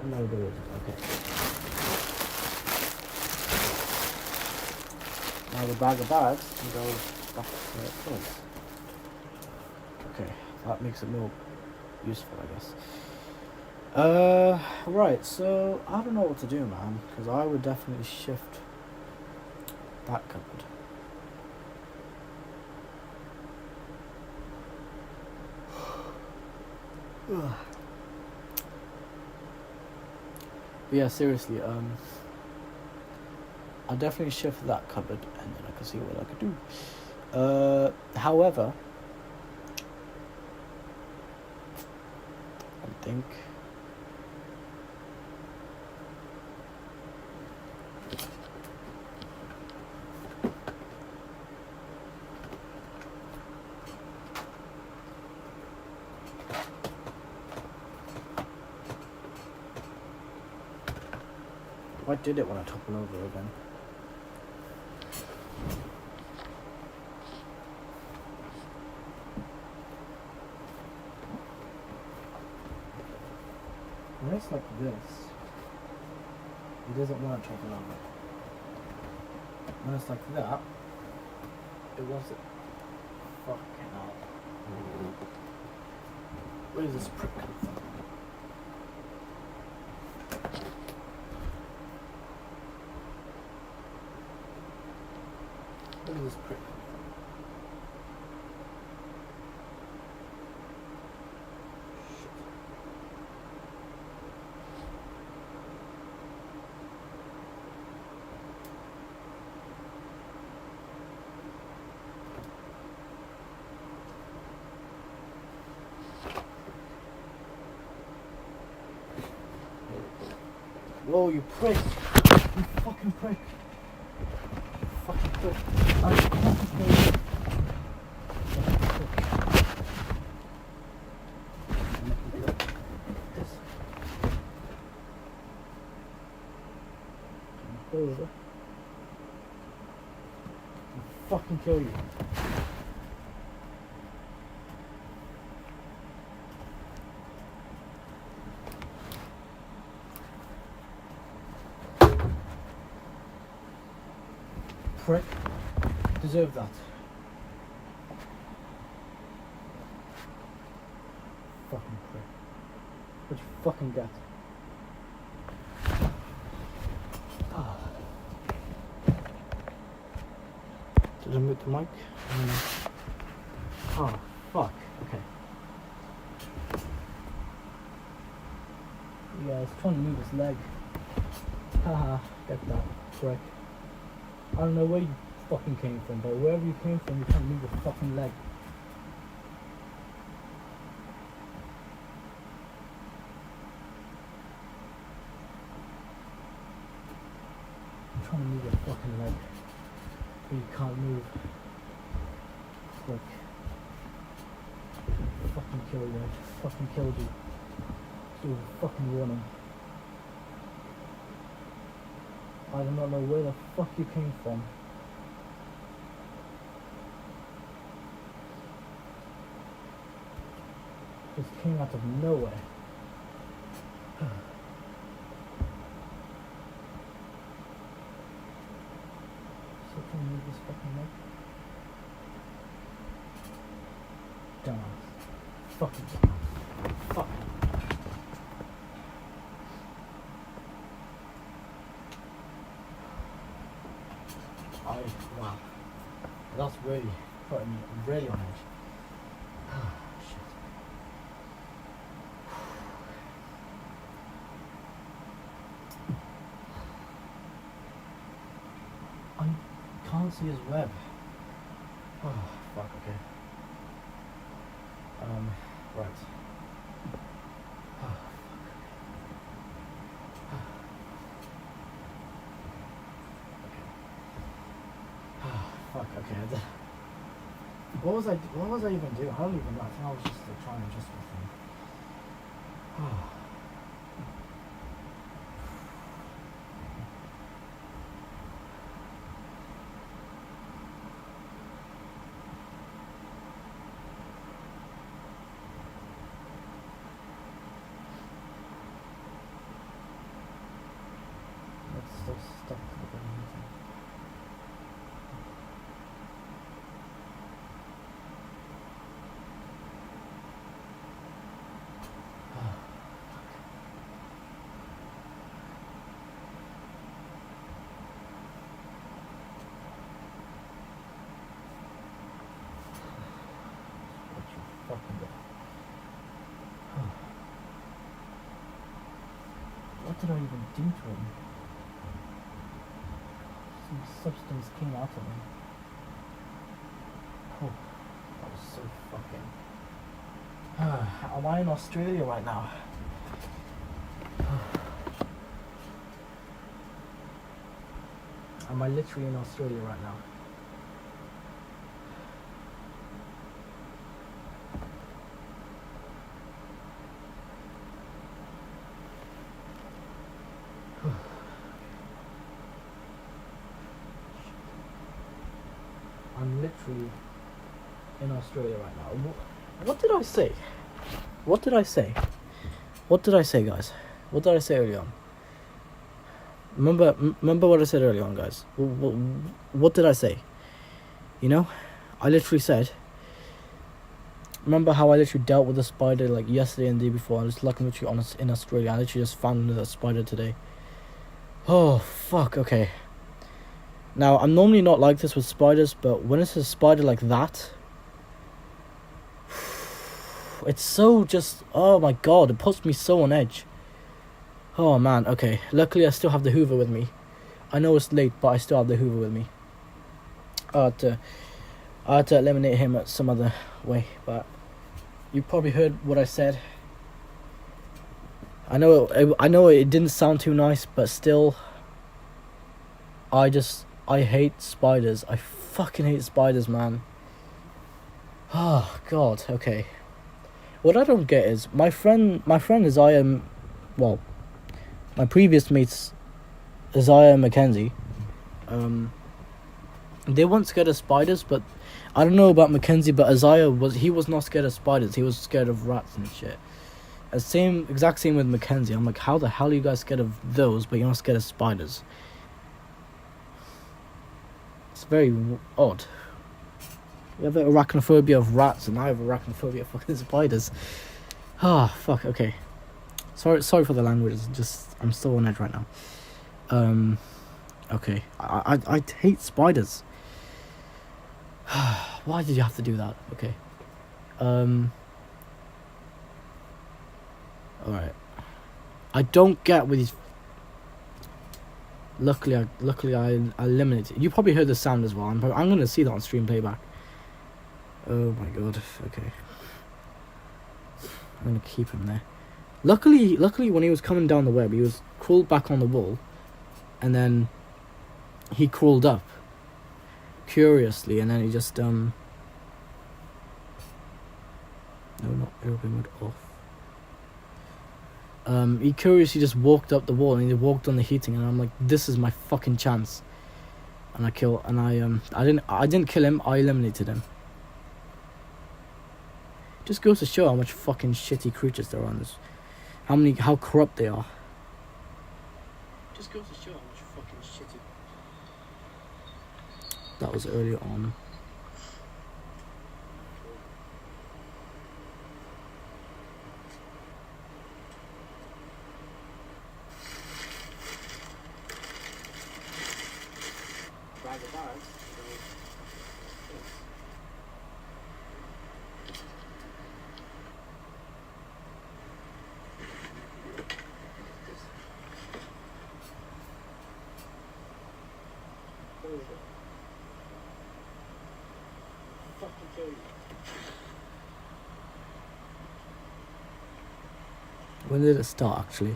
No, there isn't. Okay. Now the bag of bags can go back where it was. Okay, that makes it more useful, I guess. Right, so I don't know what to do, man, because I would definitely shift that cupboard. Ugh. But yeah, seriously, I'll definitely shift that cupboard and then I can see what I could do. However, I think I did it when I toppled over again. When it's like this, it doesn't want to topple over. When it's like that, it wants it. Fucking hell. Where does this prick come from? Where does this prick come from? Whoa, you prick! You fucking prick! You fucking prick! I'm fucking over. I'll fucking kill you. Prick. Deserve that. Fucking prick. What'd you fucking get? Did I mute the mic? Oh, fuck. Okay. Yeah, he's trying to move his leg. Haha, get that, prick. I don't know where you fucking came from, but wherever you came from, you're trying to move your fucking leg. I'm trying to move your fucking leg. But you can't move. Look. Fucking kill you. Fucking killed you. Give you a fucking warning. I do not know where the fuck you came from. Just came out of nowhere. So can you move this fucking leg? Dumbass. Fucking dumbass. Fuck. Wow. That's really putting me really on edge. Shit. I can't see his web. Oh, fuck, okay. Right. Fuck, okay. What was I even doing? I don't even know. I think I was just trying to adjust my thing. Let's still stuck to the button. What did I even do to him? Some substance came out of him. Oh, that was so fucking... Am I in Australia right now? Am I literally in Australia right now? I'm literally in Australia right now. What did I say? What did I say? What did I say, guys? What did I say early on? Remember what I said early on, guys. What did I say? You know, I literally said. Remember how I literally dealt with a spider like yesterday and the day before? I was literally in Australia. I literally just found another spider today. Oh fuck. Okay. Now I'm normally not like this with spiders, but when it's a spider like that, it's so just. Oh my god! It puts me so on edge. Oh man, okay. Luckily I still have the Hoover with me. I know it's late, but I still have the Hoover with me. I had to eliminate him at some other way, but you probably heard what I said. I know it didn't sound too nice, but still, I hate spiders. I fucking hate spiders, man. Oh god, okay. What I don't get is my friend Isaiah, well, my previous mates, Isaiah and Mackenzie, they weren't scared of spiders, but I don't know about Mackenzie, but Isaiah was not scared of spiders. He was scared of rats and shit. Exact same with Mackenzie. I'm like, how the hell are you guys scared of those, but you're not scared of spiders? It's very odd. You have arachnophobia of rats, and I have arachnophobia of fucking spiders. Ah, fuck. Okay. Sorry for the language. It's just I'm still on edge right now. Okay. I hate spiders. Why did you have to do that? Okay. Alright. I don't get with these. Luckily I eliminated. You probably heard the sound as well. I'm gonna see that on stream playback. Oh my god. Okay. I'm gonna keep him there. Luckily when he was coming down the web, he was crawled back on the wall, and then he crawled up curiously, and then he just no, not airplane mode off. He curiously just walked up the wall, and he walked on the heating, and I'm like, this is my fucking chance. And I didn't kill him, I eliminated him. Just goes to show how much fucking shitty creatures there are on this. How corrupt they are. Just goes to show how much fucking shitty. That was earlier on. When did it start, actually?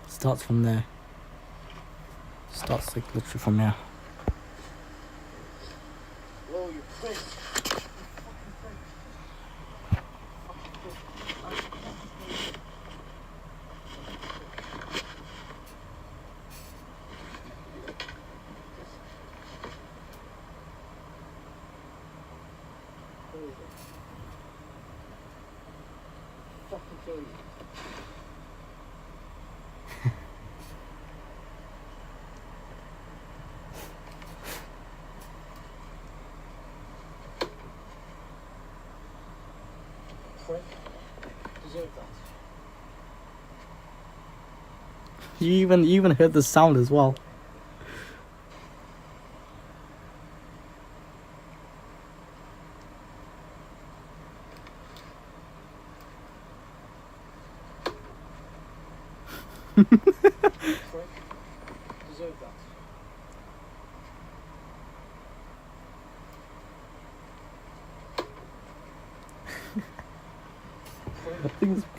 Starts from there. Starts like literally from there. You even heard the sound as well.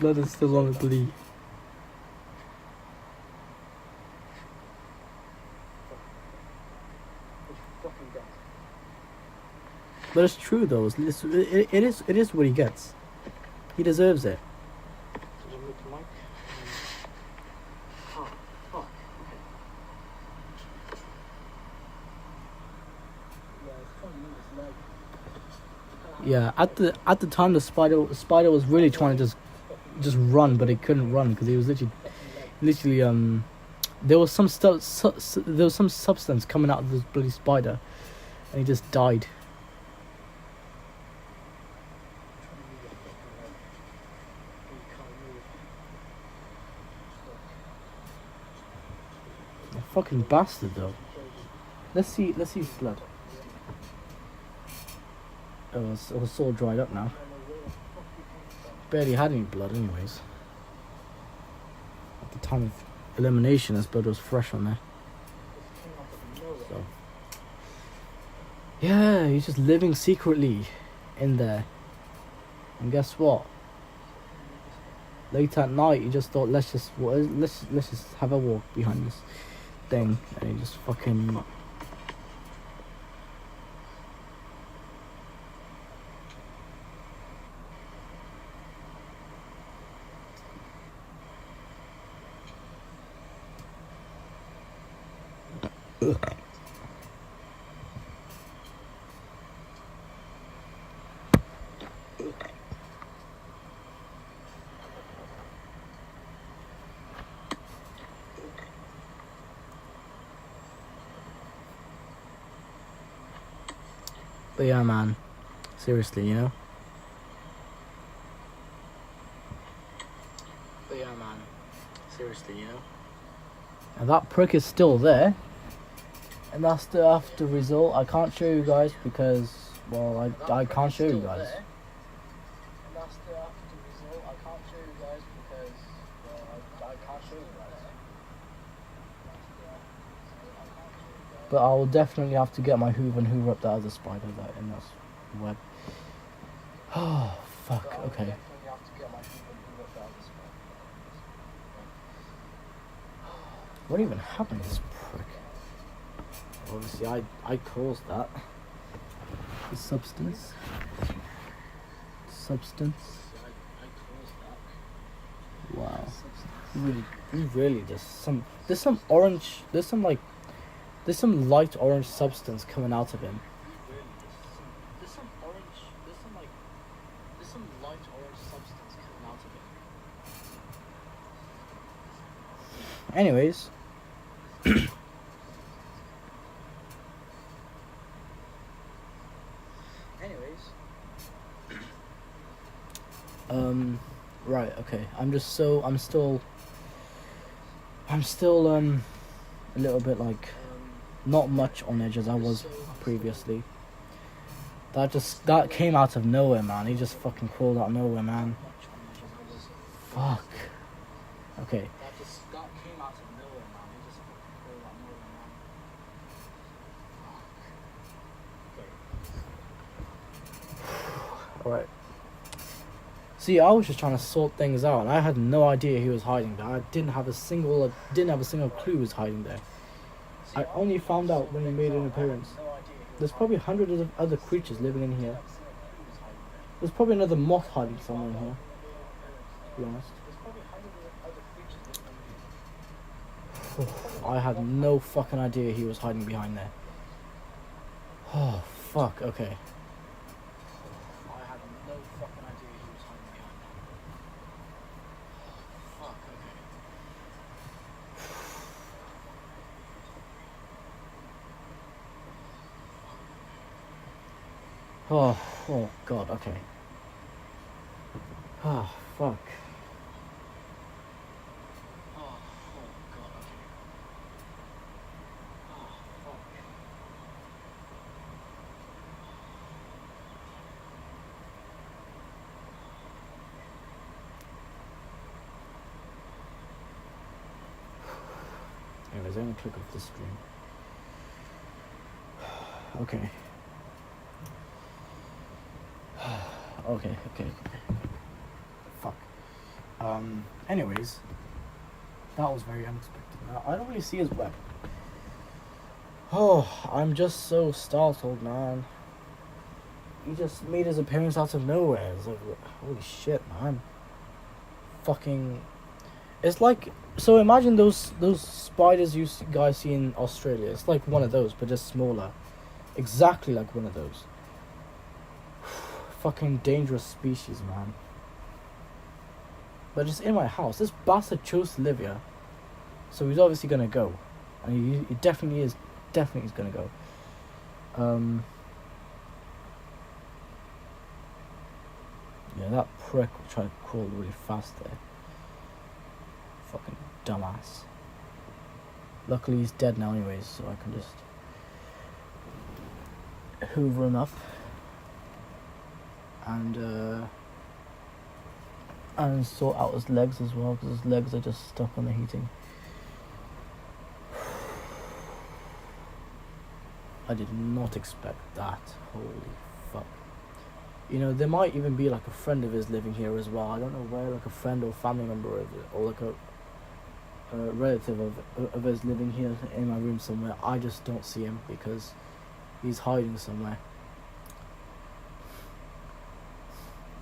blood is still on the bloody. But it's true though. It is what he gets. He deserves it. Yeah, at the time the spider was really trying to just run, but it couldn't run because he was literally there was some there was some substance coming out of this bloody spider, and he just died. A fucking bastard though. Let's see his blood. Oh, it's all dried up now. Barely had any blood anyways. At the time of elimination, his blood was fresh on there. So, yeah, he's just living secretly in there. And guess what? Late at night, he just thought, let's just have a walk behind this thing, and he just fucking. But yeah, man, seriously, you know. But yeah, man, seriously, you know. And that prick is still there. And that's the after result. I can't show you guys because, well, I can't show you guys. And that's the after result. I can't show you guys because, well, I can't show you guys. But I will definitely have to get my hoover and hoover up that other spider that in that web. Oh, fuck, okay. What even happened to this prick? Obviously, I caused that. The substance. Wow. Really, there's some orange, there's some light orange substance coming out of him. There's some light orange substance coming out of him. Anyways. Right, okay. I'm still a little bit like not much on edge as I was previously. That came out of nowhere, man. He just fucking crawled out of nowhere, man. Fuck. Okay. Alright. See, I was just trying to sort things out, and I had no idea he was hiding there. I didn't have a single clue he was hiding there. I only found out when he made an appearance. There's probably hundreds of other creatures living in here. There's probably another moth hiding somewhere in here, to be honest. I had no fucking idea he was hiding behind there. Oh, fuck, okay. Oh god, okay. Oh, fuck. Anyways, I'm gonna click off the stream. Okay. Okay. Fuck. Anyways, that was very unexpected. I don't really see his web. Oh, I'm just so startled, man. He just made his appearance out of nowhere. It's like, holy shit, man. Fucking... It's like... So imagine those spiders you guys see in Australia. It's like one of those, but just smaller. Exactly like one of those. Fucking dangerous species, man. But it's in my house. This bastard chose to live here. So he's obviously gonna go. And he definitely is. Definitely is gonna go. Yeah, that prick tried to crawl really fast there. Fucking dumbass. Luckily he's dead now anyways, so I can just hoover him up. And sort out his legs as well, because his legs are just stuck on the heating. I did not expect that. Holy fuck. You know, there might even be like a friend of his living here as well. I don't know where, like a friend or family member of it, or like a relative of his living here in my room somewhere. I just don't see him because he's hiding somewhere.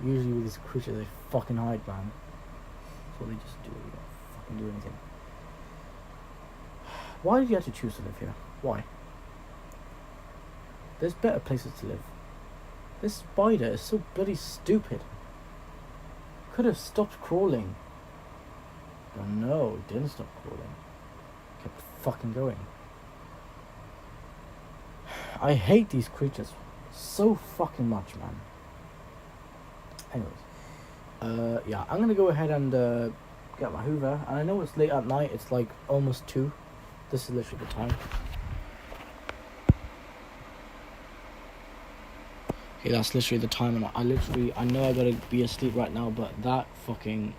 Usually with these creatures, they fucking hide, man. That's what they just do. They don't fucking do anything. Why did you have to choose to live here? Why? There's better places to live. This spider is so bloody stupid. Could have stopped crawling. But no, it didn't stop crawling. It kept fucking going. I hate these creatures so fucking much, man. Anyways, yeah, I'm gonna go ahead and get my Hoover. And I know it's late at night. It's like almost 2. This is literally the time. Okay, that's literally the time, and I know I gotta be asleep right now, but that fucking...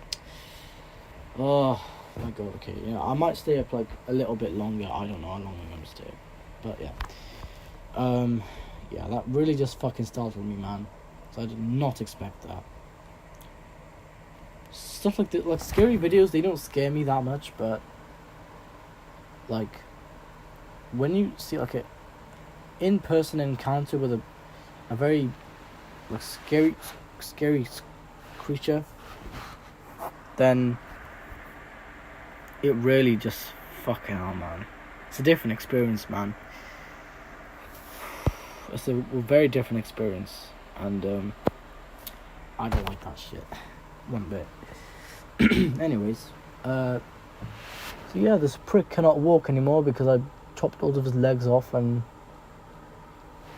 Oh my god, okay, yeah, I might stay up like a little bit longer. I don't know how long I'm gonna stay up, but yeah. Yeah, that really just fucking startled me, man. So I did not expect that. Stuff like that, like scary videos, they don't scare me that much, but like when you see like a in-person encounter with a very like scary creature, then it really just fucking hell, man. It's a different experience, man. It's a very different experience, and I don't like that shit one bit. Anyways, so yeah, this prick cannot walk anymore because I chopped all of his legs off, and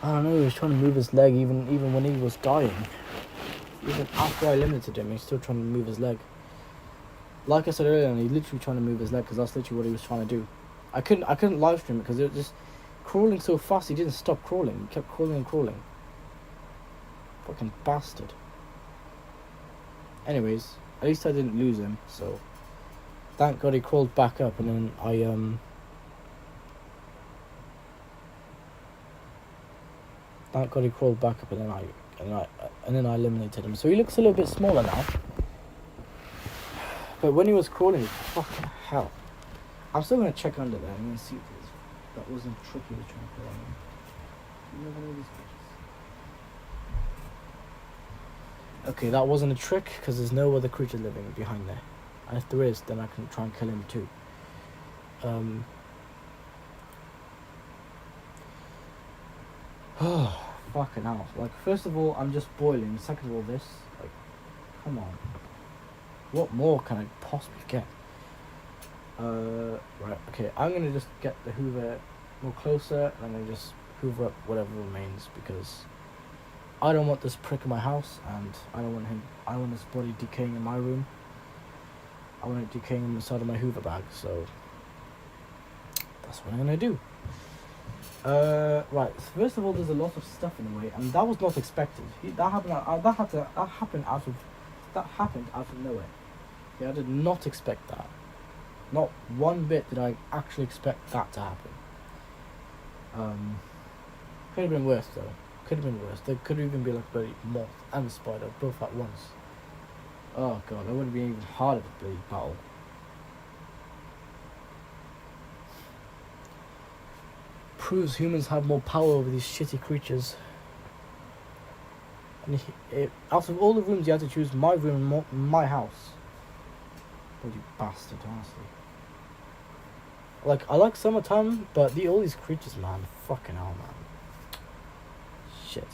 I don't know, he was trying to move his leg even when he was dying. Even after I limited him, he's still trying to move his leg. Like I said earlier, he's literally trying to move his leg because that's literally what he was trying to do. I couldn't live stream it because it was just crawling so fast. He didn't stop crawling. He kept crawling and crawling. Fucking bastard. Anyways, at least I didn't lose him. So thank God he crawled back up, and then Thank God he crawled back up, and then I eliminated him. So he looks a little bit smaller now. But when he was crawling, fucking hell. I'm still gonna check under there. I'm gonna see if that wasn't a trick he was trying to pull on me. You never know these creatures. Okay, that wasn't a trick because there's no other creature living behind there. And if there is, then I can try and kill him too. Oh, fucking hell. Like, first of all, I'm just boiling. Second of all, this. Like, come on. What more can I possibly get? Right, okay. I'm gonna just get the Hoover more closer, and I'm gonna just hoover up whatever remains, because I don't want this prick in my house, and I don't want his body decaying in my room. I want it decaying inside of my Hoover bag, so that's what I'm gonna do. Right. So first of all, there's a lot of stuff in the way, and that was not expected. That happened out of nowhere. Yeah, I did not expect that. Not one bit did I actually expect that to happen. Could have been worse though. Could have been worse. There could even be like a bloody moth and a spider both at once. Oh god, that would have been even harder to bloody battle. Proves humans have more power over these shitty creatures. And out of all the rooms, you had to choose my room and my house. Bloody bastard, honestly. Like, I like summertime, but all these creatures, man, fucking hell, man. Shit.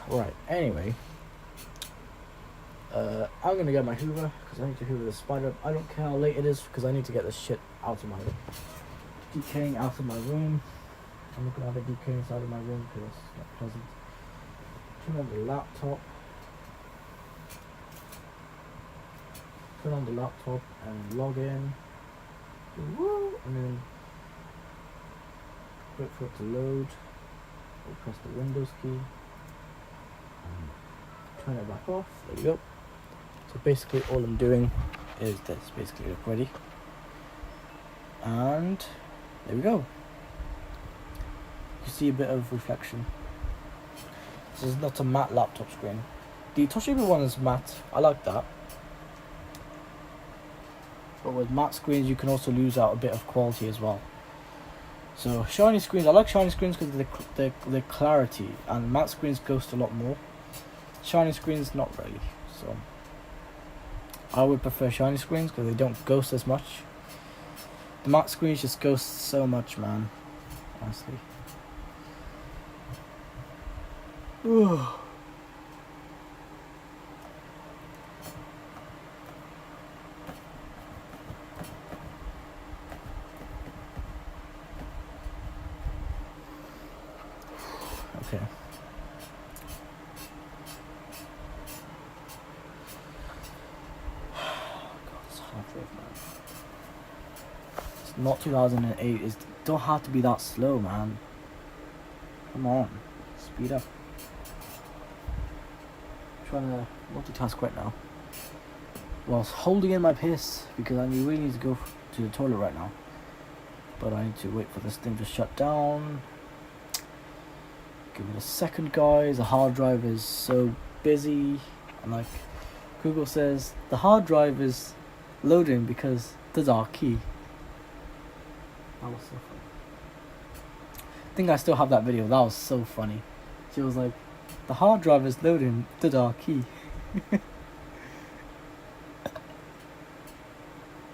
Right, anyway. I'm gonna get my Hoover, because I need to Hoover the spider up. I don't care how late it is, because I need to get this shit out of my decaying out of my room. I'm not gonna have it decaying inside of my room, because it's not pleasant. Turn on the laptop. Turn on the laptop and log in. Woo! And then wait for it to load. We'll press the Windows key. And turn it back off. There we go. So basically all I'm doing is this. Basically look ready. And there we go. You see a bit of reflection. This is not a matte laptop screen. The Toshiba one is matte. I like that. But with matte screens, you can also lose out a bit of quality as well. So shiny screens, I like shiny screens because of the clarity, and matte screens ghost a lot more. Shiny screens, not really. So I would prefer shiny screens because they don't ghost as much. The matte screens just ghost so much, man. Honestly. Ooh. Okay. God, it's hard drive, man. It's not 2008. It don't have to be that slow, man. Come on, speed up. I'm trying to multitask right now, whilst holding in my piss because I really need to go to the toilet right now. But I need to wait for this thing to shut down. Give it a second, guys. The hard drive is so busy, and like Google says, the hard drive is loading because there's our key. That was so funny. I think I still have that video. That was so funny. She was like, the hard drive is loading, did our key.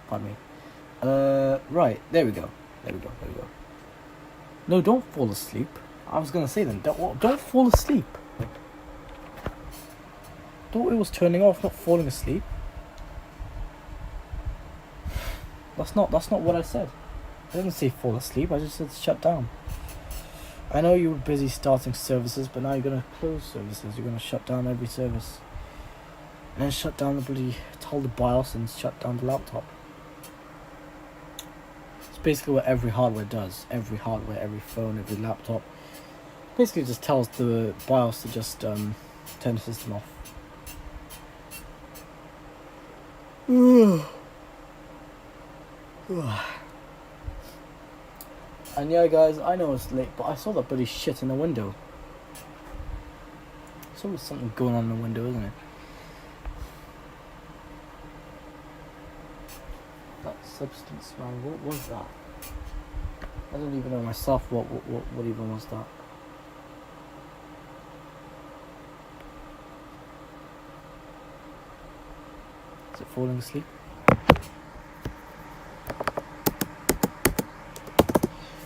Pardon me. Right, there we go. No, don't fall asleep. I was gonna say then, don't fall asleep. Thought it was turning off, not falling asleep. That's not what I said. I didn't say fall asleep, I just said shut down. I know you were busy starting services, but now you're gonna close services. You're gonna shut down every service. And then shut down tell the BIOS and shut down the laptop. It's basically what every hardware does. Every hardware, every phone, every laptop. Basically just tells the BIOS to just turn the system off. And yeah, guys, I know it's late, but I saw that bloody shit in the window. There's always something going on in the window, isn't it? That substance, man, what was that? I don't even know myself what even was that. Is it falling asleep?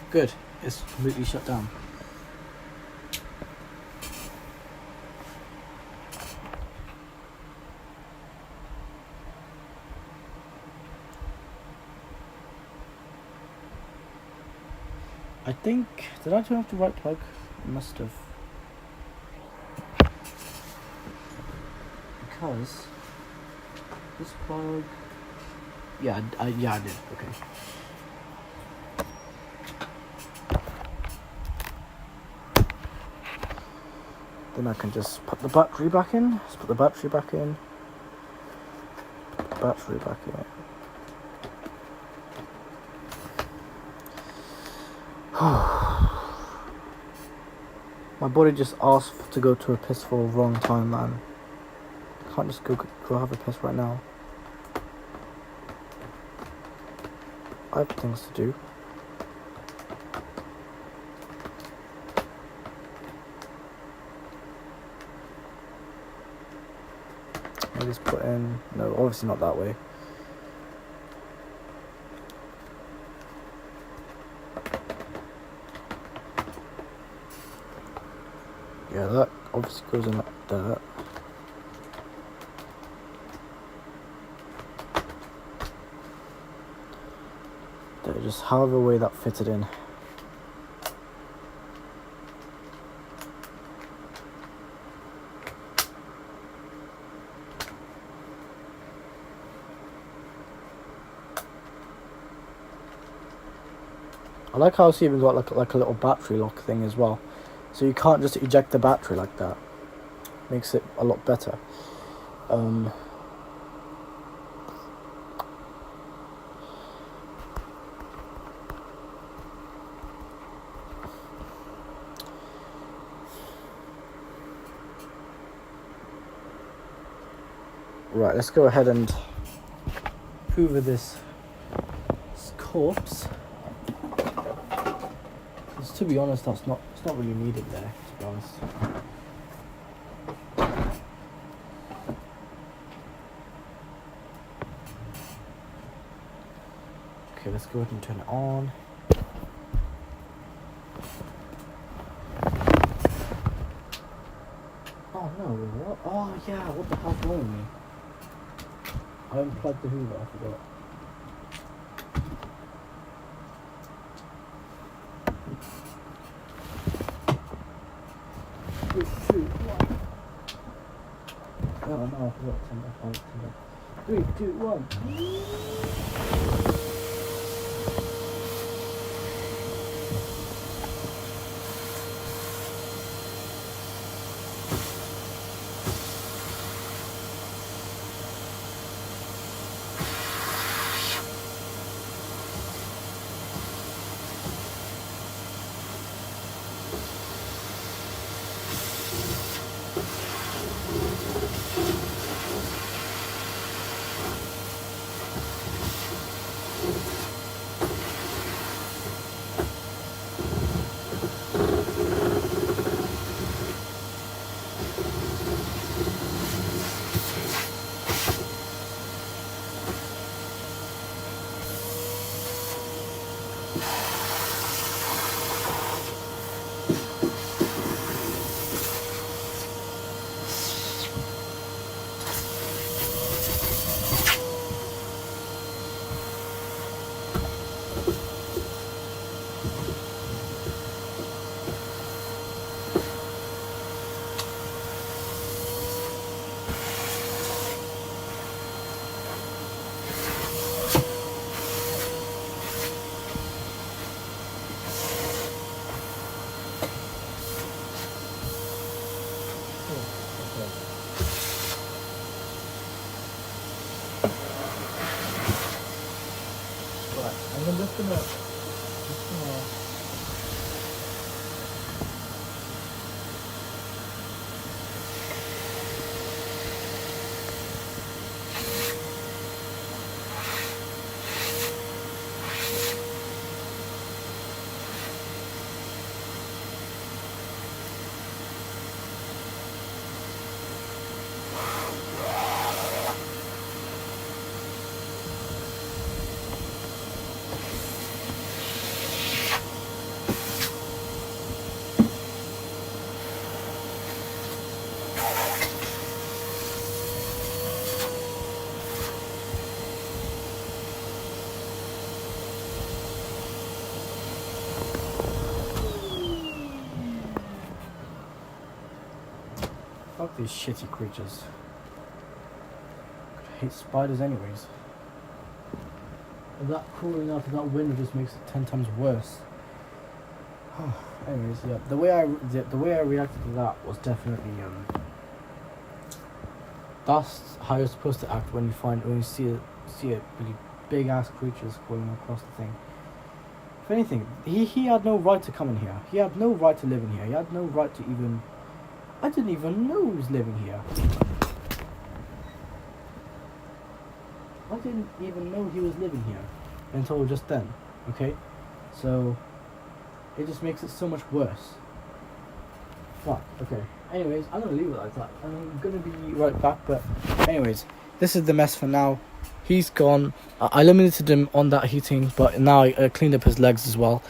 Good, it's completely shut down. I think, did I turn off the right plug? I must have. Because this plug, yeah, I did, okay. Then I can just put the battery back in. Let's put the battery back in. Battery back in. My body just asked to go to a piss for a wrong time, man. Can't just go have a piss right now. I have things to do. I just put in, no, obviously not that way. Yeah, that obviously goes in like that. There, just however way that fitted in. I like how it's even got like a little battery lock thing as well, so you can't just eject the battery like that. Makes it a lot better. Right, let's go ahead and hoover this corpse. Because to be honest, it's not really needed there, to be honest. Okay, let's go ahead and turn it on. Oh no, what? Oh yeah, what the hell's wrong with me? I unplugged the hoover, I forgot. Three, two, one. Oh no, I forgot to turn that on. 3, 2, 1. Right, and I'm just gonna fuck these shitty creatures. I hate spiders anyways. And that cooling out of that window just makes it 10 times worse. Anyways, yeah, the way I reacted to that was definitely that's how you're supposed to act when you see a really big ass creatures crawling across the thing. If anything, he had no right to come in here. He had no right to live in here. He had no right to even. I didn't even know he was living here. didn't even know he was living here until just then. Okay, so it just makes it so much worse. Fuck. Okay. Anyways, I'm gonna leave it like that. I'm gonna be right back. But anyways, this is the mess for now. He's gone. I eliminated him on that heating, but now I cleaned up his legs as well.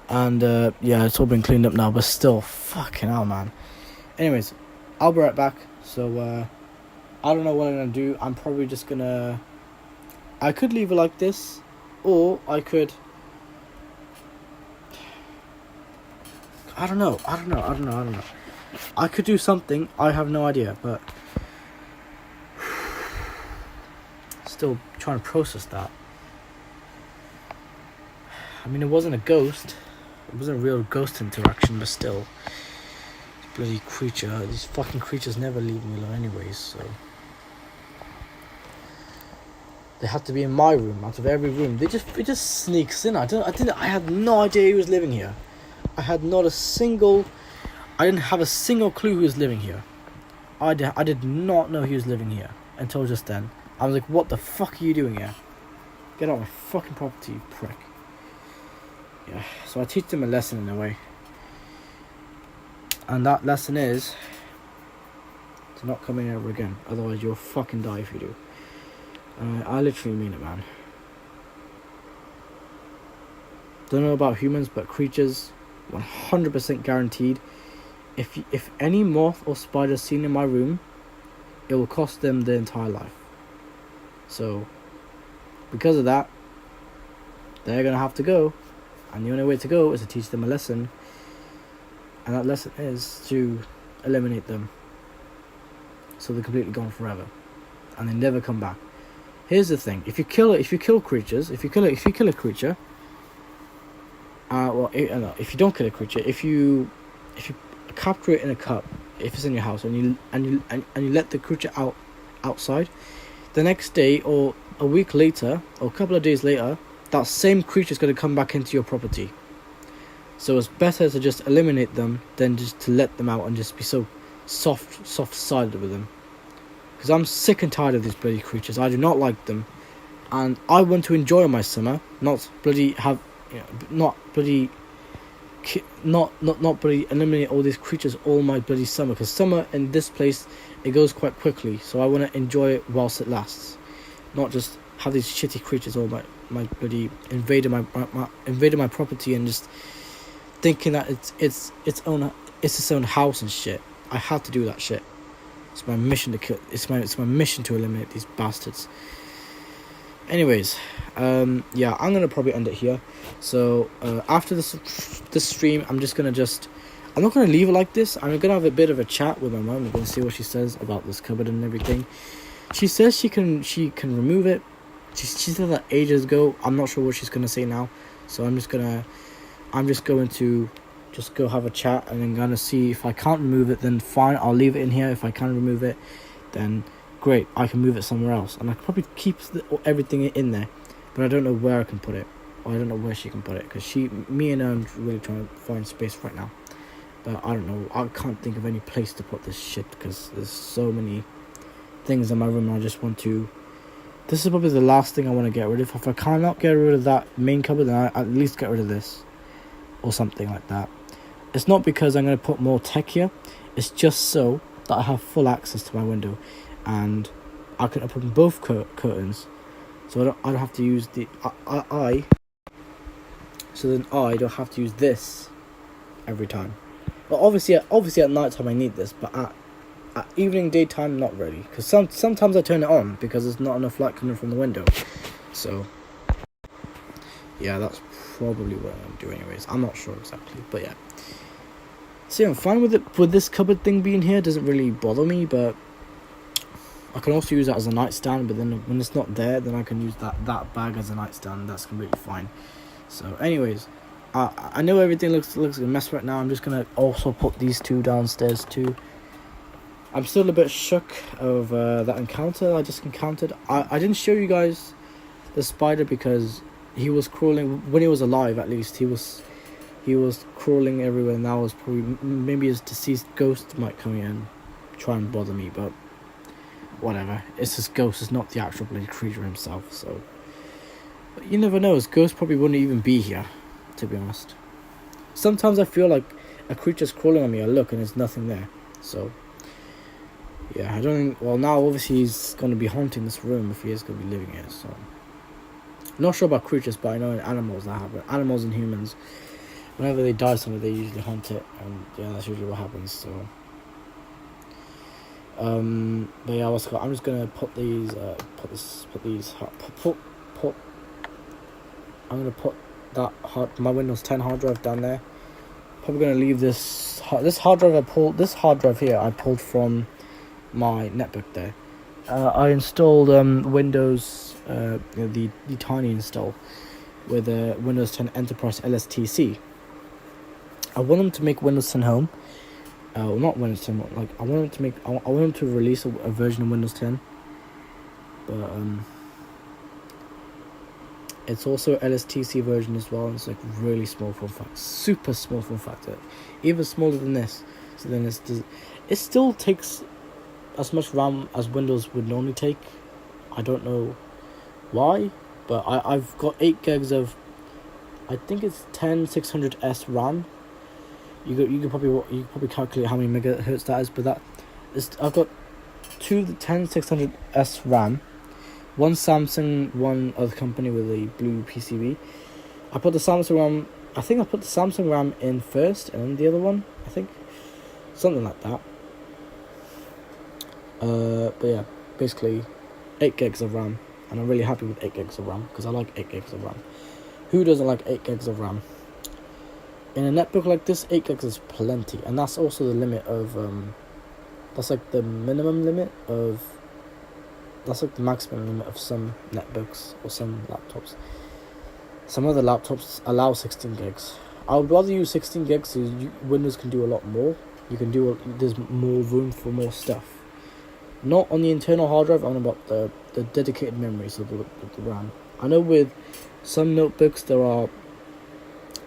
And yeah, it's all been cleaned up now. But still, fucking hell, man. Anyways, I'll be right back. So I don't know what I'm gonna do. I'm probably just gonna. I could leave it like this, or I could. I don't know. I could do something. I have no idea, but still trying to process that. I mean, it wasn't a ghost. It wasn't a real ghost interaction, but still. This bloody creature. These fucking creatures never leave me alone anyways, so. They had to be in my room, out of every room. It just sneaks in. I had no idea he was living here. I didn't have a single clue who was living here. I did not know he was living here until just then. I was like, what the fuck are you doing here? Get out of my fucking property, you prick. Yeah, so I teach them a lesson in a way. And that lesson is to not come in here ever again. Otherwise you'll fucking die if you do. I literally mean it, man. Don't know about humans, but creatures, 100% guaranteed. If any moth or spider is seen in my room, it will cost them their entire life. So, because of that, they're gonna have to go, and the only way to go is to teach them a lesson. And that lesson is to eliminate them, so they're completely gone forever, and they never come back. Here's the thing: if you kill a creature, if you don't kill a creature, if you capture it in a cup, if it's in your house, and you let the creature outside, the next day or a week later or a couple of days later, that same creature is going to come back into your property. So it's better to just eliminate them than just to let them out and just be so soft-sided with them. Because I'm sick and tired of these bloody creatures. I do not like them, and I want to enjoy my summer, not bloody eliminate all these creatures all my bloody summer. Because summer in this place, it goes quite quickly, so I want to enjoy it whilst it lasts, not just have these shitty creatures all my bloody invading my property and just thinking that it's its own house and shit. I have to do that shit. It's my mission to kill. It's my mission to eliminate these bastards. Anyways, yeah, I'm gonna probably end it here. So after this stream, I'm not gonna leave it like this. I'm gonna have a bit of a chat with my mom. I'm gonna see what she says about this cupboard and everything. She says she can remove it. She said that ages ago. I'm not sure what she's gonna say now. So I'm just going to just go have a chat, and then gonna see if I can't remove it, then fine, I'll leave it in here. If I can remove it, then great, I can move it somewhere else, and I could probably keep everything in there, but I don't know where I can put it, or I don't know where she can put it, because me and her are really trying to find space right now, but I don't know, I can't think of any place to put this shit, because there's so many things in my room, and I just want to, this is probably the last thing I want to get rid of. If I cannot get rid of that main cupboard, then I at least get rid of this, or something like that. It's not because I'm going to put more tech here. It's just so that I have full access to my window, and I can open both curtains, so I don't have to use the so then I don't have to use this every time. Well, obviously at night time I need this, but at evening, daytime, not really, because sometimes I turn it on because there's not enough light coming from the window. So yeah, that's probably what I'm doing anyways. I'm not sure exactly, but yeah. See, I'm fine with it. With this cupboard thing being here, it doesn't really bother me, but I can also use that as a nightstand, but then when it's not there, then I can use that bag as a nightstand. That's completely fine. So anyways, I know everything looks like a mess right now. I'm just gonna also put these two downstairs too. I'm still a bit shook of that encounter I just encountered. I didn't show you guys the spider because he was crawling when he was alive. At least he was crawling everywhere, and that was probably maybe his deceased ghost might come in and try and bother me. But whatever. It's his ghost. It's not the actual bloody creature himself. So, but you never know. His ghost probably wouldn't even be here, to be honest. Sometimes I feel like a creature's crawling on me. I look and there's nothing there. So, yeah, I don't think... Well, now obviously he's going to be haunting this room if he is going to be living here, so... Not sure about creatures, but I know in animals that happen. Animals and humans, whenever they die somewhere, they usually haunt it, and yeah, that's usually what happens, so... But yeah, I'm just gonna put these, I'm gonna put my Windows 10 hard drive down there. Probably gonna leave this hard drive I pulled from my netbook there. I installed Windows, the tiny install with Windows 10 Enterprise LSTC. I want them to make Windows 10 Home. Not Windows 10. Like I want them to release a version of Windows 10, but it's also LSTC version as well. And it's like really small form factor, super small form factor, even smaller than this. So then it still takes as much RAM as Windows would normally take. I don't know why, but I've got 8 gigs of, I think it's 10600S RAM. You could probably calculate how many megahertz that is, but I've got 2 10600S RAM, one Samsung, one other company with a blue PCB. I put the Samsung RAM in first, and then the other one, I think, something like that. But yeah, basically 8 gigs of RAM, and I'm really happy with 8 gigs of RAM because I like 8 gigs of RAM. Who doesn't like 8 gigs of RAM? In a netbook like this, 8 gigs is plenty, and that's also the limit of that's like the minimum limit of, that's like the maximum limit of some netbooks or some laptops. Some other laptops allow 16 gigs. I would rather use 16 gigs so Windows can do a lot more. There's more room for more stuff. Not on the internal hard drive, I'm about the dedicated memory, so the RAM. I know with some notebooks there are,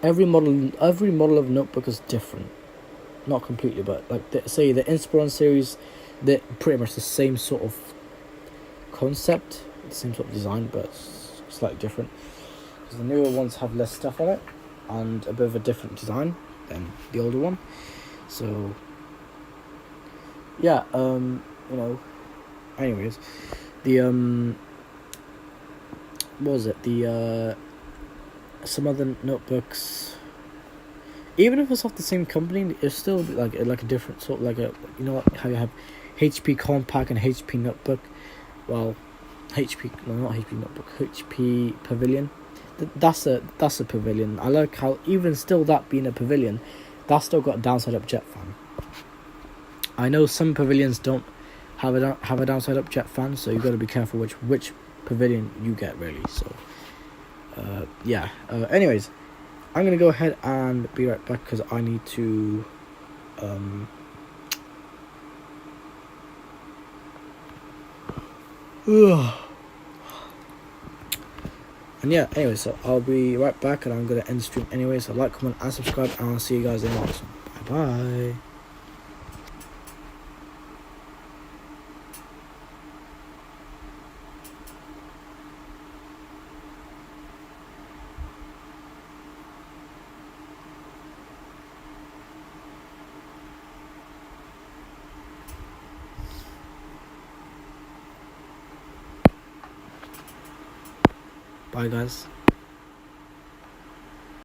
every model of notebook is different. Not completely, but like say the Inspiron series, they're pretty much the same sort of concept, the same sort of design, but slightly different. Because the newer ones have less stuff on it and a bit of a different design than the older one. So yeah, anyways, the what was it? The some other notebooks, even if it's off the same company, it's still like a different sort of, like a, how you have HP Compact and HP Notebook. Well, not HP Notebook, HP Pavilion. That's a Pavilion. I like how even still that being a Pavilion, that's still got a downside up jet fan. I know some Pavilions don't have a downside up jet fan, so you got to be careful which Pavilion you get, really. So yeah. Anyways, I'm gonna go ahead and be right back because I need to and yeah, anyway, so I'll be right back and I'm gonna end the stream anyway. So like, comment, and subscribe, and I'll see you guys in the next one. Bye bye. Bye guys.